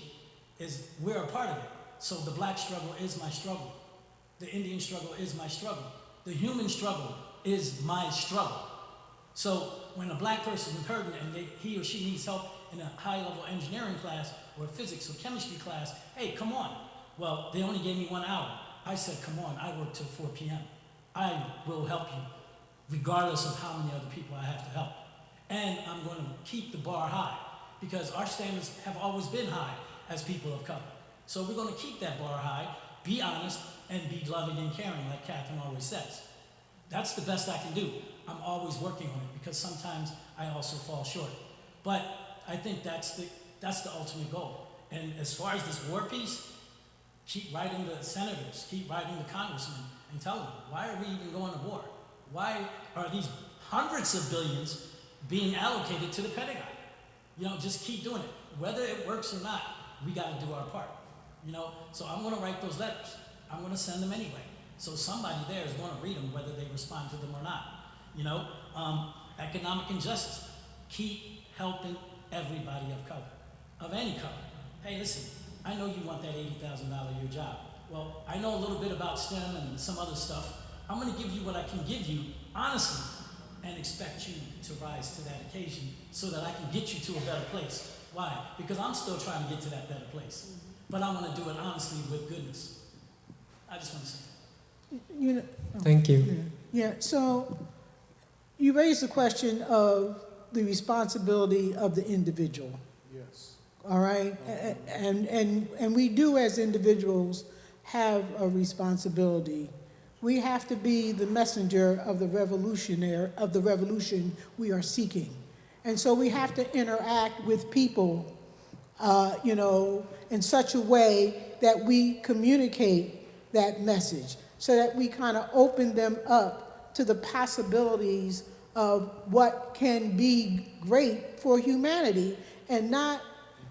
we're a part of it. So the Black struggle is my struggle. The Indian struggle is my struggle. The human struggle is my struggle. So when a Black person is hurting and he or she needs help in a high-level engineering class or a physics or chemistry class, hey, come on. Well, they only gave me 1 hour. I said, come on, I work till 4 p.m. I will help you, regardless of how many other people I have to help. And I'm going to keep the bar high, because our standards have always been high as people of color. So we're going to keep that bar high, be honest, and be loving and caring, like Catherine always says. That's the best I can do. I'm always working on it, because sometimes I also fall short. But I think that's the ultimate goal. And as far as this war piece, keep writing the senators, keep writing the congressmen, and tell them, why are we even going to war? Why are these hundreds of billions being allocated to the Pentagon? You know, just keep doing it. Whether it works or not, we got to do our part. You know, so I'm going to write those letters. I'm going to send them anyway. So somebody there is going to read them, whether they respond to them or not. You know, economic injustice. Keep helping everybody of color, of any color. Hey, listen, I know you want that $80,000 a year job. Well, I know a little bit about STEM and some other stuff. I'm going to give you what I can give you, honestly, and expect you to rise to that occasion so that I can get you to a better place. Why? Because I'm still trying to get to that better place. But I want to do it honestly with goodness. I just want to say that. You know, Thank you. Yeah, so you raised the question of the responsibility of the individual. Yes. All right? And we do as individuals have a responsibility. We have to be the messenger of the revolution we are seeking. And so we have to interact with people, you know, in such a way that we communicate that message, so that we kind of open them up to the possibilities of what can be great for humanity, and not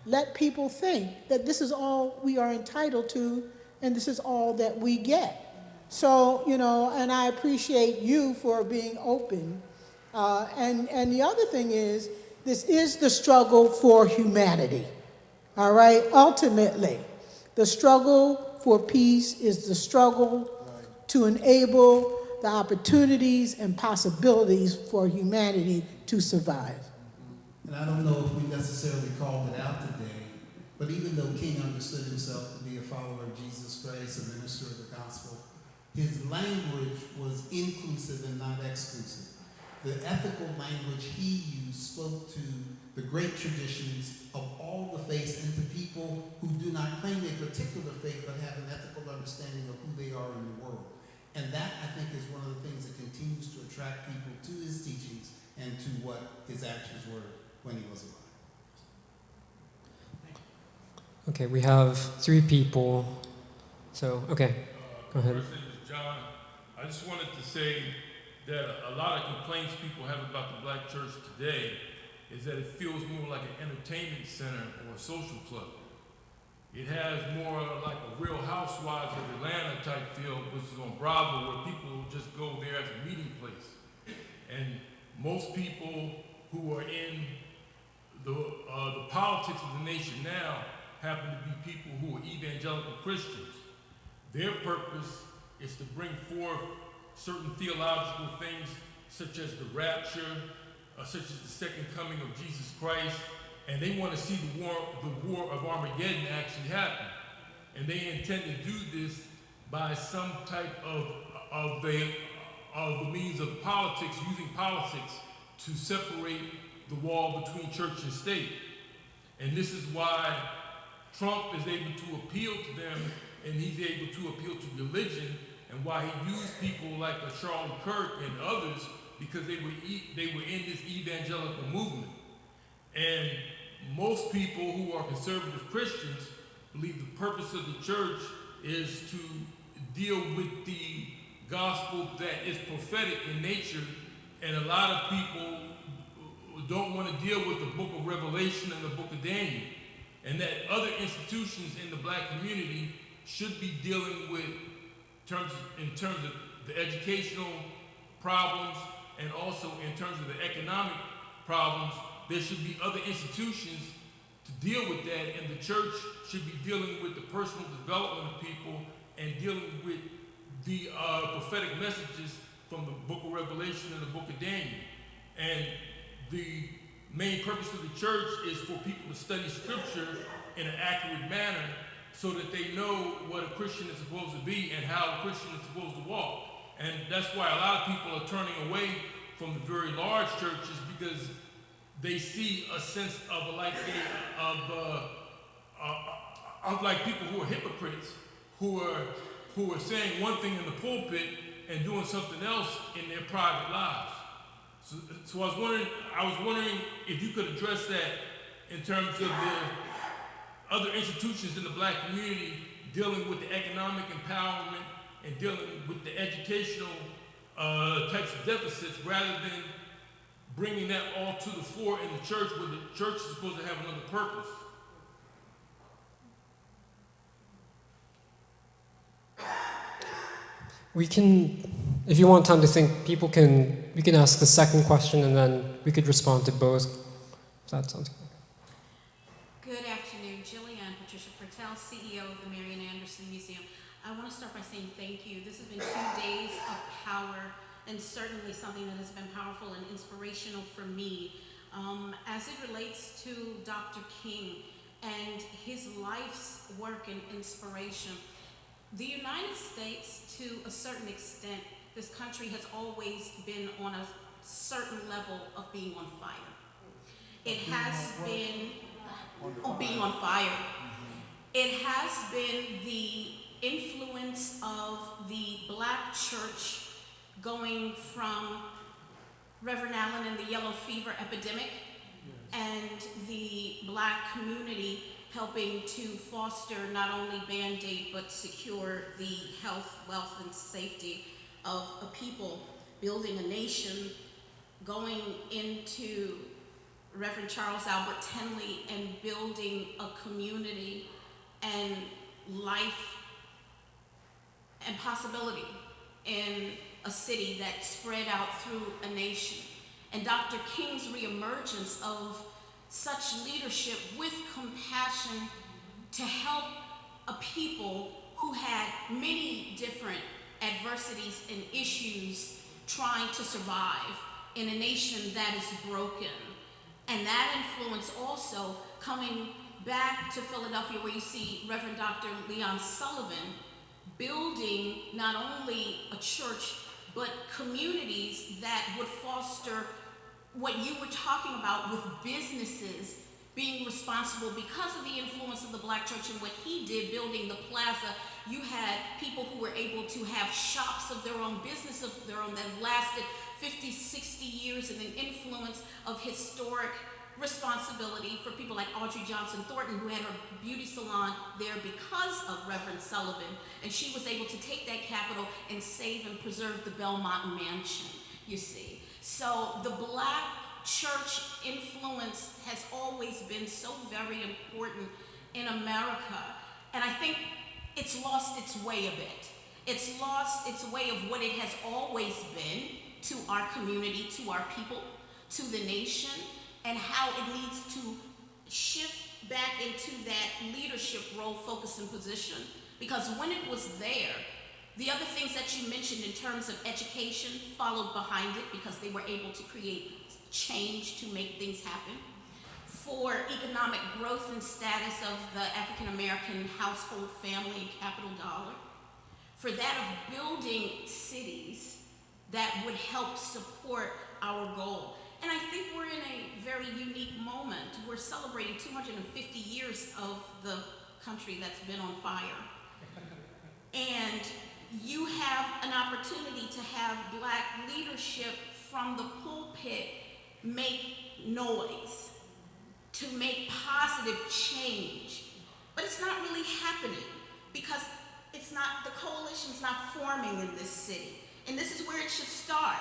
let people think that this is all we are entitled to and this is all that we get. So, you know, and I appreciate you for being open. And the other thing is, this is the struggle for humanity, all right? Ultimately, the struggle for peace is the struggle to enable the opportunities and possibilities for humanity to survive. And I don't know if we necessarily called it out today, but even though King understood himself to be a follower of Jesus Christ, a minister of the gospel, his language was inclusive and not exclusive. The ethical language he used spoke to the great traditions of all the faiths and to people who do not claim a particular faith but have an ethical understanding of who they are in the world. And that, I think, is one of the things that continues to attract people to his teachings and to what his actions were when he was alive. Okay, we have 3 people. So, okay, go ahead. First name is John. I just wanted to say that a lot of complaints people have about the black church today is that it feels more like an entertainment center or a social club. It has more like a Real Housewives of Atlanta type feel, which is on Bravo, where people just go there as a meeting place. And most people who are in the politics of the nation now happen to be people who are evangelical Christians. Their purpose is to bring forth certain theological things, such as the rapture, such as the second coming of Jesus Christ, and they want to see the war of Armageddon actually happen. And they intend to do this by some type of the means of politics, using politics to separate the wall between church and state. And this is why Trump is able to appeal to them, and he's able to appeal to religion, and why he used people like a Charlie Kirk and others, because they were in this evangelical movement. And most people who are conservative Christians believe the purpose of the church is to deal with the gospel that is prophetic in nature, and a lot of people don't want to deal with the book of Revelation and the book of Daniel, and that other institutions in the black community should be dealing with in terms of the educational problems, and also in terms of the economic problems. There should be other institutions to deal with that, and the church should be dealing with the personal development of people and dealing with the prophetic messages from the book of Revelation and the book of Daniel. And the main purpose of the church is for people to study scripture in an accurate manner so that they know what a Christian is supposed to be and how a Christian is supposed to walk. And that's why a lot of people are turning away from the very large churches, because they see a sense of like people who are hypocrites, who are saying one thing in the pulpit and doing something else in their private lives. So I was wondering if you could address that in terms of the other institutions in the black community dealing with the economic empowerment and dealing with the educational types of deficits, rather than bringing that all to the fore in the church, where the church is supposed to have another purpose. We can, if you want time to think, we can ask the second question and then we could respond to both. If that sounds good. Good afternoon, Jillian Patricia Pertel, CEO of the Marian Anderson Museum. I want to start by saying thank you. This has been 2 days of power, and certainly something that has been powerful and inspirational for me. As it relates to Dr. King and his life's work and inspiration, the United States, to a certain extent, this country has always been on a certain level of being on fire. It has been being on fire. It has been the influence of the black church going from Reverend Allen and the yellow fever epidemic, and the black community helping to foster not only Band-Aid but secure the health, wealth, and safety of a people, building a nation, going into Reverend Charles Albert Tenley and building a community and life and possibility in a city that spread out through a nation. And Dr. King's reemergence of such leadership with compassion to help a people who had many different adversities and issues trying to survive in a nation that is broken. And that influence also coming back to Philadelphia, where you see Reverend Dr. Leon Sullivan building not only a church, but communities that would foster what you were talking about with businesses being responsible because of the influence of the black church and what he did building the plaza. You had people who were able to have shops of their own, business of their own, that lasted 50, 60 years, and an influence of historic responsibility for people like Audrey Johnson Thornton, who had her beauty salon there because of Reverend Sullivan, and she was able to take that capital and save and preserve the Belmont Mansion, you see. So the black church influence has always been so very important in America, and I think it's lost its way a bit. It's lost its way of what it has always been to our community, to our people, to the nation, and how it needs to shift back into that leadership role, focus, and position. Because when it was there, the other things that you mentioned in terms of education followed behind it, because they were able to create change to make things happen. For economic growth and status of the African American household, family, and capital dollar. For that of building cities that would help support our goal. And I think we're in a very unique moment. We're celebrating 250 years of the country that's been on fire. And you have an opportunity to have black leadership from the pulpit make noise, to make positive change. But it's not really happening because the coalition's not forming in this city. And this is where it should start.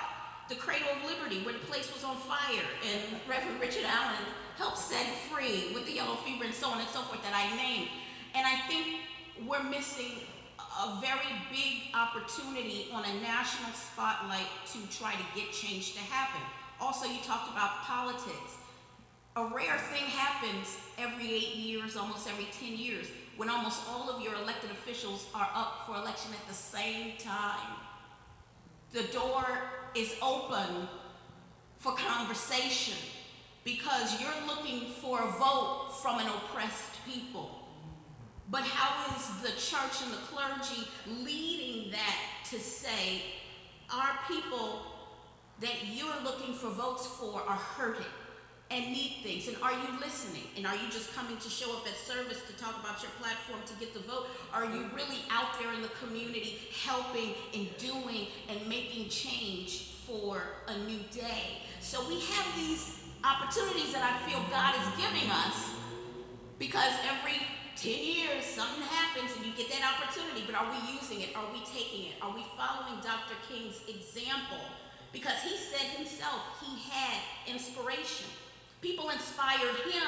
The Cradle of Liberty, where the place was on fire, and Reverend Richard Allen helped set it free with the yellow fever and so on and so forth that I named. And I think we're missing a very big opportunity on a national spotlight to try to get change to happen. Also, you talked about politics. A rare thing happens every 8 years, almost every 10 years, when almost all of your elected officials are up for election at the same time. The door is open for conversation because you're looking for a vote from an oppressed people. But how is the church and the clergy leading that to say, our people that you're looking for votes for are hurting and need things, and are you listening? And are you just coming to show up at service to talk about your platform to get the vote? Are you really out there in the community helping and doing and making change for a new day? So we have these opportunities that I feel God is giving us, because every 10 years something happens and you get that opportunity, but are we using it? Are we taking it? Are we following Dr. King's example? Because he said himself he had inspiration. People inspired him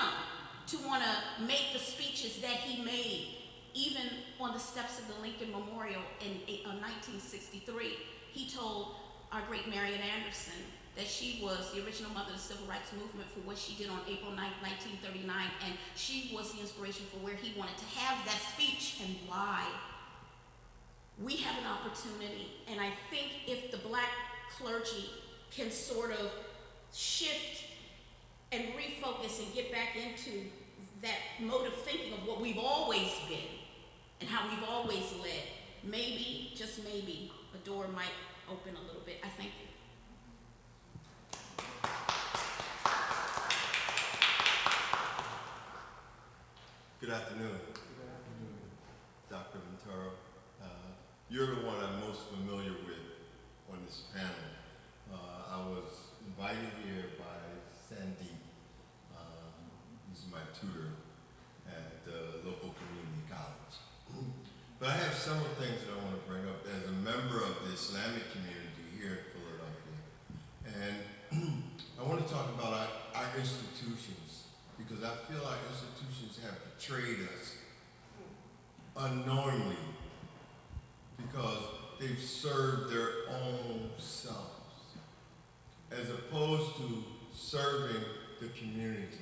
to want to make the speeches that he made, even on the steps of the Lincoln Memorial in 1963. He told our great Marian Anderson that she was the original mother of the civil rights movement for what she did on April 9, 1939, and she was the inspiration for where he wanted to have that speech and why. We have an opportunity, and I think if the Black clergy can sort of shift and refocus and get back into that mode of thinking of what we've always been and how we've always led, maybe, just maybe, a door might open a little bit. I thank you. Good afternoon. Dr. Montero. You're the one I'm most familiar with on this panel. I was invited here by Sandy, who's my tutor at the local community college. But I have several things that I want to bring up as a member of the Islamic community here in Philadelphia. And I want to talk about our institutions, because I feel our institutions have betrayed us unknowingly, because they've served their own selves as opposed to serving the community.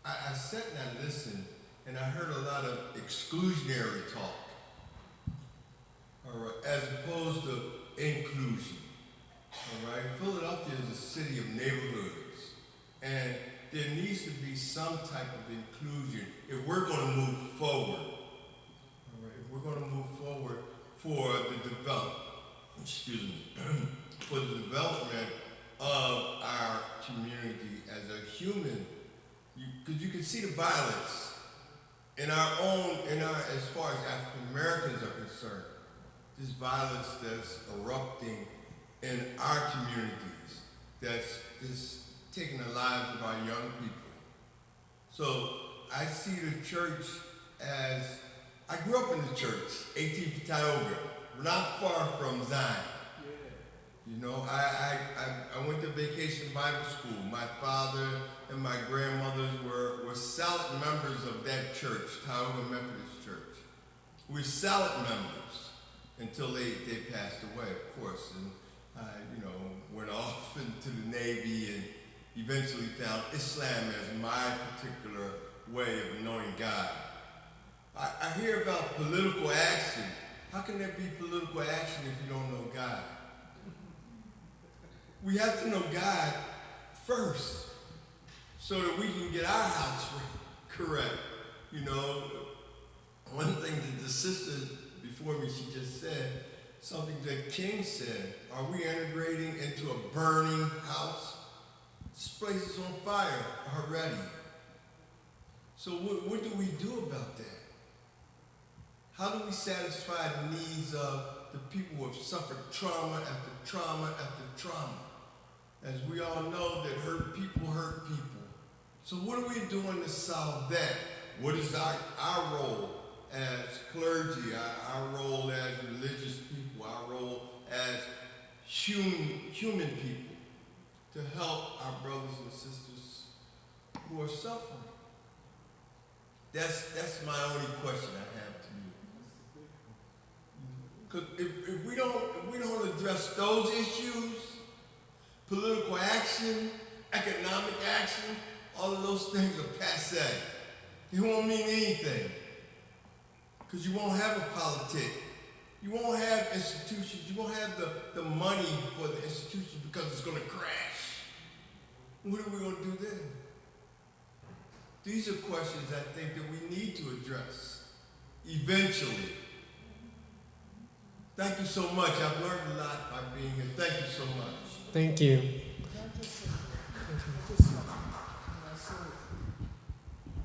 I sat and I listened, and I heard a lot of exclusionary talk, all right, as opposed to inclusion. All right, Philadelphia is a city of neighborhoods, and there needs to be some type of inclusion if we're going to move forward. All right, if we're going to move forward for the for the development of our community as a human, because you can see the violence in as far as African Americans are concerned, this violence that's erupting in our communities, that's taking the lives of our young people. So I see the church as, I grew up in the church, 18th Tioga, not far from Zion. You know, I went to Vacation Bible School. My father and my grandmothers were silent members of that church, Tioga Methodist Church. We were silent members until they passed away, of course. And went off into the Navy and eventually found Islam as my particular way of knowing God. I hear about political action. How can there be political action if you don't know God? We have to know God first so that we can get our house correct. You know, one thing that the sister before me, she just said, something that King said, are we integrating into a burning house? This place is on fire already. So what do we do about that? How do we satisfy the needs of the people who have suffered trauma after trauma after trauma? As we all know, that hurt people hurt people. So what are we doing to solve that? What is our role as clergy, our role as religious people, our role as human people to help our brothers and sisters who are suffering? That's my only question I have to you. Because if we don't address those issues, political action, economic action, all of those things are passé. They won't mean anything. Because you won't have a politic. You won't have institutions. You won't have the money for the institution because it's going to crash. What are we going to do then? These are questions I think that we need to address eventually. Thank you so much. I've learned a lot by being here. Thank you so much. Thank you.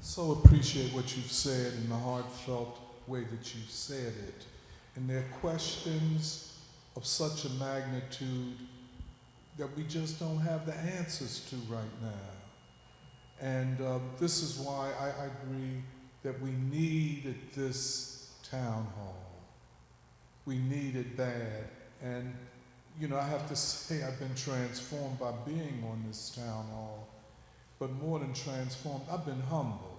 So appreciate what you've said and the heartfelt way that you've said it. And they're questions of such a magnitude that we just don't have the answers to right now. And this is why I agree that we need this town hall. We need it bad. And, you know, I have to say I've been transformed by being on this town hall. But more than transformed, I've been humbled.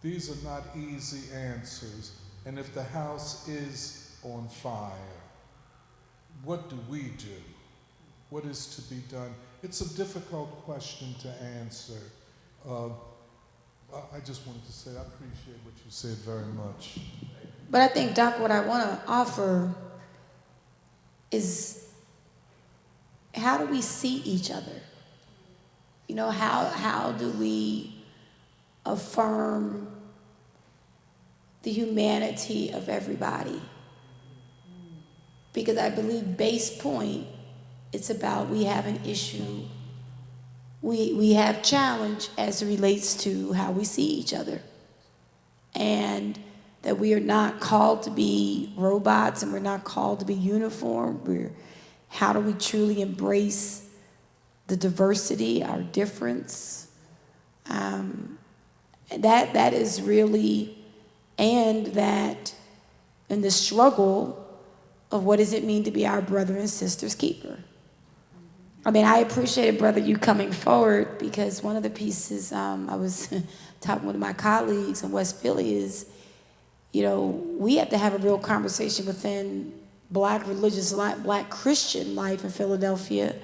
These are not easy answers. And if the house is on fire, what do we do? What is to be done? It's a difficult question to answer. I just wanted to say I appreciate what you said very much. But I think, Doc, what I want to offer is how do we see each other? You know, how do we affirm the humanity of everybody? Because I believe base point, it's about we have an issue. We have challenge as it relates to how we see each other. And that we are not called to be robots and we're not called to be uniform. How do we truly embrace the diversity, our difference? That is really, and that in the struggle of what does it mean to be our brother and sister's keeper. I mean, I appreciated, brother, you coming forward because one of the pieces I was talking with my colleagues in West Philly is, you know, we have to have a real conversation within Black religious life, Black Christian life in Philadelphia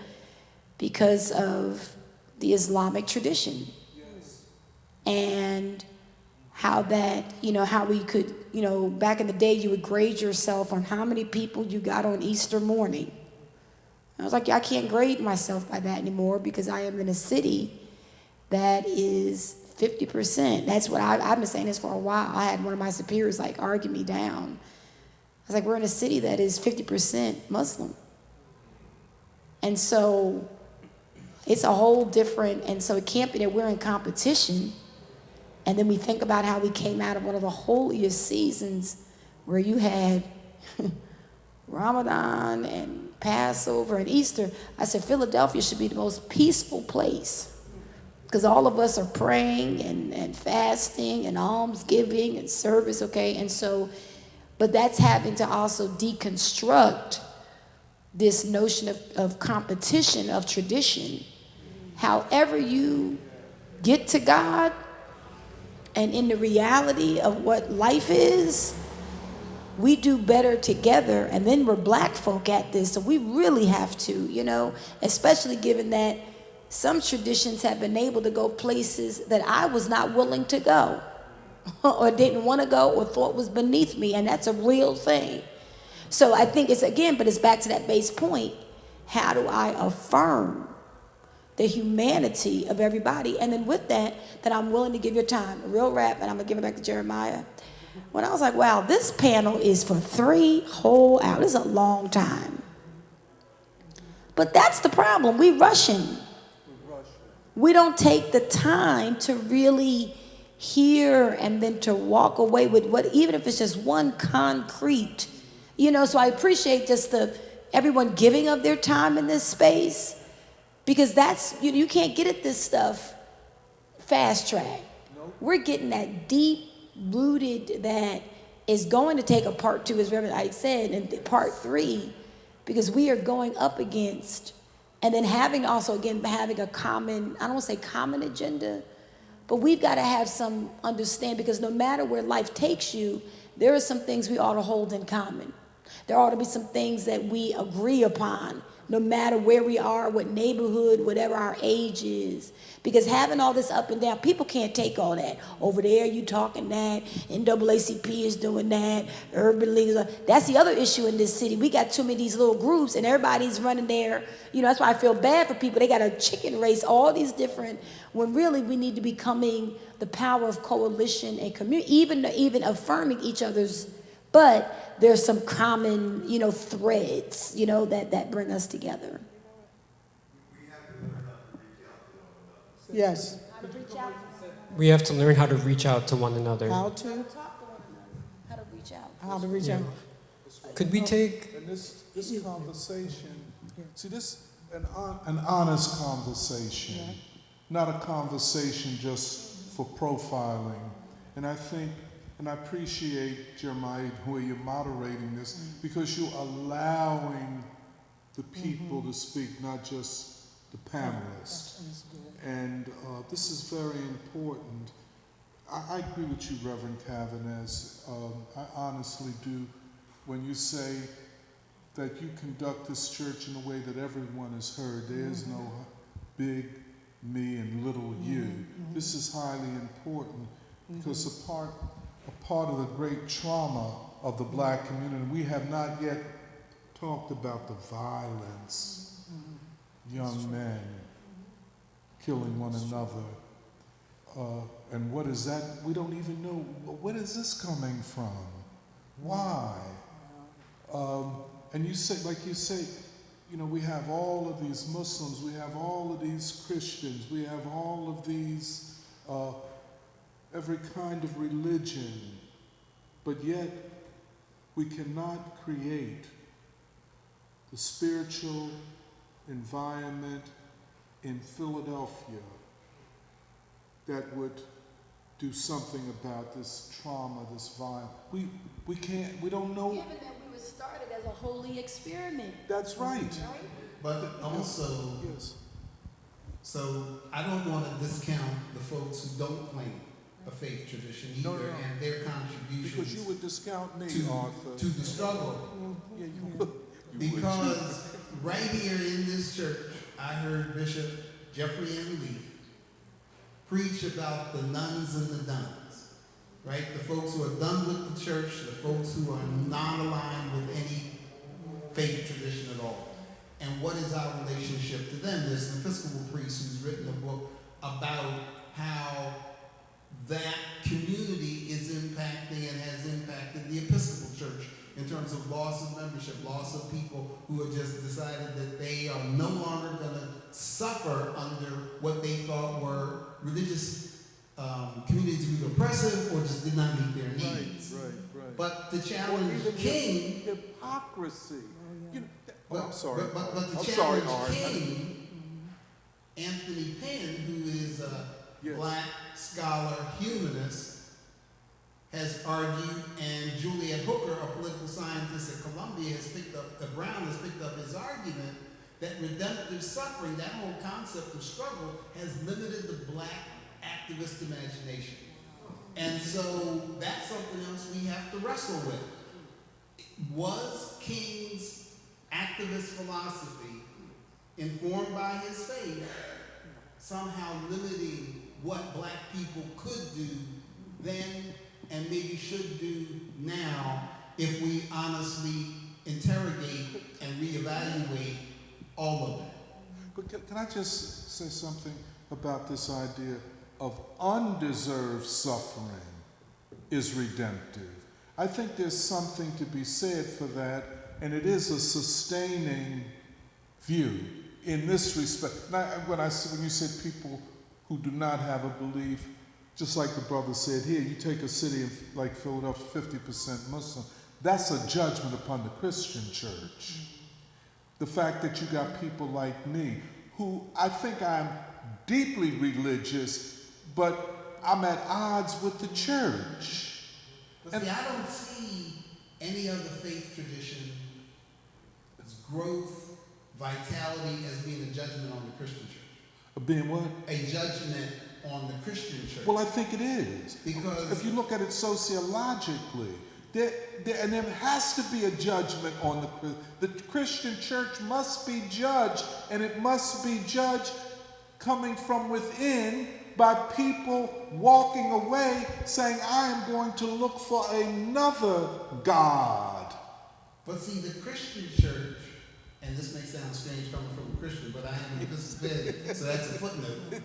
because of the Islamic tradition. Yes. And how that, you know, how we could, you know, back in the day you would grade yourself on how many people you got on Easter morning. I was like, I can't grade myself by that anymore because I am in a city that is 50%. That's what I've been saying this for a while. I had one of my superiors like argue me down. I was like, we're in a city that is 50% Muslim. And so it's a whole different, and so it can't be that we're in competition. And then we think about how we came out of one of the holiest seasons where you had Ramadan and Passover and Easter. I said, Philadelphia should be the most peaceful place because all of us are praying and fasting and almsgiving and service, okay? And so, but that's having to also deconstruct this notion of competition, of tradition. However you get to God and in the reality of what life is, we do better together, and then we're Black folk at this, so we really have to, you know, especially given that some traditions have been able to go places that I was not willing to go or didn't want to go or thought was beneath me, and that's a real thing. So I think it's, again, but it's back to that base point. How do I affirm the humanity of everybody? And then with that I'm willing to give your time, a real rap, and I'm going to give it back to Jeremiah. When I was like, wow, this panel is for 3 whole hours. This is a long time. But that's the problem. We're rushing. We don't take the time to really hear and then to walk away with what, even if it's just one concrete, you know. So I appreciate just everyone giving of their time in this space, because that's, you can't get at this stuff fast track. We're getting that deep rooted that is going to take a part 2, as Reverend Ike said, and part 3, because we are going up against, and then having a common, I don't want to say common agenda, but we've got to have some understanding, because no matter where life takes you, there are some things we ought to hold in common. There ought to be some things that we agree upon no matter where we are, what neighborhood, whatever our age is. Because having all this up and down, people can't take all that. Over there, you talking that, NAACP is doing that, urban leagues. That's the other issue in this city. We got too many of these little groups, and everybody's running there. You know, that's why I feel bad for people. They got a chicken race, all these different, when really we need to be coming the power of coalition and community, even affirming each other's, but there's some common, threads, that bring us together. Yes. We have to learn how to reach out to one another. How to? How to reach out. How to reach out. Could we take... And this conversation, see, this an honest conversation, not a conversation just for profiling. And I think, and I appreciate, Jeremiah, where you're moderating this, because you're allowing the people to speak, not just the panelists. And this is very important. I agree with you, Reverend Cavanagh. I honestly do. When you say that you conduct this church in a way that everyone is heard, there is no big me and little you. This is highly important because a part of the great trauma of the black community, we have not yet talked about the violence. Young men killing one another. And what is that? We don't even know. What is this coming from? Why? And you say, like you say, we have all of these Muslims, we have all of these Christians, we have all of these, every kind of religion, but yet we cannot create the spiritual environment in Philadelphia that would do something about this trauma, this violence. We can't, we don't know. Given that we were started as a holy experiment. That's right. But also, yes. So I don't want to discount the folks who don't claim a faith tradition either, and their contributions. Because you would discount me, Arthur. To the struggle. Yeah, you would. Because right here in this church, I heard Bishop Jeffrey M. Lee preach about the nuns and the duns, right? The folks who are done with the church, the folks who are not aligned with any faith tradition at all. And what is our relationship to them? There's an Episcopal priest who's written a book about how that community is impacting and has impacted the Episcopal Church in terms of loss of membership, loss of people who have just decided that they are no longer going to suffer under what they thought were religious communities who were oppressive or just did not meet their needs. Right. But to challenge King, hypocrisy. I'm sorry. But to challenge King, Anthony Penn, who is a black scholar humanist, has argued, and Juliet Hooker, a political scientist at Columbia, Brown has picked up his argument that redemptive suffering, that whole concept of struggle, has limited the black activist imagination. And so that's something else we have to wrestle with. Was King's activist philosophy, informed by his faith, somehow limiting what black people could do then and maybe should do now if we honestly interrogate and reevaluate all of that? But can I just say something about this idea of undeserved suffering is redemptive? I think there's something to be said for that, and it is a sustaining view in this respect. When you said people who do not have a belief, just like the brother said here, you take a city like Philadelphia, 50% Muslim, that's a judgment upon the Christian church. The fact that you got people like me, who I think I'm deeply religious, but I'm at odds with the church. But see, I don't see any other faith tradition as growth, vitality as being a judgment on the Christian church. Being what? A judgment on the Christian church. Well, I think it is. Because if you look at it sociologically, And there has to be a judgment on the Christian church must be judged, and it must be judged coming from within by people walking away saying, I am going to look for another God. But see, the Christian church, and this may sound strange coming from a Christian, but I am an Episcopalian, so that's a footnote,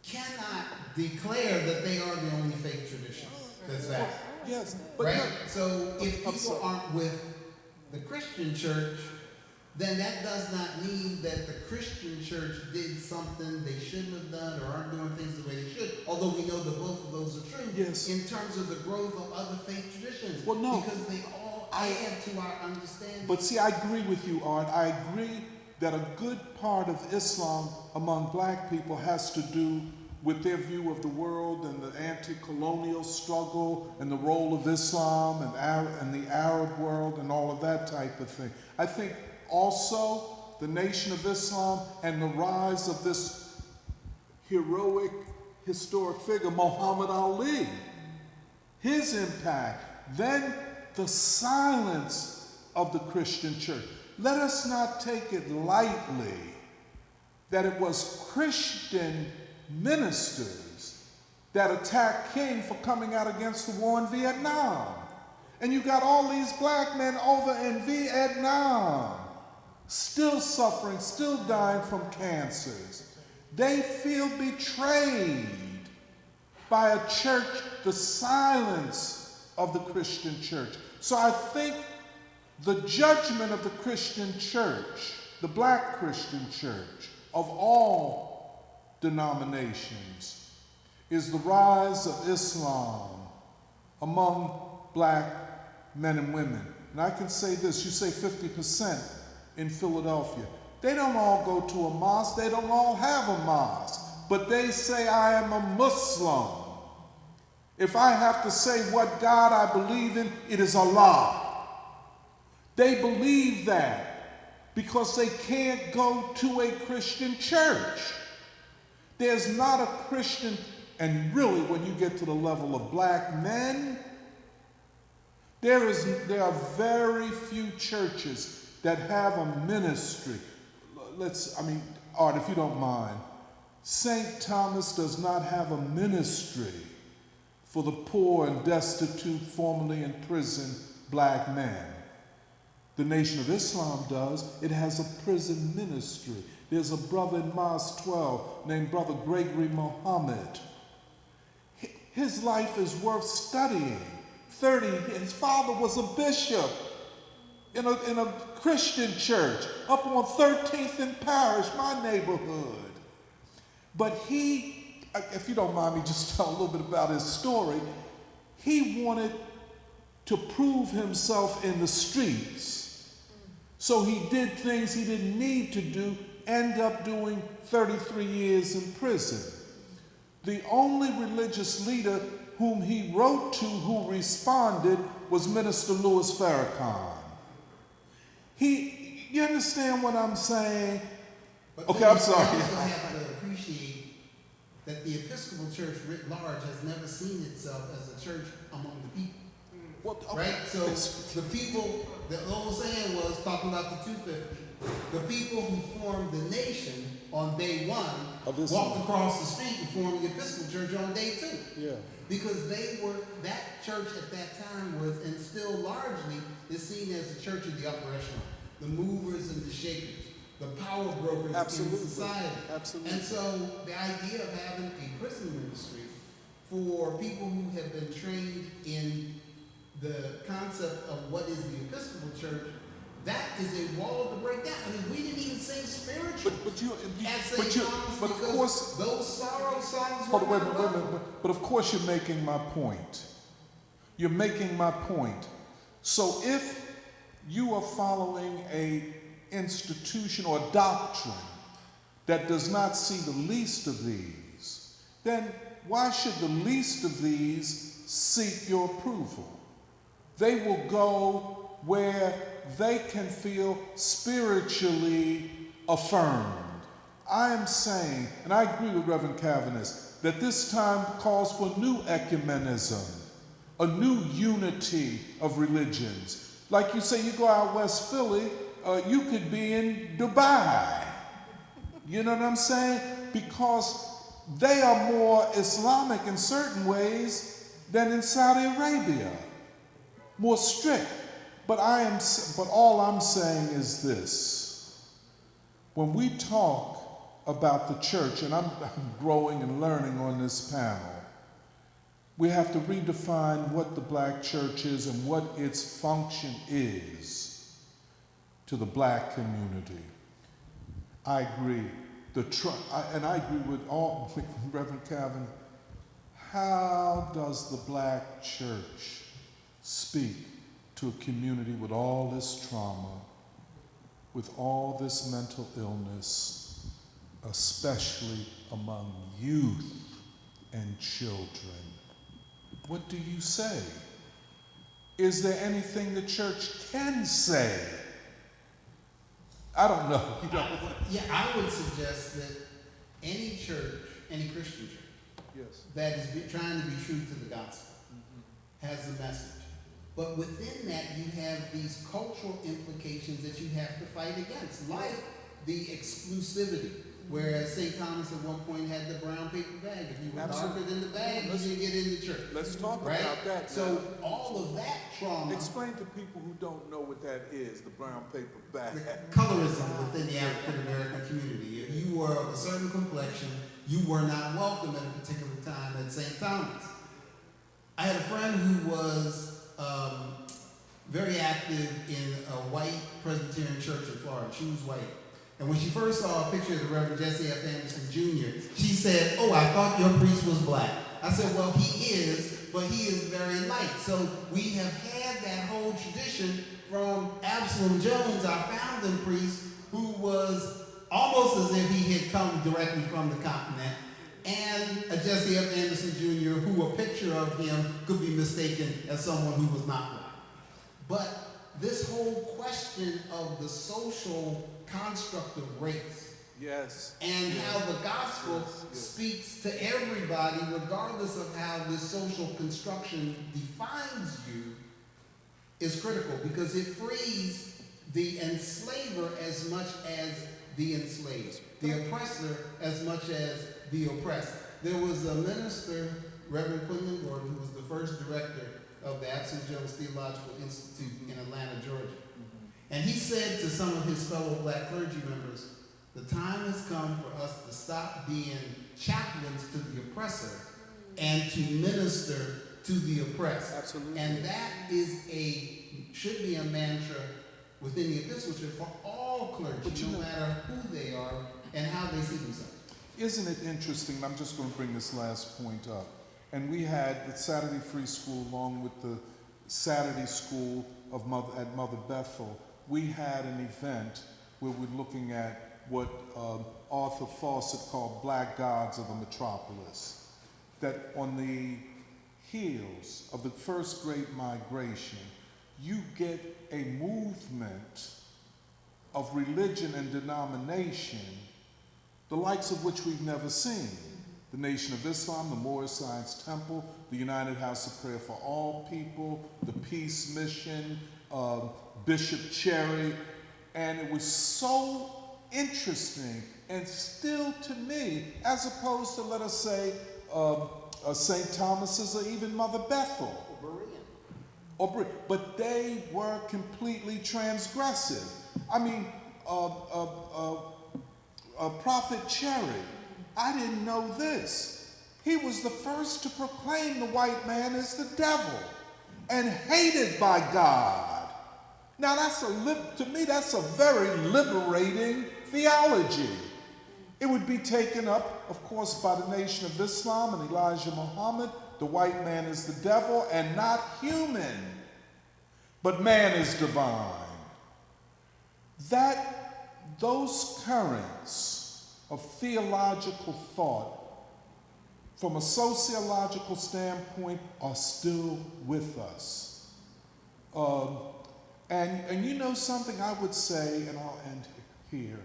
cannot declare that they are the only faith tradition that's valid. Yes, but right? So if people aren't with the Christian church, then that does not mean that the Christian church did something they shouldn't have done or aren't doing things the way they should, although we know that both of those are true in terms of the growth of other faith traditions. Well, no. Because they all add to our understanding. But see, I agree with you, Art. I agree that a good part of Islam among black people has to do with their view of the world and the anti-colonial struggle and the role of Islam and the Arab world and all of that type of thing. I think also the Nation of Islam and the rise of this heroic, historic figure, Muhammad Ali, his impact, then the silence of the Christian church. Let us not take it lightly that it was Christian ministers that attacked King for coming out against the war in Vietnam. And you got all these black men over in Vietnam, still suffering, still dying from cancers. They feel betrayed by a church, the silence of the Christian church. So I think the judgment of the Christian church, the black Christian church, of all denominations, is the rise of Islam among black men and women. And I can say this, you say 50% in Philadelphia. They don't all go to a mosque, they don't all have a mosque, but they say, I am a Muslim. If I have to say what God I believe in, it is Allah. They believe that because they can't go to a Christian church. There's not a Christian, and really when you get to the level of black men, there are very few churches that have a ministry. Art, if you don't mind, St. Thomas does not have a ministry for the poor and destitute, formerly imprisoned black men. The Nation of Islam does. It has a prison ministry. There's a brother in Mosque 12 named Brother Gregory Muhammad. His life is worth studying. His father was a bishop in a Christian church up on 13th and Parish, my neighborhood. But he, if you don't mind me just tell a little bit about his story, he wanted to prove himself in the streets. So he did things he didn't need to do, end up doing 33 years in prison. The only religious leader whom he wrote to who responded was Minister Louis Farrakhan. You understand what I'm saying? But okay, I'm sorry. You also have to appreciate that the Episcopal Church writ large has never seen itself as a church among the people. Well, okay. Right? So the people, the old saying was talking about the 250. The people who formed the nation on day one walked across the street and formed the Episcopal Church on day two. Yeah. Because that church at that time was, and still largely, is seen as the church of the upper echelon, the movers and the shakers, the power brokers in society. Absolutely. And so the idea of having a prison ministry for people who have been trained in the concept of what is the Episcopal Church, that is a wall to break down. I mean, we didn't even sing spiritual but of course, those sorrow songs were but of course you're making my point. You're making my point. So if you are following a institution or doctrine that does not see the least of these, then why should the least of these seek your approval? They will go where they can feel spiritually affirmed. I am saying, and I agree with Reverend Calvinist, that this time calls for new ecumenism. a new unity of religions. Like you say, you go out West Philly, you could be in Dubai. You know what I'm saying? Because they are more Islamic in certain ways than in Saudi Arabia, more strict. But all I'm saying is this: when we talk about the church, and I'm growing and learning on this panel, we have to redefine what the black church is and what its function is to the black community. I agree. And I agree with Reverend Calvin. How does the black church speak to a community with all this trauma, with all this mental illness, especially among youth and children? What do you say? Is there anything the church can say? I don't know. I would suggest that any church, any Christian church, that is trying to be true to the gospel, has a message. But within that, you have these cultural implications that you have to fight against, like the exclusivity. Whereas St. Thomas at one point had the brown paper bag. If you were darker than the bag, you didn't get in the church. Let's talk right? about that. So all of that trauma. Explain to people who don't know what that is, the brown paper bag. Colorism within the African American community. If you were of a certain complexion, you were not welcome at a particular time at St. Thomas. I had a friend who was very active in a white Presbyterian church in Florida. She was white. And when she first saw a picture of the Reverend Jesse F. Anderson Jr., she said, "Oh, I thought your priest was black." I said, "Well, he is, but he is very light." So we have had that whole tradition from Absalom Jones, our founding priest, who was almost as if he had come directly from the continent, and a Jesse F. Anderson Jr., who a picture of him could be mistaken as someone who was not black. But this whole question of the social construct of race, and how the gospel speaks to everybody, regardless of how this social construction defines you, is critical, because it frees the enslaver as much as the enslaved, the oppressor as much as the oppressed. There was a minister, Reverend Quinlan Gordon, who was the first director of the Absalom Jones Theological Institute in Atlanta, Georgia. And he said to some of his fellow black clergy members, "The time has come for us to stop being chaplains to the oppressor and to minister to the oppressed." Absolutely. And that should be a mantra within the episcopate for all clergy, no matter who they are and how they see themselves. Isn't it interesting? I'm just going to bring this last point up. And we had the Saturday Free School along with the Saturday School at Mother Bethel. We had an event where we're looking at what Arthur Fawcett called Black Gods of the Metropolis. That on the heels of the first Great Migration, you get a movement of religion and denomination, the likes of which we've never seen. The Nation of Islam, the Moorish Science Temple, the United House of Prayer for All People, the Peace Mission, Bishop Cherry, and it was so interesting, and still to me, as opposed to, let us say, St. Thomas's or even Mother Bethel. But they were completely transgressive. I mean, Prophet Cherry, I didn't know this. He was the first to proclaim the white man as the devil and hated by God. Now to me, that's a very liberating theology. It would be taken up, of course, by the Nation of Islam and Elijah Muhammad. The white man is the devil and not human, but man is divine. Those currents of theological thought from a sociological standpoint are still with us. And you know something I would say, and I'll end here,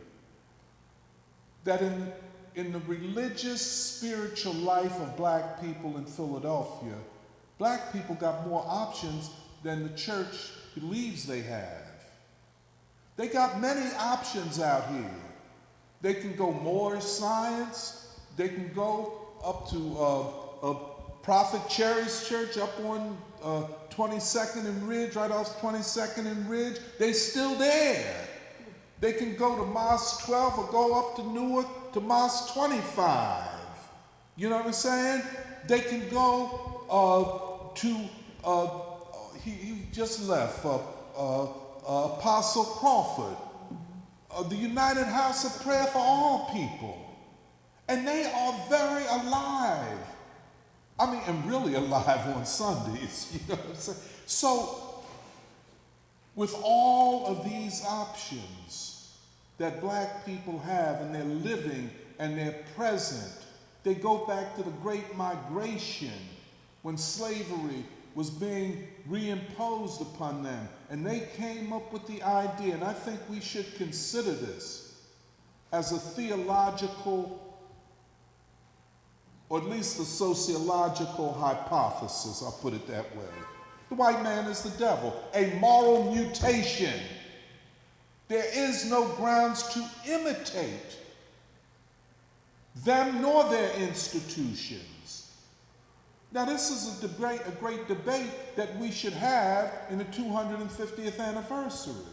that in the religious, spiritual life of black people in Philadelphia, Black people got more options than the church believes they have. They got many options out here. They can go more science. They can go up to Prophet Cherry's church up on 22nd and Ridge, right off 22nd and Ridge. They still there. They can go to Mosque 12 or go up to Newark to Mosque 25. You know what I'm saying? They can go he just left, Apostle Crawford, the United House of Prayer for All People. And they are very alive. I mean, and really alive on Sundays, you know what I'm saying? So, with all of these options that black people have, and they're living and they're present, they go back to the Great Migration when slavery was being reimposed upon them. And they came up with the idea, and I think we should consider this as a theological, or at least a sociological hypothesis, I'll put it that way. The white man is the devil, a moral mutation. There is no grounds to imitate them nor their institutions. Now, this is a great debate that we should have in the 250th anniversary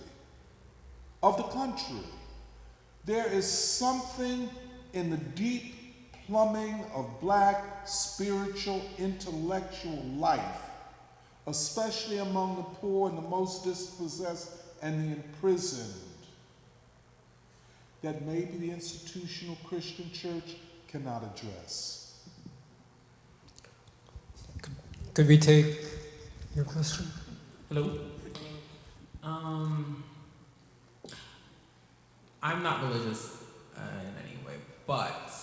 of the country. There is something in the deep plumbing of black spiritual, intellectual life, especially among the poor and the most dispossessed and the imprisoned, that maybe the institutional Christian church cannot address. Could we take your question? Hello. I'm not religious in any way, but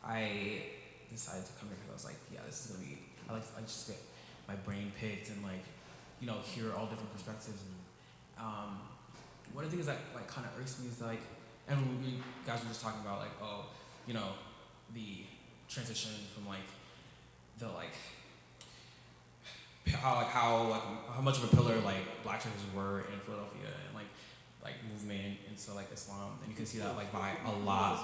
I decided to come here because I was like, yeah, this is gonna be. I just get my brain picked and hear all different perspectives. And one of the things that kind of irks me is and we guys were just talking about the transition from how much of a pillar black churches were in Philadelphia and movement into Islam, and you can see that by a lot.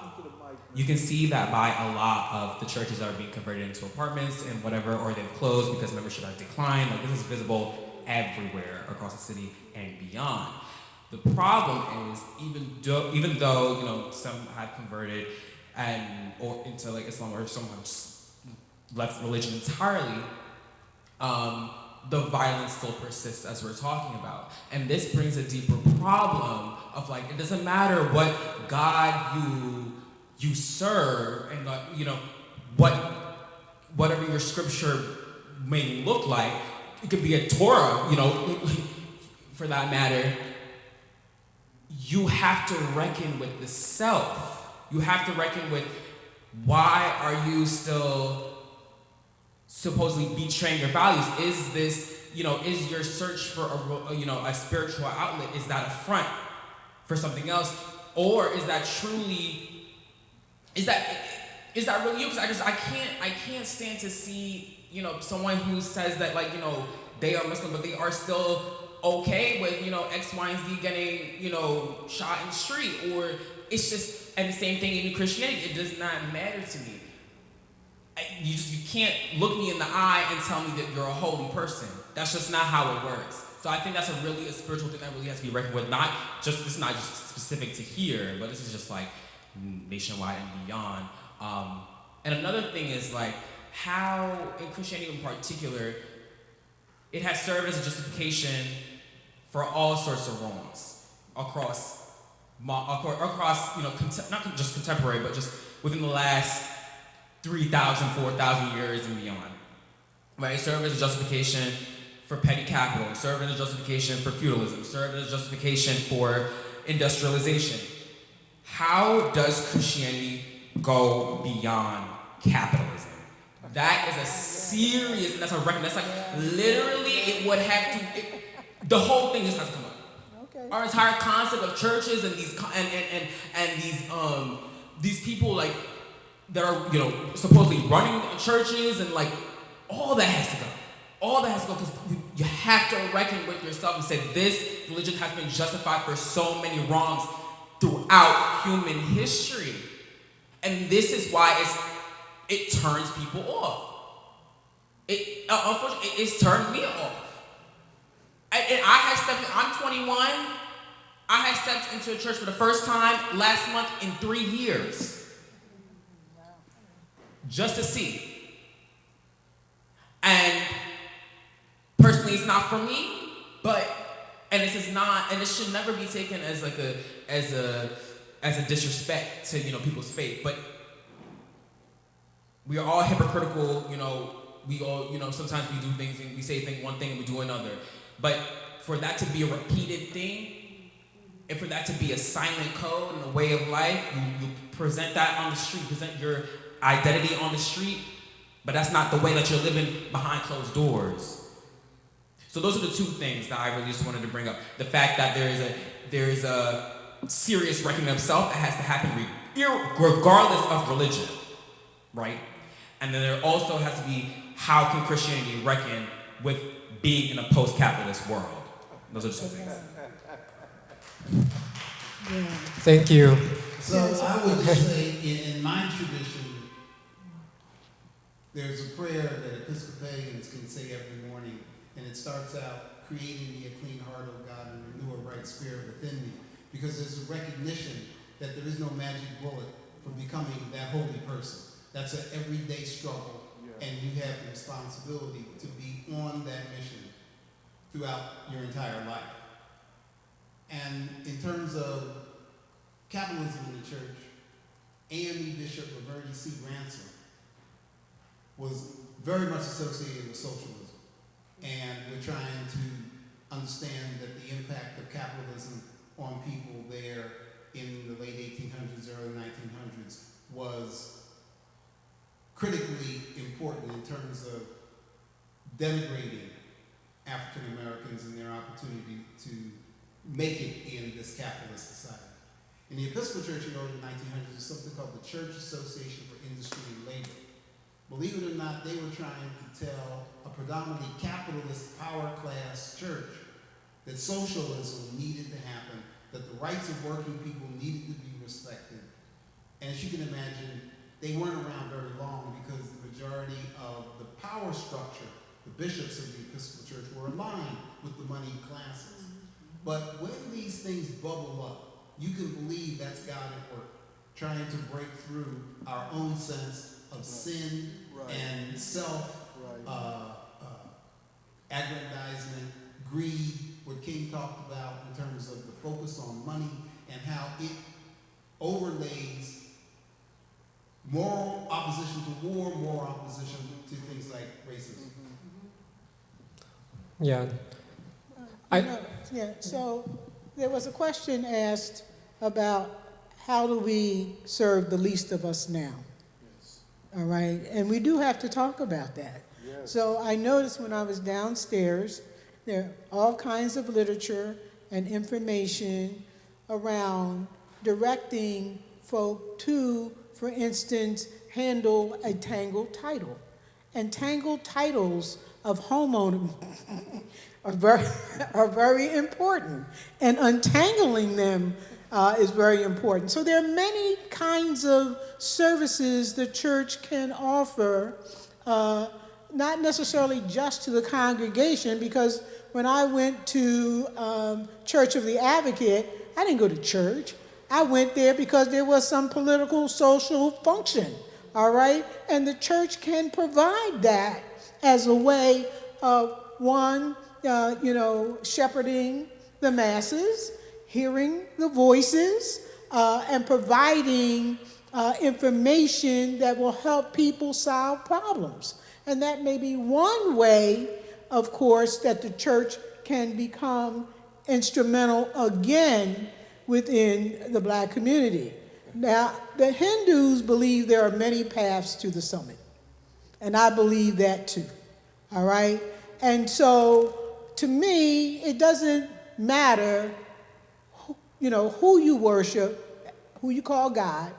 You can see that by a lot of the churches that are being converted into apartments and whatever, or they've closed because membership has declined. This is visible everywhere across the city and beyond. The problem is even though some have converted or into Islam, or some have just left religion entirely, the violence still persists, as we're talking about. And this brings a deeper problem of it doesn't matter what God you serve, and whatever your scripture may look like. It could be a Torah, for that matter. You have to reckon with the self. You have to reckon with, why are you still supposedly betraying your values? Is this, is your search for a spiritual outlet, is that a front for something else? Or is that truly, is that really you? Because I can't stand to see, someone who says that they are Muslim, but they are still okay with, X, Y, and Z getting, shot in the street. Or it's just, and the same thing in Christianity, it does not matter to me. You can't look me in the eye and tell me that you're a holy person. That's just not how it works. So I think that's a spiritual thing that really has to be reckoned with. This is not just specific to here, but this is just nationwide and beyond. And another thing is how in Christianity in particular, it has served as a justification for all sorts of wrongs across not just contemporary, but just within the last 3,000, 4,000 years and beyond. Right? It served as a justification for petty capital, served as a justification for feudalism, served as a justification for industrialization. How does Christianity go beyond capitalism? That is a serious, that's literally it would have to, the whole thing just has to come up. Okay. Our entire concept of churches and these people that are supposedly running churches and all that has to go. all that has to go, because you have to reckon with yourself and say, this religion has been justified for so many wrongs throughout human history. And this is why it turns people off. Unfortunately, it's turned me off. And I'm 21, I had stepped into a church for the first time last month in 3 years. Just to see. And personally, it's not for me, and this should never be taken as like as a disrespect to people's faith. But we are all hypocritical, we all, sometimes we do things and we say one thing and we do another. But for that to be a repeated thing, and for that to be a silent code and a way of life, you present that on the street, present your identity on the street, but that's not the way that you're living behind closed doors. So those are the two things that I really just wanted to bring up. The fact that there is a serious reckoning of self that has to happen regardless of religion, right? And then there also has to be, how can Christianity reckon with being in a post-capitalist world? Those are the two things. Thank you. So I would just say, in my tradition, there's a prayer that Episcopalians can say every morning, and it starts out, creating me a clean heart, O God, and renew a right spirit within me. Because there's a recognition that there is no magic bullet for becoming that holy person. That's an everyday struggle, and you have the responsibility to be on that mission throughout your entire life. And in terms of capitalism in the church, AME Bishop Roberti C. Ransom was very much associated with socialism. And we're trying to understand that the impact of capitalism on people there in the late 1800s, early 1900s was critically important in terms of denigrating African Americans and their opportunity to make it in this capitalist society. In the Episcopal Church in the early 1900s, there's something called the Church Association for Industry and Labor. Believe it or not, they were trying to tell a predominantly capitalist power class church that socialism needed to happen, that the rights of working people needed to be respected. And as you can imagine, they weren't around very long because the majority of the power structure, the bishops of the Episcopal Church, were aligned with the moneyed classes. But when these things bubble up, you can believe that's God at work, trying to break through our own sense of sin and self aggrandizement, greed, what King talked about in terms of the focus on money and how it overlays moral opposition to war, moral opposition to things like racism. Yeah. So there was a question asked about how do we serve the least of us now? Yes. All right, and we do have to talk about that. Yes. So I noticed when I was downstairs, there are all kinds of literature and information around directing folk to, for instance, handle a tangled title. And tangled titles of homeowners are very important, and untangling them is very important. So there are many kinds of services the church can offer, not necessarily just to the congregation, because when I went to Church of the Advocate, I didn't go to church. I went there because there was some political, social function, all right? And the church can provide that as a way of, one, shepherding the masses, hearing the voices, and providing information that will help people solve problems. And that may be one way, of course, that the church can become instrumental again within the Black community. Now, the Hindus believe there are many paths to the summit, and I believe that too, all right? And so, to me, it doesn't matter, who you worship, who you call God,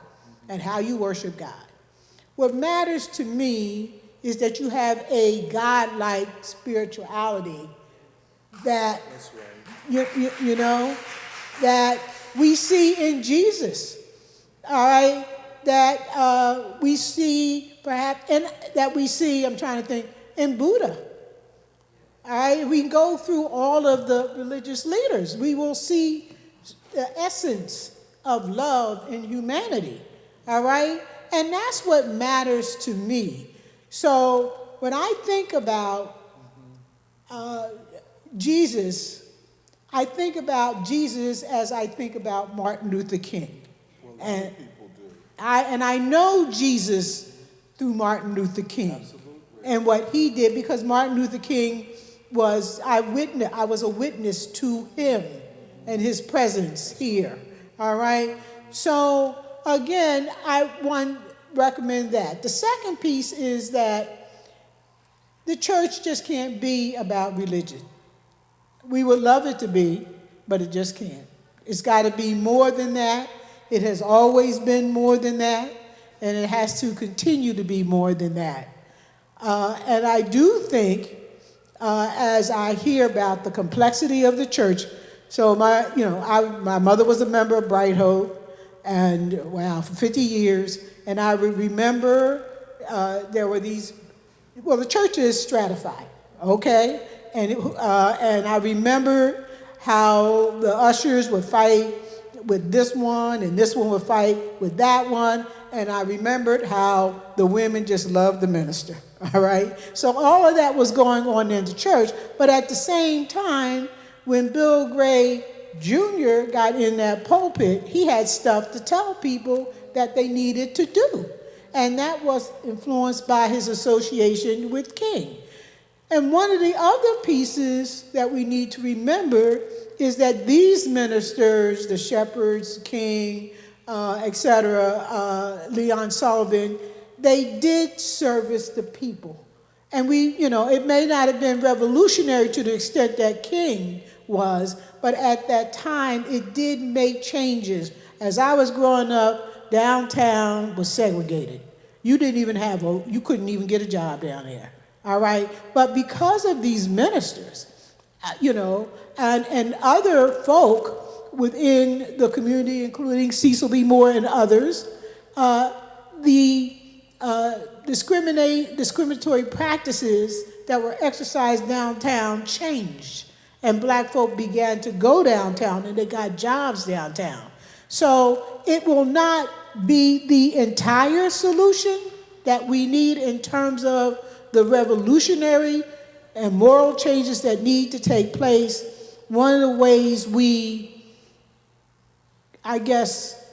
and how you worship God. What matters to me is that you have a God-like spirituality that, you know, that we see in Jesus, all right? That we see perhaps, and that we see, I'm trying to think, in Buddha. All right, we can go through all of the religious leaders. We will see the essence of love and humanity, all right? And that's what matters to me. So when I think about Jesus, I think about Jesus as I think about Martin Luther King. And I know Jesus through Martin Luther King. And what he did, because Martin Luther King was, I was a witness to him and his presence here, all right? So again, I want to recommend that. The second piece is that the church just can't be about religion. We would love it to be, but it just can't. It's got to be more than that. It has always been more than that, and it has to continue to be more than that. And I do think, as I hear about the complexity of the church, so my mother was a member of Bright Hope, and wow, for 50 years, and I remember there were these, well, the church is stratified, okay? And I remember how the ushers would fight with this one, and this one would fight with that one, and I remembered how the women just loved the minister, all right? So all of that was going on in the church, but at the same time, when Bill Gray Jr. got in that pulpit, he had stuff to tell people that they needed to do, and that was influenced by his association with King. And one of the other pieces that we need to remember is that these ministers, the Shepherds, King, etc., Leon Sullivan, they did service the people. And it may not have been revolutionary to the extent that King was, but at that time, it did make changes. As I was growing up, downtown was segregated. You couldn't even get a job down there, all right? But because of these ministers, and other folk within the community, including Cecil B. Moore and others, the discriminatory practices that were exercised downtown changed, and black folk began to go downtown, and they got jobs downtown. So it will not be the entire solution that we need in terms of the revolutionary and moral changes that need to take place. One of the ways we, I guess,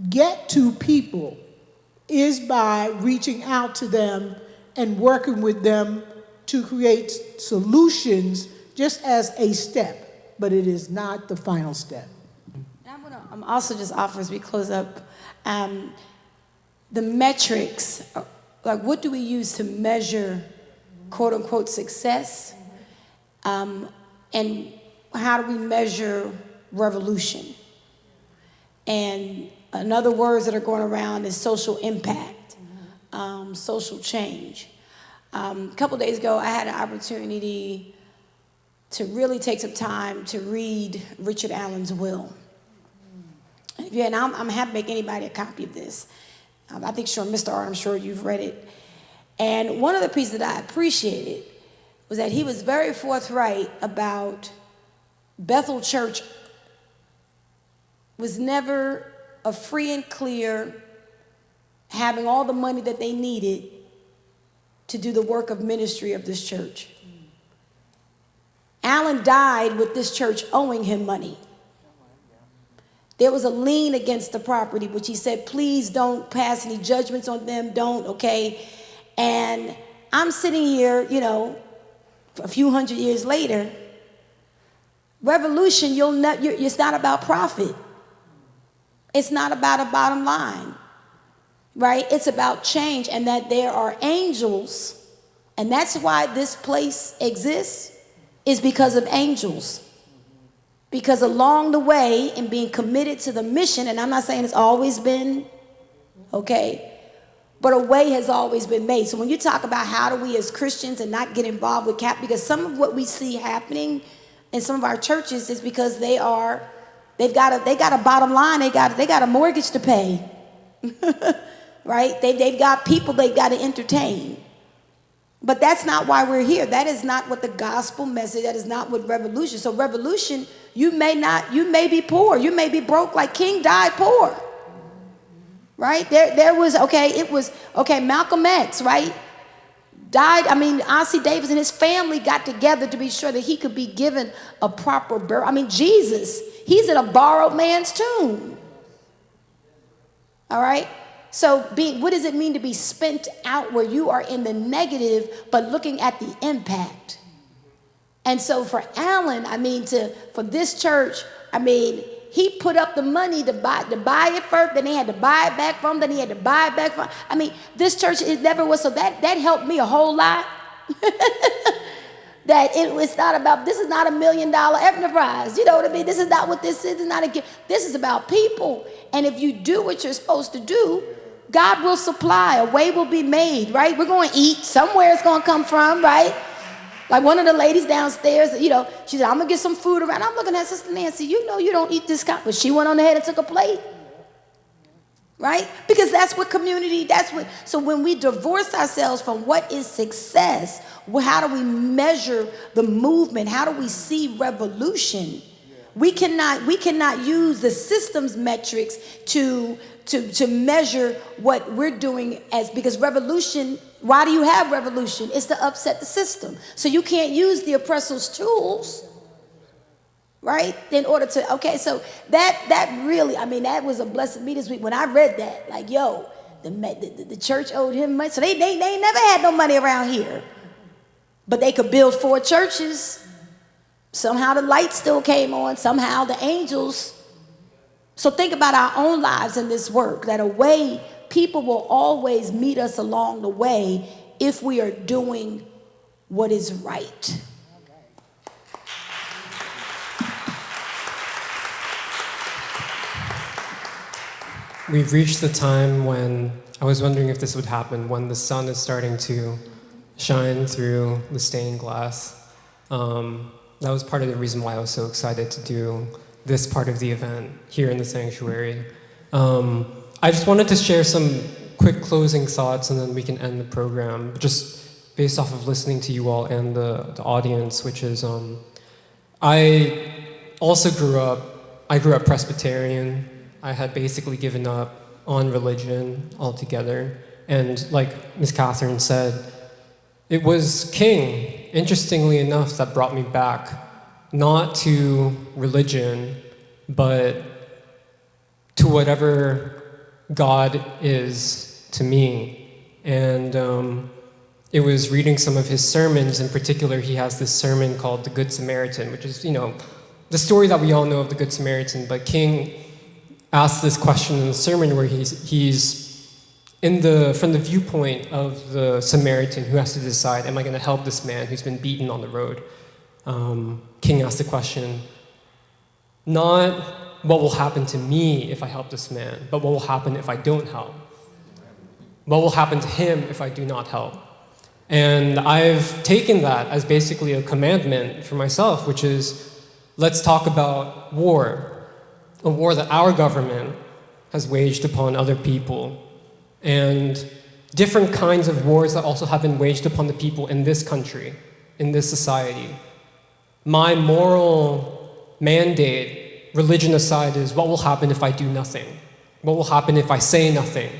get to people is by reaching out to them and working with them to create solutions just as a step, but it is not the final step. I'm also just offer as we close up, the metrics, like what do we use to measure quote unquote success, and how do we measure revolution? And another words that are going around is social impact, social change. A couple days ago, I had an opportunity to really take some time to read Richard Allen's will. And I'm happy to make anybody a copy of this. I think, sure, Mr. Art, I'm sure you've read it. And one of the pieces that I appreciated was that he was very forthright about Bethel Church was never a free and clear, having all the money that they needed to do the work of ministry of this church. Allen died with this church owing him money. There was a lien against the property, which he said, please don't pass any judgments on them, okay? And I'm sitting here, a few hundred years later, revolution, it's not about profit. It's not about a bottom line, right? It's about change, and that there are angels, and that's why this place exists, is because of angels. Because along the way, in being committed to the mission, and I'm not saying it's always been, okay, But a way has always been made. So when you talk about how do we as Christians and not get involved with because some of what we see happening in some of our churches is because they've got a bottom line, they got a mortgage to pay. Right? They've got people they've got to entertain. But that's not why we're here. That is not what the gospel message, that is not what revolution. So revolution, you may be poor, you may be broke, like King died poor. Right? Malcolm X, right? Died, R.C. Davis and his family got together to be sure that he could be given a proper burial. Jesus, he's in a borrowed man's tomb. All right? So what does it mean to be spent out where you are in the negative but looking at the impact? And so for Alan, for this church, he put up the money to buy it first, then he had to buy it back from, then he had to buy it back from. This church, it never was, so that helped me a whole lot. That it's not about, this is not $1 million enterprise. You know what I mean? This is not what this is. It's not a gift. This is about people. And if you do what you're supposed to do, God will supply. A way will be made, right? We're going to eat. Somewhere it's going to come from, right? Like one of the ladies downstairs, she said, I'm going to get some food around. I'm looking at Sister Nancy, you don't eat this kind. But she went on ahead and took a plate. Right? Because that's what community, so when we divorce ourselves from what is success, how do we measure the movement? How do we see revolution? We cannot use the systems metrics to measure what we're doing because revolution, why do you have revolution? It's to upset the system. So you can't use the oppressor's tools, right? In order to, so that really, that was a blessing me this week when I read that. Like, the church owed him money. So they never had no money around here. But they could build 4 churches. Somehow the light still came on. Somehow the angels. So think about our own lives in this work, that a way people will always meet us along the way if we are doing what is right. We've reached the time when I was wondering if this would happen, when the sun is starting to shine through the stained glass. That was part of the reason why I was so excited to do this part of the event here in the sanctuary. I just wanted to share some quick closing thoughts and then we can end the program, just based off of listening to you all and the audience, which is, I grew up Presbyterian. I had basically given up on religion altogether. And like Ms. Catherine said, it was King, interestingly enough, that brought me back, not to religion, but to whatever God is to me. And it was reading some of his sermons. In particular, he has this sermon called The Good Samaritan, which is, the story that we all know of the Good Samaritan. But King asks this question in the sermon where he's from the viewpoint of the Samaritan who has to decide, am I going to help this man who's been beaten on the road? King asks the question, not what will happen to me if I help this man, but what will happen if I don't help? What will happen to him if I do not help? And I've taken that as basically a commandment for myself, which is, let's talk about war, a war that our government has waged upon other people, and different kinds of wars that also have been waged upon the people in this country, in this society. My moral mandate, religion aside, is what will happen if I do nothing? What will happen if I say nothing?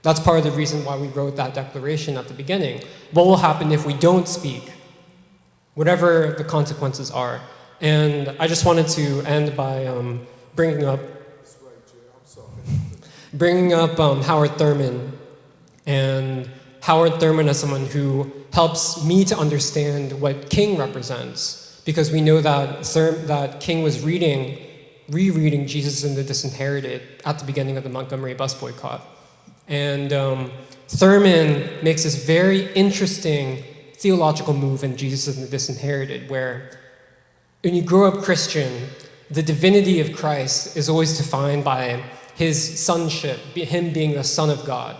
That's part of the reason why we wrote that declaration at the beginning. What will happen if we don't speak? Whatever the consequences are. And I just wanted to end by bringing up Howard Thurman. And Howard Thurman is someone who helps me to understand what King represents, because we know that King was rereading Jesus and the Disinherited at the beginning of the Montgomery bus boycott. And Thurman makes this very interesting theological move in Jesus and the Disinherited, where when you grow up Christian, the divinity of Christ is always defined by his sonship, him being the Son of God.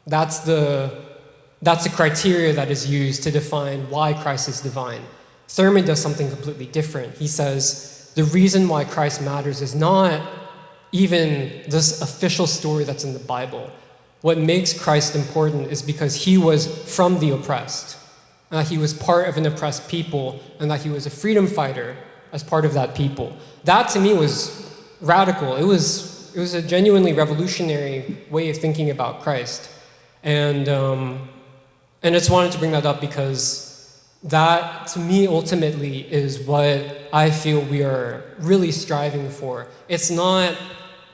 That's the criteria that is used to define why Christ is divine. Thurman does something completely different. He says the reason why Christ matters is not even this official story that's in the Bible. What makes Christ important is because he was from the oppressed, and that he was part of an oppressed people, and that he was a freedom fighter as part of that people. That to me was radical. It was a genuinely revolutionary way of thinking about Christ. And I just wanted to bring that up because that, to me, ultimately is what I feel we are really striving for. It's not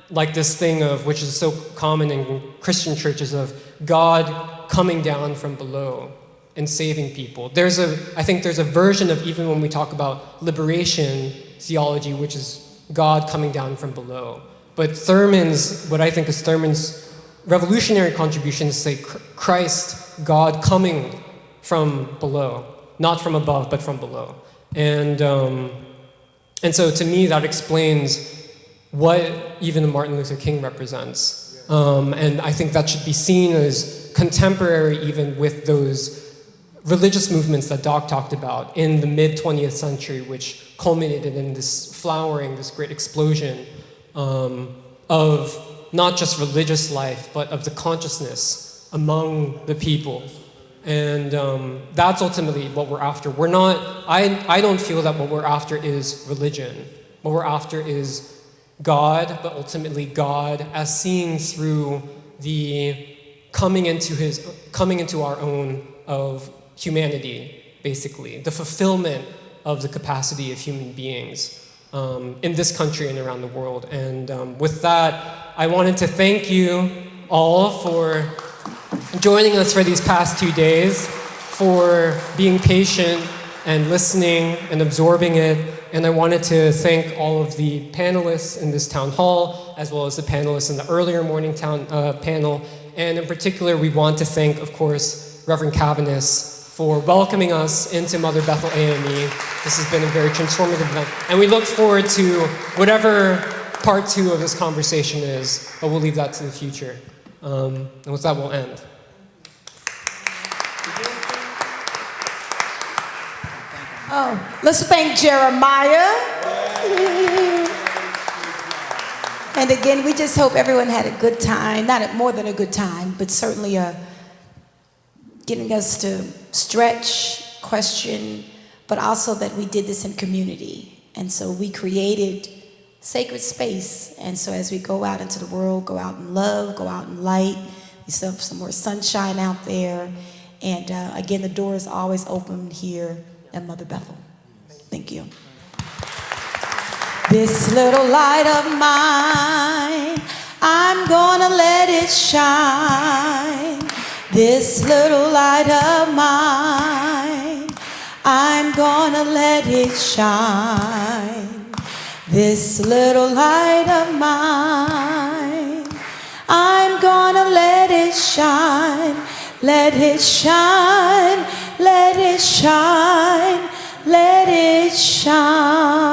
like this thing of, which is so common in Christian churches, of God coming down from below and saving people. I think there's a version of, even when we talk about liberation theology, which is God coming down from below. But what I think is Thurman's revolutionary contribution is to say Christ, God coming from below, not from above, but from below. And so to me, that explains what even Martin Luther King represents. And I think that should be seen as contemporary even with those religious movements that Doc talked about in the mid-20th century, which culminated in this flowering, this great explosion of not just religious life, but of the consciousness among the people. And that's ultimately what we're after. I don't feel that what we're after is religion. What we're after is God, but ultimately God as seen through the coming into our own of humanity, basically, the fulfillment of the capacity of human beings in this country and around the world. And with that, I wanted to thank you all for joining us for these past 2 days, for being patient and listening and absorbing it. And I wanted to thank all of the panelists in this town hall, as well as the panelists in the earlier morning panel. And in particular, we want to thank, of course, Reverend Cavanis for welcoming us into Mother Bethel AME. This has been a very transformative event. And we look forward to whatever part 2 of this conversation is, but we'll leave that to the future. And with that, we'll end. Oh, let's thank Jeremiah. And again, we just hope everyone had a good time. Not more than a good time, but certainly getting us to stretch, question, but also that we did this in community. And so we created sacred space. And so as we go out into the world, go out in love, go out in light, we still have some more sunshine out there. And again, the door is always open here at Mother Bethel. Thank you. This little light of mine, I'm gonna let it shine. This little light of mine, I'm gonna let it shine. This little light of mine, I'm gonna let it shine. Let it shine, let it shine, let it shine.